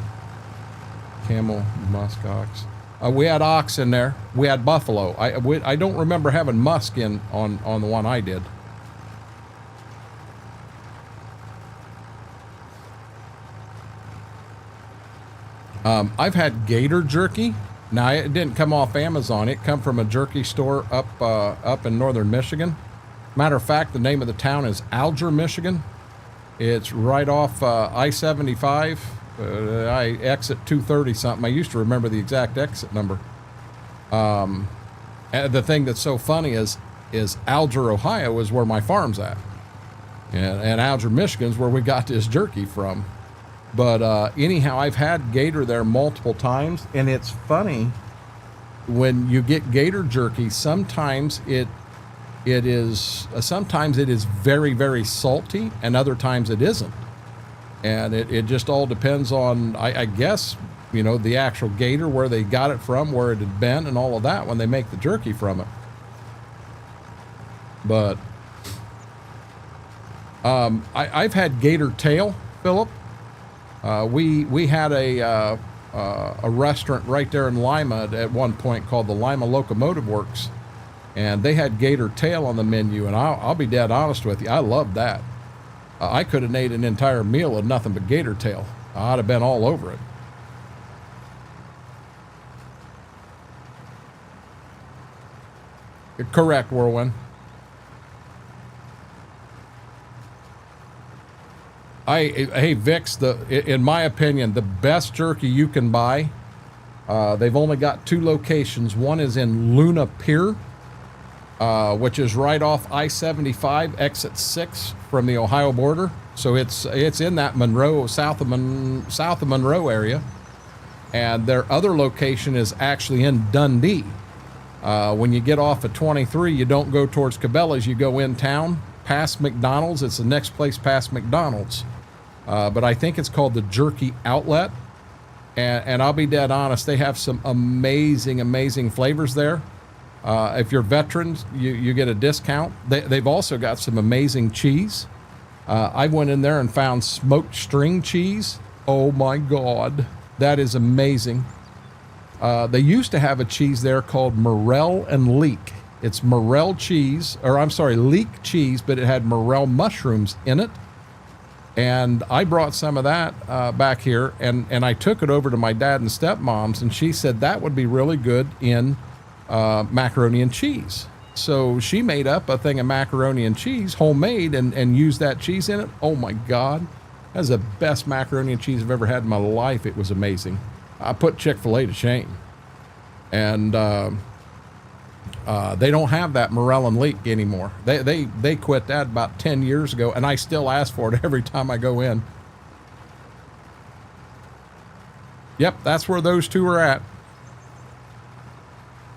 Camel, musk ox. We had ox in there. We had buffalo. I don't remember having musk in on the one I did. I've had gator jerky. Now, it didn't come off Amazon. It come from a jerky store up in northern Michigan. Matter of fact, the name of the town is Alger, Michigan. It's right off I-75. I exit 230 something. I used to remember the exact exit number. And the thing that's so funny is Alger, Ohio is where my farm's at. And Alger, Michigan's where we got this jerky from. But anyhow, I've had gator there multiple times, and it's funny when you get gator jerky. Sometimes it is very, very salty, and other times it isn't. And it just all depends on, I guess, you know, the actual gator, where they got it from, where it had been, and all of that when they make the jerky from it. But I've had gator tail, Philip. We had a restaurant right there in Lima at one point called the Lima Locomotive Works, and they had gator tail on the menu. And I'll be dead honest with you, I loved that. I could have made an entire meal of nothing but gator tail. I'd have been all over it. Correct, Whirlwind. Hey, Vix, in my opinion, the best jerky you can buy, they've only got 2 locations. One is in Luna Pier, which is right off I-75, exit 6 from the Ohio border. So it's in that Monroe, south of Monroe area. And their other location is actually in Dundee. When you get off at 23, you don't go towards Cabela's, you go in town, past McDonald's. It's the next place past McDonald's. But I think it's called the Jerky Outlet. And I'll be dead honest, they have some amazing, amazing flavors there. If you're veterans, you get a discount. They've also got some amazing cheese. I went in there and found smoked string cheese. Oh my God, that is amazing. They used to have a cheese there called Morel and Leek. It's morel cheese, or I'm sorry, leek cheese, but it had morel mushrooms in it. And I brought some of that back here, and I took it over to my dad and stepmom's, and she said that would be really good in macaroni and cheese. So she made up a thing of macaroni and cheese, homemade, and used that cheese in it. Oh my God, that's the best macaroni and cheese I've ever had in my life. It was amazing. I put Chick-fil-A to shame. And they don't have that morel and leek anymore. They quit that about 10 years ago, and I still ask for it every time I go in. Yep, that's where those 2 are at.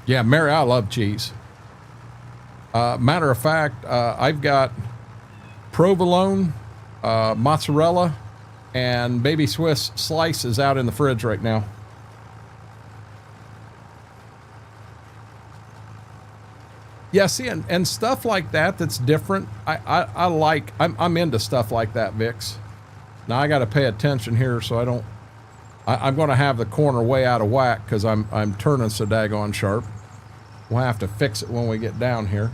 Yeah, Mary, I love cheese. Matter of fact, I've got provolone, mozzarella, and baby Swiss slices out in the fridge right now. Yeah, see, and stuff like that that's different. I'm into stuff like that, Vix. Now I got to pay attention here so I don't. I'm going to have the corner way out of whack because I'm turning so daggone sharp. We'll have to fix it when we get down here.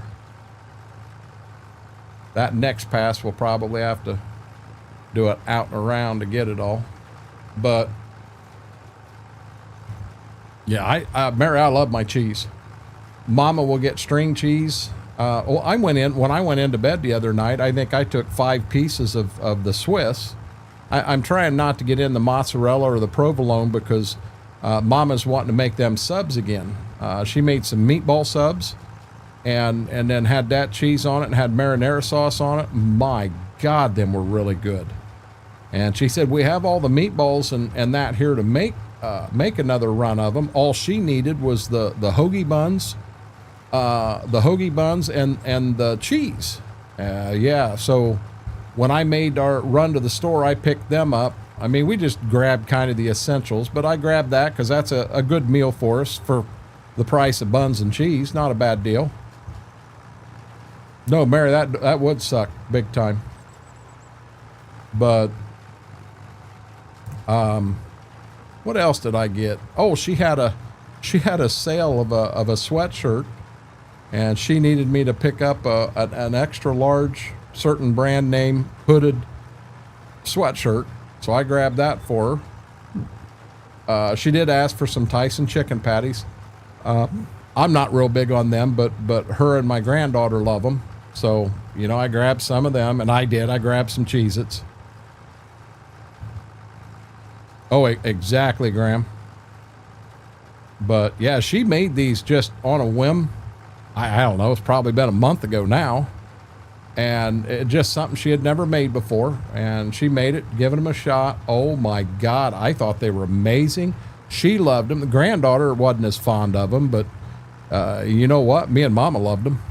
That next pass we'll probably have to do it out and around to get it all. But yeah, Mary, I love my cheese. Mama will get string cheese. When I went into bed the other night, I think I took 5 pieces of the Swiss. I'm trying not to get in the mozzarella or the provolone because Mama's wanting to make them subs again. She made some meatball subs and then had that cheese on it and had marinara sauce on it. My God, them were really good. And she said, we have all the meatballs and that here to make another run of them. All she needed was the hoagie buns, and the cheese. Yeah, so when I made our run to the store, I picked them up. I mean, we just grabbed kind of the essentials, but I grabbed that because that's a good meal for us for the price of buns and cheese. Not a bad deal. No, Mary, that would suck big time. But what else did I get? Oh, she had a sale of a sweatshirt, and she needed me to pick up an extra large certain brand name hooded sweatshirt. So I grabbed that for her. She did ask for some Tyson chicken patties. I'm not real big on them, but her and my granddaughter love them. So, you know, I grabbed some of them, and I grabbed some Cheez-Its. Oh, exactly, Graham. But yeah, she made these just on a whim. I don't know, it's probably been a month ago now. And it just something she had never made before. And she made it, giving them a shot. Oh my God, I thought they were amazing. She loved them. The granddaughter wasn't as fond of them, but you know what? Me and Mama loved them.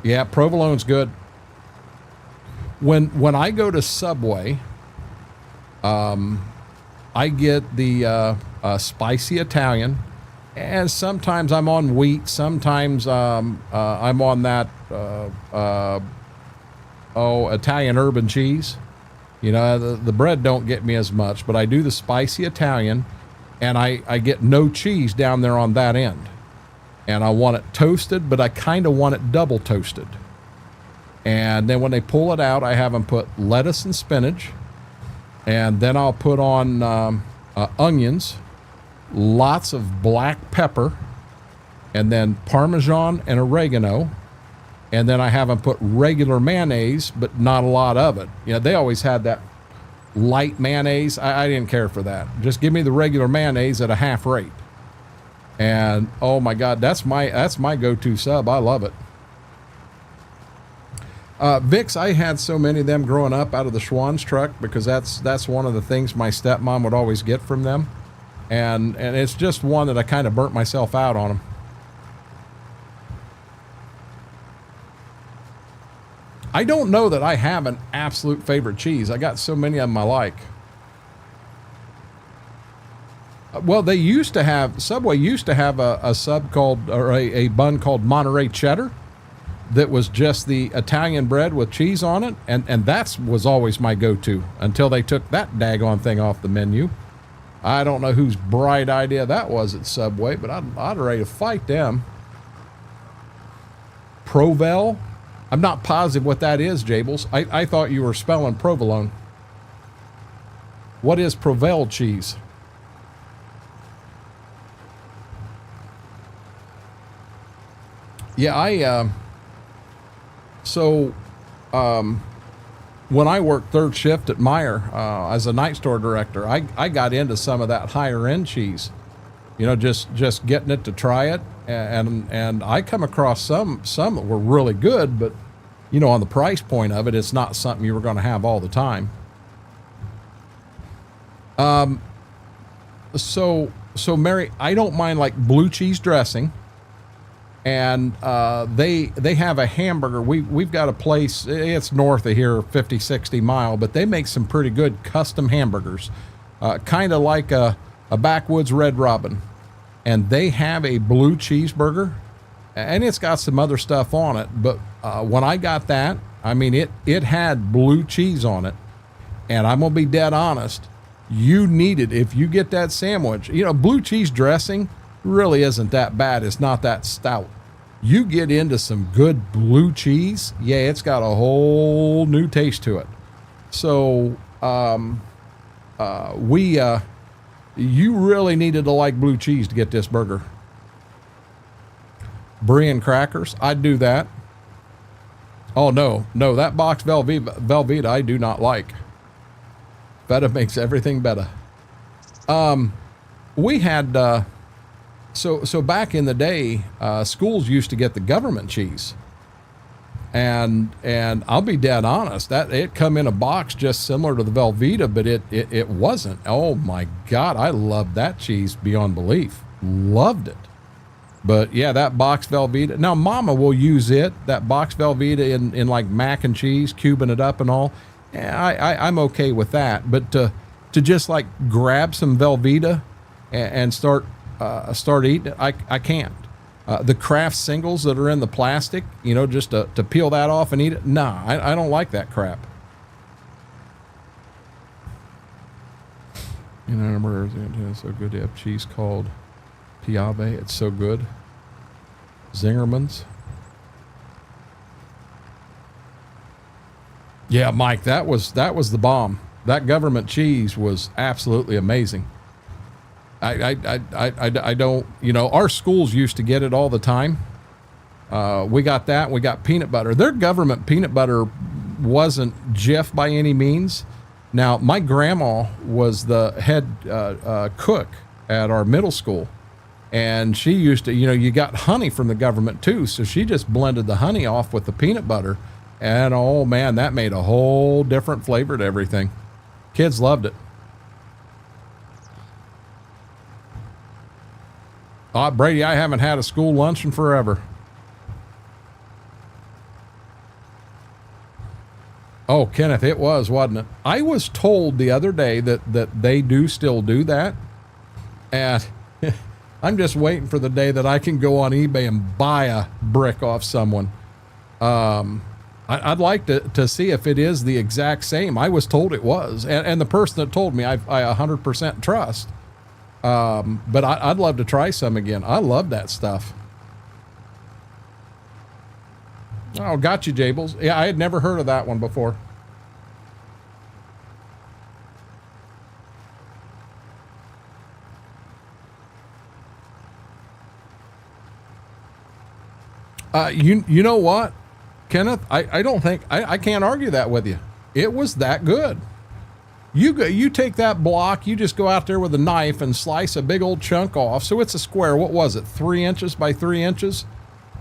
Yeah, provolone's good. When I go to Subway, I get the spicy Italian, and sometimes I'm on wheat. Sometimes I'm on that Italian urban cheese. You know, the bread don't get me as much, but I do the spicy Italian, and I get no cheese down there on that end. And I want it toasted, but I kind of want it double toasted. And then when they pull it out, I have them put lettuce and spinach, and then I'll put on onions, lots of black pepper, and then Parmesan and oregano. And then I have them put regular mayonnaise, but not a lot of it. You know, they always had that light mayonnaise. I didn't care for that. Just give me the regular mayonnaise at a half rate. And oh my God, that's my go-to sub. I love it. Vicks, I had so many of them growing up out of the Schwann's truck, because that's one of the things my stepmom would always get from them. And it's just one that I kind of burnt myself out on them. I don't know that I have an absolute favorite cheese. I got so many of them I like. Well, they used to have, Subway used to have a sub called, or a bun called Monterey Cheddar, that was just the Italian bread with cheese on it. And that was always my go-to until they took that daggone thing off the menu. I don't know whose bright idea that was at Subway, but I'd ready to fight them. Provel? I'm not positive what that is, Jables. I thought you were spelling provolone. What is Provel cheese? Yeah, when I worked third shift at Meijer as a night store director, I got into some of that higher end cheese. You know, just getting it to try it, and I come across some that were really good, but you know, on the price point of it, it's not something you were going to have all the time. So Mary, I don't mind like blue cheese dressing. And they have a hamburger. We've got a place, it's north of here, 50, 60 mile, but they make some pretty good custom hamburgers, kind of like a backwoods Red Robin. And they have a blue cheeseburger, and it's got some other stuff on it. But when I got that, I mean, it had blue cheese on it. And I'm going to be dead honest, you need it if you get that sandwich. You know, blue cheese dressing really isn't that bad. It's not that stout. You get into some good blue cheese, yeah, it's got a whole new taste to it. So you really needed to like blue cheese to get this burger. Brie and crackers, I'd do that. Oh no, that box Velveeta I do not like. Feta makes everything better. We had so back in the day, schools used to get the government cheese, and I'll be dead honest, that it come in a box just similar to the Velveeta, but it wasn't. Oh my God, I loved that cheese beyond belief. Loved it. But yeah, that box Velveeta. Now Mama will use it, that box Velveeta in like mac and cheese, cubing it up and all. Yeah, I'm okay with that. But to just like grab some Velveeta and start eating it, I can't. The Kraft singles that are in the plastic, you know, just to peel that off and eat it. Nah, I don't like that crap. You know, I remember it's so good to have cheese called Piave. It's so good. Zingerman's. Yeah, Mike, that was the bomb. That government cheese was absolutely amazing. I don't, you know, our schools used to get it all the time. We got that. We got peanut butter. Their government peanut butter wasn't Jif by any means. Now, my grandma was the head cook at our middle school. And she used to, you got honey from the government too. So she just blended the honey off with the peanut butter. And oh man, that made a whole different flavor to everything. Kids loved it. Brady, I haven't had a school lunch in forever. Oh, Kenneth, it was, wasn't it? I was told the other day that they do still do that. And I'm just waiting for the day that I can go on eBay and buy a brick off someone. I'd like to see if it is the exact same. I was told it was. And the person that told me, I 100% trust. But I'd love to try some again. I love that stuff. Oh, got you, Jables. Yeah, I had never heard of that one before. You know what, Kenneth? I don't think I can't argue that with you. It was that good. You take that block, you just go out there with a knife and slice a big old chunk off. So it's a square. What was it? 3 inches by 3 inches.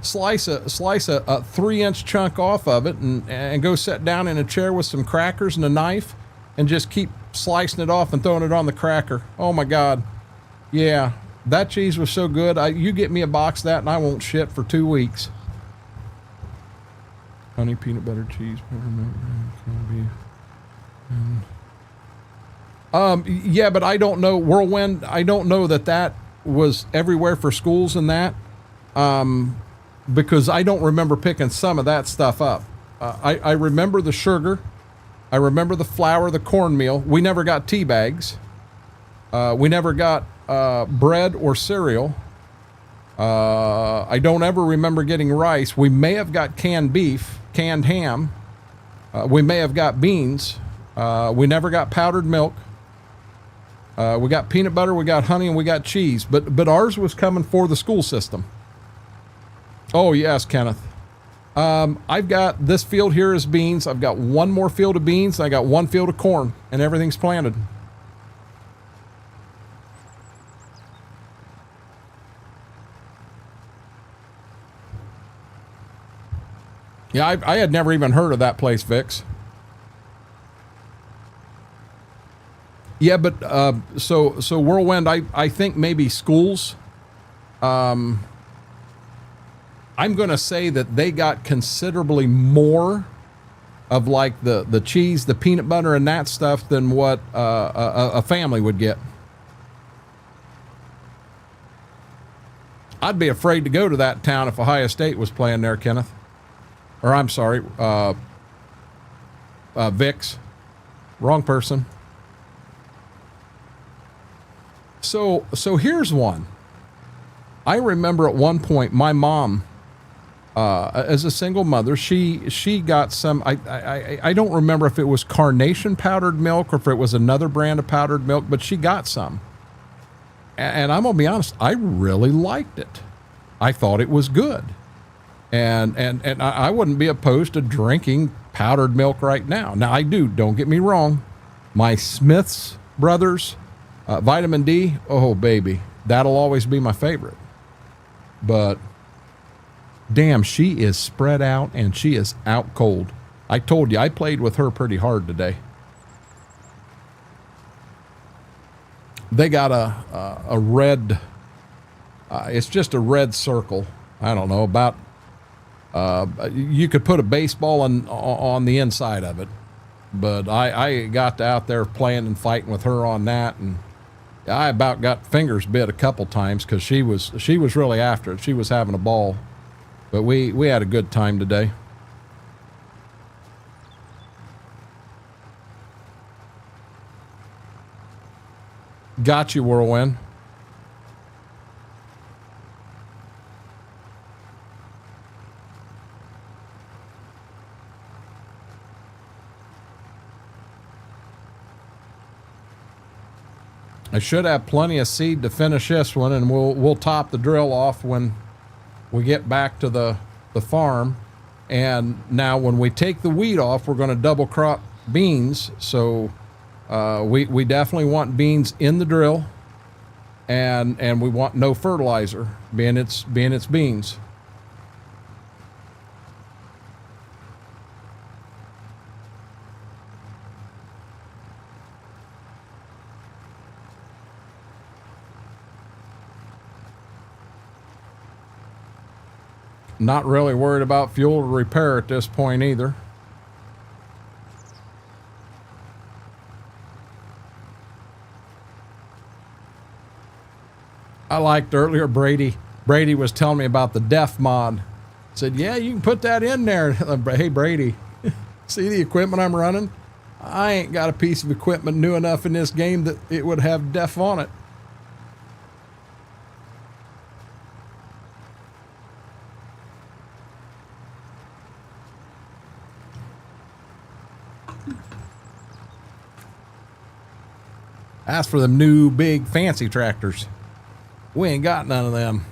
Slice a 3-inch chunk off of it and go sit down in a chair with some crackers and a knife and just keep slicing it off and throwing it on the cracker. Oh my God. Yeah, that cheese was so good. You get me a box of that and I won't shit for 2 weeks. Honey, peanut butter, cheese, yeah, but I don't know, Whirlwind, I don't know that was everywhere for schools and that. Because I don't remember picking some of that stuff up. I remember the sugar. I remember the flour, the cornmeal. We never got tea bags. We never got bread or cereal. I don't ever remember getting rice. We may have got canned beef, canned ham. We may have got beans. We never got powdered milk. We got peanut butter, we got honey, and we got cheese. But ours was coming for the school system. Oh, yes, Kenneth. I've got this field here is beans. I've got one more field of beans. And I got one field of corn, and everything's planted. Yeah, I had never even heard of that place, Vix. Yeah, but so Whirlwind, I think maybe schools. I'm going to say that they got considerably more of like the cheese, the peanut butter, and that stuff than what a family would get. I'd be afraid to go to that town if Ohio State was playing there, Kenneth. Or I'm sorry, Vix. Wrong person. So here's one. I remember at one point my mom, as a single mother, she got some, I don't remember if it was Carnation powdered milk or if it was another brand of powdered milk, but she got some. And I'm going to be honest, I really liked it. I thought it was good. And I wouldn't be opposed to drinking powdered milk right now. Now I do, don't get me wrong. My Smith's Brothers, vitamin D, oh baby, that'll always be my favorite. But damn, she is spread out and she is out cold. I told you, I played with her pretty hard today. They got a red, it's just a red circle. I don't know, about, you could put a baseball on the inside of it. But I got out there playing and fighting with her on that, and I about got fingers bit a couple times because she was really after it. She was having a ball. But we had a good time today. Got you, Whirlwind. I should have plenty of seed to finish this one, and we'll top the drill off when we get back to the farm. And now when we take the wheat off, we're going to double crop beans. So we definitely want beans in the drill. and we want no fertilizer, being it's beans. Not really worried about fuel to repair at this point either. I liked earlier Brady was telling me about the def mod. Said, yeah, you can put that in there. Hey, Brady, see the equipment I'm running? I ain't got a piece of equipment new enough in this game that it would have def on it. Ask for them new big fancy tractors. We ain't got none of them.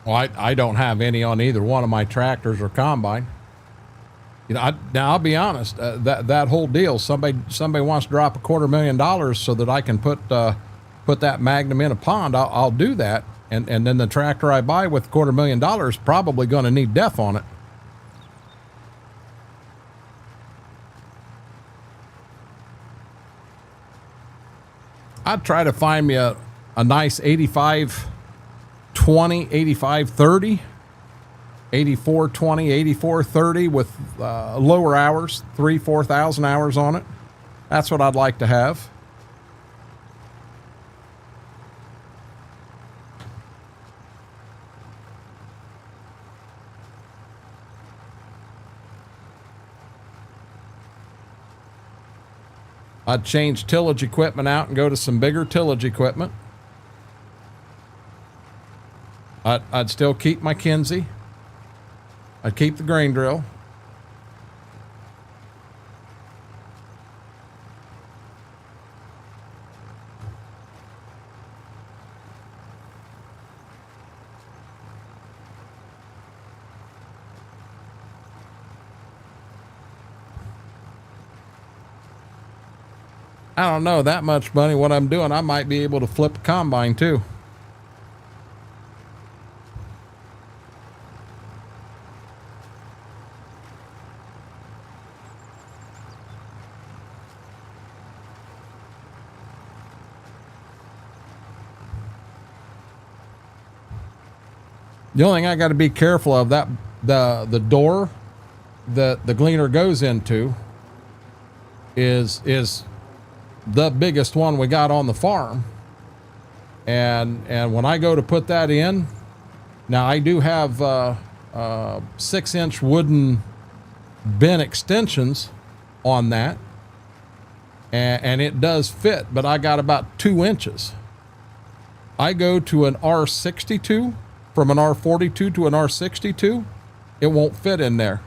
Well, I don't have any on either one of my tractors or combine. You know, now I'll be honest. That whole deal. Somebody wants to drop $250,000 so that I can put that Magnum in a pond. I'll do that. And then the tractor I buy with $250,000 probably going to need def on it. I'd try to find me a nice 85-20, 85-30, 84-20, 84-30 with lower hours, 3,000-4,000 hours on it. That's what I'd like to have. I'd change tillage equipment out and go to some bigger tillage equipment. I'd still keep my Kinsey. I'd keep the grain drill. I don't know, that much money, what I'm doing, I might be able to flip a combine too. The only thing I got to be careful of, that the door that the gleaner goes into is the biggest one we got on the farm, and when I go to put that in, now I do have 6-inch wooden bin extensions on that, and it does fit, but I got about 2 inches. I go to an R62, from an R42 to an R62, it won't fit in there.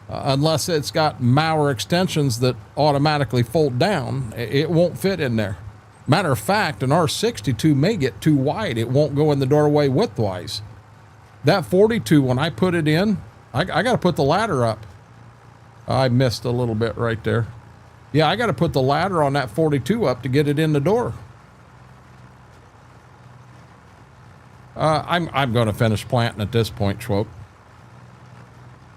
Unless it's got Mauer extensions that automatically fold down, it won't fit in there. Matter of fact, an R62 may get too wide. It won't go in the doorway widthwise. That 42, when I put it in, I got to put the ladder up. I missed a little bit right there. Yeah, I got to put the ladder on that 42 up to get it in the door. I'm going to finish planting at this point, Schwope.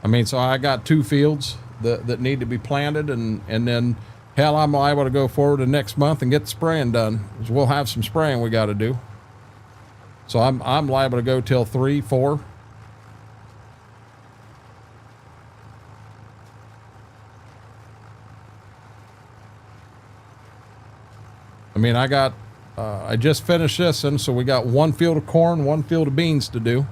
I mean, so I got 2 fields that need to be planted, and then, hell, I'm liable to go forward to next month and get the spraying done. We'll have some spraying we got to do. So I'm liable to go till 3, 4. I mean, I got I just finished this, and so we got one field of corn, one field of beans to do.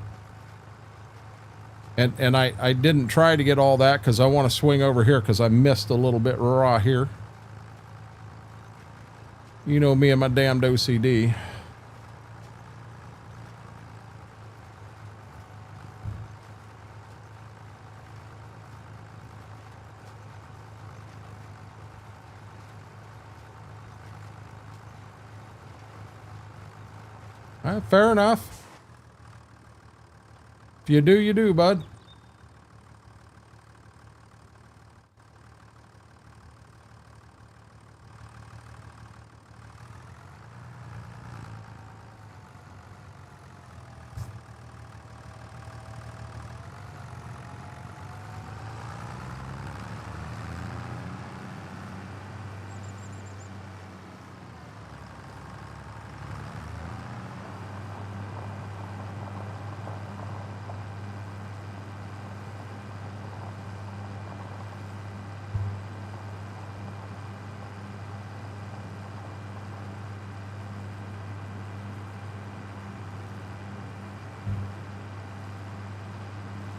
And I didn't try to get all that because I want to swing over here because I missed a little bit raw here. You know me and my damned OCD. Fair enough. If you do, you do, bud.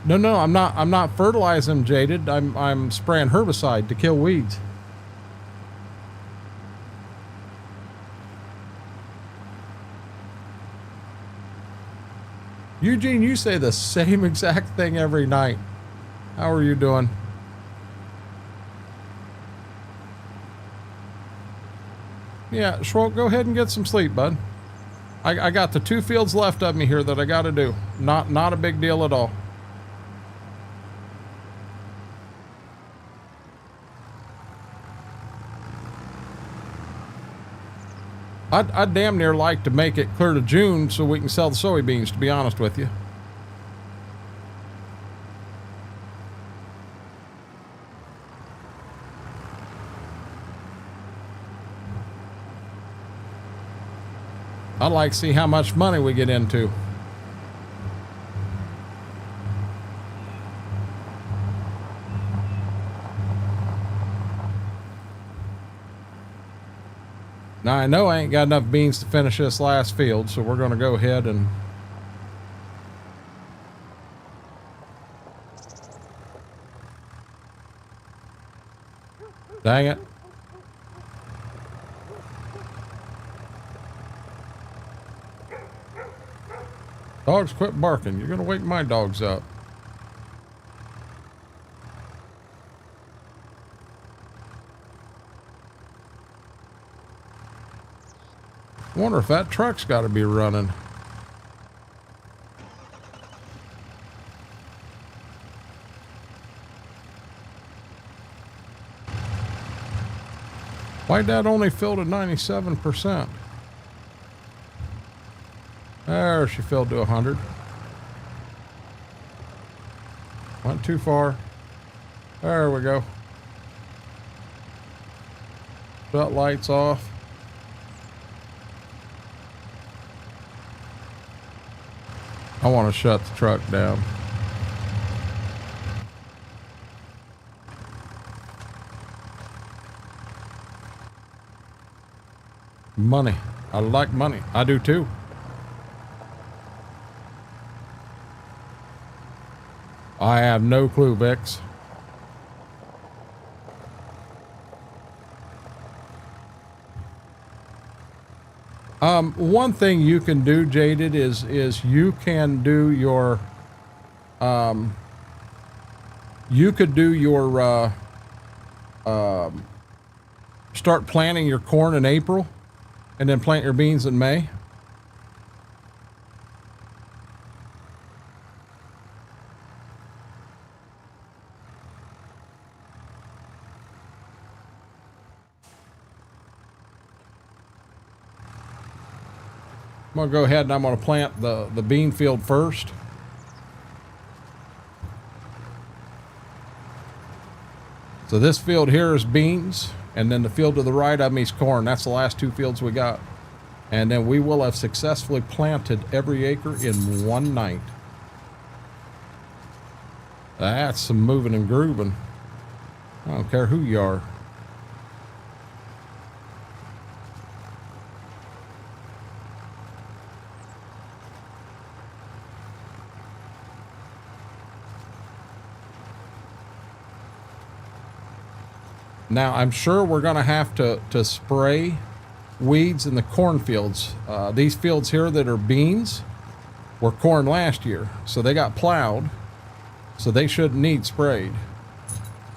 No, I'm not fertilizing, Jaded. I'm spraying herbicide to kill weeds. Eugene, you say the same exact thing every night. How are you doing? Yeah, Schwalk, go ahead and get some sleep, bud. I got the 2 fields left of me here that I got to do. Not a big deal at all. I'd damn near like to make it clear to June so we can sell the soybeans, to be honest with you. I'd like to see how much money we get into. Now, I know I ain't got enough beans to finish this last field, so we're going to go ahead and... Dang it. Dogs, quit barking. You're going to wake my dogs up. Wonder if that truck's got to be running. Why'd that only fill to 97%? There, she filled to 100. Went too far. There we go. Shut lights off. I want to shut the truck down. Money. I like money. I do too. I have no clue, Vix. One thing you can do, Jaded, is you can do your, you could do your, start planting your corn in April and then plant your beans in May. I'm going to go ahead and I'm going to plant the bean field first. So this field here is beans, and then the field to the right of me is corn. That's the last 2 fields we got. And then we will have successfully planted every acre in one night. That's some moving and grooving. I don't care who you are. Now, I'm sure we're going to have to spray weeds in the cornfields. These fields here that are beans were corn last year, so they got plowed, so they shouldn't need sprayed.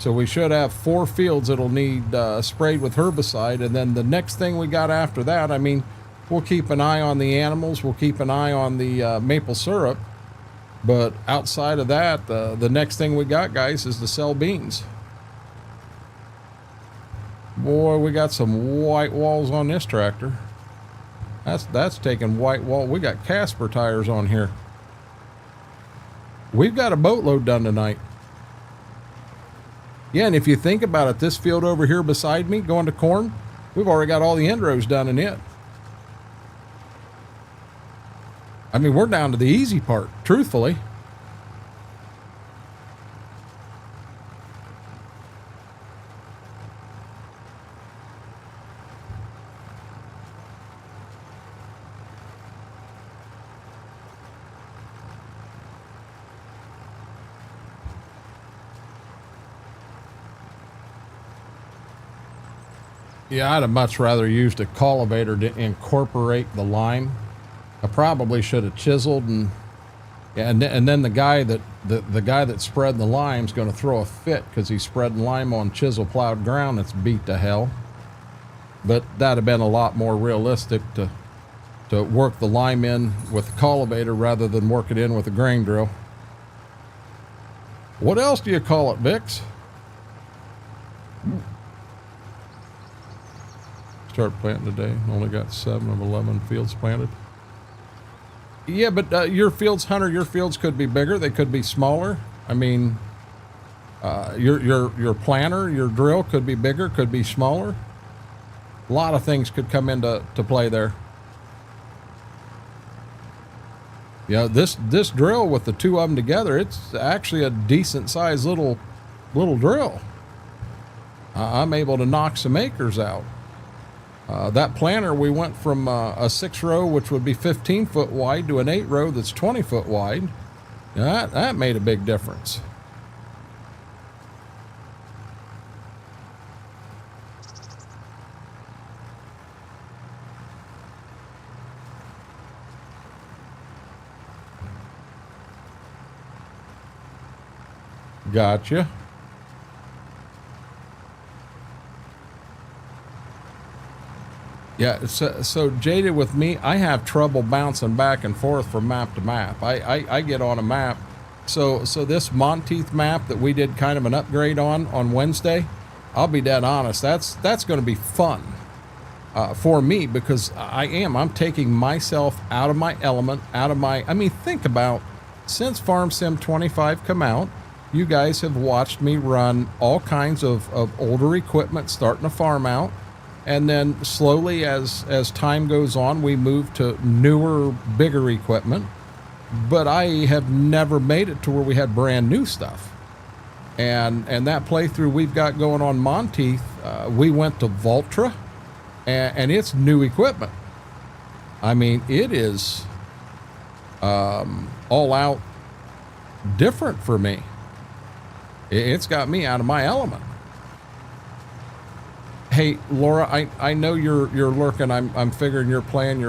So we should have 4 fields that'll need sprayed with herbicide, and then the next thing we got after that, I mean, we'll keep an eye on the animals, we'll keep an eye on the maple syrup, but outside of that, the next thing we got, guys, is to sell beans. Boy, we got some white walls on this tractor. That's taking white wall. We got Casper tires on here. We've got a boatload done tonight. Yeah, and if you think about it, this field over here beside me going to corn, we've already got all the end rows done in it. I mean, we're down to the easy part, truthfully. Yeah, I'd have much rather used a cultivator to incorporate the lime. I probably should have chiseled and then the guy that spread the lime is going to throw a fit because he's spreading lime on chisel plowed ground that's beat to hell. But that'd have been a lot more realistic to work the lime in with the cultivator rather than work it in with a grain drill. What else do you call it, Vix? Start planting today. Only got 7 of 11 fields planted. Yeah, but your fields, Hunter, your fields could be bigger. They could be smaller. I mean, your planter, your drill could be bigger, could be smaller. A lot of things could come into play there. Yeah, this drill with the 2 of them together, it's actually a decent sized little drill. I'm able to knock some acres out. That planter, we went from a 6-row, which would be 15 foot wide, to an 8-row that's 20 foot wide. That made a big difference. Gotcha. Yeah, so jaded with me, I have trouble bouncing back and forth from map to map. I get on a map. So this Monteith map that we did kind of an upgrade on Wednesday, I'll be dead honest, that's going to be fun for me because I'm taking myself out of my element, I mean, think about, since Farm Sim 25 come out, you guys have watched me run all kinds of older equipment starting to farm out. And then slowly as time goes on, we move to newer, bigger equipment. But I have never made it to where we had brand new stuff. And that playthrough we've got going on Monteith, we went to Voltra, and it's new equipment. I mean, it is all out different for me. It's got me out of my element. Hey, Laura, I know you're lurking. I'm figuring you're playing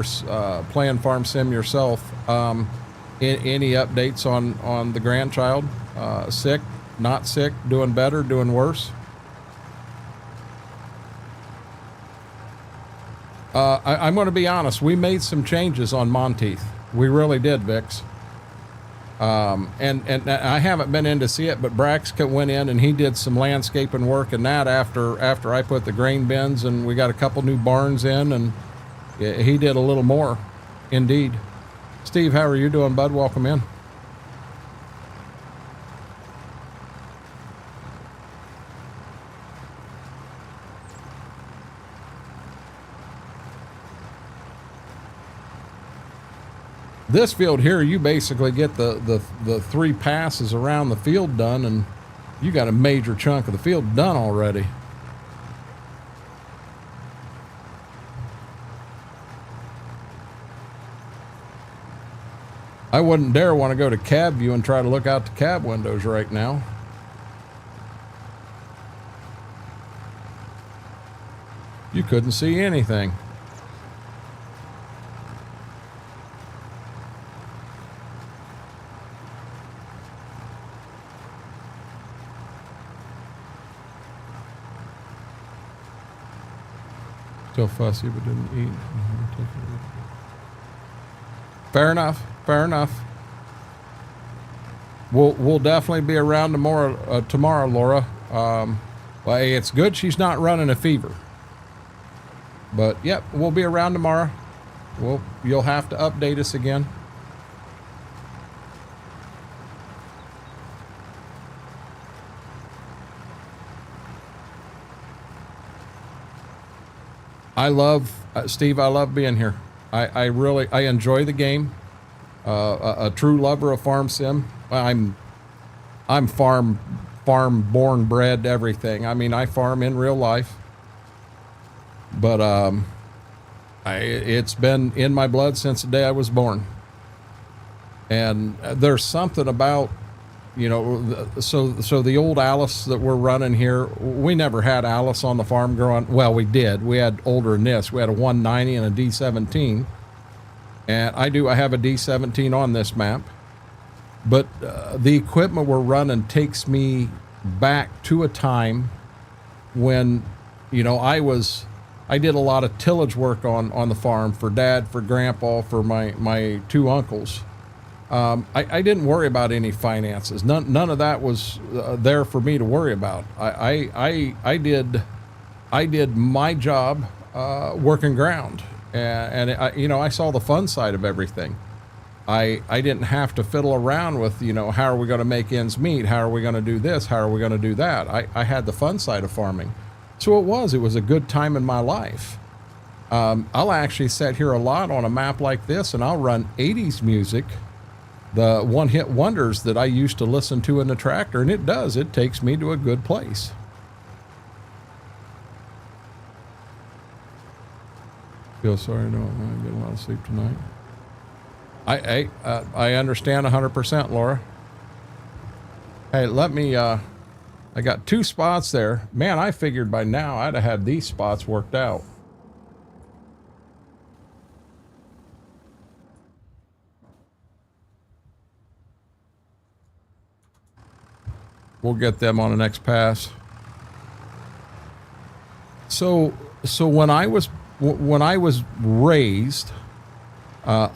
playing Farm Sim yourself. Any updates on the grandchild? Sick, not sick, doing better, doing worse? I'm going to be honest. We made some changes on Monteith. We really did, Vix. And I haven't been in to see it, but Brax went in and he did some landscaping work and that after I put the grain bins, and we got a couple new barns in, and he did a little more, indeed. Steve, how are you doing, bud? Welcome in. This field here, you basically get the 3 passes around the field done, and you got a major chunk of the field done already. I wouldn't dare want to go to cab view and try to look out the cab windows right now. You couldn't see anything. Still fussy, but didn't eat. Fair enough. Fair enough. We'll definitely be around tomorrow, Laura. Well, hey, it's good she's not running a fever. But yep, we'll be around tomorrow. You'll have to update us again. Steve, I love being here. I really enjoy the game. A true lover of farm sim. I'm farm born, bred, everything. I mean, I farm in real life, but it's been in my blood since the day I was born. And there's something about, you know, so the old Alice that we're running here, we never had Alice on the farm growing. Well, we did. We had older than this. We had a 190 and a D17. And I have a D17 on this map. But the equipment we're running takes me back to a time when, you know, I did a lot of tillage work on the farm for Dad, for Grandpa, for my two uncles. I didn't worry about any finances. None of that was there for me to worry about. I did my job working ground, and I saw the fun side of everything. I didn't have to fiddle around with, you know, how are we going to make ends meet? How are we going to do this? How are we going to do that? I had the fun side of farming. So it was a good time in my life. I'll actually sit here a lot on a map like this, and I'll run 80s music, the one-hit wonders that I used to listen to in the tractor, and it takes me to a good place. Feel sorry, I don't get a lot of sleep tonight. I understand 100%, Laura. Hey, let me, I got 2 spots there. Man, I figured by now I'd have had these spots worked out. We'll get them on the next pass. So when I was raised, now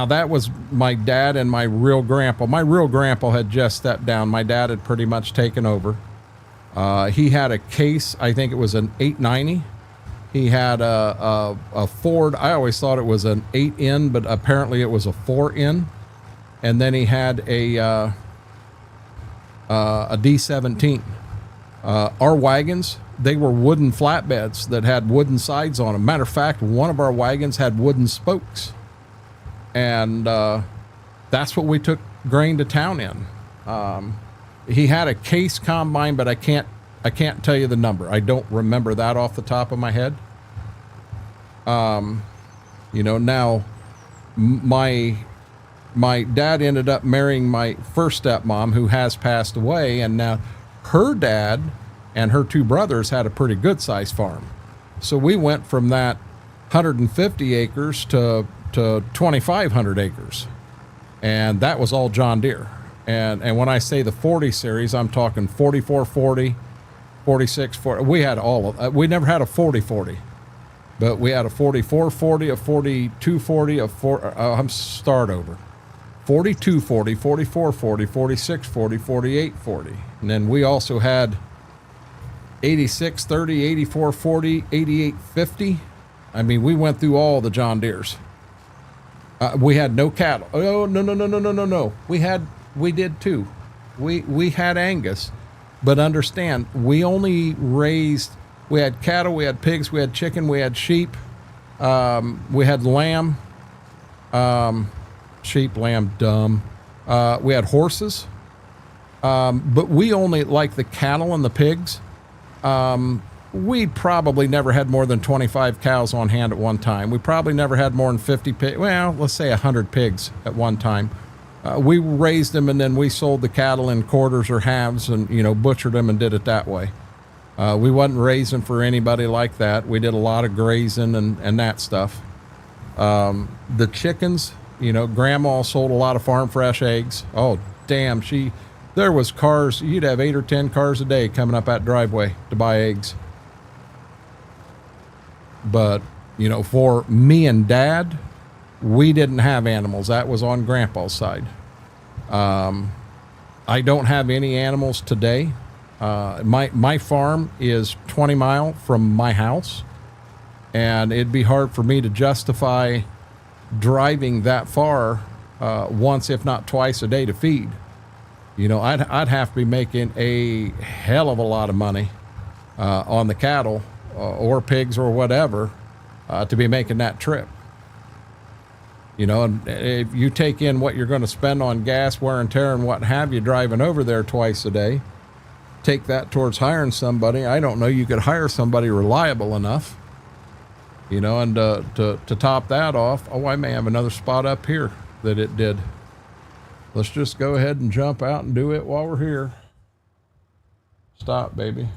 that was my dad and my real grandpa. My real grandpa had just stepped down. My dad had pretty much taken over. He had a case, I think it was an 890. He had a Ford. I always thought it was an 8N, but apparently it was a 4N. And then he had a D17. Our wagons, they were wooden flatbeds that had wooden sides on them. Matter of fact, one of our wagons had wooden spokes. And that's what we took grain to town in. He had a case combine, but I can't tell you the number. I don't remember that off the top of my head. Now my dad ended up marrying my first stepmom, who has passed away, and now her dad and her 2 brothers had a pretty good sized farm. So we went from that 150 acres to 2,500 acres. And that was all John Deere. And when I say the 40 series, I'm talking 4440, 4640. We had all of, we never had a 4040, but we had a 4440, a 4240, start over. 4240, 4440, 4640, 4840. And then we also had 8630, 8440, 8850. I mean, we went through all the John Deeres. We had no cattle. Oh, no. We did too. We had Angus, but understand, we only raised, we had cattle, we had pigs, we had chicken, we had sheep, we had lamb, sheep, lamb, dumb. We had horses, but we only, like the cattle and the pigs, we probably never had more than 25 cows on hand at one time. We probably never had more than 50 pigs. Well, let's say 100 pigs at one time. We raised them, and then we sold the cattle in quarters or halves and, butchered them and did it that way. We wasn't raising for anybody like that. We did a lot of grazing and that stuff. The chickens, you know, grandma sold a lot of farm fresh eggs. Oh, damn. There was cars. You'd have 8 or 10 cars a day coming up that driveway to buy eggs. But, you know, for me and Dad, we didn't have animals. That was on Grandpa's side. I don't have any animals today. My farm is 20 miles from my house, and it'd be hard for me to justify driving that far once, if not twice a day to feed. You know, I'd have to be making a hell of a lot of money on the cattle or pigs or whatever to be making that trip. You know, and if you take in what you're going to spend on gas, wear and tear, and what have you, driving over there twice a day, take that towards hiring somebody. I don't know, you could hire somebody reliable enough, you know, and to top that off, oh, I may have another spot up here that it did. Let's just go ahead and jump out and do it while we're here. Stop, baby.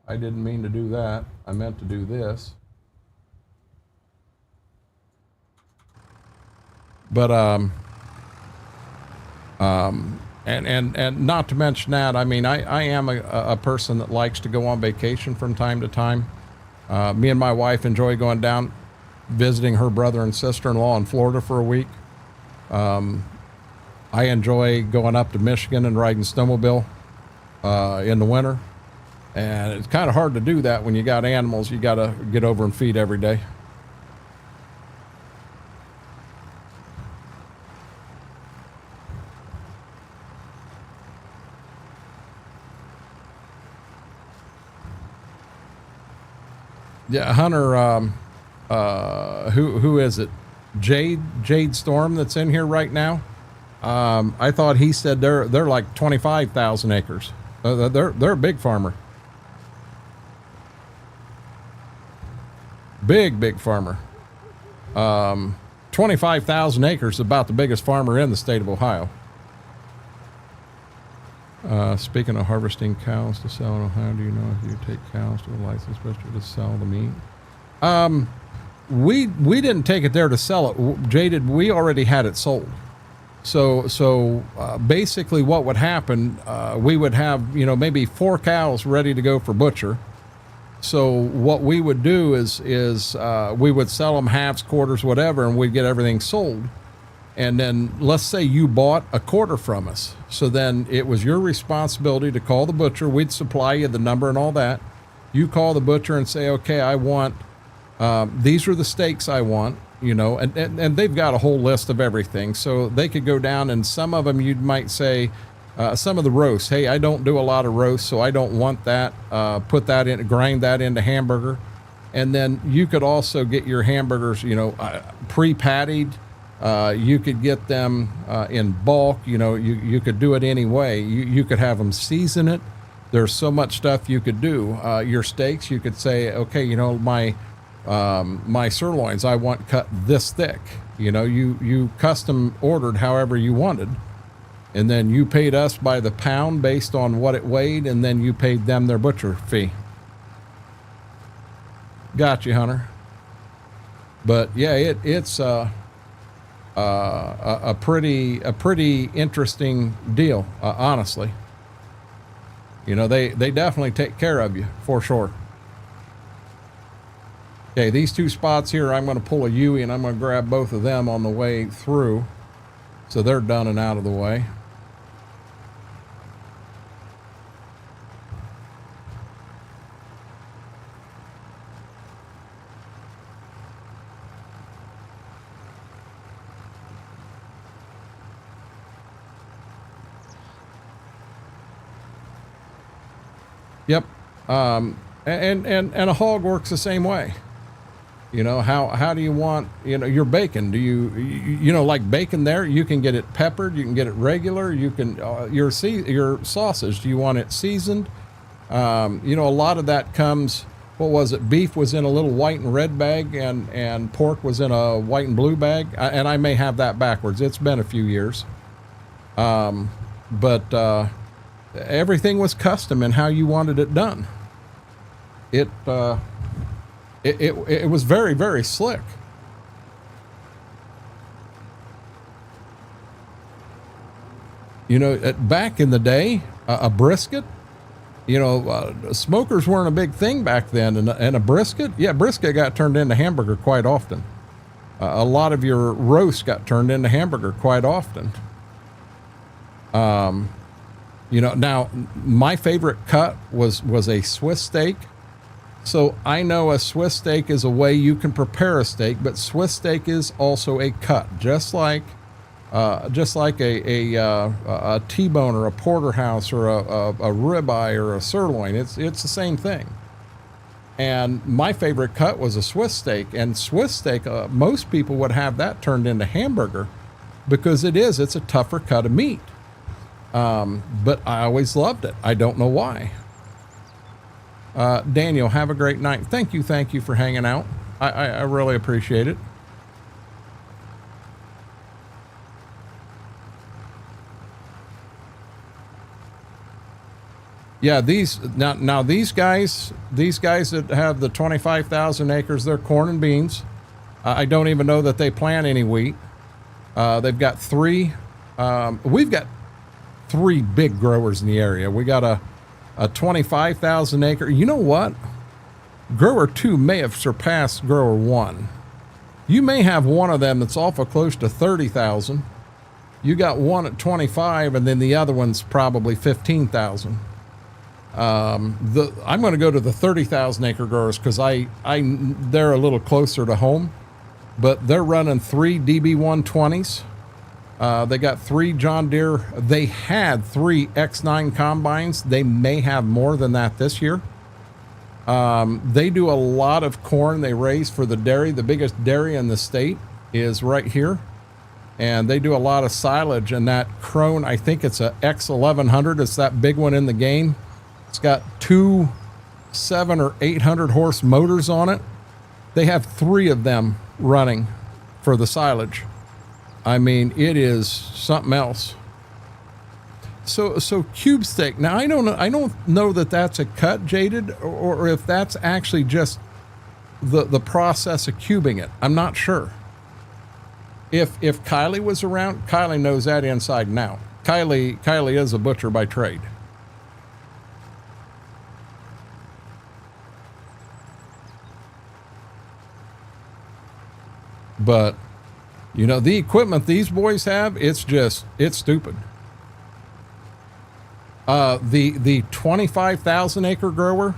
I didn't mean to do that. I meant to do this. But, and not to mention that, I mean, I am a person that likes to go on vacation from time to time. Me and my wife enjoy going down, visiting her brother and sister-in-law in Florida for a week. I enjoy going up to Michigan and riding snowmobile in the winter. And it's kind of hard to do that when you got animals. You got to get over and feed every day. Yeah, Hunter, who is it? Jade Storm that's in here right now. I thought he said they're like 25,000 acres. They're a big farmer. Big farmer. 25,000 acres is about the biggest farmer in the state of Ohio. Speaking of harvesting cows to sell in Ohio, do you know if you take cows to a licensed butcher to sell the meat? We didn't take it there to sell it. Jaded, we already had it sold. So basically what would happen, we would have, you know, maybe 4 cows ready to go for butcher. So what we would do is we would sell them halves, quarters, whatever, and we'd get everything sold. And then let's say you bought a quarter from us. So then it was your responsibility to call the butcher. We'd supply you the number and all that. You call the butcher and say, okay, I want, these are the steaks I want, you know, and they've got a whole list of everything. So they could go down, and some of them you might say, some of the roasts, hey, I don't do a lot of roasts, so I don't want that. Put that in, grind that into hamburger. And then you could also get your hamburgers, you know, pre-pattied. You could get them in bulk. You know, you could do it any way. You could have them season it. There's so much stuff you could do. Your steaks, you could say, okay, you know, my sirloins, I want cut this thick. You know, you custom ordered however you wanted. And then you paid us by the pound based on what it weighed, and then you paid them their butcher fee. Got you, Hunter. But yeah, it's a pretty interesting deal, honestly. You know, they definitely take care of you for sure. Okay, these 2 spots here, I'm going to pull a Yui and I'm going to grab both of them on the way through, so they're done and out of the way. Yep. And a hog works the same way. You know, how do you want, you know, your bacon? Do you know, like bacon there, you can get it peppered, you can get it regular, you can, your sausage, do you want it seasoned? You know, a lot of that comes, what was it? Beef was in a little white and red bag, and pork was in a white and blue bag. And I may have that backwards. It's been a few years. But everything was custom in how you wanted it done. It was very, very slick. You know, back in the day, a brisket, you know, smokers weren't a big thing back then. And a brisket, yeah, brisket got turned into hamburger quite often. A lot of your roast got turned into hamburger quite often. You know, now my favorite cut was a Swiss steak. So I know a Swiss steak is a way you can prepare a steak, but Swiss steak is also a cut, just like a T-bone or a porterhouse or a ribeye or a sirloin. It's the same thing. And my favorite cut was a Swiss steak. And Swiss steak, most people would have that turned into hamburger because it's a tougher cut of meat. But I always loved it. I don't know why. Daniel, have a great night. Thank you for hanging out. I really appreciate it. Yeah, these guys that have the 25,000 acres, they're corn and beans. I don't even know that they plant any wheat. They've got three. We've got three big growers in the area. We got a 25,000 acre. You know what? Grower 2 may have surpassed grower 1. You may have one of them that's awful close to 30,000. You got one at 25, and then the other one's probably 15,000. I'm going to go to the 30,000 acre growers because they're a little closer to home, but they're running 3 DB120s. They got 3 John Deere. They had 3 X9 combines. They may have more than that this year. They do a lot of corn. They raise for the dairy. The biggest dairy in the state is right here. And they do a lot of silage. And that Krone, I think it's a X1100. It's that big one in the game. It's got 2 700 or 800 horse motors on it. They have 3 of them running for the silage. I mean, it is something else. So cube steak. Now I don't know that that's a cut, Jaded, or if that's actually just the process of cubing it. I'm not sure. If Kylie was around, Kylie knows that inside and out. Kylie is a butcher by trade. But, you know, the equipment these boys have, it's stupid. The 25,000 acre grower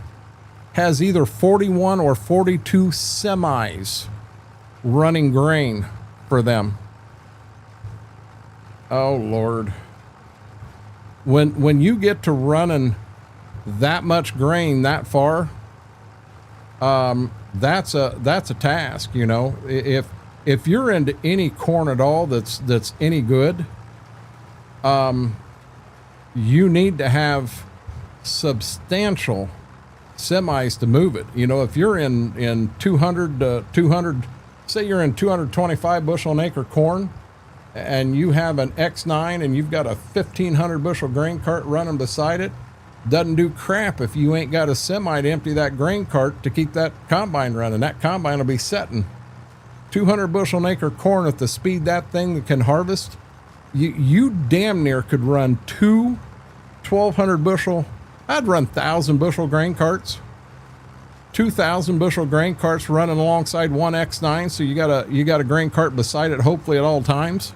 has either 41 or 42 semis running grain for them. Oh, Lord. When you get to running that much grain that far, that's a task, you know. If you're into any corn at all that's any good, you need to have substantial semis to move it. You know, if you're in 200, say you're in 225 bushel an acre corn, and you have an X9 and you've got a 1,500 bushel grain cart running beside it, doesn't do crap if you ain't got a semi to empty that grain cart to keep that combine running. That combine will be setting 200 bushel an acre corn at the speed that thing can harvest. You damn near could run 2 1,200 bushel. I'd run 1,000 bushel grain carts. 2,000 bushel grain carts running alongside one X9. So you got a grain cart beside it, hopefully at all times.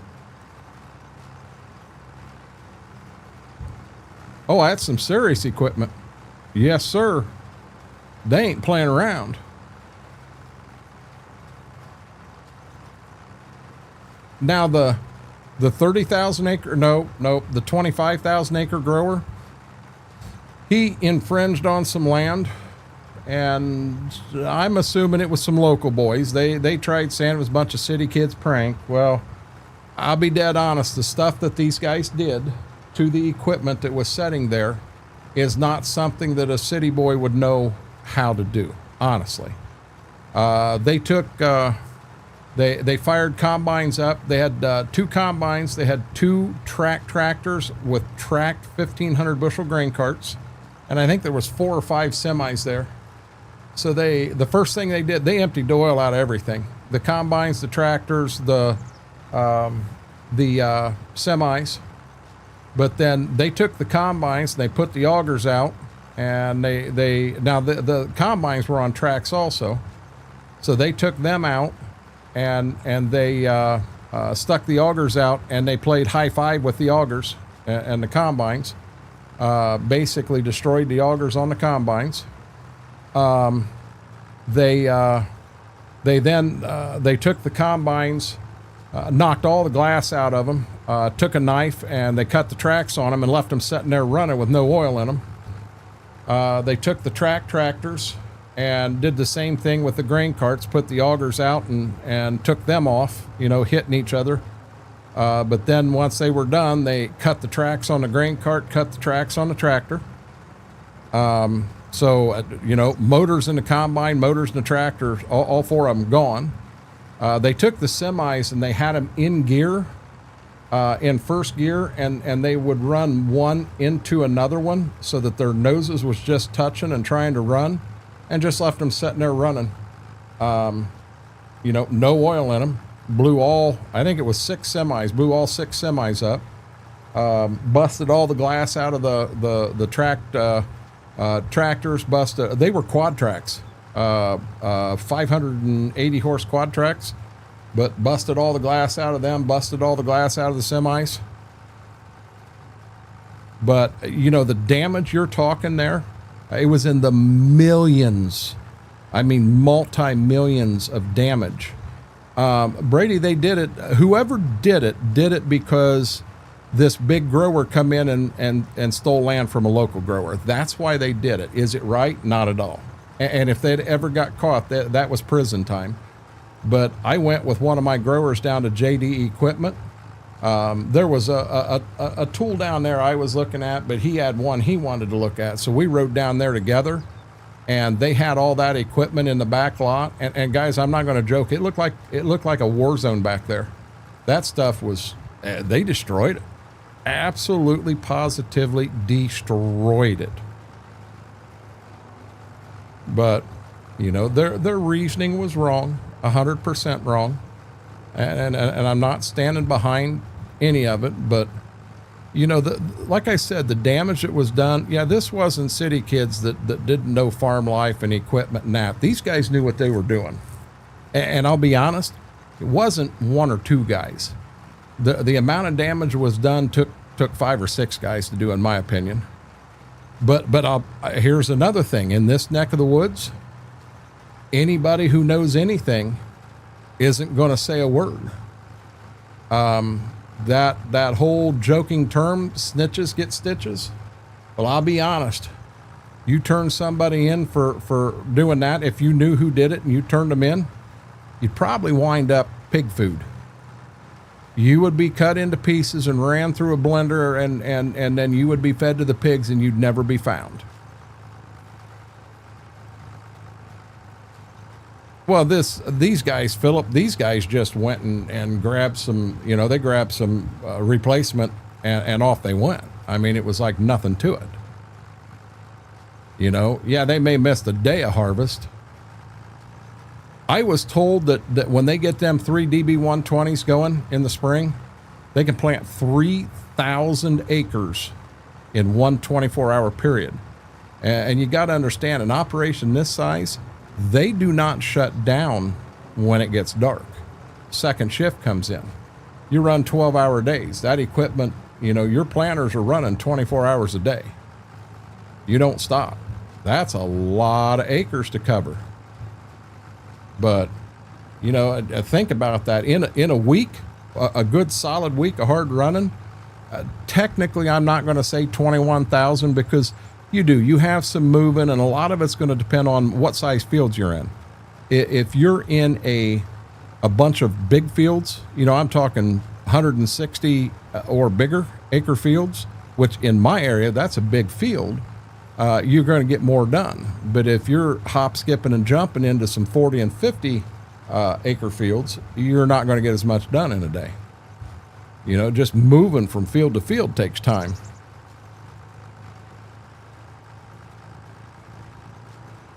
Oh, that's some serious equipment. Yes, sir. They ain't playing around. Now the 30,000 acre, the 25,000 acre grower, he infringed on some land, and I'm assuming it was some local boys. They tried saying it was a bunch of city kids prank. Well, I'll be dead honest. The stuff that these guys did to the equipment that was sitting there is not something that a city boy would know how to do, honestly. They took They fired combines up. They had 2 combines. They had 2 tractors with tracked 1,500 bushel grain carts, and I think there was 4 or 5 semis there. So the first thing they did, they emptied oil out of everything: the combines, the tractors, the semis. But then they took the combines and they put the augers out, and the combines were on tracks also, so they took them out. And they stuck the augers out, and they played high five with the augers and the combines. Basically destroyed the augers on the combines. They took the combines, knocked all the glass out of them, took a knife and they cut the tracks on them and left them sitting there running with no oil in them. They took the tractors and did the same thing with the grain carts, put the augers out and took them off, hitting each other. But then once they were done, they cut the tracks on the grain cart, cut the tracks on the tractor. Motors in the combine, motors in the tractor, all 4 of them gone. They took the semis and they had them in gear, in first gear, and they would run one into another one so that their noses was just touching and trying to run. And just left them sitting there running. No oil in them. Blew I think it was 6 semis, blew all 6 semis up. Busted all the glass out of the tractors. They were quad tracks, 580 horse quad tracks, but busted all the glass out of them, busted all the glass out of the semis. But, the damage you're talking there, it was in the millions. I mean, multi-millions of damage. Brady, they did it. Whoever did it because this big grower come in and stole land from a local grower. That's why they did it. Is it right? Not at all. And if they'd ever got caught, that was prison time. But I went with one of my growers down to JD Equipment. There was a tool down there I was looking at, but he had one he wanted to look at. So we rode down there together, and they had all that equipment in the back lot. And guys, I'm not going to joke. It looked like a war zone back there. That stuff was, they destroyed it. Absolutely, positively destroyed it. But, their reasoning was wrong, 100% wrong. And I'm not standing behind any of it, but like I said, the damage that was done. Yeah, this wasn't city kids that didn't know farm life and equipment and that. These guys knew what they were doing, and I'll be honest, it wasn't 1 or 2 guys. The amount of damage was done took 5 or 6 guys to do, in my opinion. But here's another thing: in this neck of the woods, anybody who knows anything isn't going to say a word. That whole joking term, snitches get stitches. Well, I'll be honest. You turn somebody in for doing that, if you knew who did it and you turned them in, you'd probably wind up pig food. You would be cut into pieces and ran through a blender, and then you would be fed to the pigs and you'd never be found. Well, these guys, Philip, these guys just went and grabbed some, they grabbed some replacement and off they went. I mean, it was like nothing to it. Yeah, they may miss the day of harvest. I was told that when they get them 3 DB120s going in the spring, they can plant 3,000 acres in one 24-hour period. And you got to understand, an operation this size, they do not shut down when it gets dark. Second shift comes in. You run 12-hour days. That equipment, your planters are running 24 hours a day. You don't stop. That's a lot of acres to cover. But, think about that. In a week, a good solid week of hard running, technically I'm not going to say 21,000 because you have some moving, and a lot of it's going to depend on what size fields you're in. If you're in a bunch of big fields, I'm talking 160 or bigger acre fields, which in my area, that's a big field, you're going to get more done. But if you're hop, skipping, and jumping into some 40 and 50 acre fields, you're not going to get as much done in a day. You know, just moving from field to field takes time.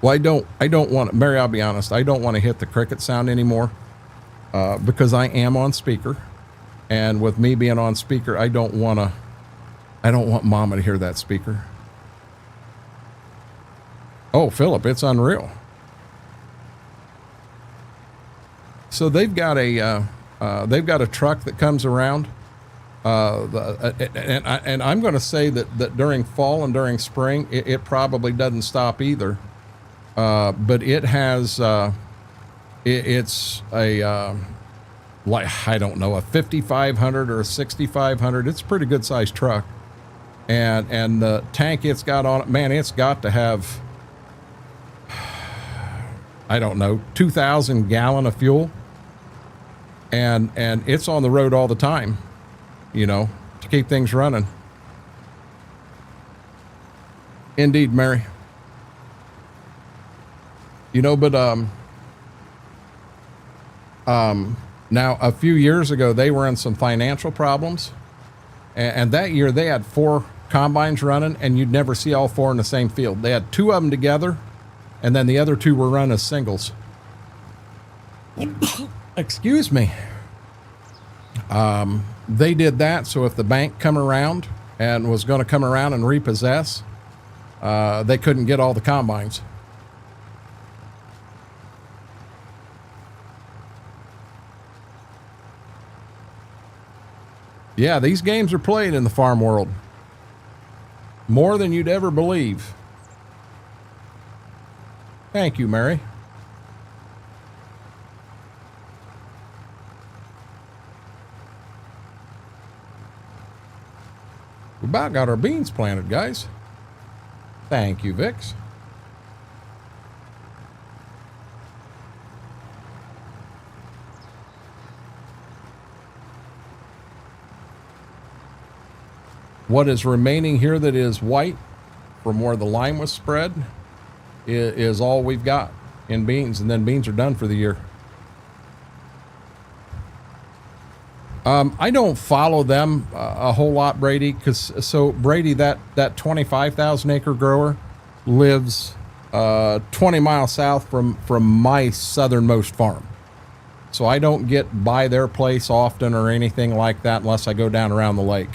Well, I don't want, Mary, I'll be honest, I don't want to hit the cricket sound anymore, because I am on speaker, and with me being on speaker, I don't want Mama to hear that speaker. Oh, Philip, it's unreal. So they've got a truck that comes around, and I'm going to say that during fall and during spring, it probably doesn't stop either. But it has, it's a, like, I don't know, a 5,500 or a 6,500. It's a pretty good sized truck. And the tank it's got on it, man, it's got to have, I don't know, 2,000 gallon of fuel. And it's on the road all the time, you know, to keep things running. Indeed, Mary. You know, but now a few years ago they were in some financial problems, and that year they had 4 combines running, and you'd never see all 4 in the same field. They had 2 of them together, and then the other 2 were run as singles. Excuse me. They did that so if the bank come around and was going to come around and repossess, they couldn't get all the combines. Yeah, these games are played in the farm world. More than you'd ever believe. Thank you, Mary. We about got our beans planted, guys. Thank you, Vix. What is remaining here that is white from where the lime was spread is all we've got in beans, and then beans are done for the year. I don't follow them a whole lot, Brady, so Brady, that 25,000 acre grower lives 20 miles south from my southernmost farm. So I don't get by their place often or anything like that unless I go down around the lake.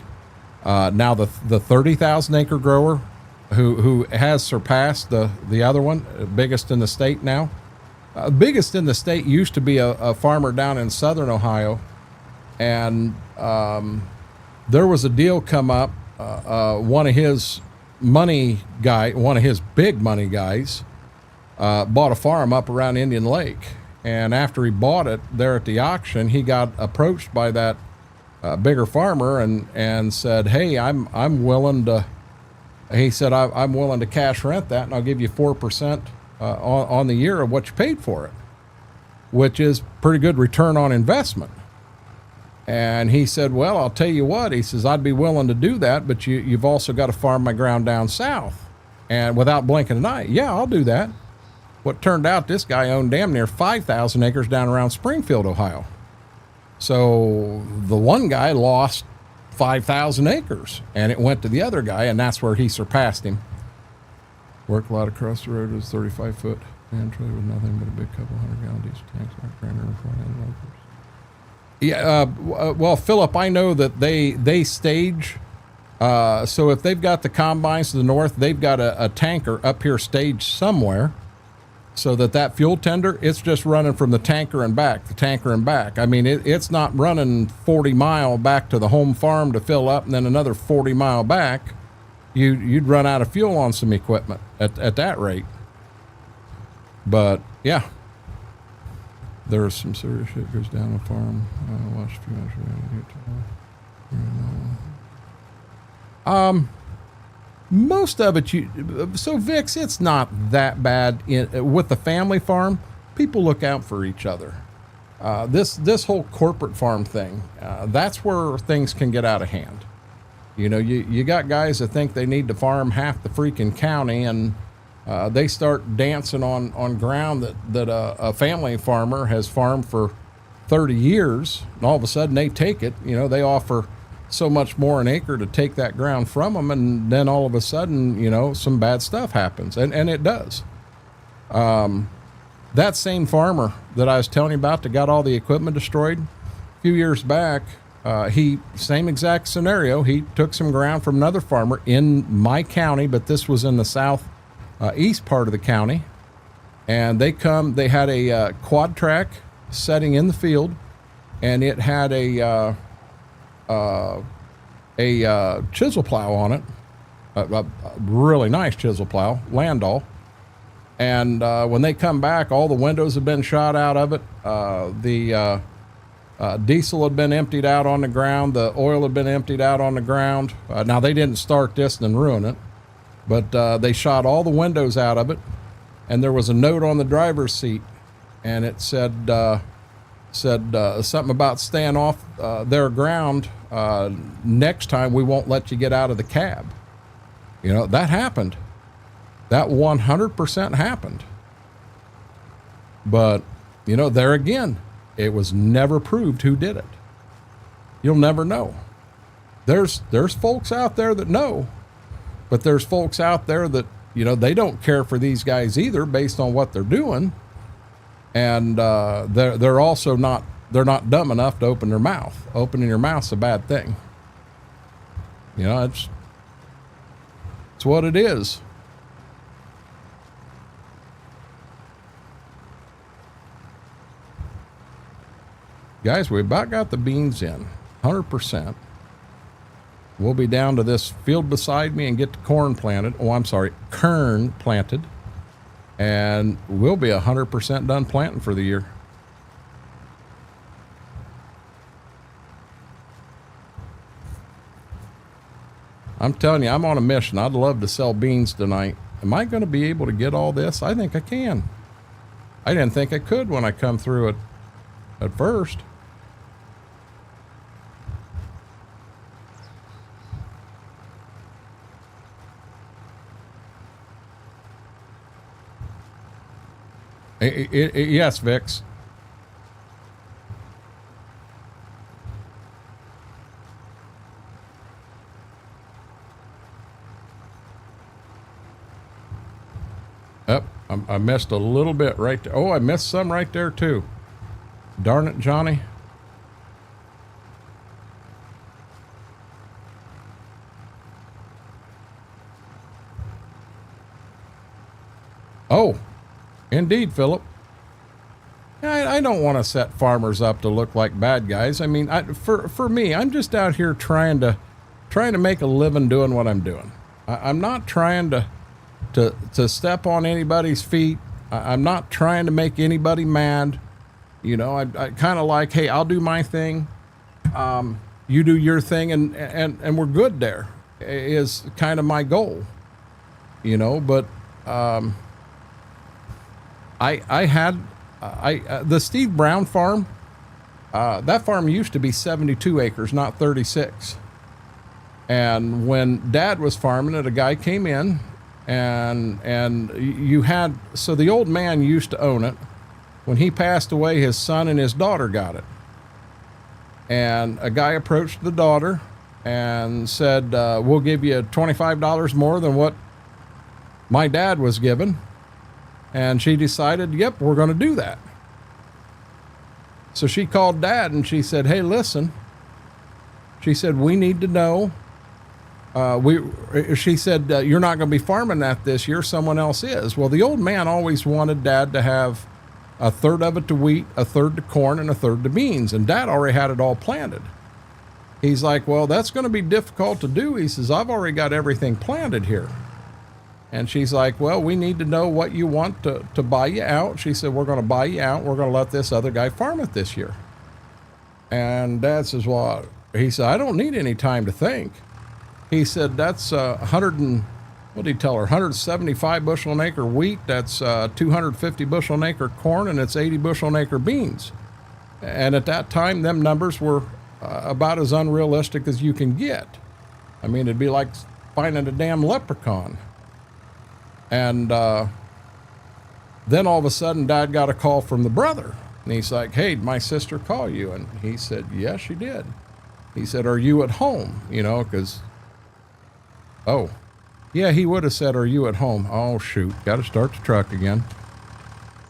Now the 30,000 acre grower who has surpassed the other one, biggest in the state now. Biggest in the state used to be a farmer down in southern Ohio. And there was a deal come up. One of his big money guys, bought a farm up around Indian Lake. And after he bought it there at the auction, he got approached by that bigger farmer and said, "Hey, I'm willing to." He said, "I'm willing to cash rent that, and I'll give you 4% on the year of what you paid for it," which is pretty good return on investment. And he said, "Well, I'll tell you what," he says, "I'd be willing to do that, but you've also got to farm my ground down south." And without blinking an eye, "Yeah, I'll do that." What turned out, this guy owned damn near 5,000 acres down around Springfield, Ohio. So the one guy lost 5,000 acres, and it went to the other guy, and that's where he surpassed him. Work a lot across the road was 35-foot man trailer with nothing but a big couple 100-gallon diesel tanks, like grander and front end loaders. Yeah, well, Philip, I know that they stage. So if they've got the combines to the north, they've got a tanker up here staged somewhere, so that fuel tender, it's just running from the tanker and back. I mean, it's not running 40 mile back to the home farm to fill up and then another 40 mile back. You'd run out of fuel on some equipment at that rate. But yeah. There's some serious shit goes down the farm. Watch a few minutes. Most of it, so Vix, it's not that bad with the family farm. People look out for each other. This whole corporate farm thing, that's where things can get out of hand. You know, you got guys that think they need to farm half the freaking county, and they start dancing on ground that a family farmer has farmed for 30 years, and all of a sudden they take it. You know, they offer so much more an acre to take that ground from them, and then all of a sudden, you know, some bad stuff happens, and it does. That same farmer that I was telling you about that got all the equipment destroyed a few years back, same exact scenario. He took some ground from another farmer in my county, but this was in the south east part of the county, and they had a quad track setting in the field, and it had a chisel plow on it, a really nice chisel plow, Landau. And when they come back, all the windows have been shot out of it. The diesel had been emptied out on the ground. The oil had been emptied out on the ground. Now, they didn't start this and then ruin it, but they shot all the windows out of it. And there was a note on the driver's seat, and it said something about staying off their ground. Next time, we won't let you get out of the cab. You know, that happened. That 100% happened. But, you know, there again, it was never proved who did it. You'll never know. There's folks out there that know, but there's folks out there that, you know, they don't care for these guys either based on what they're doing. And they're also not dumb enough to open their mouth. Opening your mouth's a bad thing. You know, it's what it is. Guys, we about got the beans in, 100%. We'll be down to this field beside me and get the corn planted. Oh, I'm sorry, KERN planted. And we'll be 100% done planting for the year. I'm telling you, I'm on a mission. I'd love to sell beans tonight. Am I going to be able to get all this? I think I can. I didn't think I could when I come through it at first. Yes, Vix. Yep, I missed a little bit right there. Oh, I missed some right there too. Darn it, Johnny. Oh, indeed, Philip. I don't want to set farmers up to look like bad guys. I mean, for me, I'm just out here trying to make a living doing what I'm doing. I'm not trying to step on anybody's feet. I'm not trying to make anybody mad. You know, I kind of like, hey, I'll do my thing. You do your thing, and we're good there, is kind of my goal. You know, but the Steve Brown farm, that farm used to be 72 acres, not 36. And when Dad was farming it, a guy came in, and so the old man used to own it. When he passed away, his son and his daughter got it. And a guy approached the daughter and said, we'll give you $25 more than what my dad was given. And she decided, yep, we're going to do that. So she called Dad and she said, hey, listen. She said, we need to know. She said, you're not going to be farming that this year. Someone else is. Well, the old man always wanted Dad to have a third of it to wheat, a third to corn, and a third to beans. And Dad already had it all planted. He's like, well, that's going to be difficult to do. He says, I've already got everything planted here. And she's like, well, we need to know what you want to buy you out. She said, we're going to buy you out. We're going to let this other guy farm it this year. And Dad says, well, he said, I don't need any time to think. He said, that's 175 bushel an acre wheat. That's 250 bushel an acre corn, and it's 80 bushel an acre beans. And at that time, them numbers were about as unrealistic as you can get. I mean, it'd be like finding a damn leprechaun. And then all of a sudden, Dad got a call from the brother. And he's like, hey, did my sister call you? And he said, yes, she did. He said, are you at home? You know, because, oh, yeah, he would have said, are you at home? Oh, shoot, got to start the truck again.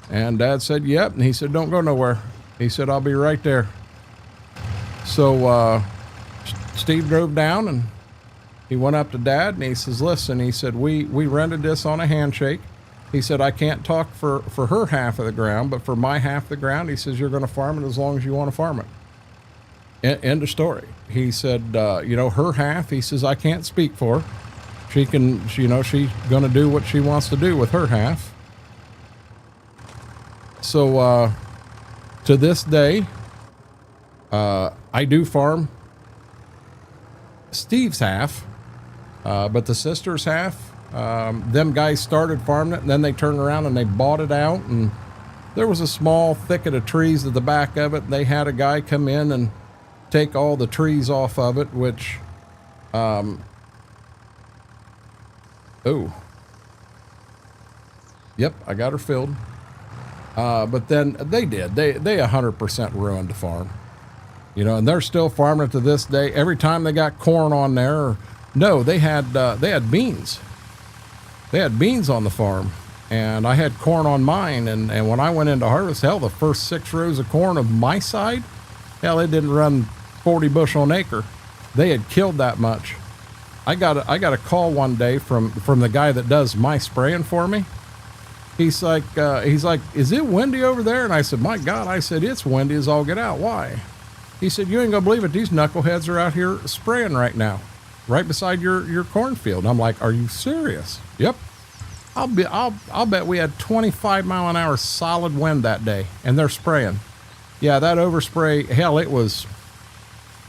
And Dad said, yep. And he said, don't go nowhere. He said, I'll be right there. So Steve drove down and he went up to Dad and he says, listen, he said, we rented this on a handshake. He said, I can't talk for her half of the ground, but for my half of the ground, he says, you're going to farm it as long as you want to farm it. End of story. He said, you know, her half, he says, I can't speak for her. She can, you know, she's going to do what she wants to do with her half. So to this day, I do farm Steve's half, but the sister's half, them guys started farming it and then they turned around and they bought it out, and there was a small thicket of trees at the back of it. They had a guy come in and take all the trees off of it, which, oh, yep, I got her filled. But then they 100% ruined the farm, you know, and they're still farming it to this day. Every time they got corn on there, or, no, they had beans. They had beans on the farm, and I had corn on mine. And when I went into harvest, hell, the first 6 rows of corn of my side, hell, it didn't run 40 bushel an acre. They had killed that much. I got a call one day from the guy that does my spraying for me. He's like, is it windy over there? And I said, my God, I said, it's windy as all get out. Why? He said, you ain't gonna believe it. These knuckleheads are out here spraying right now, right beside your cornfield. And I'm like, are you serious? Yep. I'll bet we had 25 mile an hour solid wind that day, and they're spraying. Yeah, that overspray, hell, it was,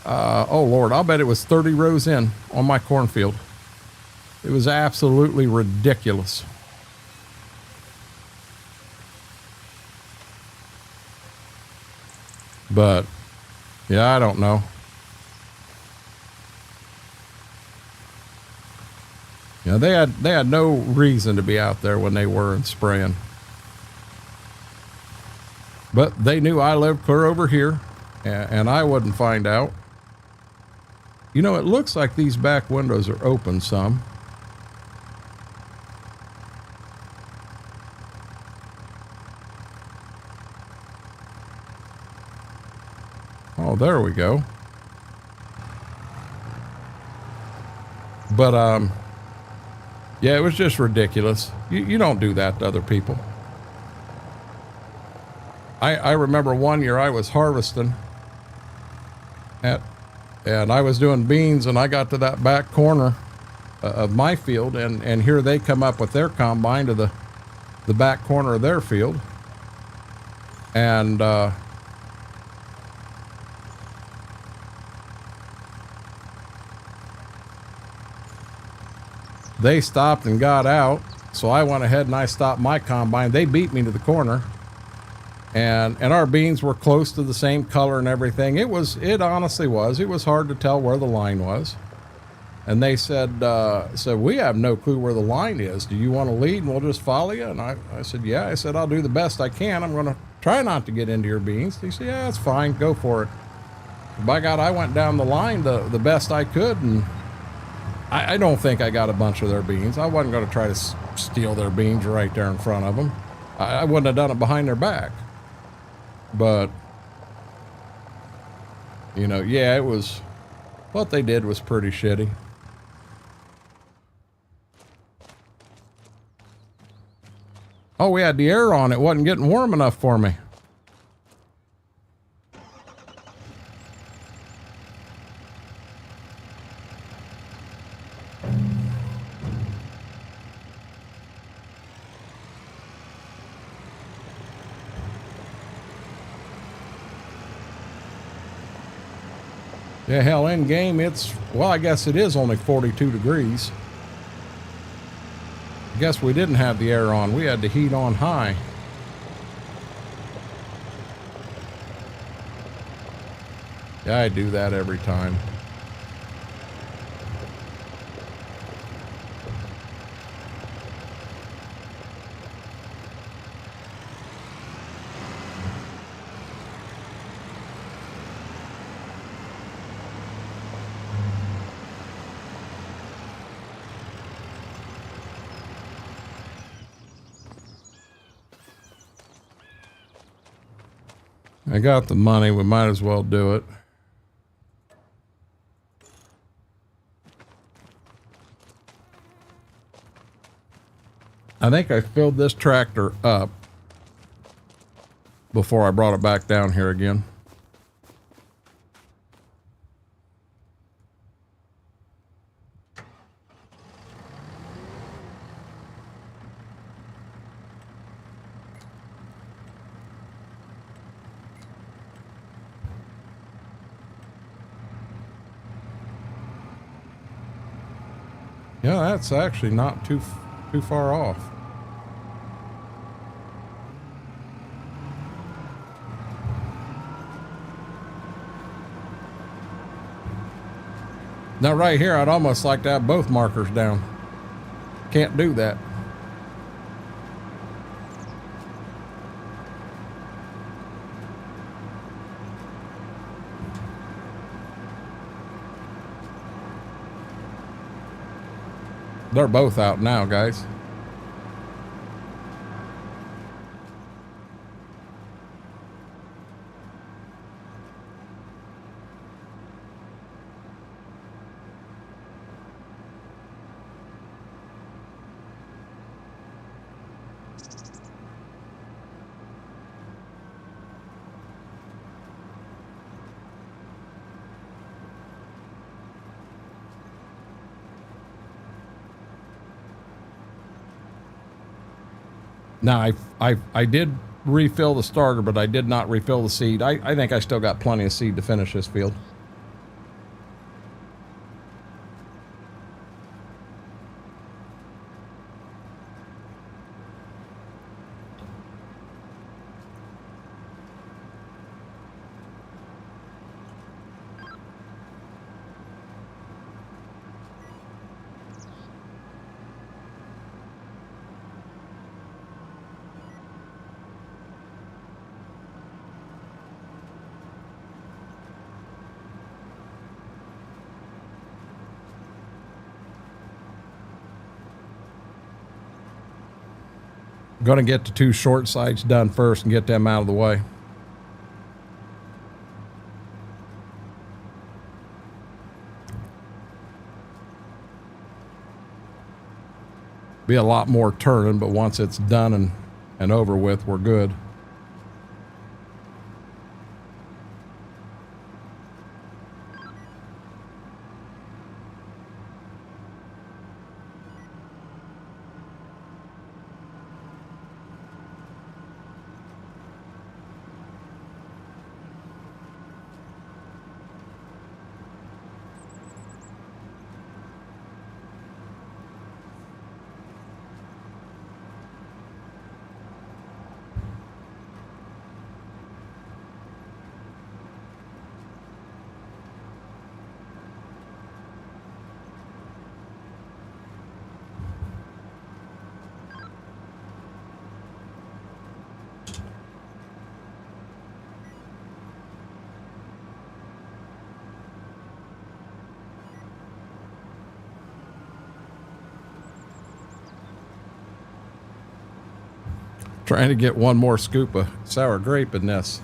oh Lord, I'll bet it was 30 rows in on my cornfield. It was absolutely ridiculous. But yeah, I don't know. You know, they had no reason to be out there when they were spraying. But they knew I lived clear over here, and I wouldn't find out. You know, it looks like these back windows are open some. Oh, there we go. But, yeah, it was just ridiculous. You don't do that to other people. I remember one year I was harvesting and I was doing beans, and I got to that back corner of my field, and here they come up with their combine to the back corner of their field. And, they stopped and got out, so I went ahead and I stopped my combine. They beat me to the corner, and our beans were close to the same color and everything. It honestly was. It was hard to tell where the line was. And they said, we have no clue where the line is. Do you want to lead and we'll just follow you? And I said, yeah. I said, I'll do the best I can. I'm going to try not to get into your beans. He said, yeah, that's fine. Go for it. By God, I went down the line the best I could, and I don't think I got a bunch of their beans. I wasn't going to try to steal their beans right there in front of them. I wouldn't have done it behind their back. But, you know, yeah, it was, what they did was pretty shitty. Oh, we had the air on. It wasn't getting warm enough for me. Yeah, hell, in game, well, I guess it is only 42 degrees. I guess we didn't have the air on. We had the heat on high. Yeah, I do that every time. I got the money. We might as well do it. I think I filled this tractor up before I brought it back down here again. Yeah, that's actually not too far off. Now right here, I'd almost like to have both markers down. Can't do that. They're both out now, guys. Now, I did refill the starter, but I did not refill the seed. I think I still got plenty of seed to finish this field. Going to get the two short sides done first and get them out of the way. Be a lot more turning, but once it's done and over with, we're good. Trying to get one more scoop of sour grape in this.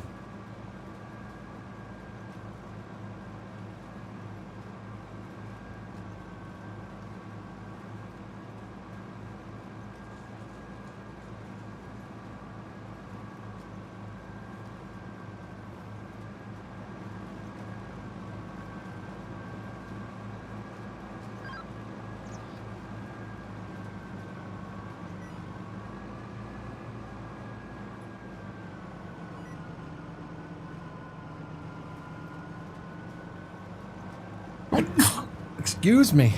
Excuse me.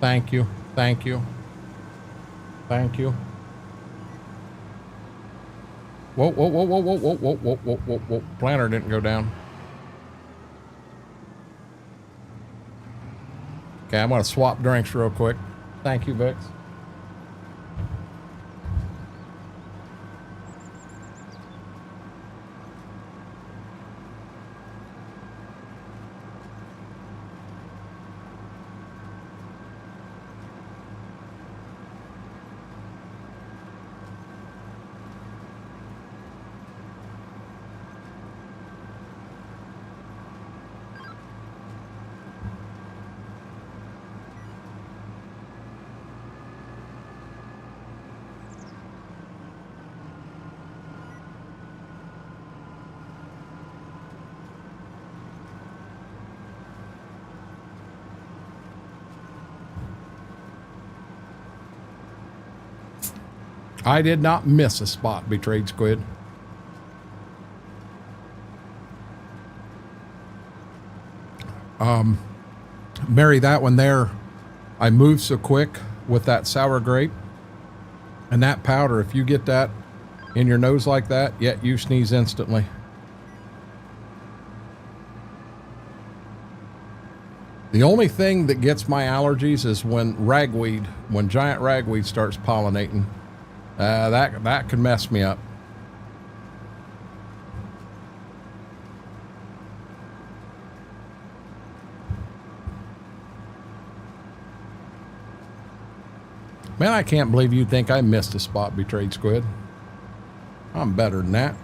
Thank you. Thank you. Thank you. Whoa, whoa, whoa, whoa, whoa, whoa, whoa, whoa, whoa, whoa, whoa. Planter didn't go down. Okay, I'm going to swap drinks real quick. Thank you, Vix. I did not miss a spot, Betrayed Squid. Mary, that one there, I moved so quick with that sour grape and that powder. If you get that in your nose like that, yet you sneeze instantly. The only thing that gets my allergies is when giant ragweed starts pollinating. That could mess me up. Man, I can't believe you think I missed a spot, Betrayed Squid. I'm better than that.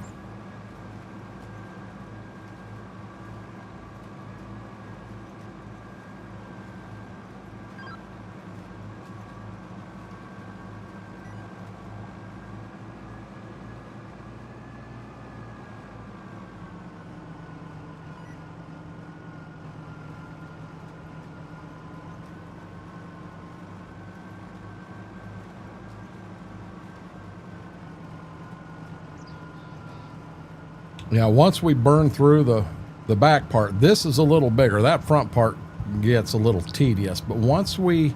Now, once we burn through the back part, this is a little bigger. That front part gets a little tedious, but once we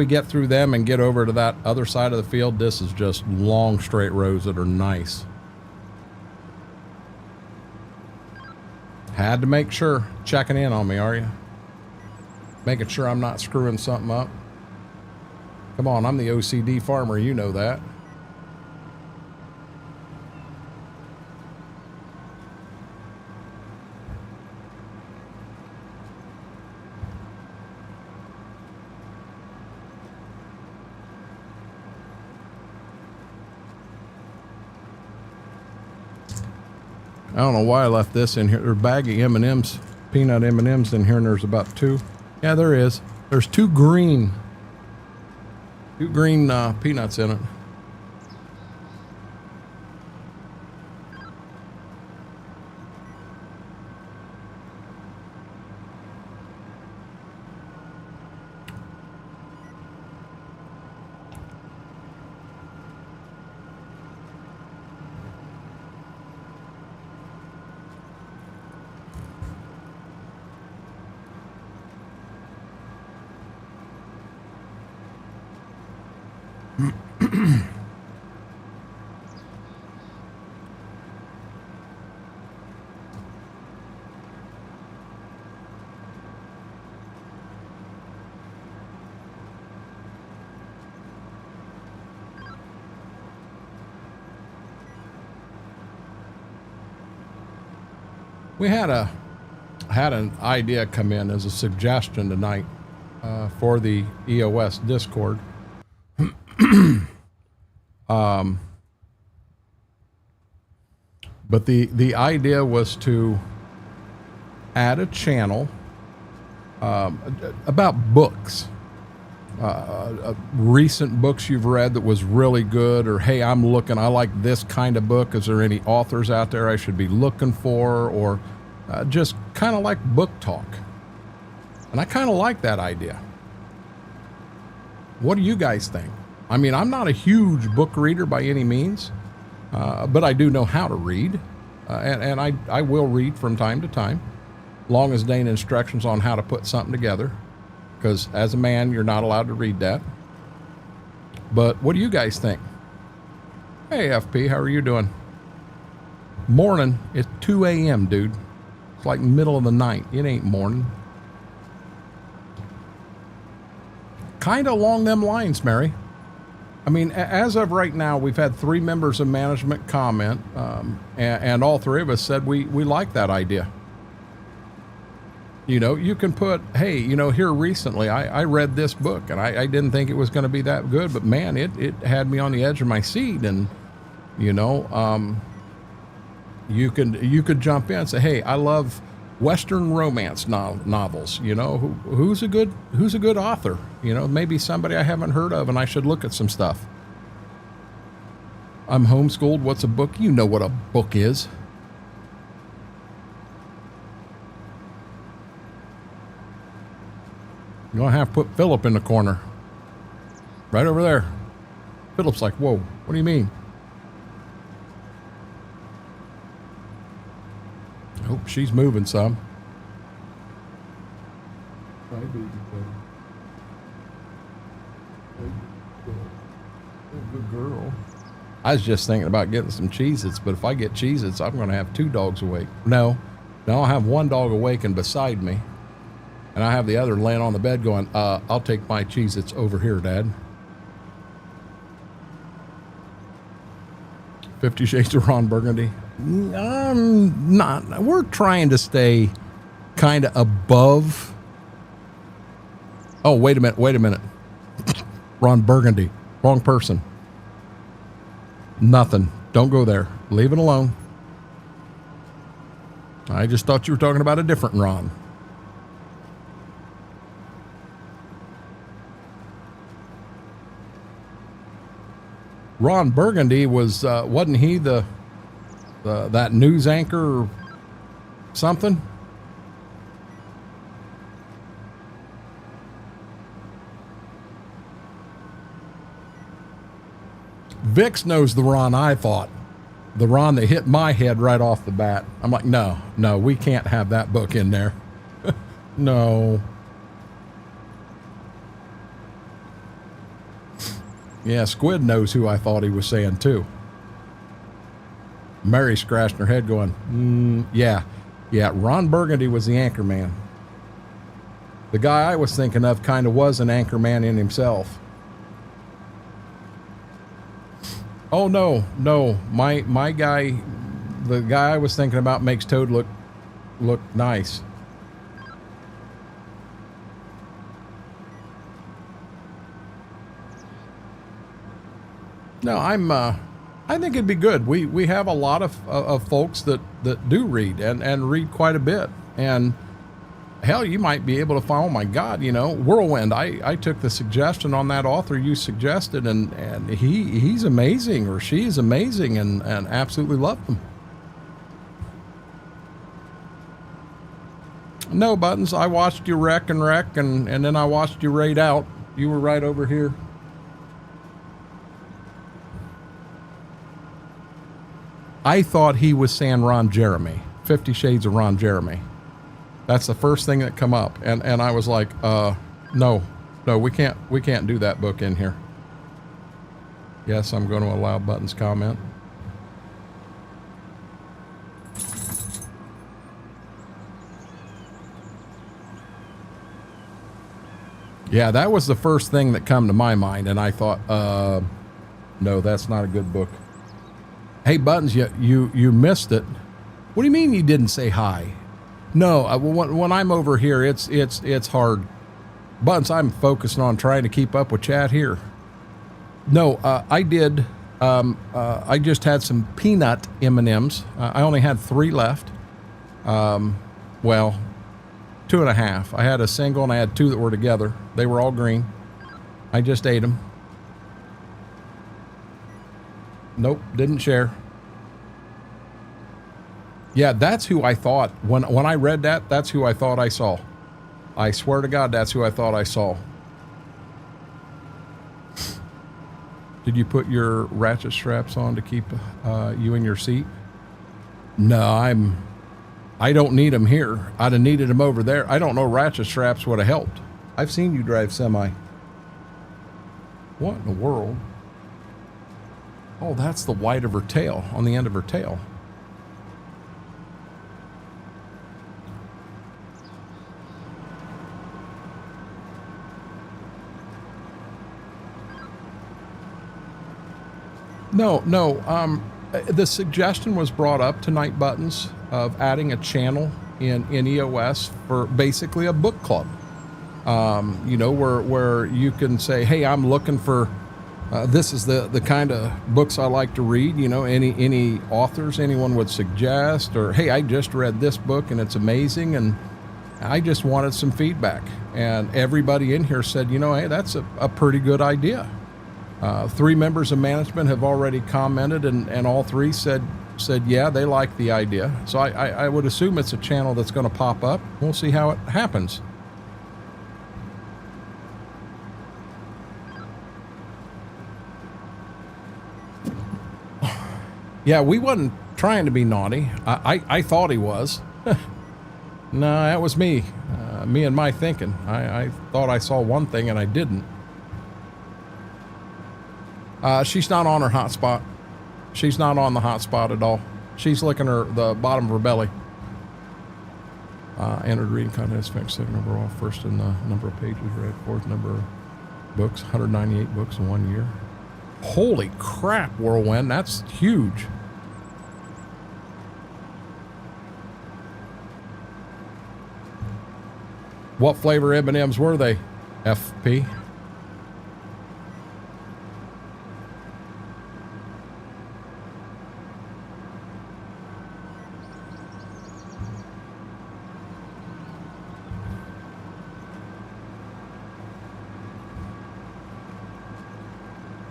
get through them and get over to that other side of the field, this is just long straight rows that are nice. Had to make sure. Checking in on me, are you? Making sure I'm not screwing something up. Come on, I'm the OCD farmer, you know that. I don't know why I left this in here. There's a bag of M&Ms, peanut M&Ms in here, and there's about 2. Yeah, there is. There's 2 green peanuts in it. We had an idea come in as a suggestion tonight for the EOS Discord. But the idea was to add a channel about books, recent books you've read that was really good, or hey, I like this kind of book. Is there any authors out there I should be looking for, or just kind of like book talk? And I kind of like that idea. What do you guys think? I mean, I'm not a huge book reader by any means, but I do know how to read, and I will read from time to time, long as Dane instructions on how to put something together, because as a man, you're not allowed to read that. But what do you guys think? Hey, FP, how are you doing? Morning. It's 2 a.m., dude. It's like middle of the night. It ain't morning. Kind of along them lines, Mary. I mean, as of right now, we've had 3 members of management comment, and all 3 of us said we like that idea. You know, you can put, hey, you know, here recently, I read this book, and I didn't think it was going to be that good, but man, it had me on the edge of my seat, and, you know, you could jump in and say, hey, I love Western romance novels. You know, who's a good author? You know, maybe somebody I haven't heard of, and I should look at some stuff. I'm homeschooled. What's a book? You know what a book is. You're gonna have to put Philip in the corner, right over there. Philip's like, whoa, what do you mean? Oh, she's moving some. Hi, baby. Good girl. I was just thinking about getting some Cheez-Its, but if I get Cheez-Its, I'm going to have 2 dogs awake. No, I'll have 1 dog awake and beside me, and I have the other laying on the bed going, I'll take my Cheez-Its over here, Dad. 50 Shades of Ron Burgundy. Not. We're trying to stay kind of above. Oh, wait a minute. Ron Burgundy. Wrong person. Nothing. Don't go there. Leave it alone. I just thought you were talking about a different Ron. Ron Burgundy was, wasn't he that news anchor or something? Vix knows the Ron I thought. The Ron that hit my head right off the bat. I'm like, no, we can't have that book in there. No. Yeah, Squid knows who I thought he was saying too. Mary scratching her head going, yeah, Ron Burgundy was the anchor man. The guy I was thinking of kind of was an anchor man in himself. Oh, no, my guy, the guy I was thinking about makes Toad look nice. No, I think it'd be good. We have a lot of folks that do read and read quite a bit. And hell, you might be able to find, oh my God, you know, Whirlwind. I took the suggestion on that author you suggested, and he's amazing, or she is amazing, and absolutely love them. No, Buttons, I watched you wreck, and then I watched you raid out. You were right over here. I thought he was saying Ron Jeremy, 50 Shades of Ron Jeremy. That's the first thing that come up, and I was like, no, we can't do that book in here. Yes, I'm going to allow Buttons comment. Yeah, that was the first thing that come to my mind, and I thought, no, that's not a good book. Hey, Buttons, you missed it. What do you mean you didn't say hi? No, when I'm over here, it's hard. Buttons, I'm focusing on trying to keep up with chat here. No, I did. I just had some peanut M&Ms. I only had 3 left. Well, 2.5. I had a single and I had 2 that were together. They were all green. I just ate them. Nope, didn't share. Yeah, that's who I thought. When I read that, that's who I thought I saw. I swear to God, that's who I thought I saw. Did you put your ratchet straps on to keep you in your seat? No, I don't need them here. I'd have needed them over there. I don't know, ratchet straps would have helped. I've seen you drive semi. What in the world? Oh, that's the white of her tail, on the end of her tail. No, no. The suggestion was brought up to Night Buttons of adding a channel in EOS for basically a book club. You know, where you can say, hey, I'm looking for, this is the kind of books I like to read, you know, any authors anyone would suggest, or, hey, I just read this book and it's amazing and I just wanted some feedback. And everybody in here said, you know, hey, that's a pretty good idea. 3 members of management have already commented, and all 3 said, yeah, they like the idea. So I would assume it's a channel that's going to pop up. We'll see how it happens. Yeah, we wasn't trying to be naughty. I thought he was. No, that was me. Me and my thinking. I thought I saw one thing and I didn't. She's not on her hotspot. She's not on the hotspot at all. She's licking the bottom of her belly. Entered reading contest, second number off, first in the number of pages read, fourth number of books, 198 books in 1 year. Holy crap, Whirlwind, that's huge. What flavor M&Ms were they, FP?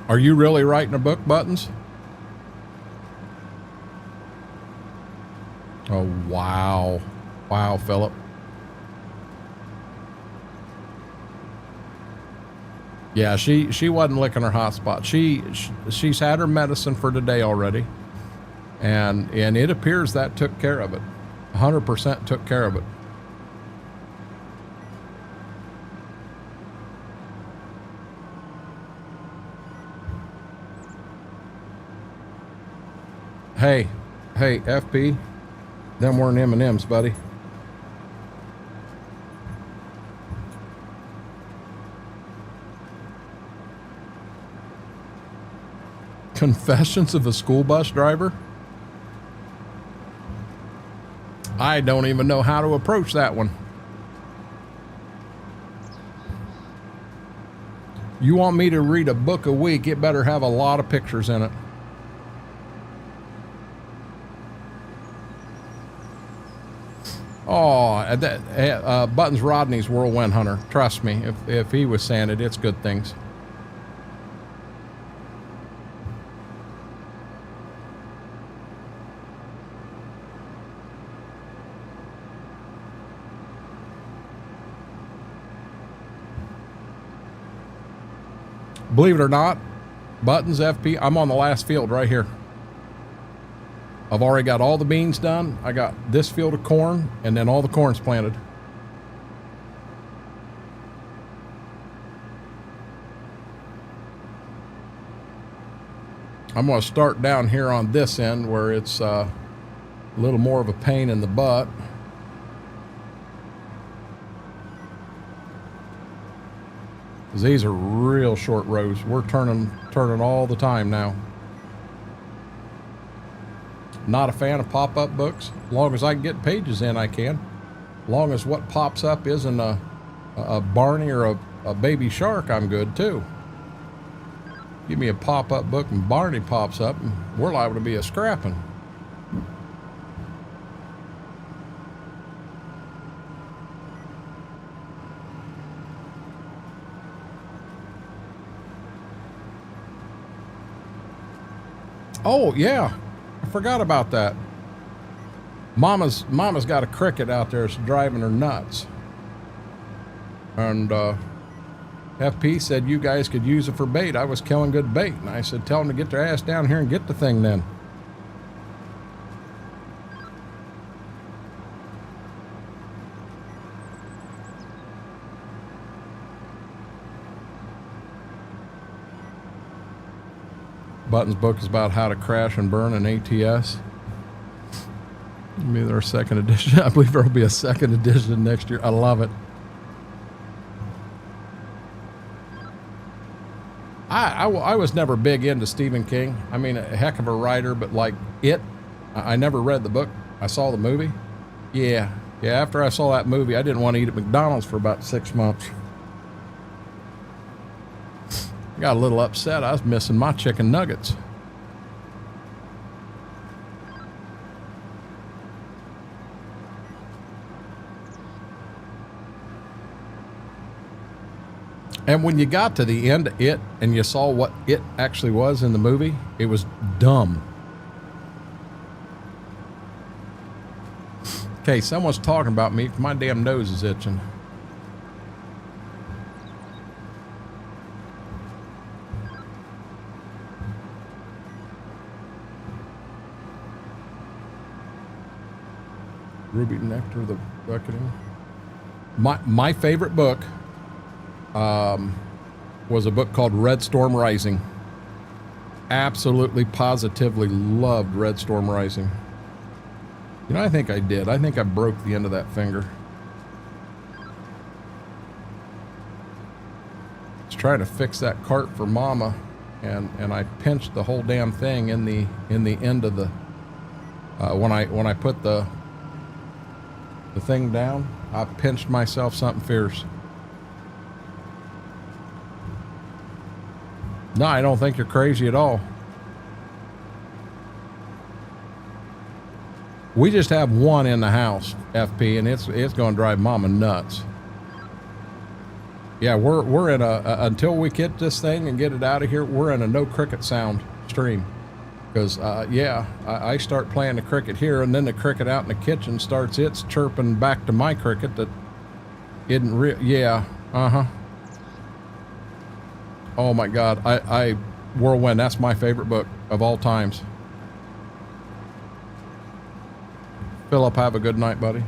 Are you really writing a book, Buttons? Oh, wow. Wow, Philip. Yeah, she wasn't licking her hot spot. She's had her medicine for today already. And it appears that took care of it. 100% took care of it. Hey, FP, them weren't M&Ms, buddy. Confessions of a school bus driver? I don't even know how to approach that one. You want me to read a book a week, it better have a lot of pictures in it. Oh, Buttons Rodney's Whirlwind Hunter. Trust me, if he was saying it, it's good things. Believe it or not, Buttons FP, I'm on the last field right here. I've already got all the beans done. I got this field of corn, and then all the corn's planted. I'm going to start down here on this end where it's a little more of a pain in the butt. These are real short rows. We're turning all the time now. Not a fan of pop-up books. As long as I can get pages in, I can. As long as what pops up isn't a Barney or a baby shark, I'm good too. Give me a pop-up book and Barney pops up, and we're liable to be a scrapping. Oh, yeah. I forgot about that. Mama's got a cricket out there that's driving her nuts. And FP said you guys could use it for bait. I was killing good bait. And I said, tell them to get their ass down here and get the thing then. Button's book is about how to crash and burn an ATS. Maybe there's a second edition. I believe there will be a second edition next year. I love it. I was never big into Stephen King. I mean, a heck of a writer, but like I never read the book. I saw the movie. Yeah. After I saw that movie, I didn't want to eat at McDonald's for about 6 months. I got a little upset. I was missing my chicken nuggets. And when you got to the end of it and you saw what it actually was in the movie, it was dumb. Okay, someone's talking about me. My damn nose is itching. Ruby Nectar, the Bucketing. My favorite book was a book called Red Storm Rising. Absolutely, positively loved Red Storm Rising. You know, I think I did. I think I broke the end of that finger. I was trying to fix that cart for Mama, and I pinched the whole damn thing in the end of the when I put the thing down. I pinched myself something fierce. No, I don't think you're crazy at all. We just have one in the house, FP, and it's going to drive Mama nuts. Yeah, we're in a until we get this thing and get it out of here, we're in a no cricket sound stream. Because I start playing the cricket here, and then the cricket out in the kitchen starts its chirping back to my cricket that isn't real. Yeah, Oh my God, I Whirlwind. That's my favorite book of all times. Philip, have a good night, buddy.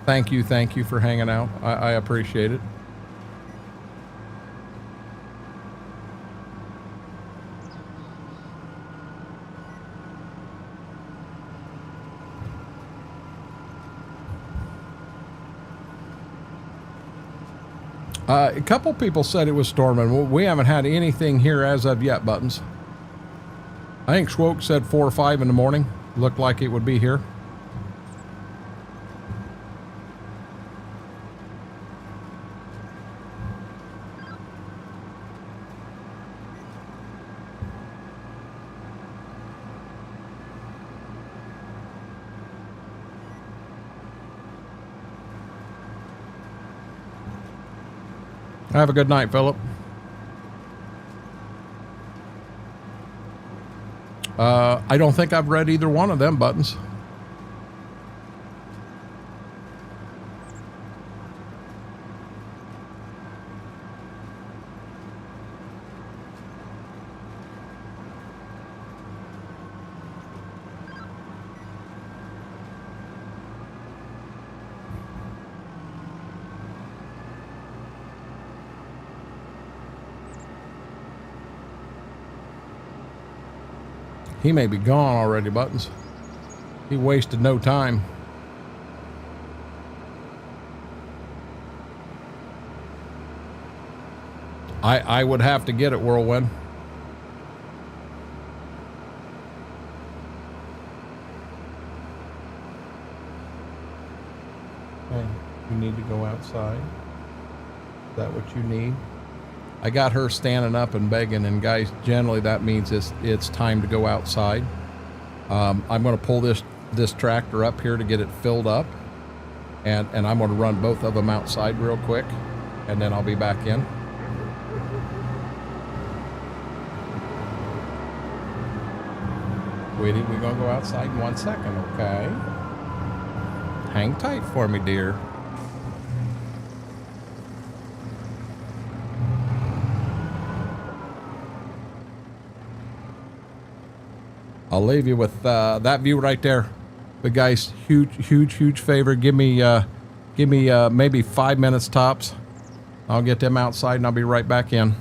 Thank you for hanging out. I appreciate it. A couple people said it was storming. Well, we haven't had anything here as of yet, Buttons. I think Schwoke said 4 or 5 in the morning. Looked like it would be here. Have a good night, Philip. I don't think I've read either one of them, Buttons. He may be gone already, Buttons. He wasted no time. I would have to get it, Whirlwind. Hey, you need to go outside. Is that what you need? I got her standing up and begging, and guys, generally that means it's time to go outside. I'm going to pull this tractor up here to get it filled up, and I'm going to run both of them outside real quick, and then I'll be back in. Sweetie, we're going to go outside in 1 second, okay? Hang tight for me, dear. I'll leave you with that view right there. But guys, huge favor. Give me maybe 5 minutes tops. I'll get them outside and I'll be right back in.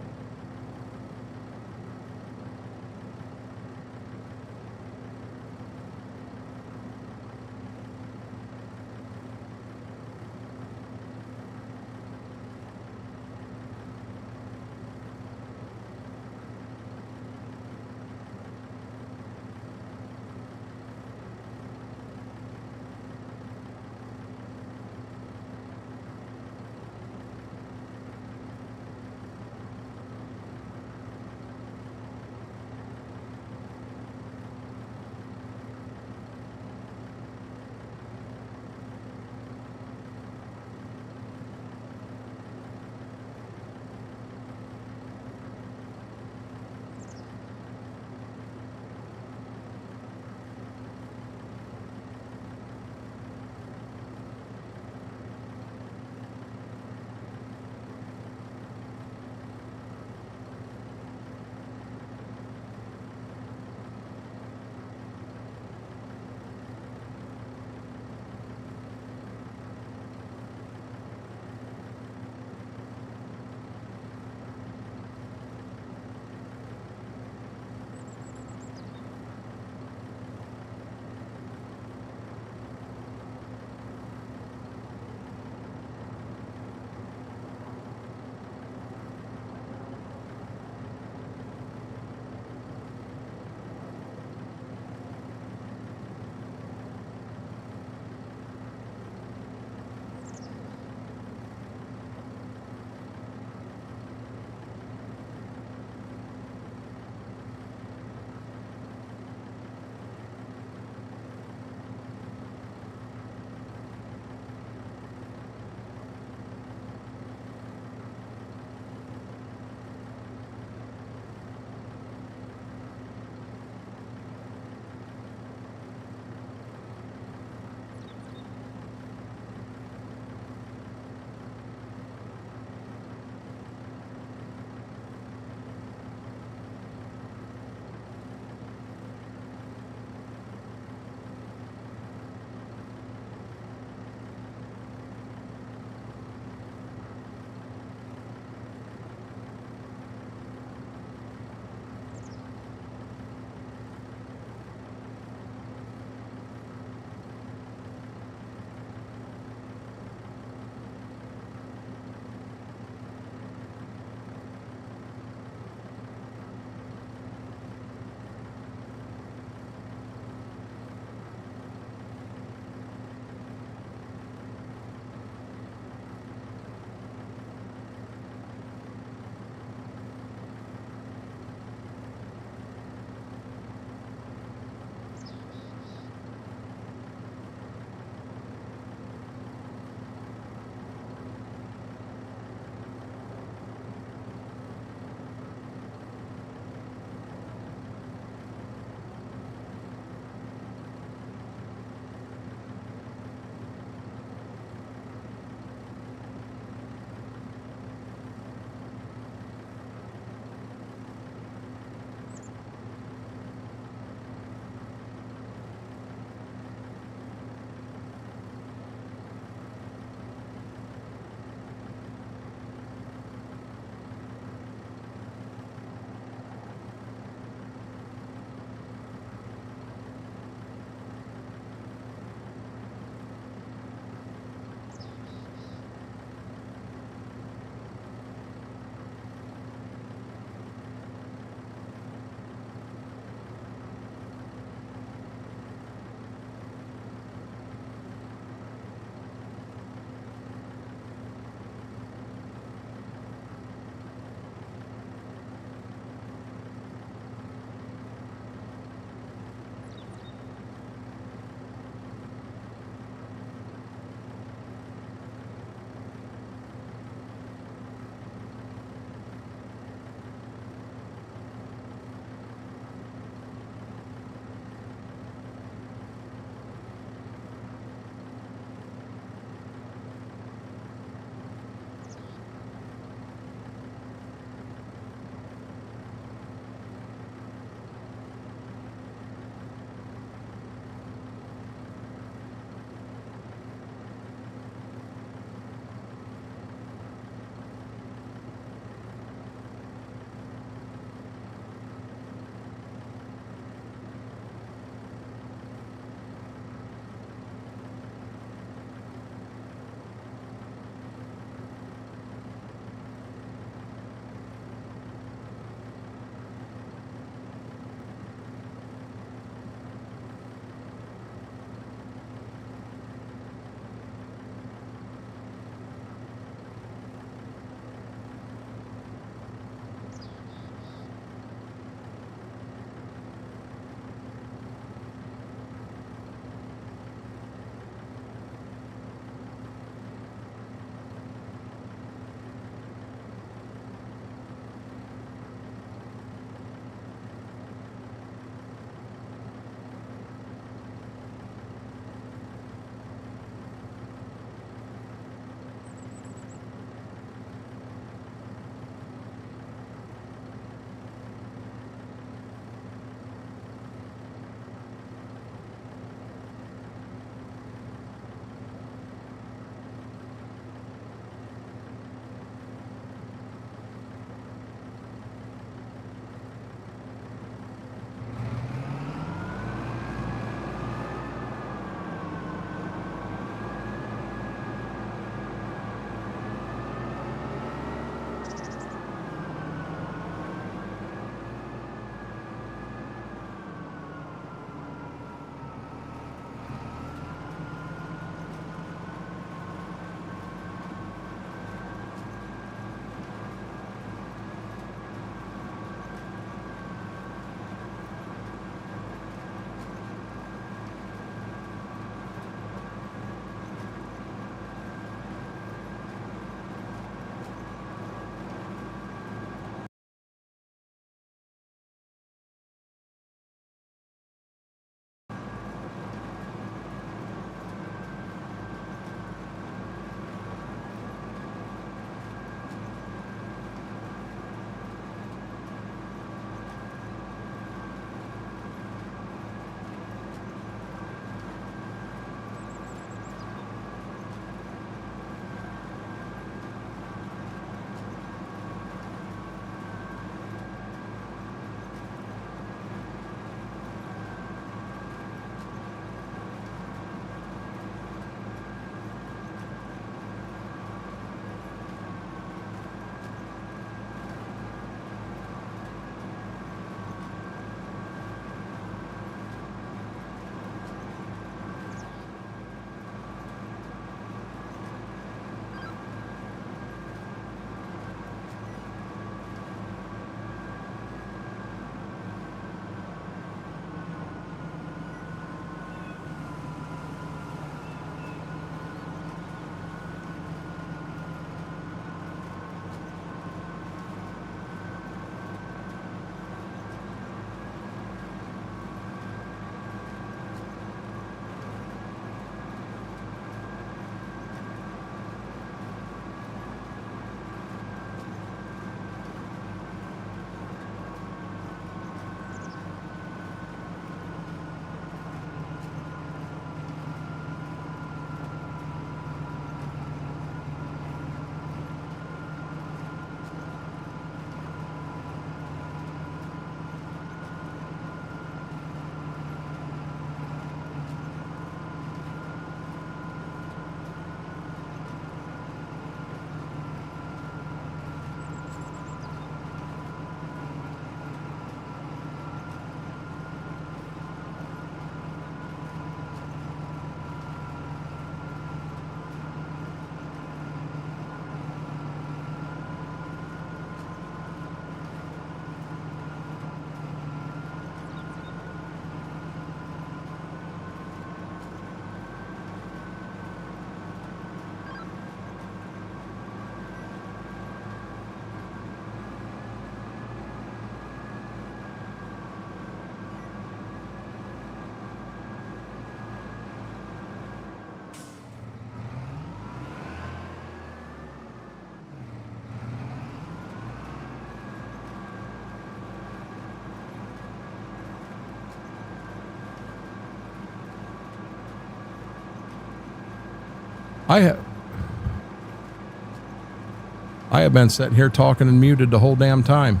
I have been sitting here talking and muted the whole damn time.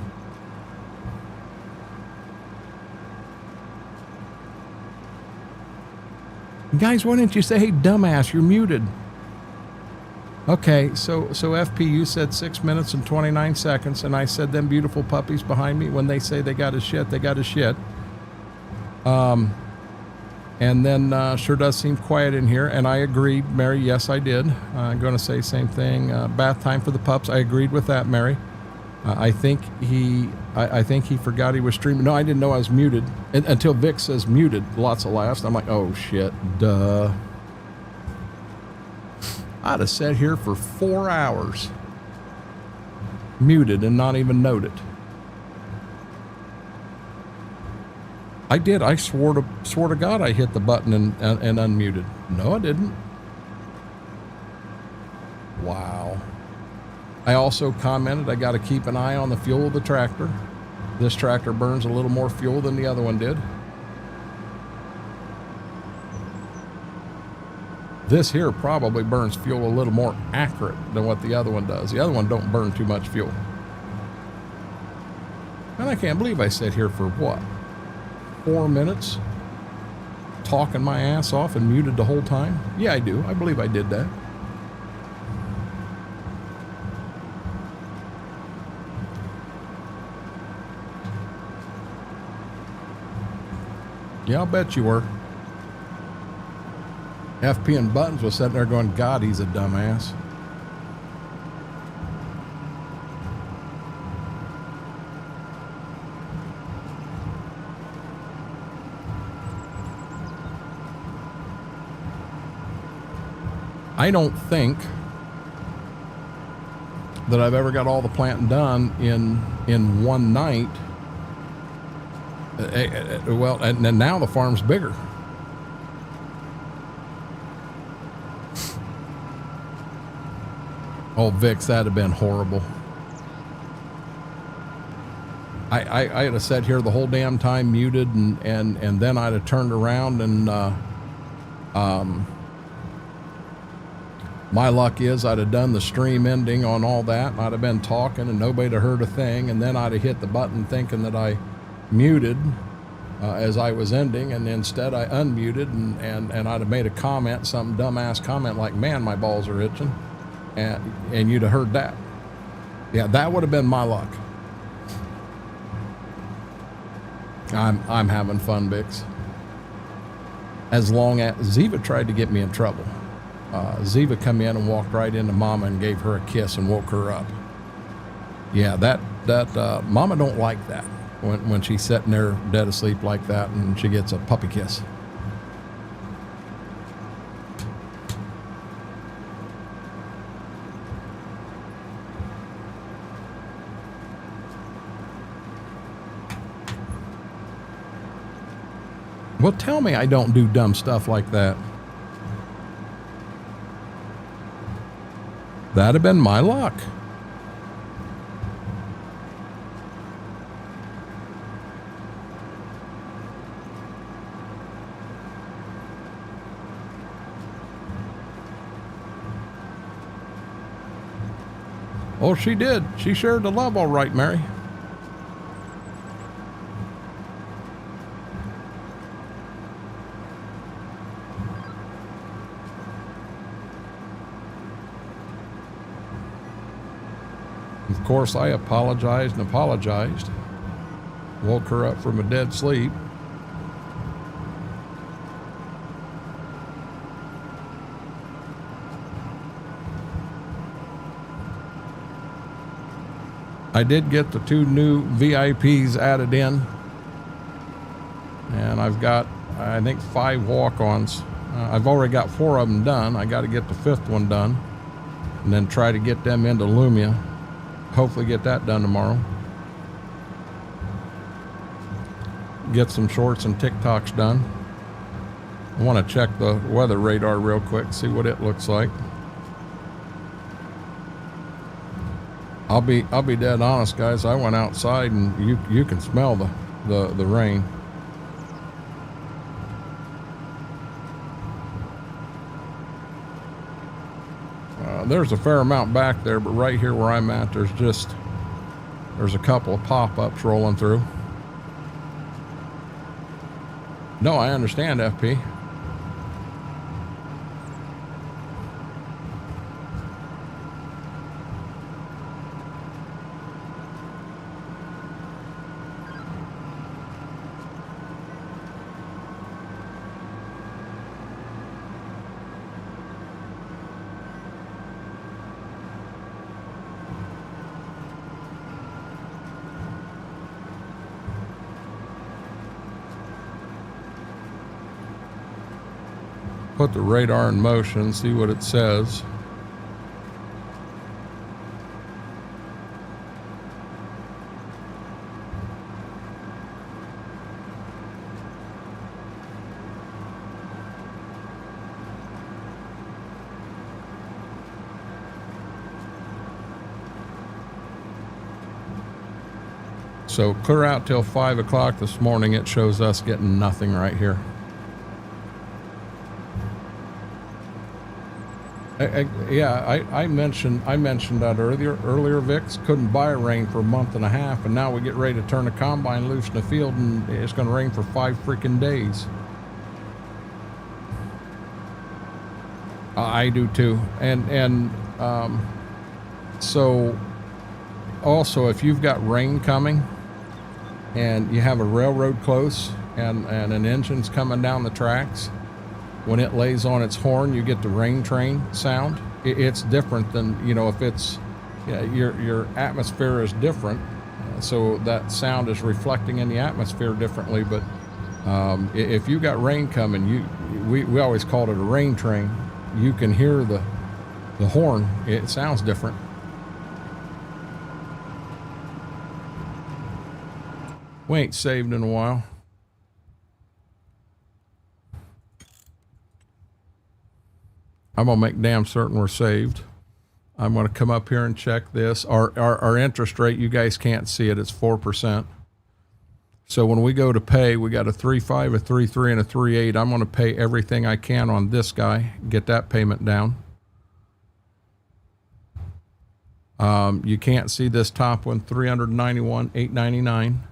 Guys, why didn't you say, hey, dumbass, you're muted? Okay, so FP, you said 6 minutes and 29 seconds, and I said them beautiful puppies behind me, when they say they got a shit, they got a shit. And then sure does seem quiet in here, and I agreed, Mary, yes, I did. I'm going to say same thing. Bath time for the pups. I agreed with that, Mary. I think he forgot he was streaming. No, I didn't know I was muted until Vic says muted. Lots of laughs. I'm like, oh shit, duh. I'd have sat here for 4 hours muted and not even noted. I did. I swore to God I hit the button and unmuted. No, I didn't. Wow. I also commented I got to keep an eye on the fuel of the tractor. This tractor burns a little more fuel than the other one did. This here probably burns fuel a little more accurate than what the other one does. The other one don't burn too much fuel. And I can't believe I sat here for what? 4 minutes talking my ass off and muted the whole time? Yeah, I do. I believe I did that. Yeah, I'll bet you were. FP and Buttons was sitting there going, God, he's a dumbass. I don't think that I've ever got all the planting done in one night. Well, and now the farm's bigger. Oh, Vix, that'd have been horrible. I'd have sat here the whole damn time muted, and then I'd have turned around and my luck is I'd have done the stream ending on all that, and I'd have been talking and nobody'd have heard a thing, and then I'd have hit the button thinking that I muted as I was ending, and instead I unmuted and I'd have made a comment, some dumbass comment like, man, my balls are itching, and you'd have heard that. Yeah, that would have been my luck. I'm having fun, Bix. As long as Ziva tried to get me in trouble. Ziva come in and walked right into Mama and gave her a kiss and woke her up. Yeah, that Mama don't like that when she's sitting there dead asleep like that and she gets a puppy kiss. Well, tell me I don't do dumb stuff like that. That'd have been my luck. Oh, she did. She shared the love all right, Mary. Of course, I apologized and apologized. Woke her up from a dead sleep. I did get the 2 new VIPs added in. And I've got, I think, 5 walk-ons. I've already got 4 of them done. I got to get the 5th one done. And then try to get them into Lumia. Hopefully get that done tomorrow. Get some shorts and TikToks done. I want to check the weather radar real quick, see what it looks like. I'll be dead honest, guys. I went outside and you can smell the rain. there's a fair amount back there, but right here where I'm at, there's a couple of pop-ups rolling through. No, I understand, FP. Put the radar in motion, see what it says. So clear out till 5 o'clock this morning. It shows us getting nothing right here. I mentioned that earlier, Vix. Couldn't buy rain for a month and a half, and now we get ready to turn the combine loose in the field, and it's going to rain for 5 freaking days. I do too, and so also if you've got rain coming, and you have a railroad close, and an engine's coming down the tracks. When it lays on its horn, you get the rain train sound. It's different than, you know, if it's, your atmosphere is different. So that sound is reflecting in the atmosphere differently. But if you got rain coming, we always called it a rain train. You can hear the horn. It sounds different. We ain't saved in a while. I'm gonna make damn certain we're saved. I'm gonna come up here and check this. Our interest rate, you guys can't see it, it's 4%. So when we go to pay, we got a 3.5, a 3.3, and a 3.8. I'm gonna pay everything I can on this guy, get that payment down. You can't see this top one, 391,899,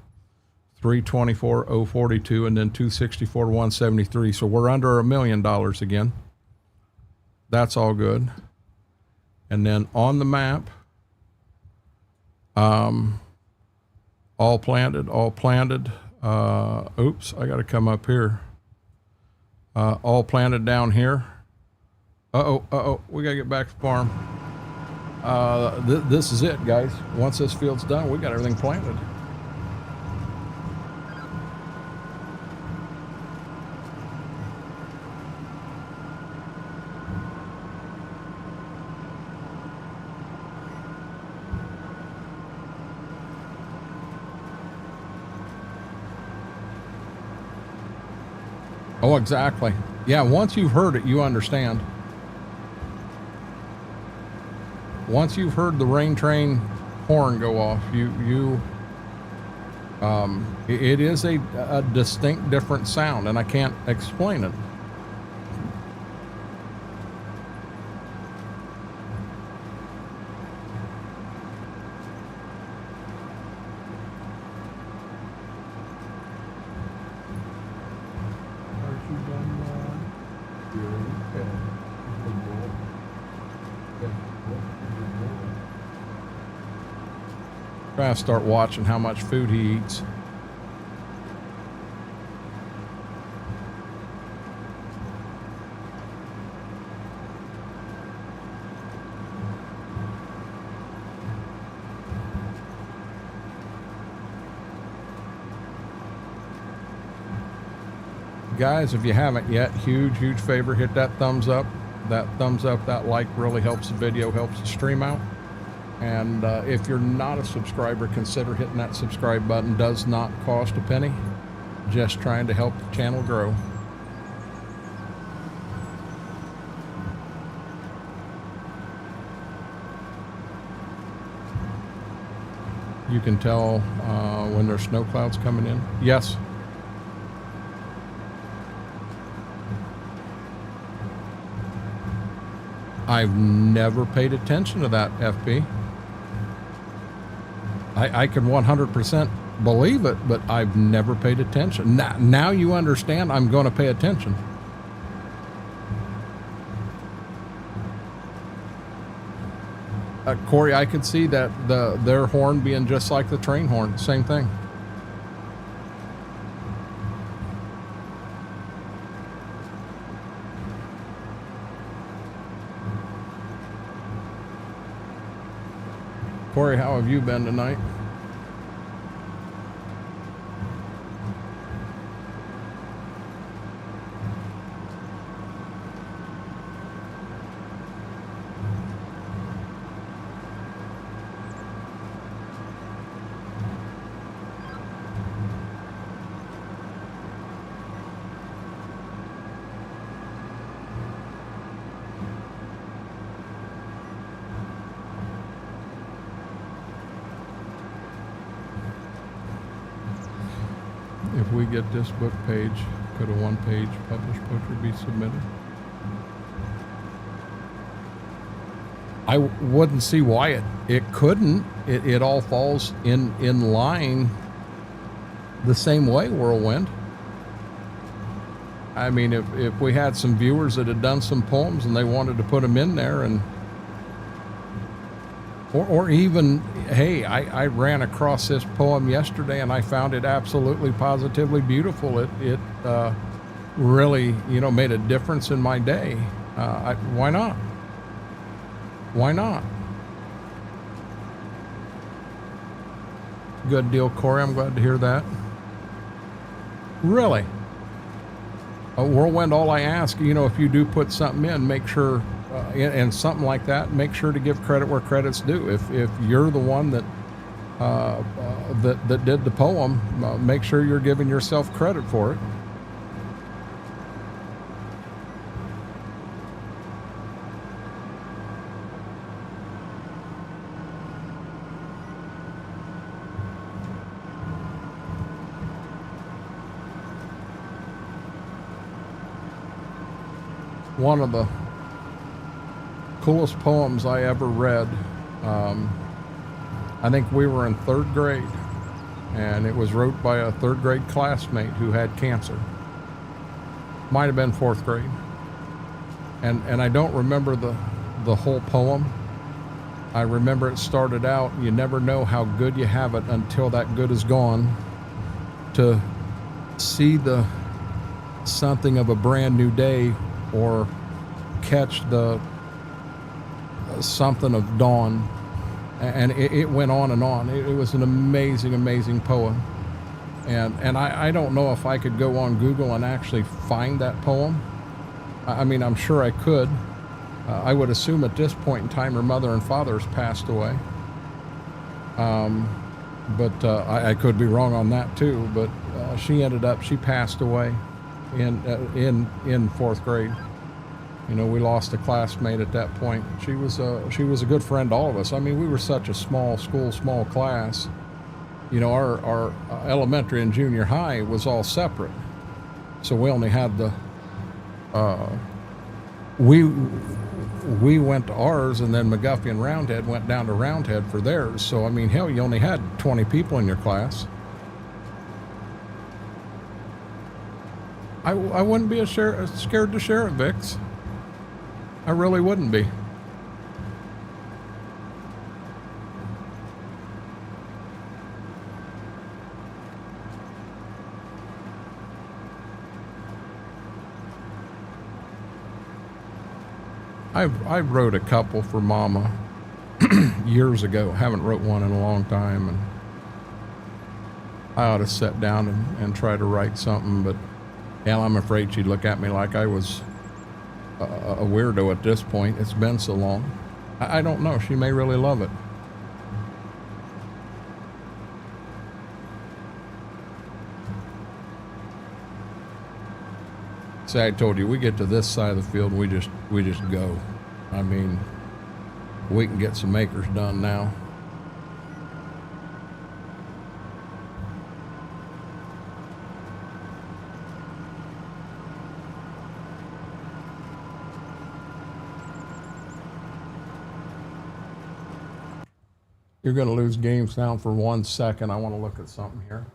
324,042, and then 264,173. So we're under $1 million again. That's all good. And then on the map, all planted. Oops, I got to come up here. All planted down here. We got to get back to the farm. This is it, guys. Once this field's done, we got everything planted. Oh, exactly. Yeah, once you've heard it, you understand. Once you've heard the rain train horn go off, it is a distinct different sound, and I can't explain it. I have to start watching how much food he eats. Guys, if you haven't yet, huge favor, hit that thumbs up. That thumbs up, that like really helps the video, helps the stream out. And if you're not a subscriber, consider hitting that subscribe button. Does not cost a penny. Just trying to help the channel grow. You can tell when there's snow clouds coming in. Yes. I've never paid attention to that, FB. I can 100% believe it, but I've never paid attention. Now you understand I'm going to pay attention. Corey, I could see that their horn being just like the train horn, same thing. Corey, how have you been tonight? If we get this book page, could a one-page published poetry be submitted? I wouldn't see why it couldn't. It all falls in line the same way, Whirlwind. I mean, if we had some viewers that had done some poems and they wanted to put them in there, and or even, hey, I ran across this poem yesterday and I found it absolutely positively beautiful. It really, you know, made a difference in my day. Why not? Why not? Good deal, Corey. I'm glad to hear that. Really? Whirlwind, all I ask, you know, if you do put something in, make sure, and something like that, make sure to give credit where credit's due. If you're the one that that did the poem, make sure you're giving yourself credit for it. One of the coolest poems I ever read, I think we were in 3rd grade, and it was wrote by a 3rd grade classmate who had cancer. Might have been 4th grade. And I don't remember the whole poem. I remember it started out, you never know how good you have it until that good is gone. To see the something of a brand new day, or catch the something of dawn, and it went on and on. It was an amazing poem, and I don't know if I could go on Google and actually find that poem. I mean, I'm sure I could. I would assume at this point in time her mother and father has passed away, but I could be wrong on that too. But she passed away in 4th grade. You know, we lost a classmate at that point. She was a good friend to all of us. I mean, we were such a small school, small class. You know, our elementary and junior high was all separate, so we only had the we went to ours, and then McGuffey and Roundhead went down to Roundhead for theirs. So I mean, hell, you only had 20 people in your class. I wouldn't be scared to share it, Vix. I really wouldn't be. I wrote a couple for Mama years ago. Haven't wrote one in a long time, and I ought to sit down and try to write something, but hell, I'm afraid she'd look at me like I was a weirdo at this point. It's been so long. I don't know. She may really love it. Say, I told you, we get to this side of the field and we just go. I mean, we can get some acres done now. You're going to lose game sound for 1 second. I want to look at something here.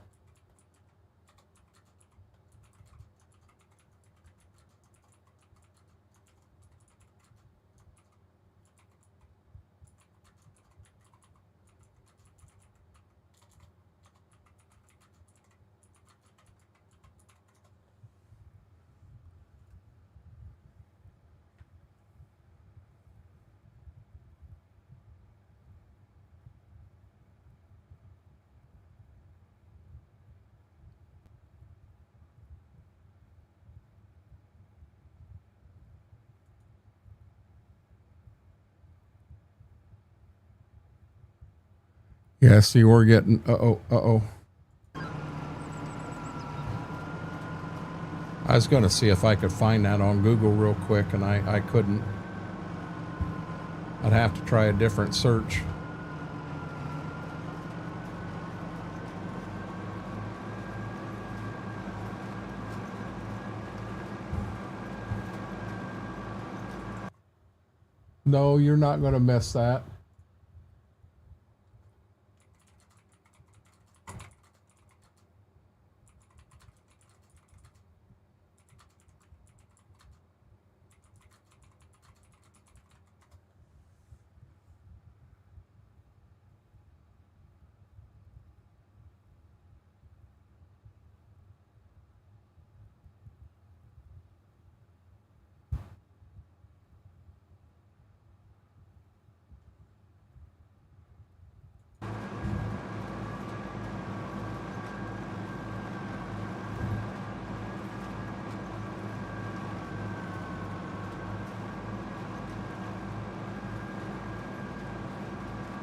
Yeah, see, we're getting, uh-oh. I was going to see if I could find that on Google real quick, and I couldn't. I'd have to try a different search. No, you're not going to miss that.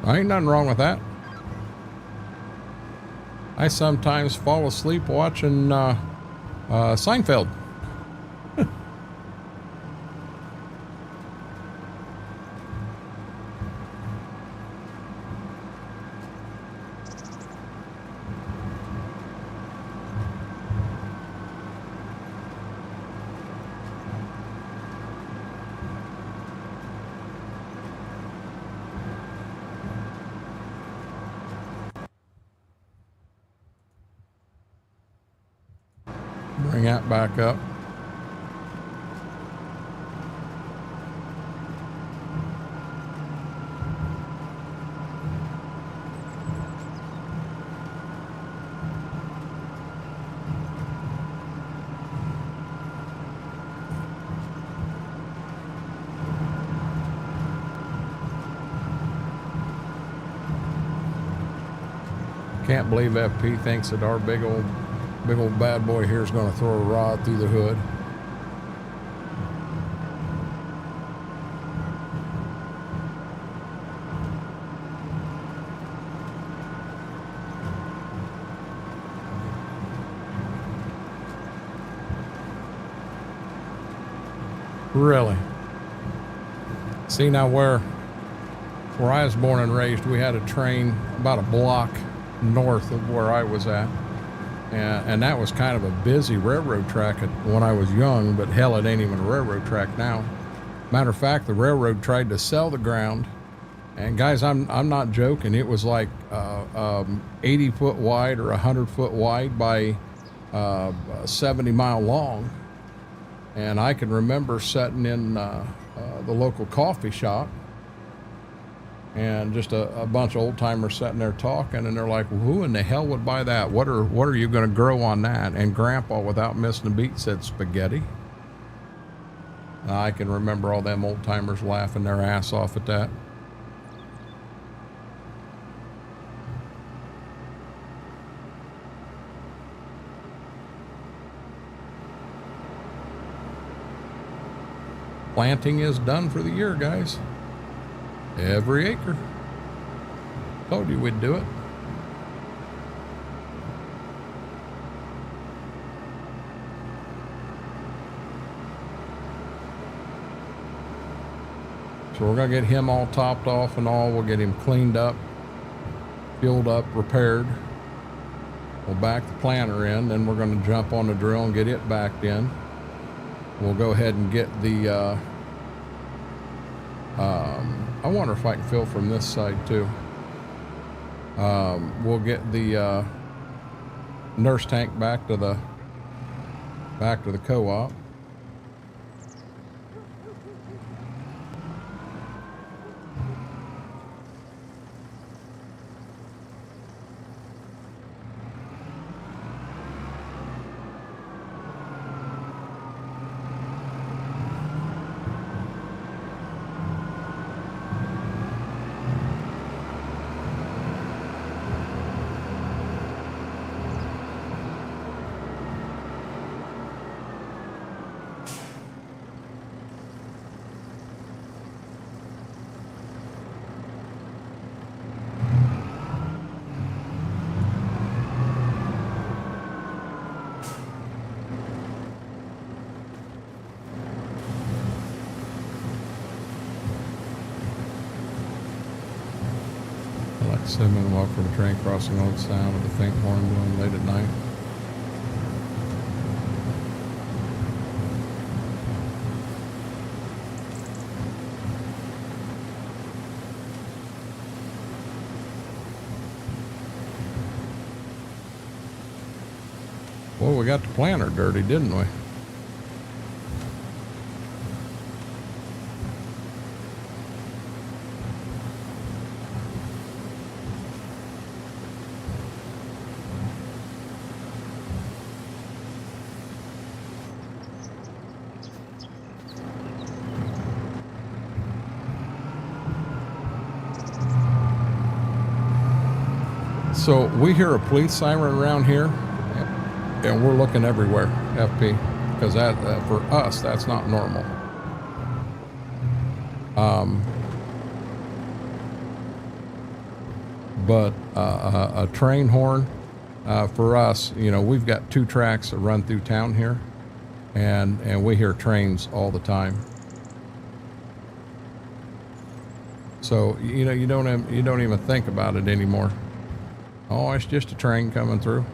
Ain't nothing wrong with that. I sometimes fall asleep watching Seinfeld. Bring that back up. Can't believe FP thinks that our big old bad boy here is going to throw a rod through the hood. Really? See, now where I was born and raised, we had a train about a block north of where I was at. And that was kind of a busy railroad track when I was young, but hell, it ain't even a railroad track now. Matter of fact, the railroad tried to sell the ground, and guys, I'm not joking. It was like 80 foot wide or 100 foot wide by 70 mile long. And I can remember sitting in the local coffee shop, and just a bunch of old timers sitting there talking, and they're like, well, who in the hell would buy that? What are you going to grow on that? And Grandpa, without missing a beat, said spaghetti. I can remember all them old timers laughing their ass off at that. Planting is done for the year, guys. Every acre. Told you we'd do it. So we're gonna get him all topped off and all. We'll get him cleaned up, fueled up, repaired. We'll back the planter in, then we're gonna jump on the drill and get it backed in. We'll go ahead and get the I wonder if I can fill from this side too. We'll get the nurse tank back to the co-op. Cinnamon walk from a train crossing on the sound of the faint horn blowing late at night. Well, we got the planter dirty, didn't we? So we hear a police siren around here, and we're looking everywhere, FP, because that for us, that's not normal. But a train horn, for us, you know, we've got 2 tracks that run through town here, and we hear trains all the time. So you know, you don't even think about it anymore. Oh, it's just a train coming through.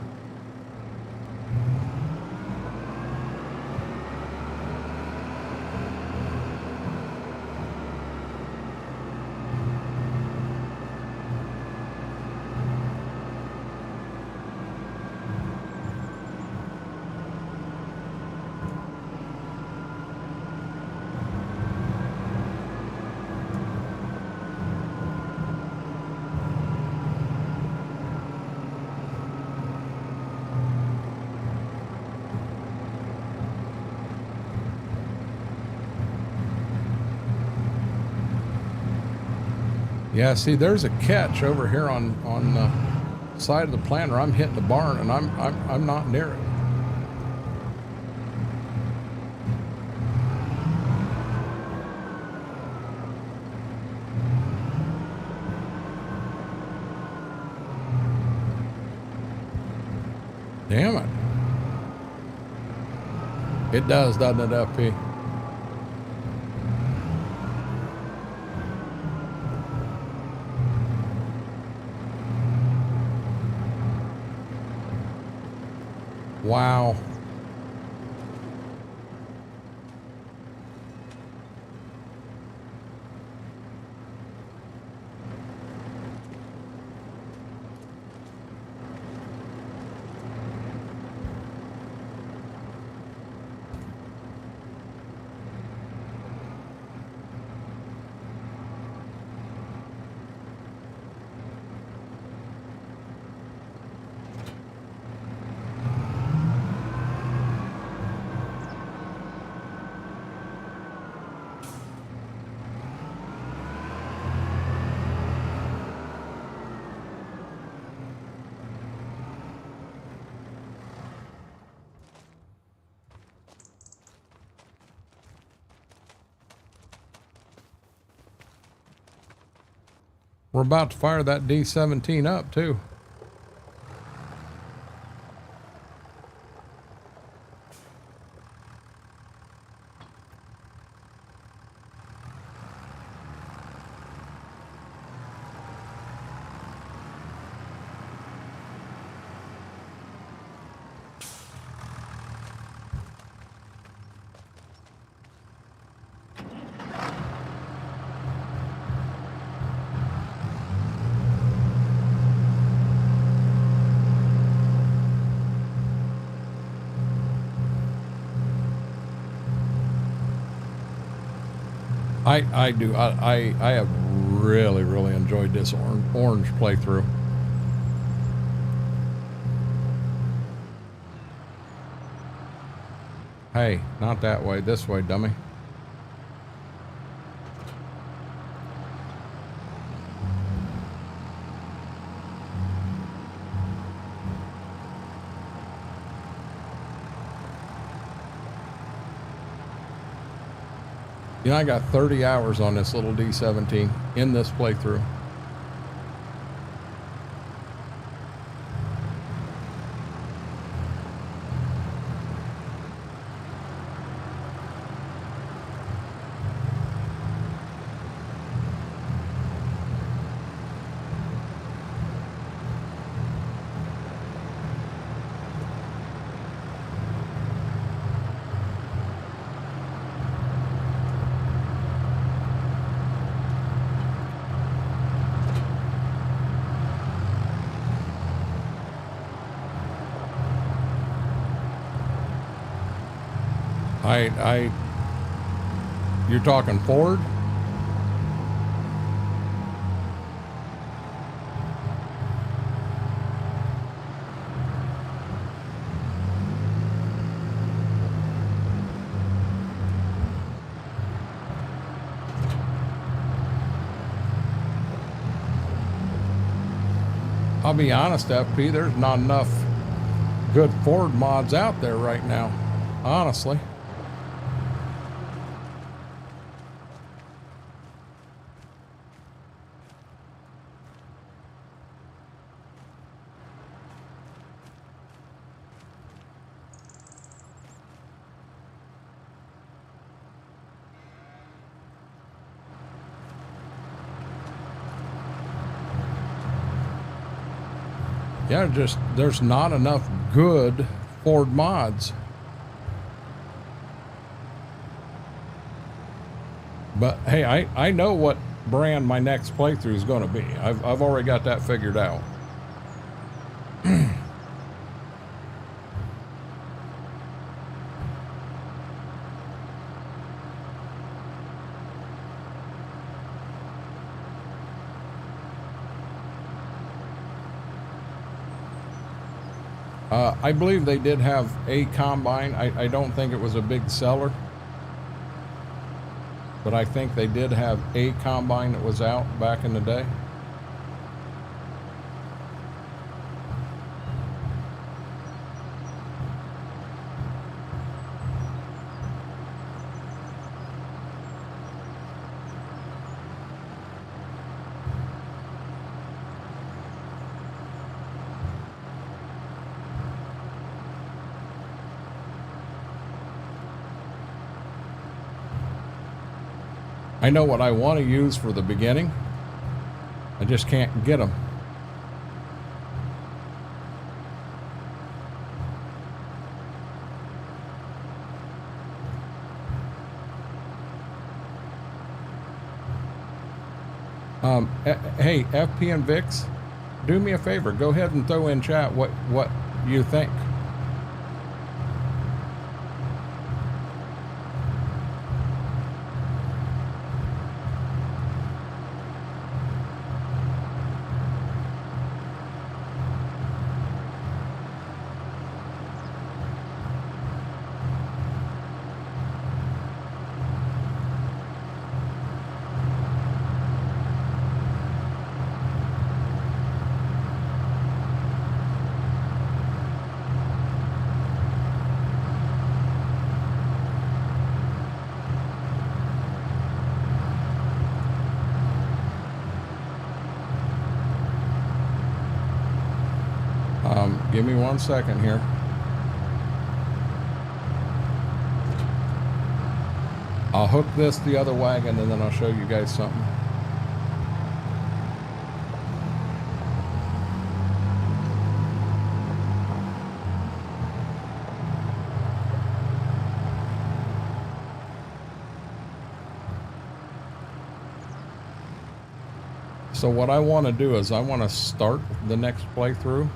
Yeah, see, there's a catch over here on the side of the planter. I'm hitting the barn, and I'm not near it. Damn it! It does, doesn't it, FP? Wow. We're about to fire that D-17 up, too. I do. I have really enjoyed this orange playthrough. Hey, not that way. This way, dummy. You know, I got 30 hours on this little D17 in this playthrough. You're talking Ford? I'll be honest, FP, there's not enough good Ford mods out there right now, honestly. Yeah, just there's not enough good Ford mods. But hey, I know what brand my next playthrough is going to be. I've already got that figured out. I believe they did have a combine. I don't think it was a big seller, but I think they did have a combine that was out back in the day. I know what I want to use for the beginning. I just can't get them. Hey, FP and Vix, do me a favor. Go ahead and throw in chat what you think. Give me 1 second here. I'll hook this the other wagon and then I'll show you guys something. So what I want to do is I want to start the next playthrough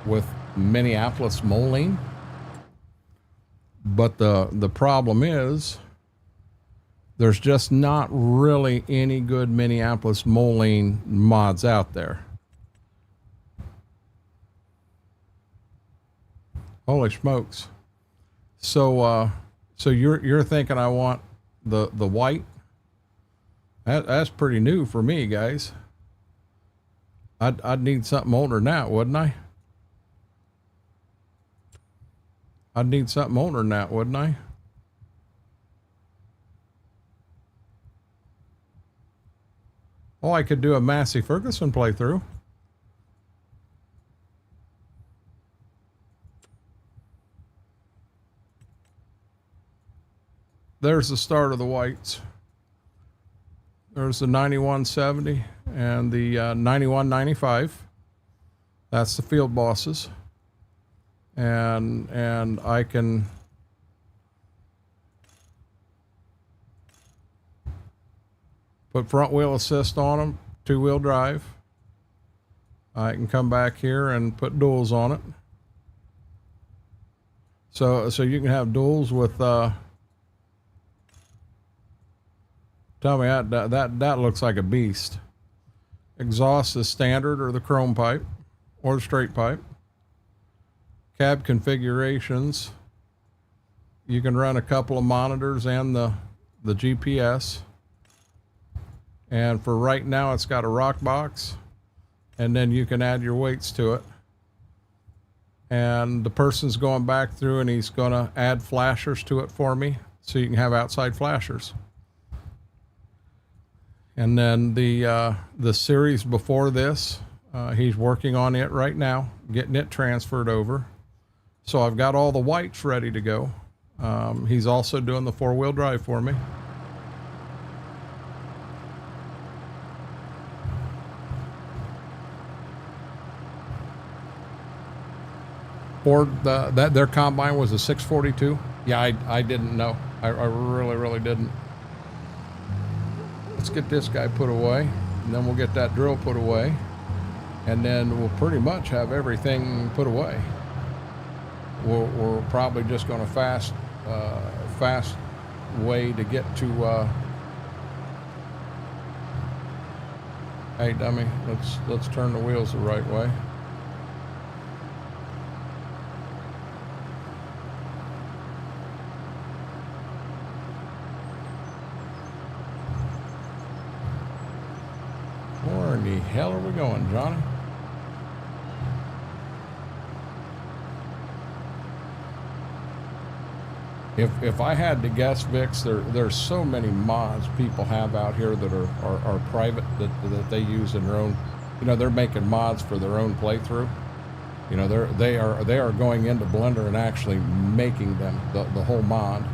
with Minneapolis Moline, but the problem is There's just not really any good Minneapolis moline mods out there. Holy smokes. So so you're thinking I want the white? That's pretty new for me, guys. I'd need something older than that, wouldn't I? I'd need something older than that, wouldn't I? Oh, I could do a Massey Ferguson playthrough. There's the start of the whites. There's the 9170 and the 9195. That's the field bosses. And I can put front wheel assist on them, 2-wheel drive. I can come back here and put duals on it. So you can have duals with tell me that looks like a beast. Exhaust is standard or the chrome pipe or the straight pipe. Cab configurations. You can run a couple of monitors and the GPS. And for right now, it's got a rock box, and then you can add your weights to it. And the person's going back through and he's going to add flashers to it for me, so you can have outside flashers. And then the series before this, he's working on it right now, getting it transferred over. So I've got all the whites ready to go. He's also doing the 4-wheel drive for me. Ford, their combine was a 642. Yeah, I didn't know. I really didn't. Let's get this guy put away, and then we'll get that drill put away, and then we'll pretty much have everything put away. We're probably just going to fast way to get to. Hey, dummy, let's turn the wheels the right way. Where in the hell are we going, Johnny? If I had to guess, Vix, there's so many mods people have out here that are private that they use in their own. You know, they're making mods for their own playthrough. You know, they are going into Blender and actually making them the whole mod.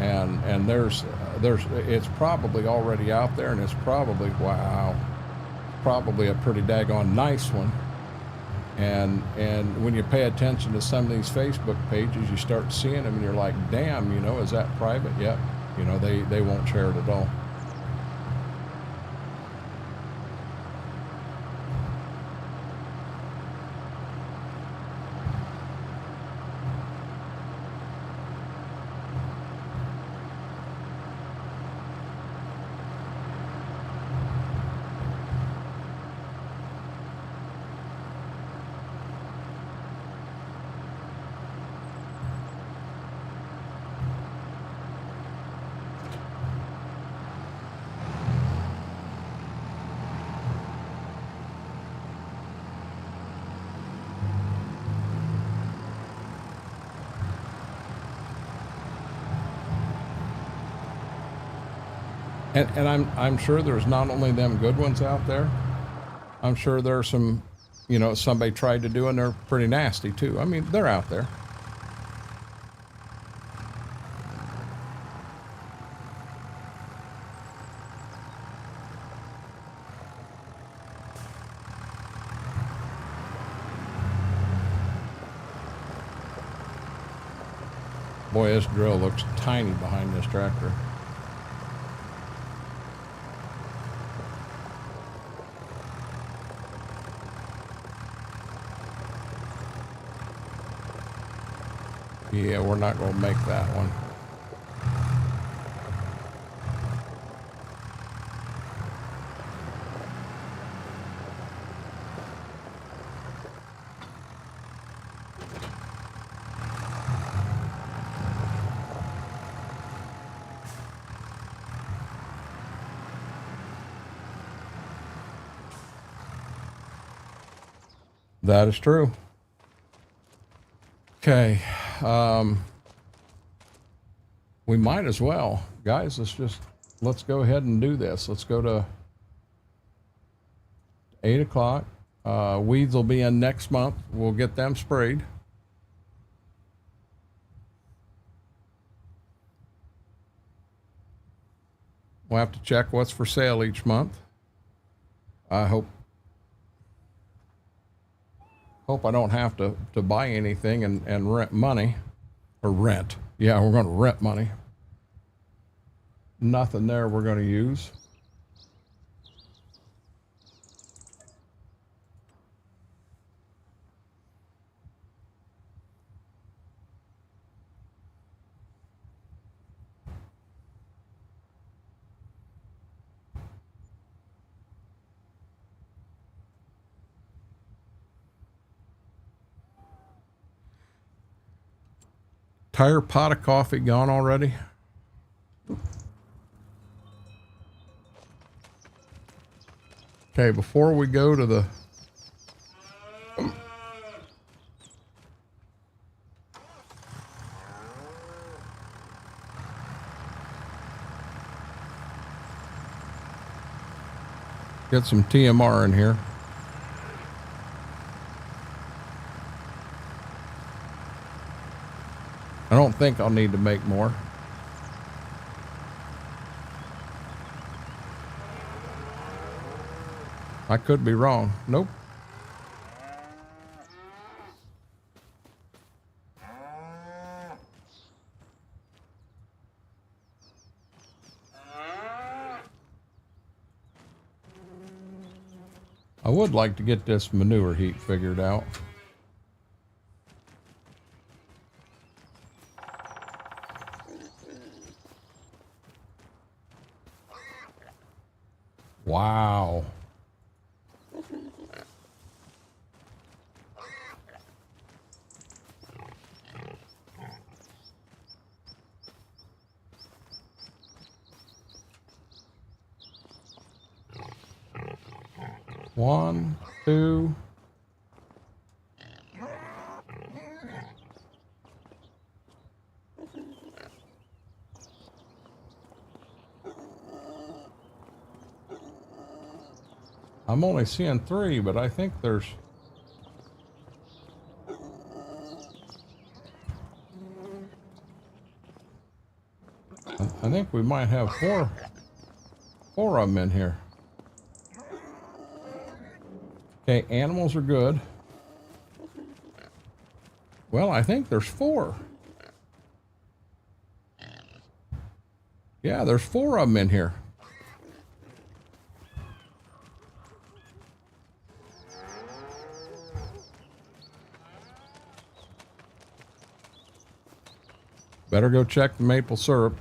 And there's it's probably already out there, and it's probably probably a pretty daggone nice one. And when you pay attention to some of these Facebook pages, you start seeing them and you're like, damn, you know, is that private? Yep. You know, they won't share it at all. And I'm sure there's not only them good ones out there. I'm sure there's some, you know, somebody tried to do and they're pretty nasty too. I mean, they're out there. Boy, this drill looks tiny behind this tractor. Yeah, we're not going to make that one. That is true. Okay. We might as well. Guys, let's go ahead and do this. Let's go to 8 o'clock. Weeds will be in next month. We'll get them sprayed. We'll have to check what's for sale each month. I hope I don't have to buy anything and rent money. Or rent. Yeah, we're going to rent money. Nothing there we're going to use. Entire pot of coffee gone already? Okay, before we go to the... Get some TMR in here. I don't think I'll need to make more. I could be wrong. Nope. I would like to get this manure heat figured out. Wow. One, two. I'm only seeing 3, but I think there's... I think we might have four of them in here. Okay, animals are good. Well, I think there's 4. Yeah, there's 4 of them in here. Better go check the maple syrup.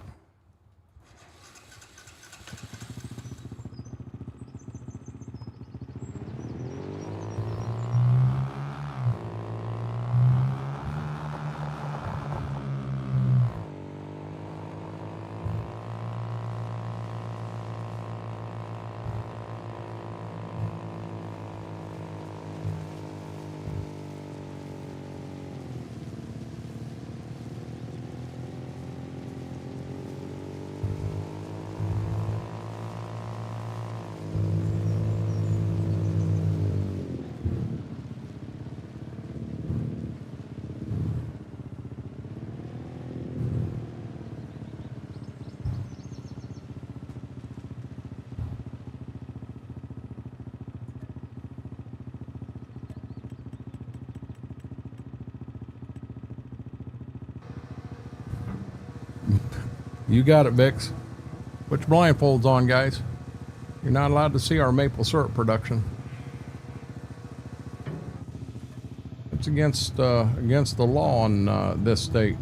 You got it, Vix. Put your blindfolds on, guys. You're not allowed to see our maple syrup production. It's against the law in this state.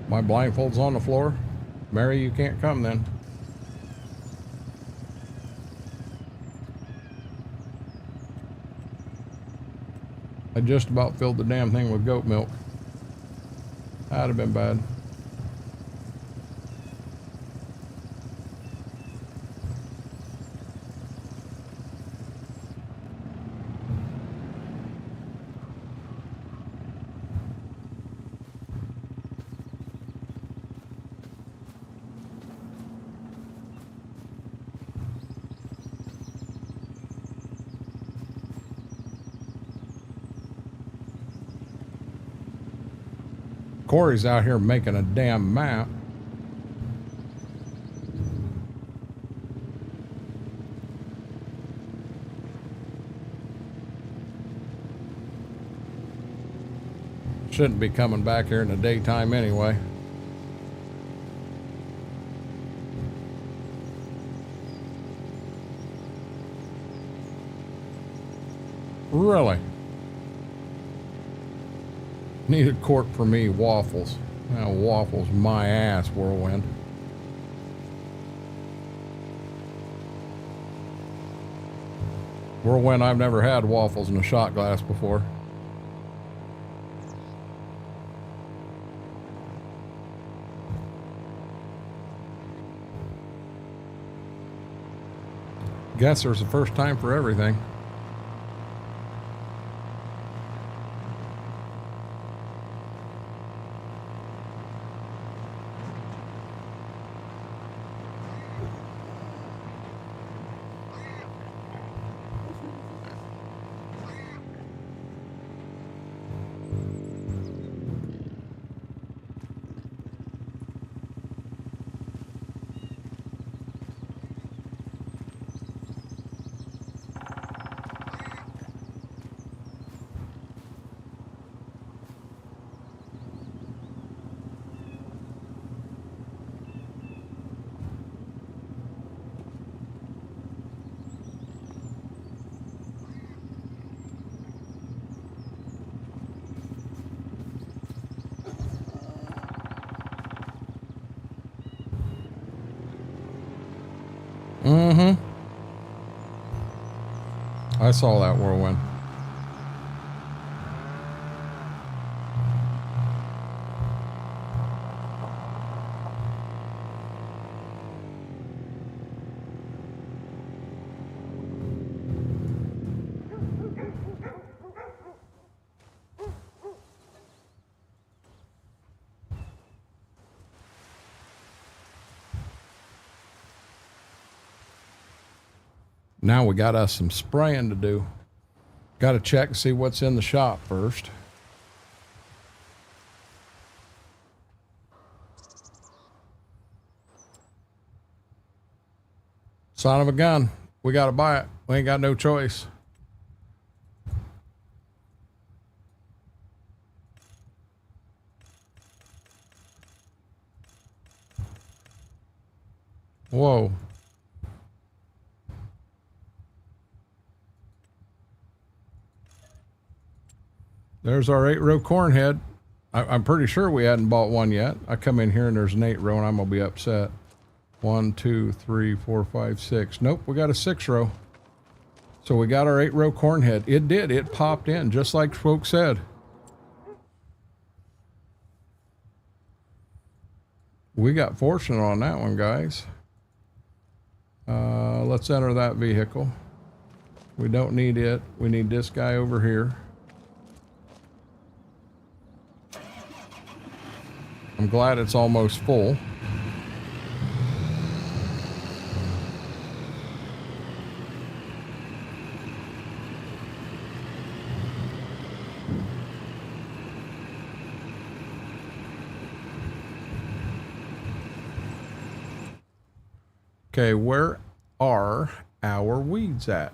My blindfold's on the floor. Mary, you can't come then. I just about filled the damn thing with goat milk. That'd have been bad. Corey's out here making a damn map. Shouldn't be coming back here in the daytime anyway. Really? Need a quart for me, waffles. Now waffles, my ass, Whirlwind. Whirlwind, I've never had waffles in a shot glass before. Guess there's a first time for everything. Mm-hmm. I saw that, Whirlwind. Now we got us some spraying to do. Got to check and see what's in the shop first. Son of a gun. We got to buy it. We ain't got no choice. Whoa. There's our 8-row corn head. I'm pretty sure we hadn't bought one yet. I come in here and there's an 8-row and I'm gonna be upset. 1, 2, 3, 4, 5, 6. Nope, we got a 6-row. So we got our 8-row corn head. It did, it popped in just like folks said. We got fortunate on that one, guys. Let's enter that vehicle. We don't need it. We need this guy over here. I'm glad it's almost full. Okay, where are our weeds at?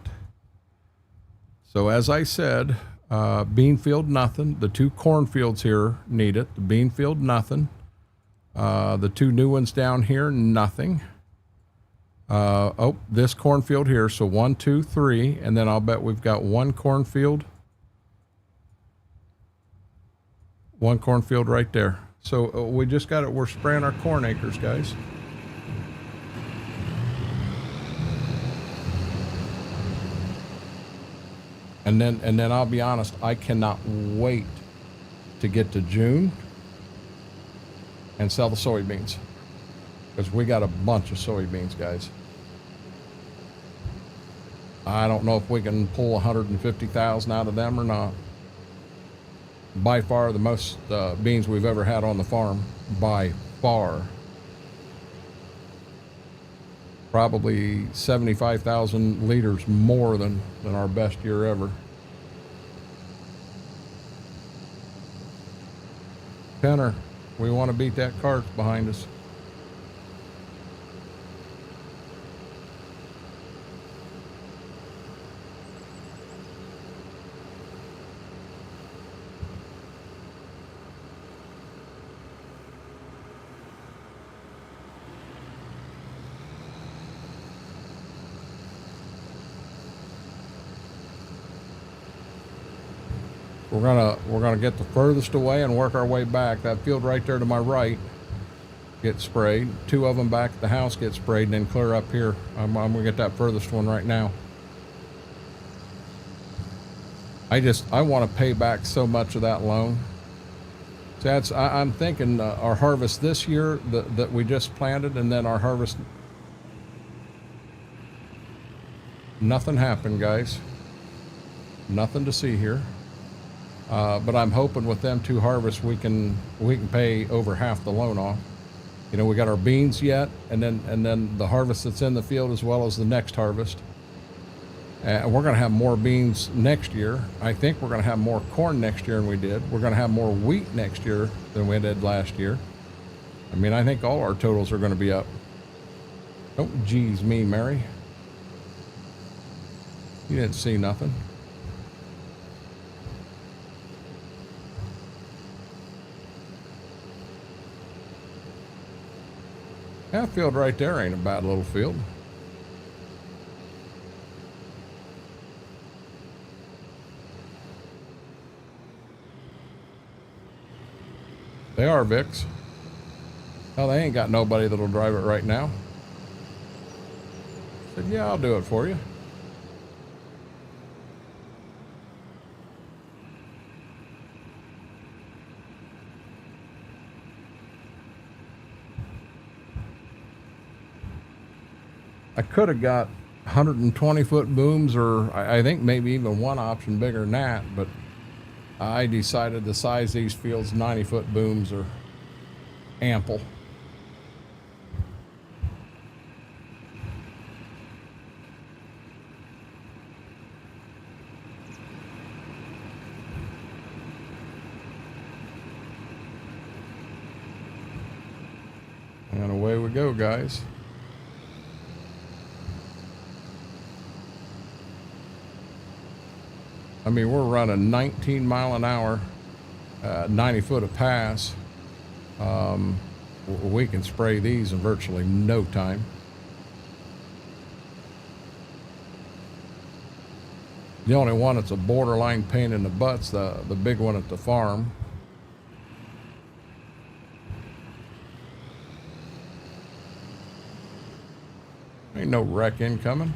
So as I said, bean field, nothing. The 2 cornfields here need it. The bean field, nothing. The 2 new ones down here, nothing. Oh, this cornfield here. So 1, 2, 3, and then I'll bet we've got 1 cornfield. 1 cornfield right there. So we just got it. We're spraying our corn acres, guys. And then I'll be honest, I cannot wait to get to June and sell the soybeans, because we got a bunch of soybeans, guys. I don't know if we can pull 150,000 out of them or not. By far the most beans we've ever had on the farm, by far. Probably 75,000 liters more than our best year ever. Penner, we want to beat that cart behind us. We're gonna get the furthest away and work our way back. That field right there to my right gets sprayed. 2 of them back at the house get sprayed, and then clear up here. I'm gonna get that furthest one right now. I want to pay back so much of that loan. So I'm thinking our harvest this year that we just planted, and then our harvest. Nothing happened, guys. Nothing to see here. But I'm hoping with them 2 harvests we can pay over half the loan off. You know, we got our beans yet, and then the harvest that's in the field, as well as the next harvest. We're going to have more beans next year. I think we're going to have more corn next year than we did. We're going to have more wheat next year than we did last year. I mean, I think all our totals are going to be up. Oh, geez me, Mary. You didn't see nothing. That field right there ain't a bad little field. They are, Vicks. Well, they ain't got nobody that'll drive it right now. I said, yeah, I'll do it for you. I could have got 120-foot booms, or I think maybe even one option bigger than that, but I decided the size of these fields, 90-foot booms, are ample. And away we go, guys. I mean, we're running 19 mile an hour, 90 foot a pass. We can spray these in virtually no time. The only one that's a borderline pain in the butt's the big one at the farm. Ain't no wreck incoming.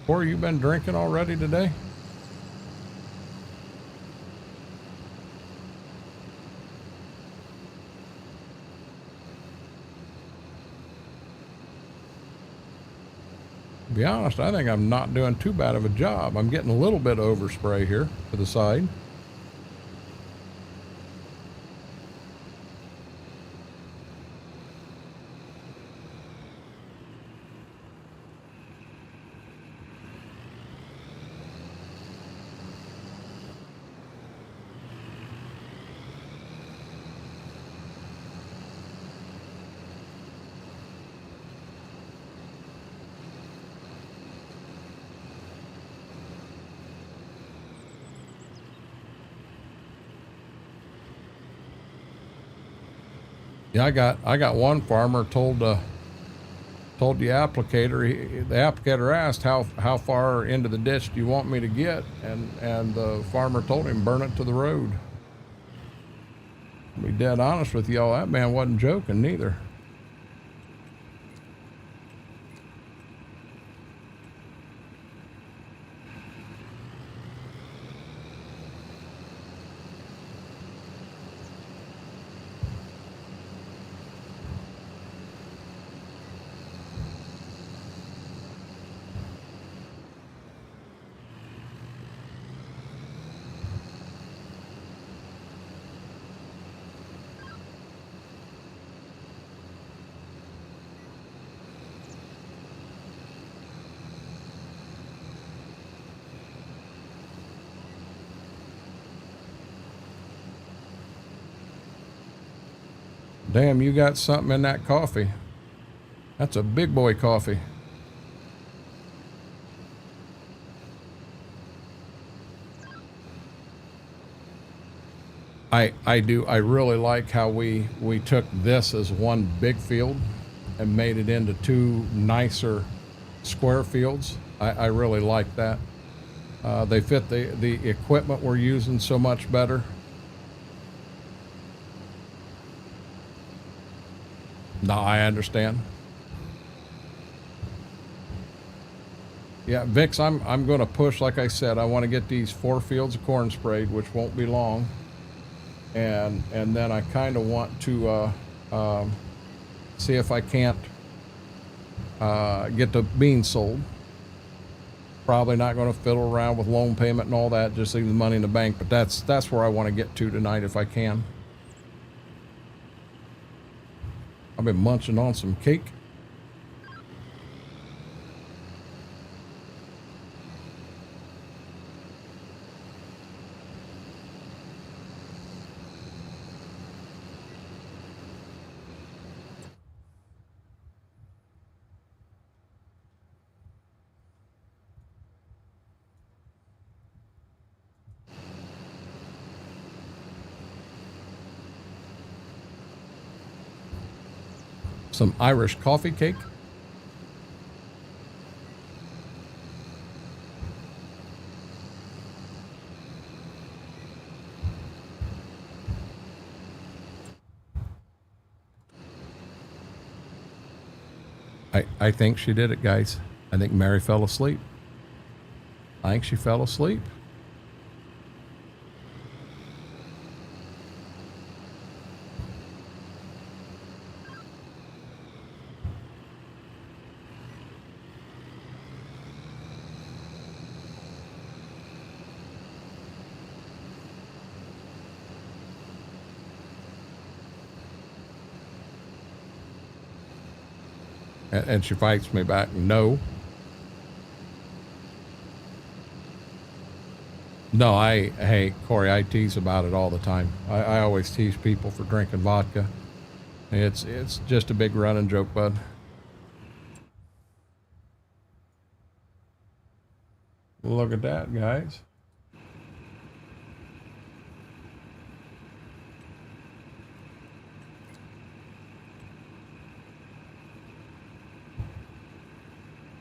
Corey, you been drinking already today? To be honest, I think I'm not doing too bad of a job. I'm getting a little bit of overspray here to the side. Yeah, I got one farmer told the applicator. The applicator asked how far into the ditch do you want me to get, and the farmer told him burn it to the road. To be dead honest with y'all, that man wasn't joking neither. Damn, you got something in that coffee. That's a big boy coffee. I do. I really like how we took this as one big field and made it into two nicer square fields. I really like that. They fit the equipment we're using so much better. No, I understand. Yeah, Vix, I'm going to push. Like I said, I want to get these 4 fields of corn sprayed, which won't be long, and then I kind of want to see if I can't get the beans sold. Probably not going to fiddle around with loan payment and all that. Just leave the money in the bank. But that's where I want to get to tonight if I can. I've been munching on some cake. Some Irish coffee cake. I think she did it, guys. I think Mary fell asleep. I think she fell asleep. And she fights me back, no. No, hey, Corey, I tease about it all the time. I always tease people for drinking vodka. It's just a big running joke, bud. Look at that, guys.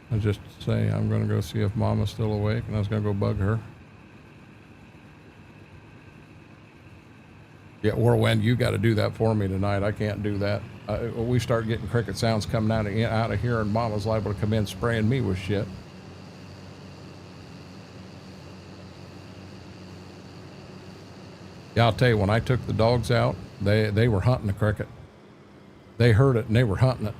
I just say I'm going to go see if Mama's still awake, and I was going to go bug her. Yeah, Whirlwind, you got to do that for me tonight. I can't do that. We start getting cricket sounds coming out of here, and Mama's liable to come in spraying me with shit. Yeah, I'll tell you, when I took the dogs out, they were hunting the cricket. They heard it, and they were hunting it.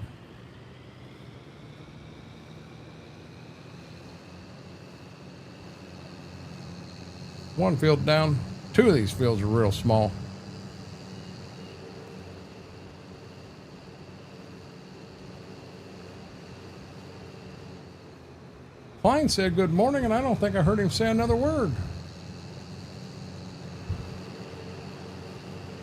One field down. 2 of these fields are real small. Klein said good morning, and I don't think I heard him say another word.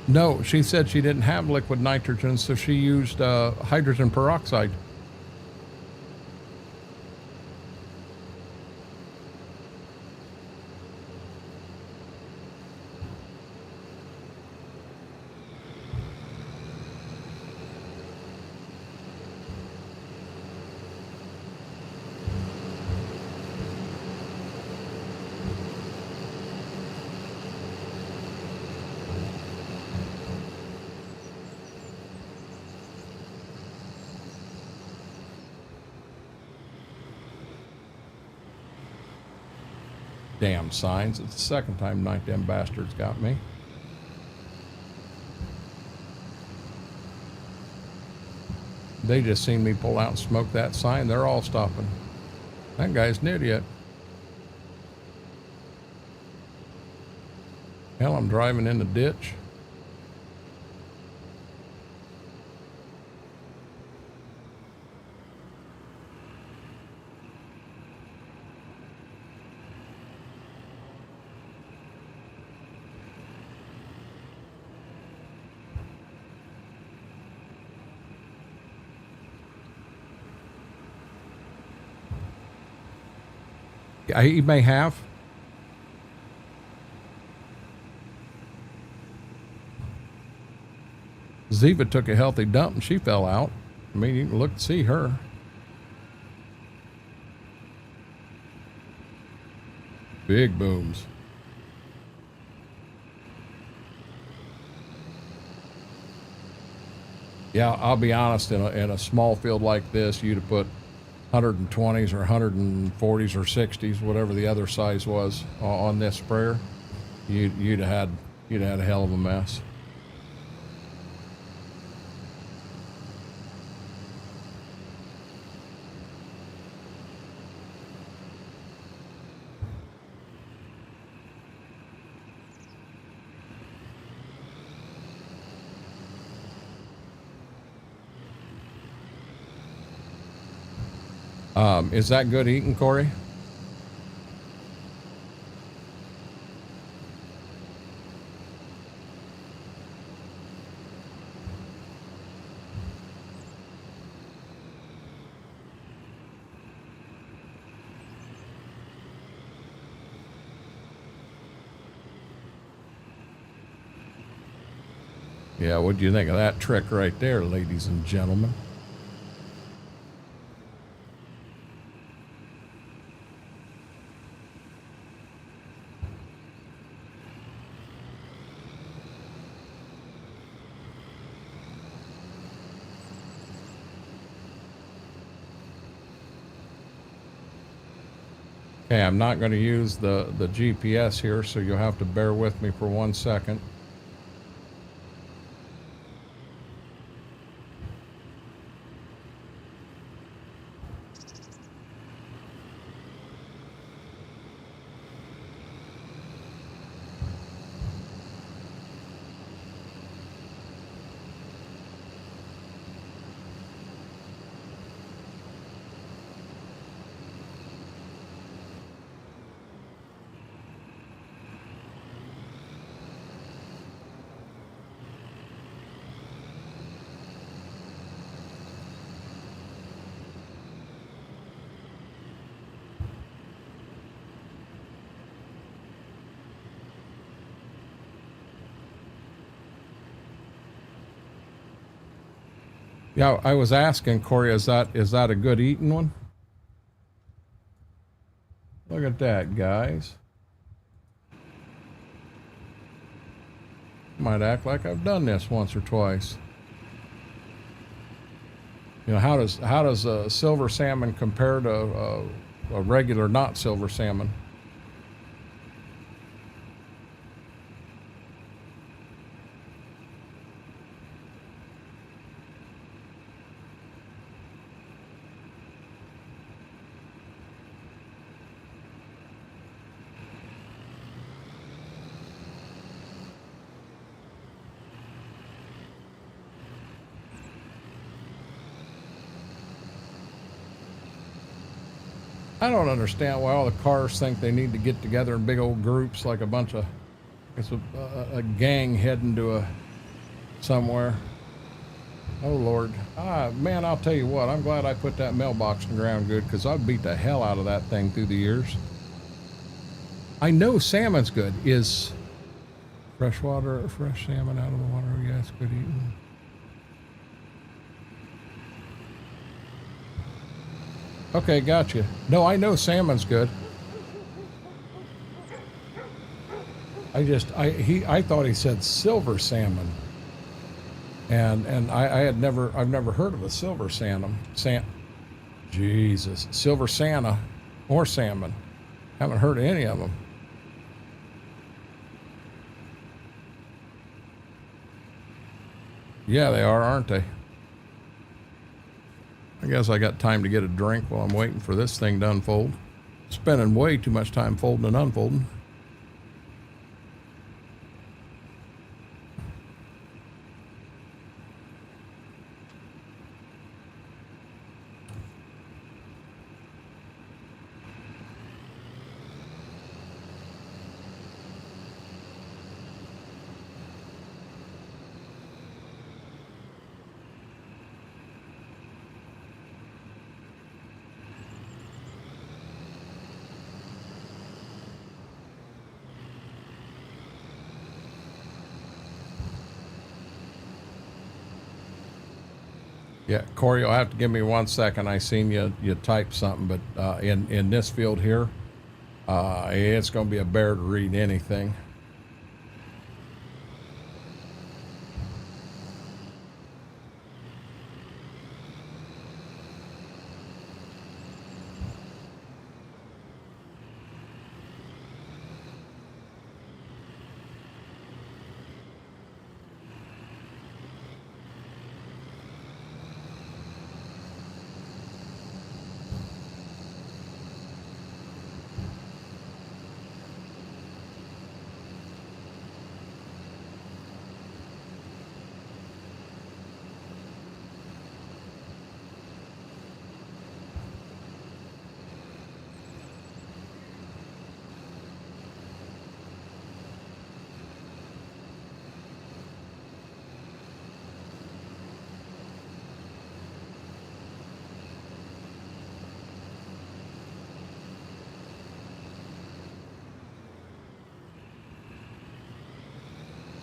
No, she said she didn't have liquid nitrogen, so she used hydrogen peroxide. Damn signs. It's the second time tonight them bastards got me. They just seen me pull out and smoke that sign. They're all stopping. That guy's an idiot. Hell, I'm driving in the ditch. He may have. Ziva took a healthy dump and she fell out. I mean, you can look and see her. Big booms. Yeah, I'll be honest, in a small field like this, you'd have put 120s or 140s or 60s, whatever the other size was, on this sprayer. You'd have had a hell of a mess. Is that good eating, Corey? Yeah, what do you think of that trick right there, ladies and gentlemen? Okay, I'm not going to use the GPS here, so you'll have to bear with me for 1 second. Yeah, I was asking Corey, is that a good eating one? Look at that, guys. Might act like I've done this once or twice. You know, how does a silver salmon compare to a regular not silver salmon? I don't understand why all the cars think they need to get together in big old groups like a bunch of, it's a gang heading to somewhere. Oh Lord, man, I'll tell you what, I'm glad I put that mailbox in the ground good, because I'd beat the hell out of that thing through the years. I know salmon's good. Is fresh salmon out of the water? Yes, good eating. Okay, gotcha. No, I know salmon's good. I thought he said silver salmon, and I've never heard of a silver salmon. Jesus, silver Santa or salmon. Haven't heard of any of them. Yeah, they are, aren't they? I guess I got time to get a drink while I'm waiting for this thing to unfold. Spending way too much time folding and unfolding. Yeah, Corey, you'll have to give me 1 second. I seen you type something, but in this field here, it's going to be a bear to read anything.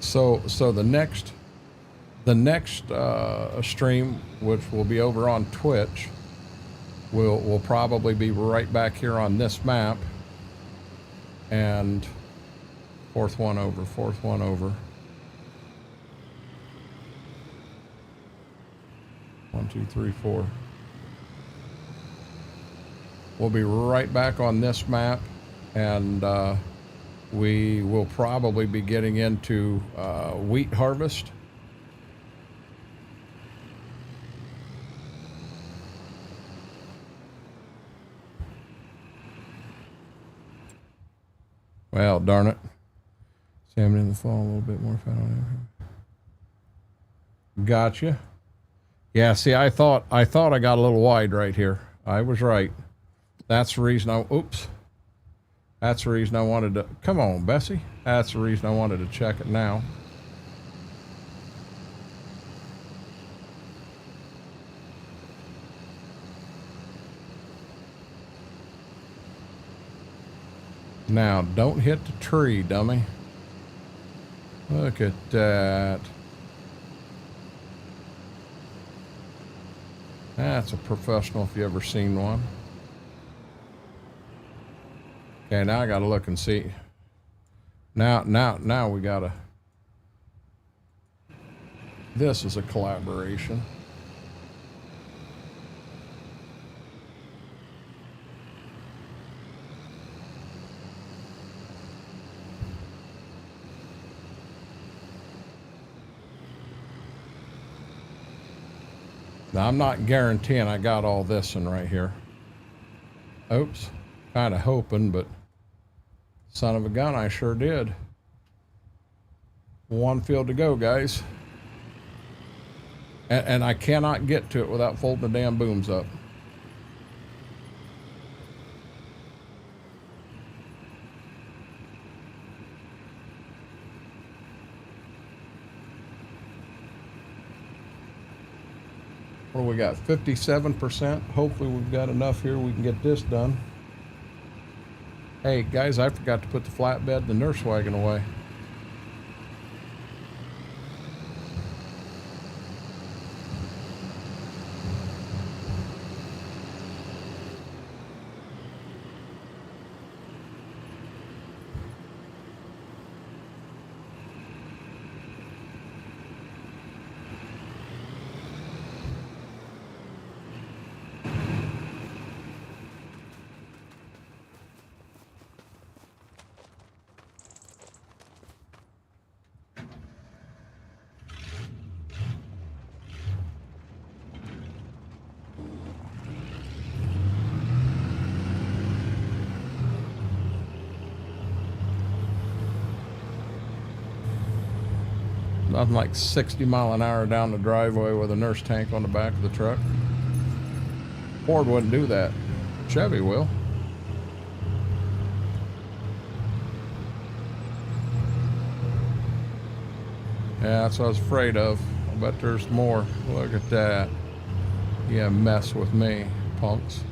So the next stream, which will be over on Twitch, will probably be right back here on this map. And fourth one over. 1, 2, 3, 4. We'll be right back on this map, and we will probably be getting into wheat harvest. Well, darn it. Salmon in the fall, a little bit more fat on it. Gotcha. Yeah, see, I thought I got a little wide right here. I was right. That's the reason That's the reason I wanted to... Come on, Bessie. That's the reason I wanted to check it now. Now, don't hit the tree, dummy. Look at that. That's a professional if you ever seen one. Okay, now I gotta look and see. Now we gotta... This is a collaboration. Now, I'm not guaranteeing I got all this in right here. Oops. Kind of hoping, but son of a gun, I sure did. One field to go, guys. And I cannot get to it without folding the damn booms up. What do we got? 57%. Hopefully we've got enough here we can get this done. Hey, guys, I forgot to put the flatbed and the nurse wagon away. I'm like 60 mile an hour down the driveway with a nurse tank on the back of the truck. Ford wouldn't do that. Chevy will. Yeah, that's what I was afraid of. I bet there's more. Look at that. Yeah, mess with me, punks.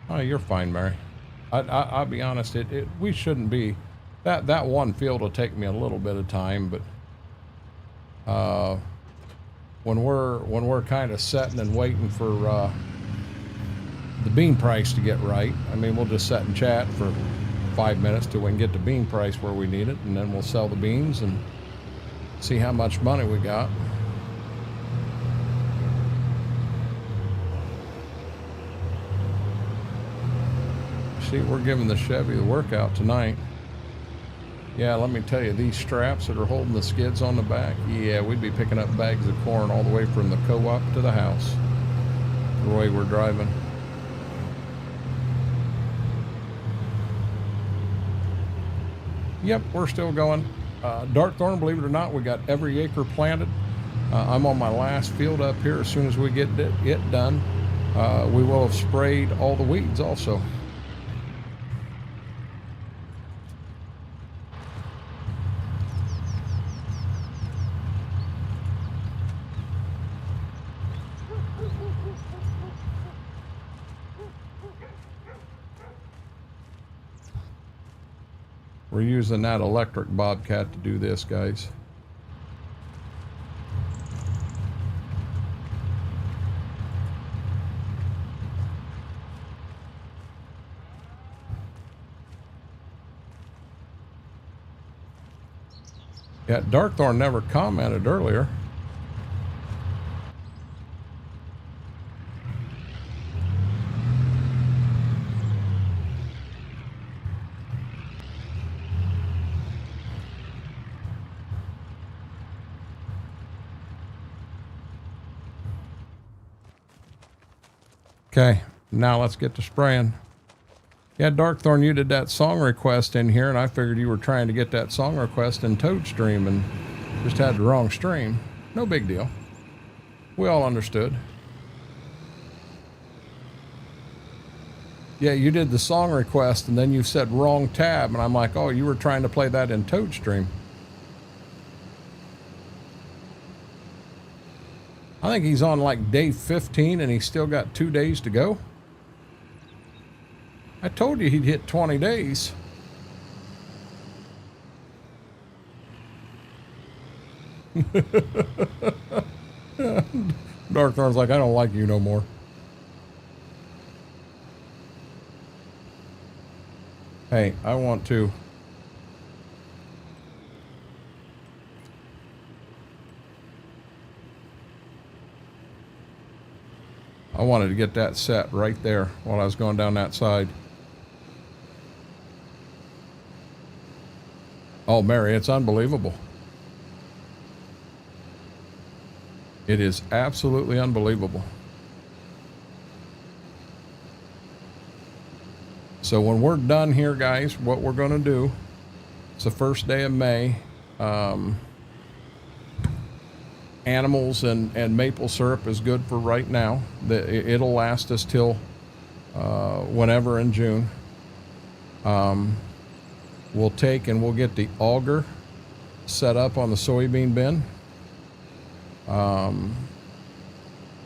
Oh, you're fine, Mary. I'll be honest. We shouldn't be. That one field will take me a little bit of time, but when we're kind of setting and waiting for the bean price to get right, I mean, we'll just sit and chat for 5 minutes till we can get the bean price where we need it, and then we'll sell the beans and see how much money we got. See, we're giving the Chevy the workout tonight. Yeah, let me tell you, these straps that are holding the skids on the back, yeah, we'd be picking up bags of corn all the way from the co-op to the house, the way we're driving. Yep, we're still going. Darkthorn, believe it or not, we got every acre planted. I'm on my last field up here. As soon as we get it done, we will have sprayed all the weeds also. We're using that electric bobcat to do this, guys. Yeah, Darkthorn never commented earlier. Okay, now let's get to spraying. Yeah, Darkthorn, you did that song request in here, and I figured you were trying to get that song request in Toad Stream and just had the wrong stream. No big deal. We all understood. Yeah, you did the song request, and then you said wrong tab, and I'm like, oh, you were trying to play that in Toad Stream. I think he's on like day 15 and he's still got 2 days to go. I told you he'd hit 20 days. Darkthorn's like, I don't like you no more. Hey, I want to. I wanted to get that set right there while I was going down that side. Oh, Mary, it's unbelievable. It is absolutely unbelievable. So when we're done here, guys, what we're going to do, it's the first day of May. Animals and maple syrup is good for right now. It'll last us till whenever in June. We'll take and we'll get the auger set up on the soybean bin.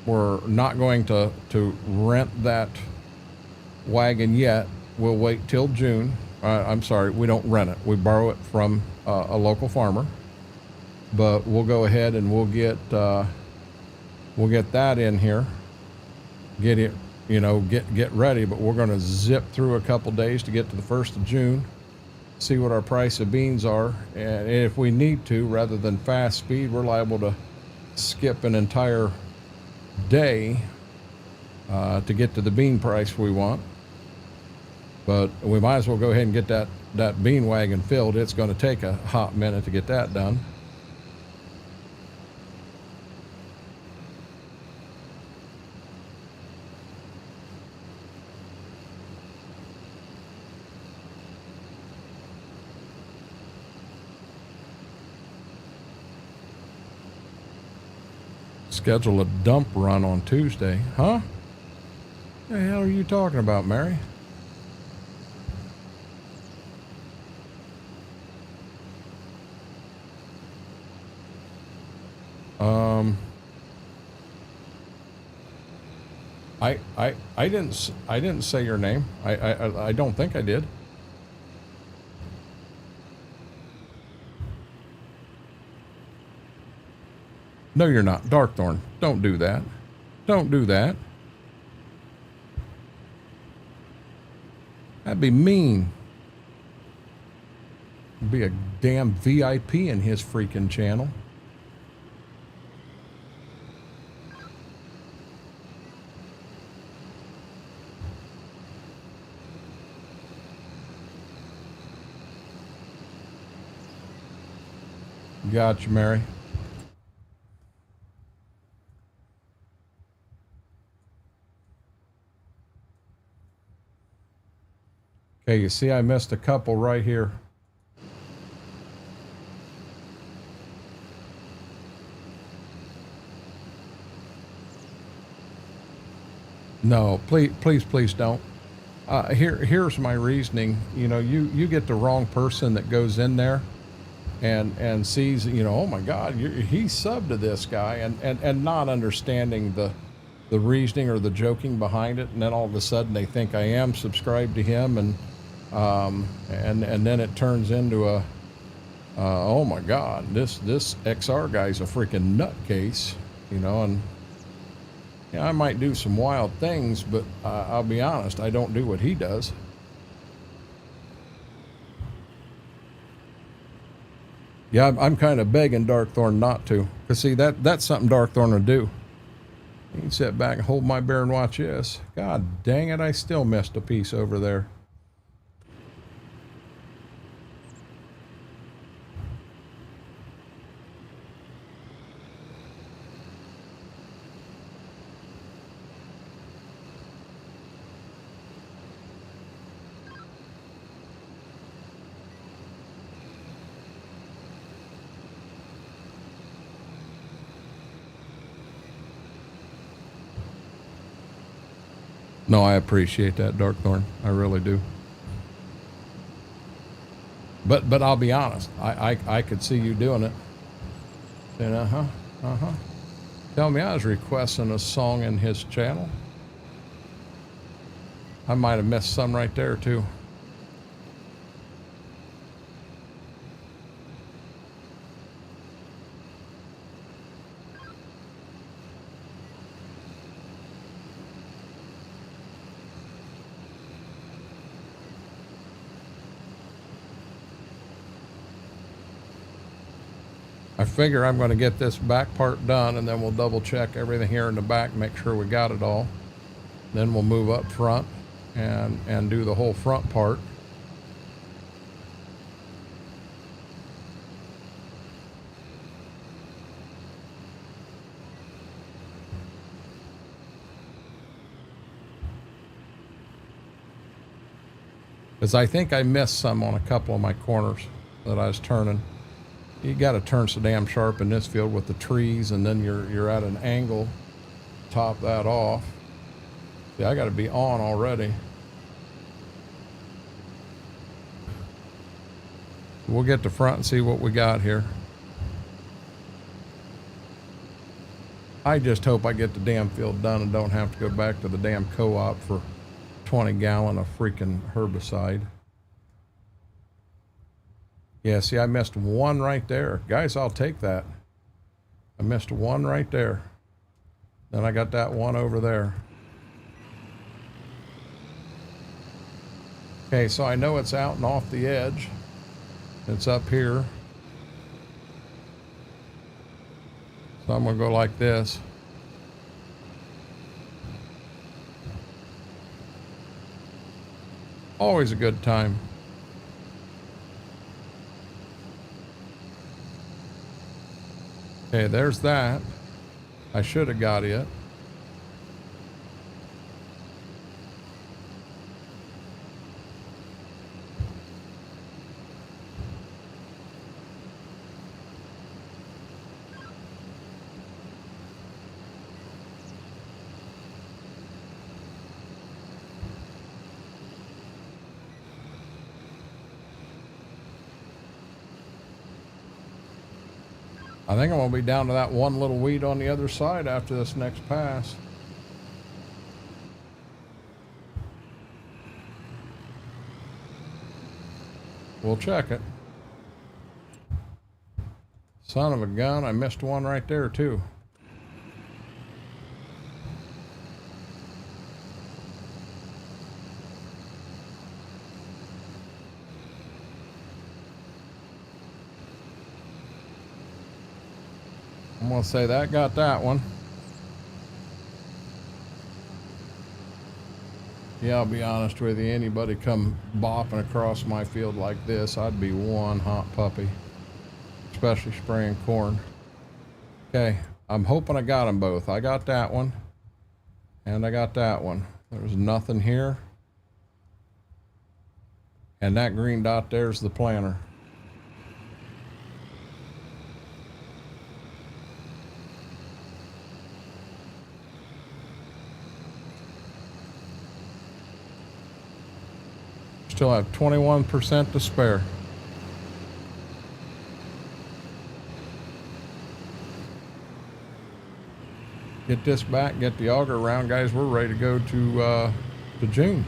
We're not going to rent that wagon yet. We'll wait till June. I'm sorry, we don't rent it. We borrow it from a local farmer. But we'll go ahead and we'll get that in here, get it, you know, get ready. But we're going to zip through a couple days to get to the 1st of June, see what our price of beans are, and if we need to, rather than fast speed, we're liable to skip an entire day to get to the bean price we want. But we might as well go ahead and get that bean wagon filled. It's going to take a hot minute to get that done. Schedule a dump run on Tuesday. Huh? The hell are you talking about, Mary? I didn't say your name. I don't think I did. No, you're not. Darkthorn, don't do that. Don't do that. That'd be mean. Be a damn VIP in his freaking channel. Gotcha, Mary. Okay, you see I missed a couple right here. No, please don't. Here's my reasoning. You know, you get the wrong person that goes in there and sees, you know, oh my God, he's subbed to this guy, and not understanding the reasoning or the joking behind it, and then all of a sudden they think I am subscribed to him, and then it turns into a oh my God, this XR guy's a freaking nutcase, you know, and yeah, I might do some wild things, but I'll be honest, I don't do what he does. Yeah, I'm kind of begging Darkthorn not to, because see, that's something Darkthorn would do. He can sit back and hold my beer and watch this. God dang it, I still missed a piece over there. No, I appreciate that, Darkthorn. I really do. But I'll be honest. I could see you doing it. And tell me I was requesting a song in his channel. I might have missed some right there too. I figure I'm going to get this back part done, and then we'll double check everything here in the back, make sure we got it all. Then we'll move up front and do the whole front part. Because I think I missed some on a couple of my corners that I was turning. You got to turn so damn sharp in this field with the trees, and then you're at an angle. Top that off. See, I got to be on already. We'll get to front and see what we got here. I just hope I get the damn field done and don't have to go back to the damn co-op for 20 gallon of freaking herbicide. Yeah, see, I missed one right there. Guys, I'll take that. I missed one right there. Then I got that one over there. Okay, so I know it's out and off the edge. It's up here. So I'm gonna go like this. Always a good time. Okay, there's that. I should have got it. I think I'm gonna be down to that one little weed on the other side after this next pass. We'll check it. Son of a gun, I missed one right there too. I'm gonna say that got that one. Yeah, I'll be honest with you, anybody come bopping across my field like this, I'd be one hot puppy, especially spraying corn. Okay, I'm hoping I got them both. I got that one, and I got that one. There's nothing here. And that green dot there's the planter. Still have 21% to spare. Get this back, get the auger around, guys. We're ready to go to June.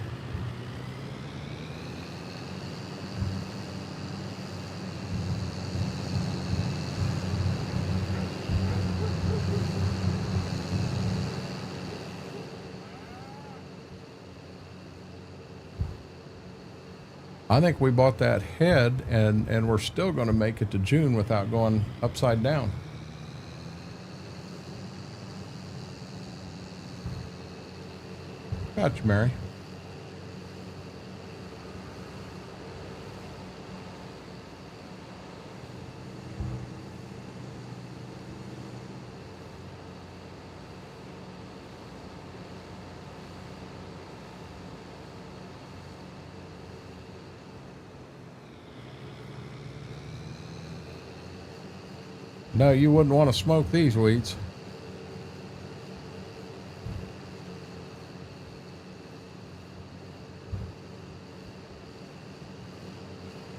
I think we bought that head and we're still going to make it to June without going upside down. Gotcha, Mary. No, you wouldn't want to smoke these weeds.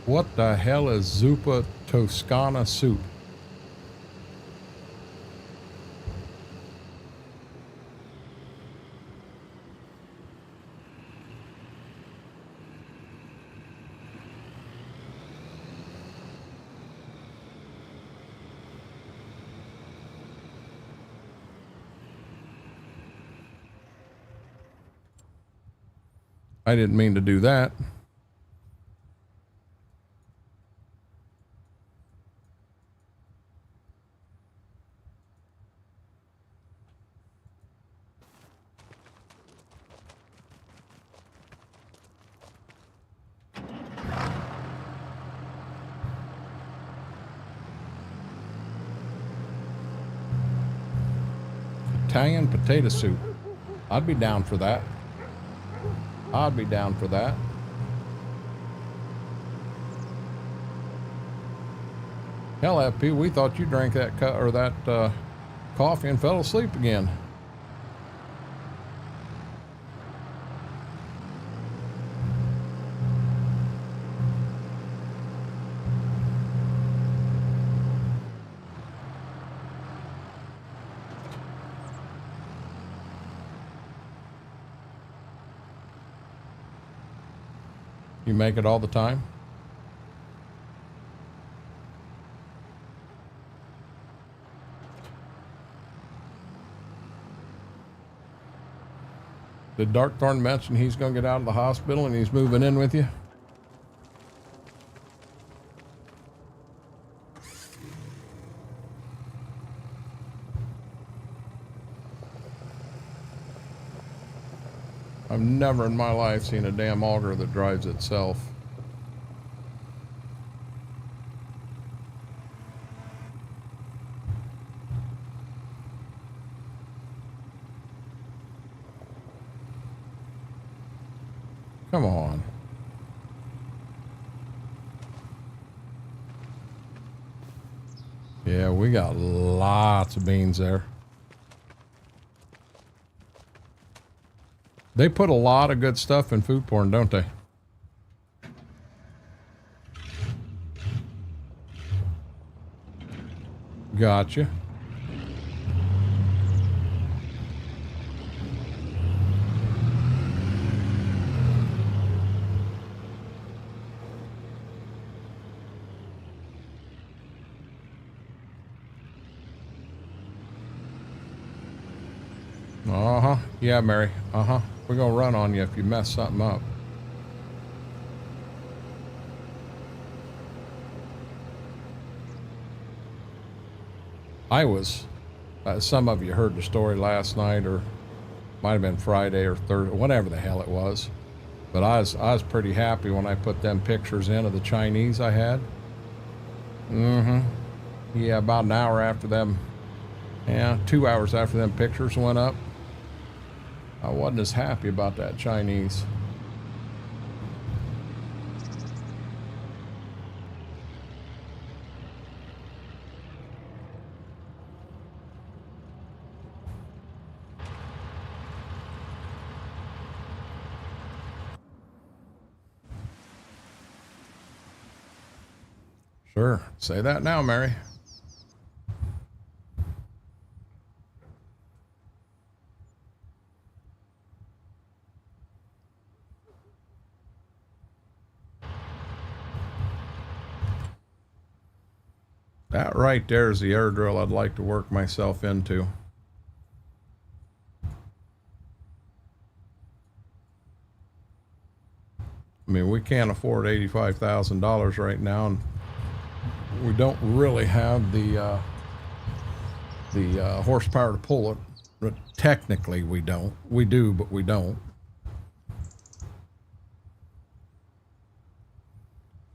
What the hell is Zuppa Toscana soup? I didn't mean to do that. Italian potato soup. I'd be down for that. I'd be down for that. Hell, FP, we thought you drank that coffee and fell asleep again. You make it all the time? Did Darkthorn mention he's going to get out of the hospital and he's moving in with you? I've never in my life seen a damn auger that drives itself. Come on. Yeah, we got lots of beans there. They put a lot of good stuff in food porn, don't they? Gotcha. Uh-huh. Yeah, Mary. Uh-huh. We're gonna run on you if you mess something up. I was, some of you heard the story last night, or might have been Friday or Thursday, whatever the hell it was. But I was pretty happy when I put them pictures in of the Chinese I had. Mm-hmm. Yeah, about an hour after them, yeah, 2 hours after them pictures went up, I wasn't as happy about that Chinese. Sure. Say that now, Mary. That right there is the air drill I'd like to work myself into. I mean, we can't afford $85,000 right now, and we don't really have the horsepower to pull it. But technically, we don't. We do, but we don't.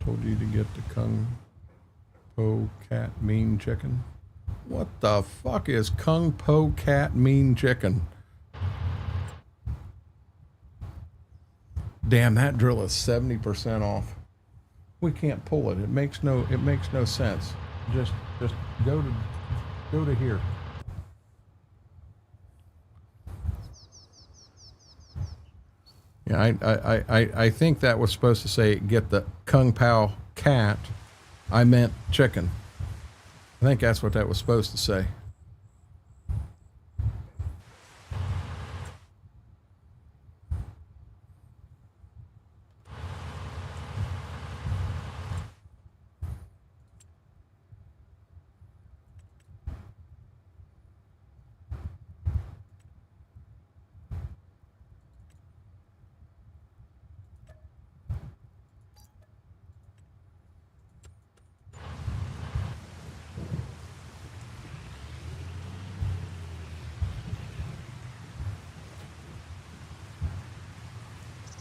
Told you to get the Kung Po Cat Mean Chicken. What the fuck is Kung Po Cat Mean Chicken? Damn, that drill is 70% off. We can't pull it. It makes no sense. Just go to here. Yeah, I think that was supposed to say get the Kung Pao cat. I meant chicken. I think that's what that was supposed to say.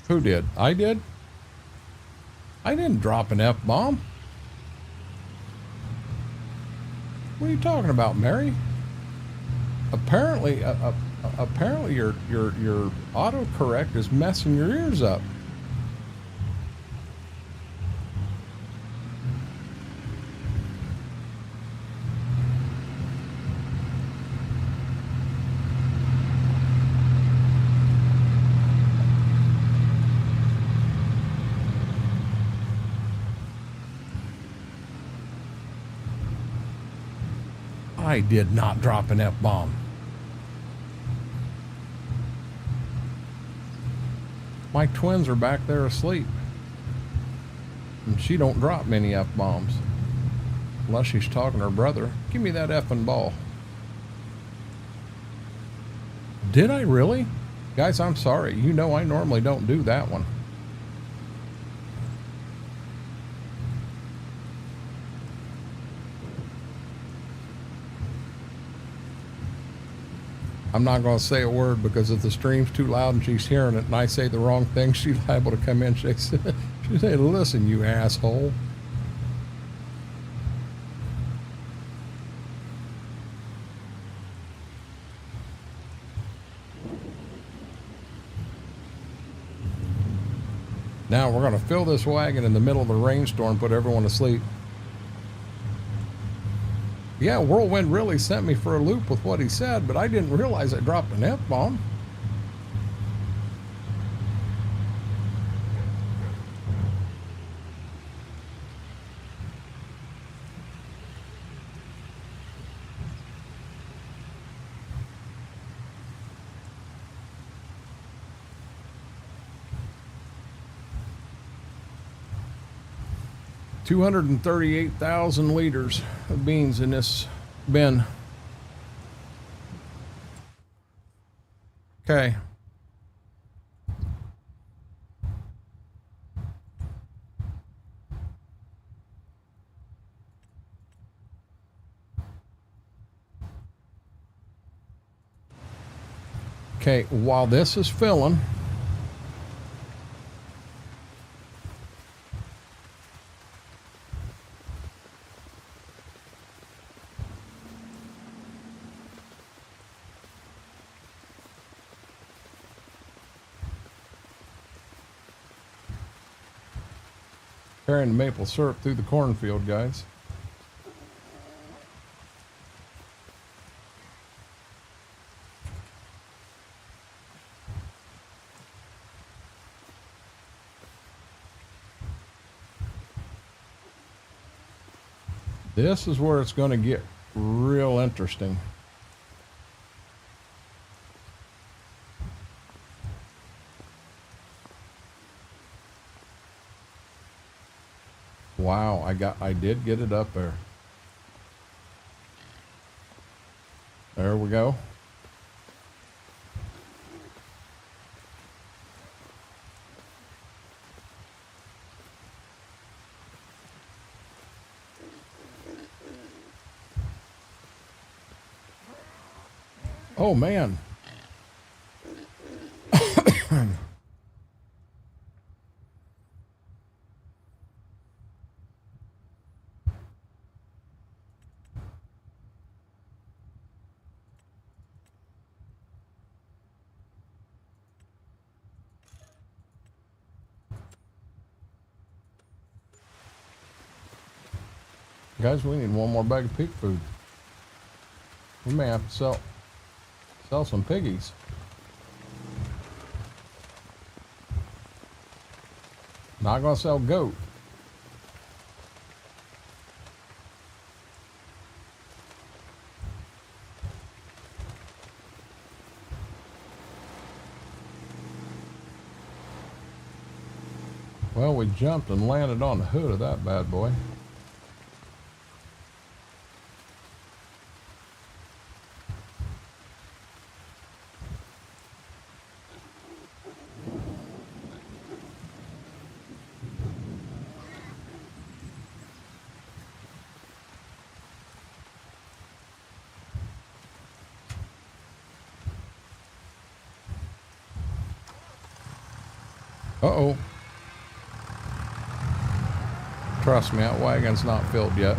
Who did? I did? I didn't drop an F-bomb. What are you talking about, Mary? Apparently, apparently your autocorrect is messing your ears up. I did not drop an F-bomb. My twins are back there asleep. And she don't drop many F-bombs. Unless she's talking to her brother. Give me that effing ball. Did I really? Guys, I'm sorry. You know I normally don't do that one. I'm not going to say a word because if the stream's too loud and she's hearing it and I say the wrong thing, she's liable to come in. She said, listen, you asshole. Now we're going to fill this wagon in the middle of a rainstorm, put everyone to sleep. Yeah, Whirlwind really sent me for a loop with what he said, but I didn't realize I dropped an F-bomb. $238,000 liters of beans in this bin. Okay. Okay, while this is filling, carrying the maple syrup through the cornfield, guys. This is where it's going to get real interesting. Wow, I did get it up there. There we go. Oh man. Guys, we need one more bag of pig food. We may have to sell some piggies. Not gonna sell goat. Well, we jumped and landed on the hood of that bad boy. Uh-oh. Trust me, that wagon's not filled yet.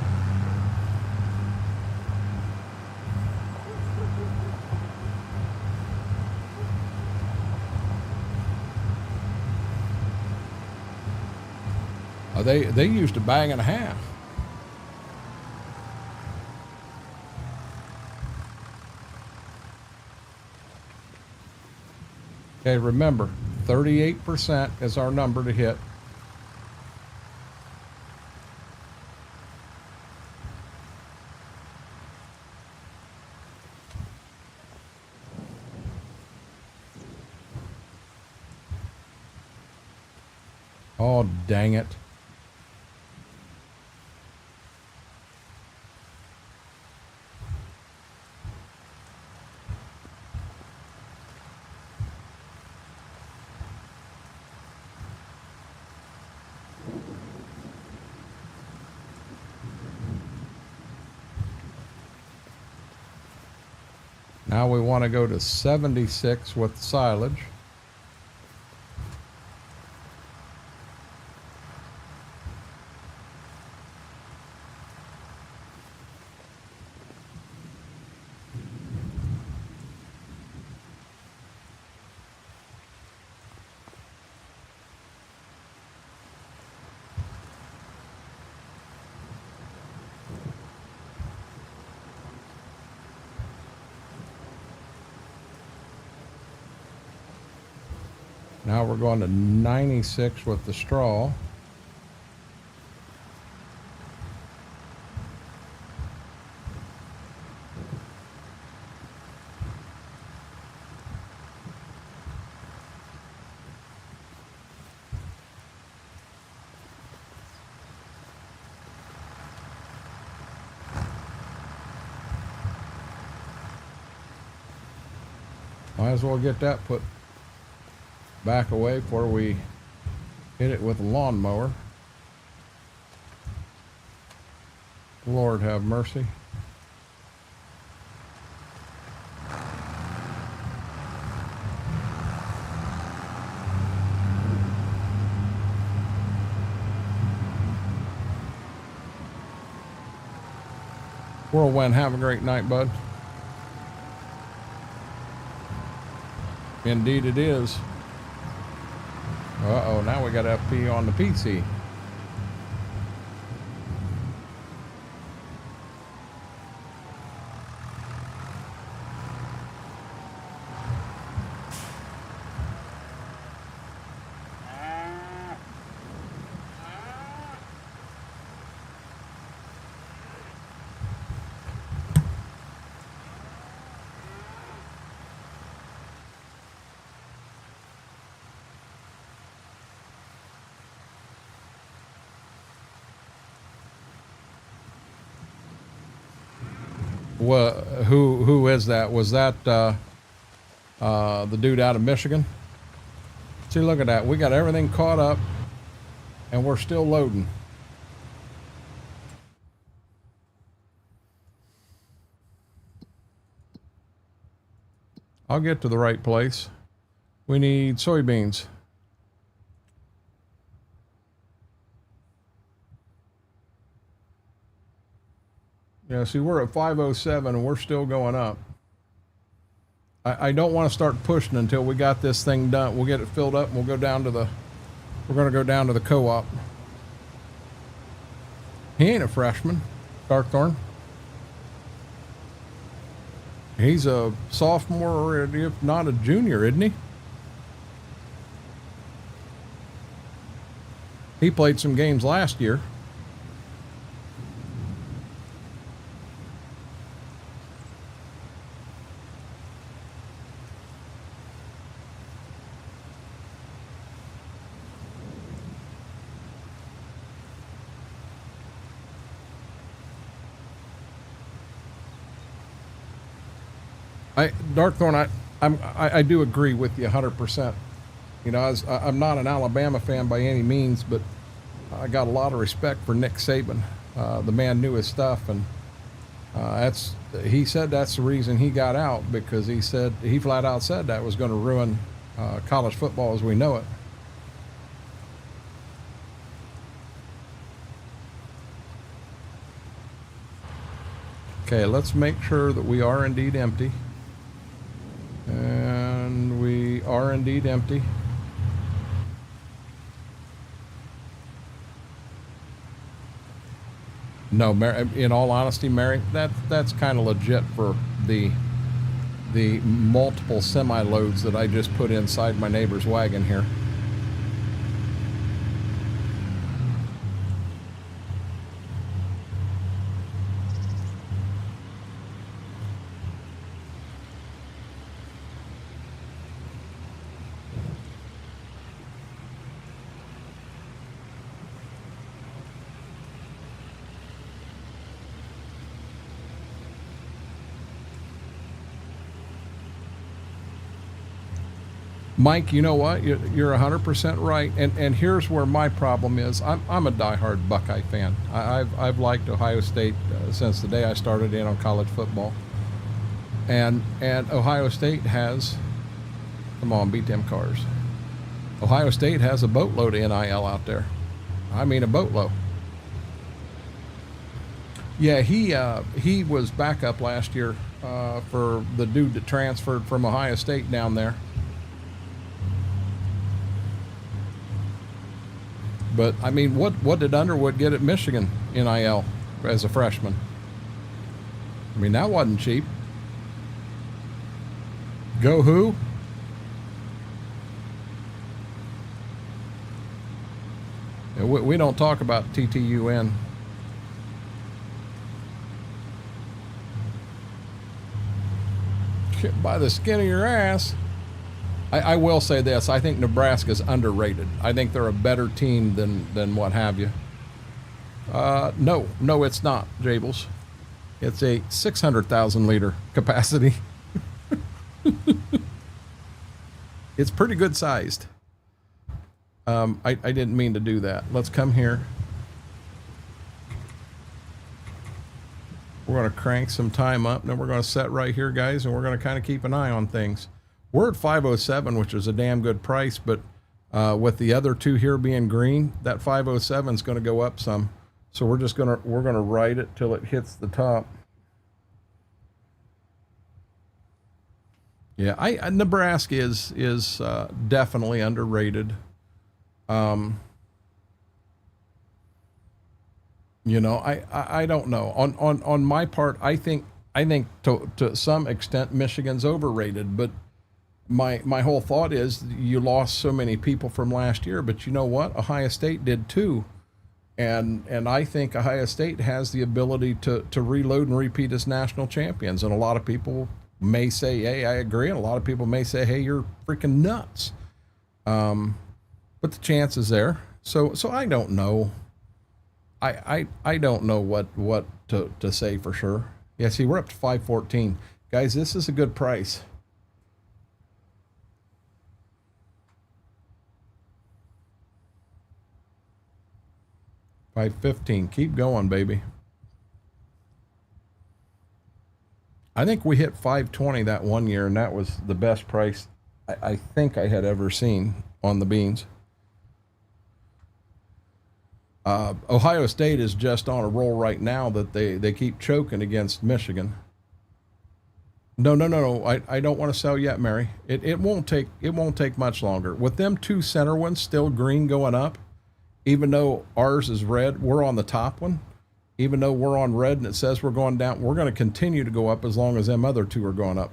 They used a bag and a half. Okay, remember, 38% is our number to hit. Oh, dang it. Now we want to go to 76 with silage. Now we're going to 96 with the straw. Might as well get that put back away before we hit it with a lawnmower. Lord have mercy. Whirlwind, have a great night, bud. Indeed it is. Uh-oh, now we got FP on the PC. Well, who is that? Was that the dude out of Michigan? See, look at that. We got everything caught up, and we're still loading. I'll get to the right place. We need soybeans. Yeah, see, we're at 507 and we're still going up. I don't want to start pushing until we got this thing done. We'll get it filled up and we'll go down to the, we're going to go down to the co-op. He ain't a freshman, Darkthorn. He's a sophomore, if not a junior, isn't he? He played some games last year. Darkthorn, I do agree with you 100%. You know, I'm not an Alabama fan by any means, but I got a lot of respect for Nick Saban. The man knew his stuff, and he said that's the reason he got out, because he flat out said that was going to ruin college football as we know it. Okay, let's make sure that we are indeed empty. And we are indeed empty. No, Mary, in all honesty, Mary, that's kind of legit for the multiple semi-loads that I just put inside my neighbor's wagon here. Mike, you know what? You're 100% right. And here's where my problem is. I'm a diehard Buckeye fan. I've liked Ohio State since the day I started in on college football. And Ohio State has, come on, beat them cars. Ohio State has a boatload of NIL out there. I mean, a boatload. Yeah, he was backup last year for the dude that transferred from Ohio State down there. But I mean, what did Underwood get at Michigan NIL as a freshman? I mean, that wasn't cheap. Go who? We don't talk about TTUN. By the skin of your ass. I will say this. I think Nebraska's underrated. I think they're a better team than what have you. No, it's not, Jables. It's a 600,000 liter capacity. It's pretty good sized. I didn't mean to do that. Let's come here. We're going to crank some time up, and then we're going to set right here, guys, and we're going to kind of keep an eye on things. We're at 507, which is a damn good price, but with the other two here being green, that 507 is going to go up some. So we're going to ride it till it hits the top. Yeah, Nebraska is definitely underrated. You know, I don't know. On my part, I think to some extent Michigan's overrated, but my whole thought is you lost so many people from last year, but you know what? Ohio State did too. And I think Ohio State has the ability to reload and repeat as national champions. And a lot of people may say, hey, I agree. And a lot of people may say, hey, you're freaking nuts. But the chance is there. So I don't know. I don't know what to say for sure. Yeah, see, we're up to 514. Guys, this is a good price. $515. Keep going, baby. I think we hit 520 that one year, and that was the best price I think I had ever seen on the beans. Ohio State is just on a roll right now that they keep choking against Michigan. No. I don't want to sell yet, Mary. It won't take much longer. With them two center ones still green going up, even though ours is red, we're on the top one. Even though we're on red and it says we're going down, we're going to continue to go up as long as them other two are going up.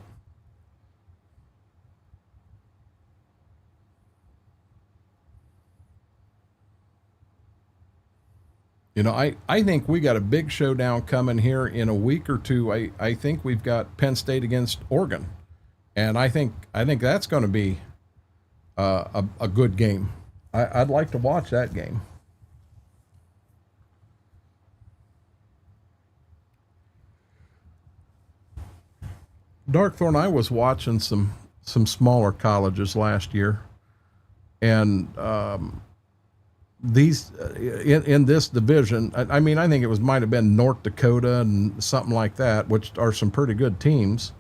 You know, I think we got a big showdown coming here in a week or two. I think we've got Penn State against Oregon, and I think that's going to be a good game. I'd like to watch that game. Darkthorn, I was watching some smaller colleges last year, and these in this division, I mean, I think it might have been North Dakota and something like that, which are some pretty good teams.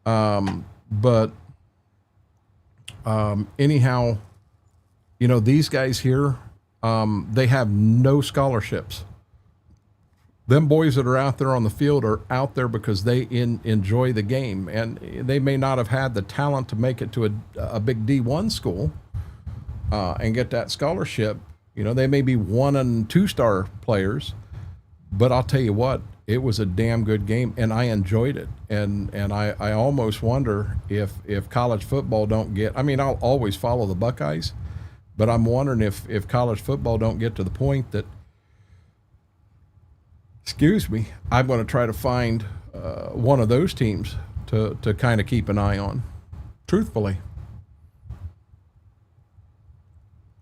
But anyhow, you know, these guys here, they have no scholarships. Them boys that are out there on the field are out there because they enjoy the game, and they may not have had the talent to make it to a big D1 school and get that scholarship. You know, they may be 1- and 2-star players, but I'll tell you what, it was a damn good game, and I enjoyed it. And I almost wonder if college football don't get, I mean, I'll always follow the Buckeyes, but I'm wondering if college football don't get to the point that, excuse me, I'm going to try to find one of those teams to kind of keep an eye on, truthfully.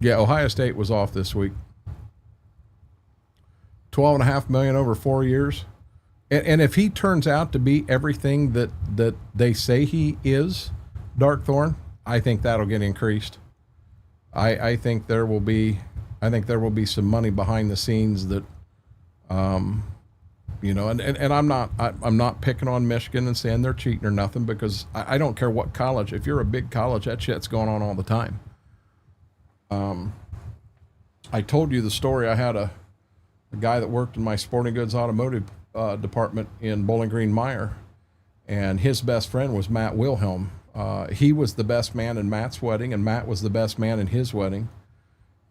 Yeah, Ohio State was off this week. $12.5 million over 4 years. And if he turns out to be everything that they say he is, Darkthorn, I think that'll get increased. I think there will be some money behind the scenes that You know, and I'm not picking on Michigan and saying they're cheating or nothing, because I don't care what college. If you're a big college, that shit's going on all the time. I told you the story. I had a guy that worked in my sporting goods automotive department in Bowling Green Meyer, and his best friend was Matt Wilhelm. He was the best man in Matt's wedding, and Matt was the best man in his wedding.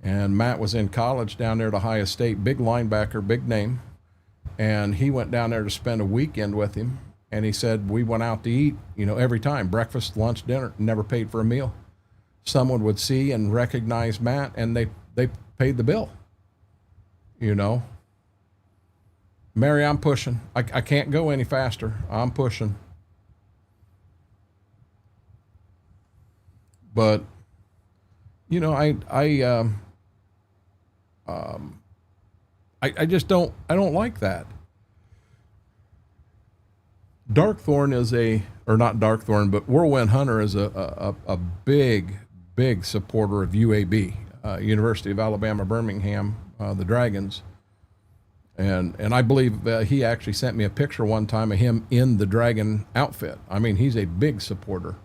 And Matt was in college down there at Ohio State, big linebacker, big name. And he went down there to spend a weekend with him. And he said, we went out to eat, you know, every time, breakfast, lunch, dinner, never paid for a meal. Someone would see and recognize Matt, and they paid the bill. You know, Mary, I'm pushing. I can't go any faster. I'm pushing. But, you know, I just don't like that. Darkthorn is or not Darkthorn, but Whirlwind Hunter is a big supporter of UAB, University of Alabama, Birmingham, the Dragons. And I believe he actually sent me a picture one time of him in the Dragon outfit. I mean, he's a big supporter.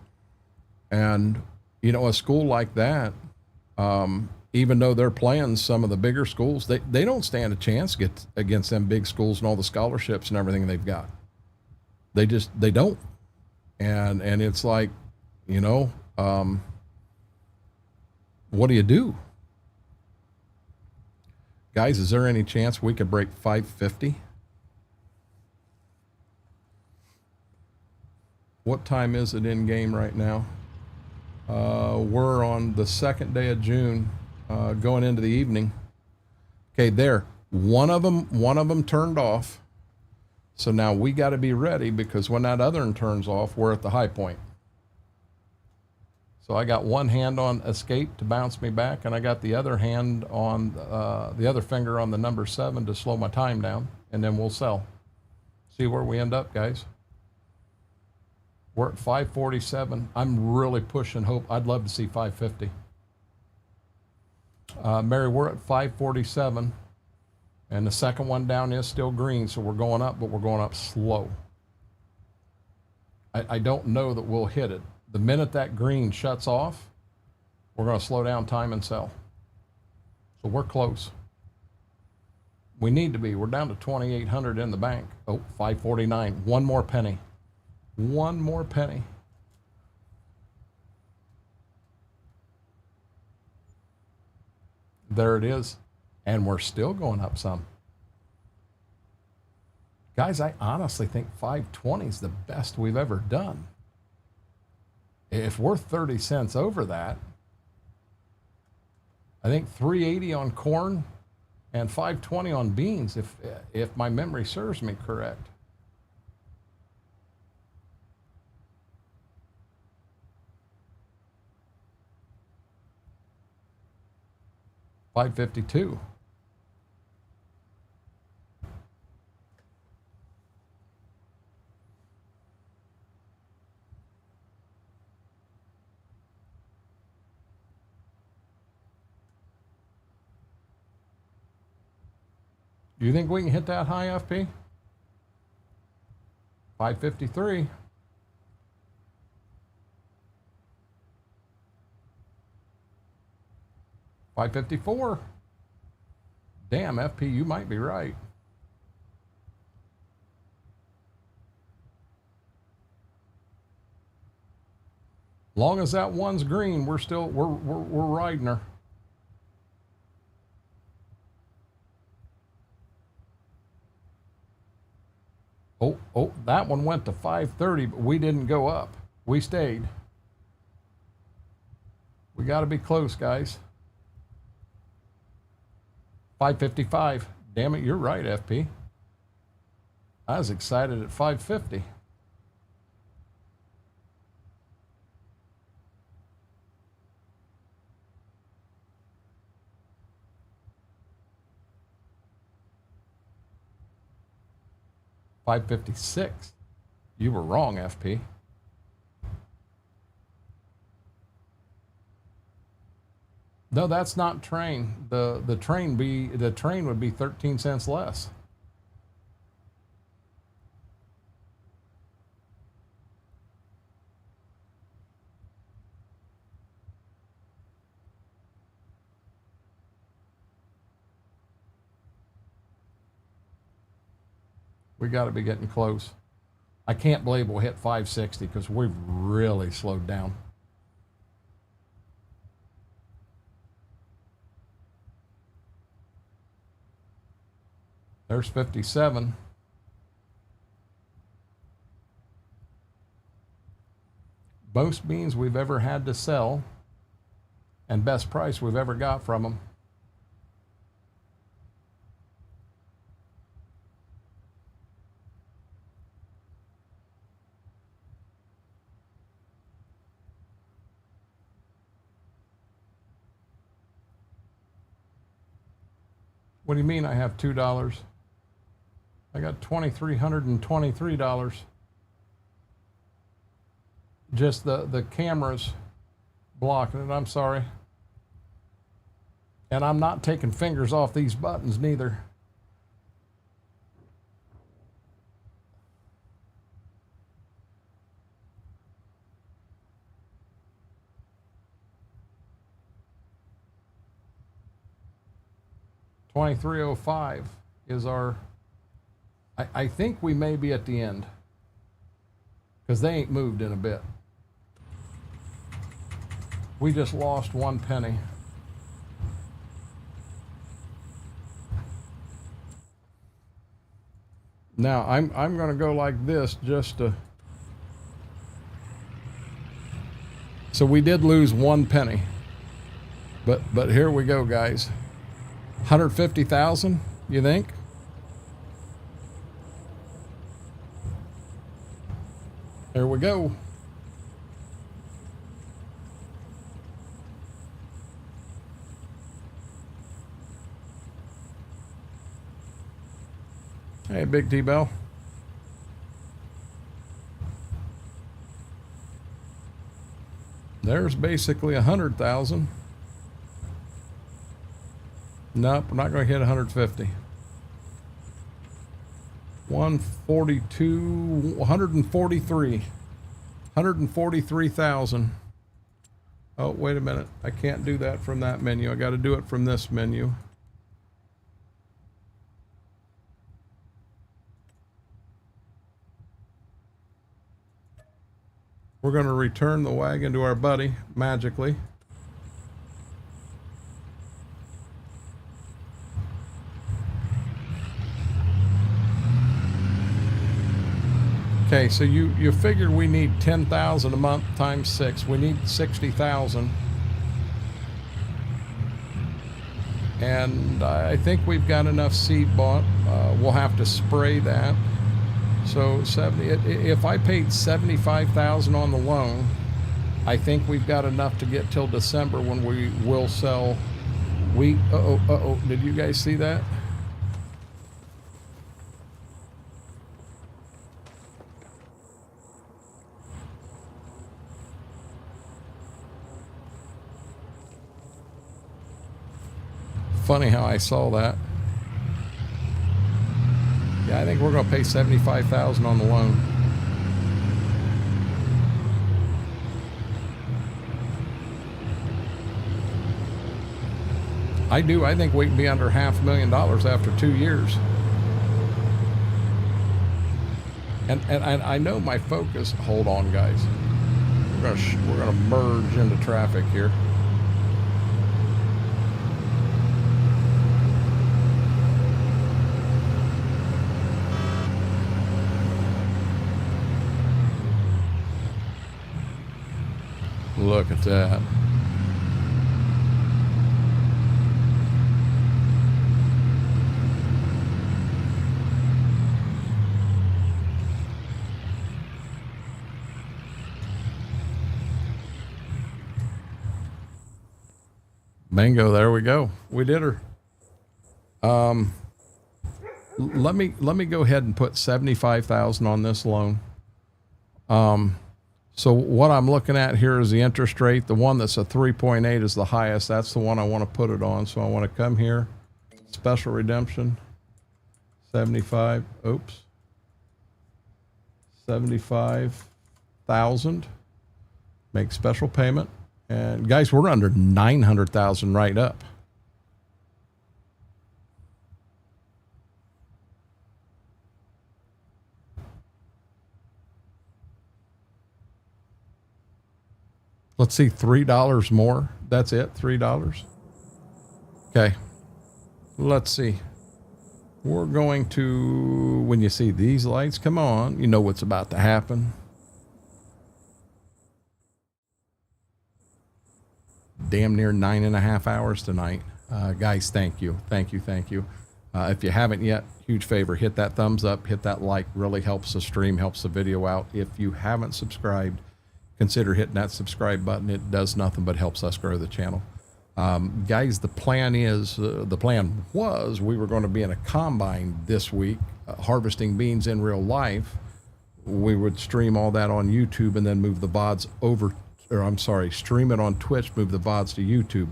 And, you know, a school like that, even though they're playing some of the bigger schools, they don't stand a chance against them big schools and all the scholarships and everything they've got. They don't. And it's like, you know, what do you do? Guys, is there any chance we could break 550? What time is it in game right now? We're on the second day of June, going into the evening. Okay, there. One of them turned off. So now we got to be ready, because when that other one turns off, we're at the high point. So I got one hand on escape to bounce me back, and I got the other hand on the other finger on the number 7 to slow my time down, and then we'll sell. See where we end up, guys. We're at 547. I'm really pushing hope. I'd love to see 550. Mary, we're at 547, and the second one down is still green, so we're going up, but we're going up slow. I don't know that we'll hit it. The minute that green shuts off, we're going to slow down time and sell. So we're close. We need to be. We're down to 2,800 in the bank. Oh, 549. One more penny. One more penny. There it is. And we're still going up some. Guys, I honestly think 520 is the best we've ever done. If we're 30 cents over that, I think 380 on corn and 520 on beans, if my memory serves me correct. $5.52. Do you think we can hit that high, FP? 553. $554. Damn, FP, you might be right. Long as that one's green, we're riding her. Oh, that one went to 530, but we didn't go up. We stayed. We got to be close, guys. 555. Damn it, you're right, FP. I was excited at 550. $556. You were wrong, FP. No, that's not train. The train would be 13 cents less. We got to be getting close. I can't believe we'll hit 560 because we've really slowed down. There's 57. Most beans we've ever had to sell and best price we've ever got from them. What do you mean I have $2? I got $2,323. Just the camera's blocking it, I'm sorry. And I'm not taking fingers off these buttons neither. $23.05 is our, I think we may be at the end because they ain't moved in a bit. We just lost 1 penny. Now I'm going to go like this just to, so we did lose 1 penny, but here we go, guys. 150,000, you think? There we go. Hey, Big T-Bell. There's basically 100,000. Nope, we're not going to hit 150. 142, 143. 143,000. Oh, wait a minute. I can't do that from that menu. I got to do it from this menu. We're going to return the wagon to our buddy magically. Okay, so you figured we need 10,000 a month times 6. We need 60,000. And I think we've got enough seed bought. We'll have to spray that. So 70. If I paid 75,000 on the loan, I think we've got enough to get till December when we will sell wheat. Uh-oh. Did you guys see that? Funny how I saw that. Yeah, I think we're going to pay 75,000 on the loan. I do. I think we can be under $500,000 after 2 years. And I know my focus. Hold on, guys. We're gonna merge into traffic here. Look at that. Bingo, there we go. We did her. Let me go ahead and put 75,000 on this loan. So what I'm looking at here is the interest rate. The one that's a 3.8 is the highest. That's the one I want to put it on. So I want to come here, special redemption, 75. Oops, 75,000. Make special payment. And guys, we're under 900,000 right up. Let's see, $3 more. That's it, $3. Okay. Let's see. We're going to, when you see these lights come on, you know what's about to happen. Damn near 9.5 hours tonight. Guys, thank you. Thank you. Thank you. If you haven't yet, huge favor, hit that thumbs up, hit that like, really helps the stream, helps the video out. If you haven't subscribed, consider hitting that subscribe button. It does nothing but helps us grow the channel. Guys, the plan was we were going to be in a combine this week, harvesting beans in real life. We would stream all that on YouTube and then move the VODs over, or I'm sorry, stream it on Twitch, move the VODs to YouTube.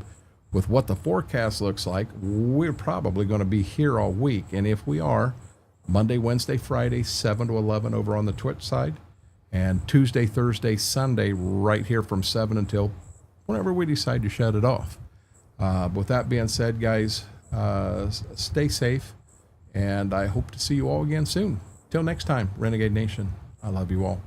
With what the forecast looks like, we're probably going to be here all week. And if we are, Monday, Wednesday, Friday, 7 to 11 over on the Twitch side, and Tuesday, Thursday, Sunday, right here from 7 until whenever we decide to shut it off. With that being said, guys, stay safe, and I hope to see you all again soon. Till next time, Renegade Nation, I love you all.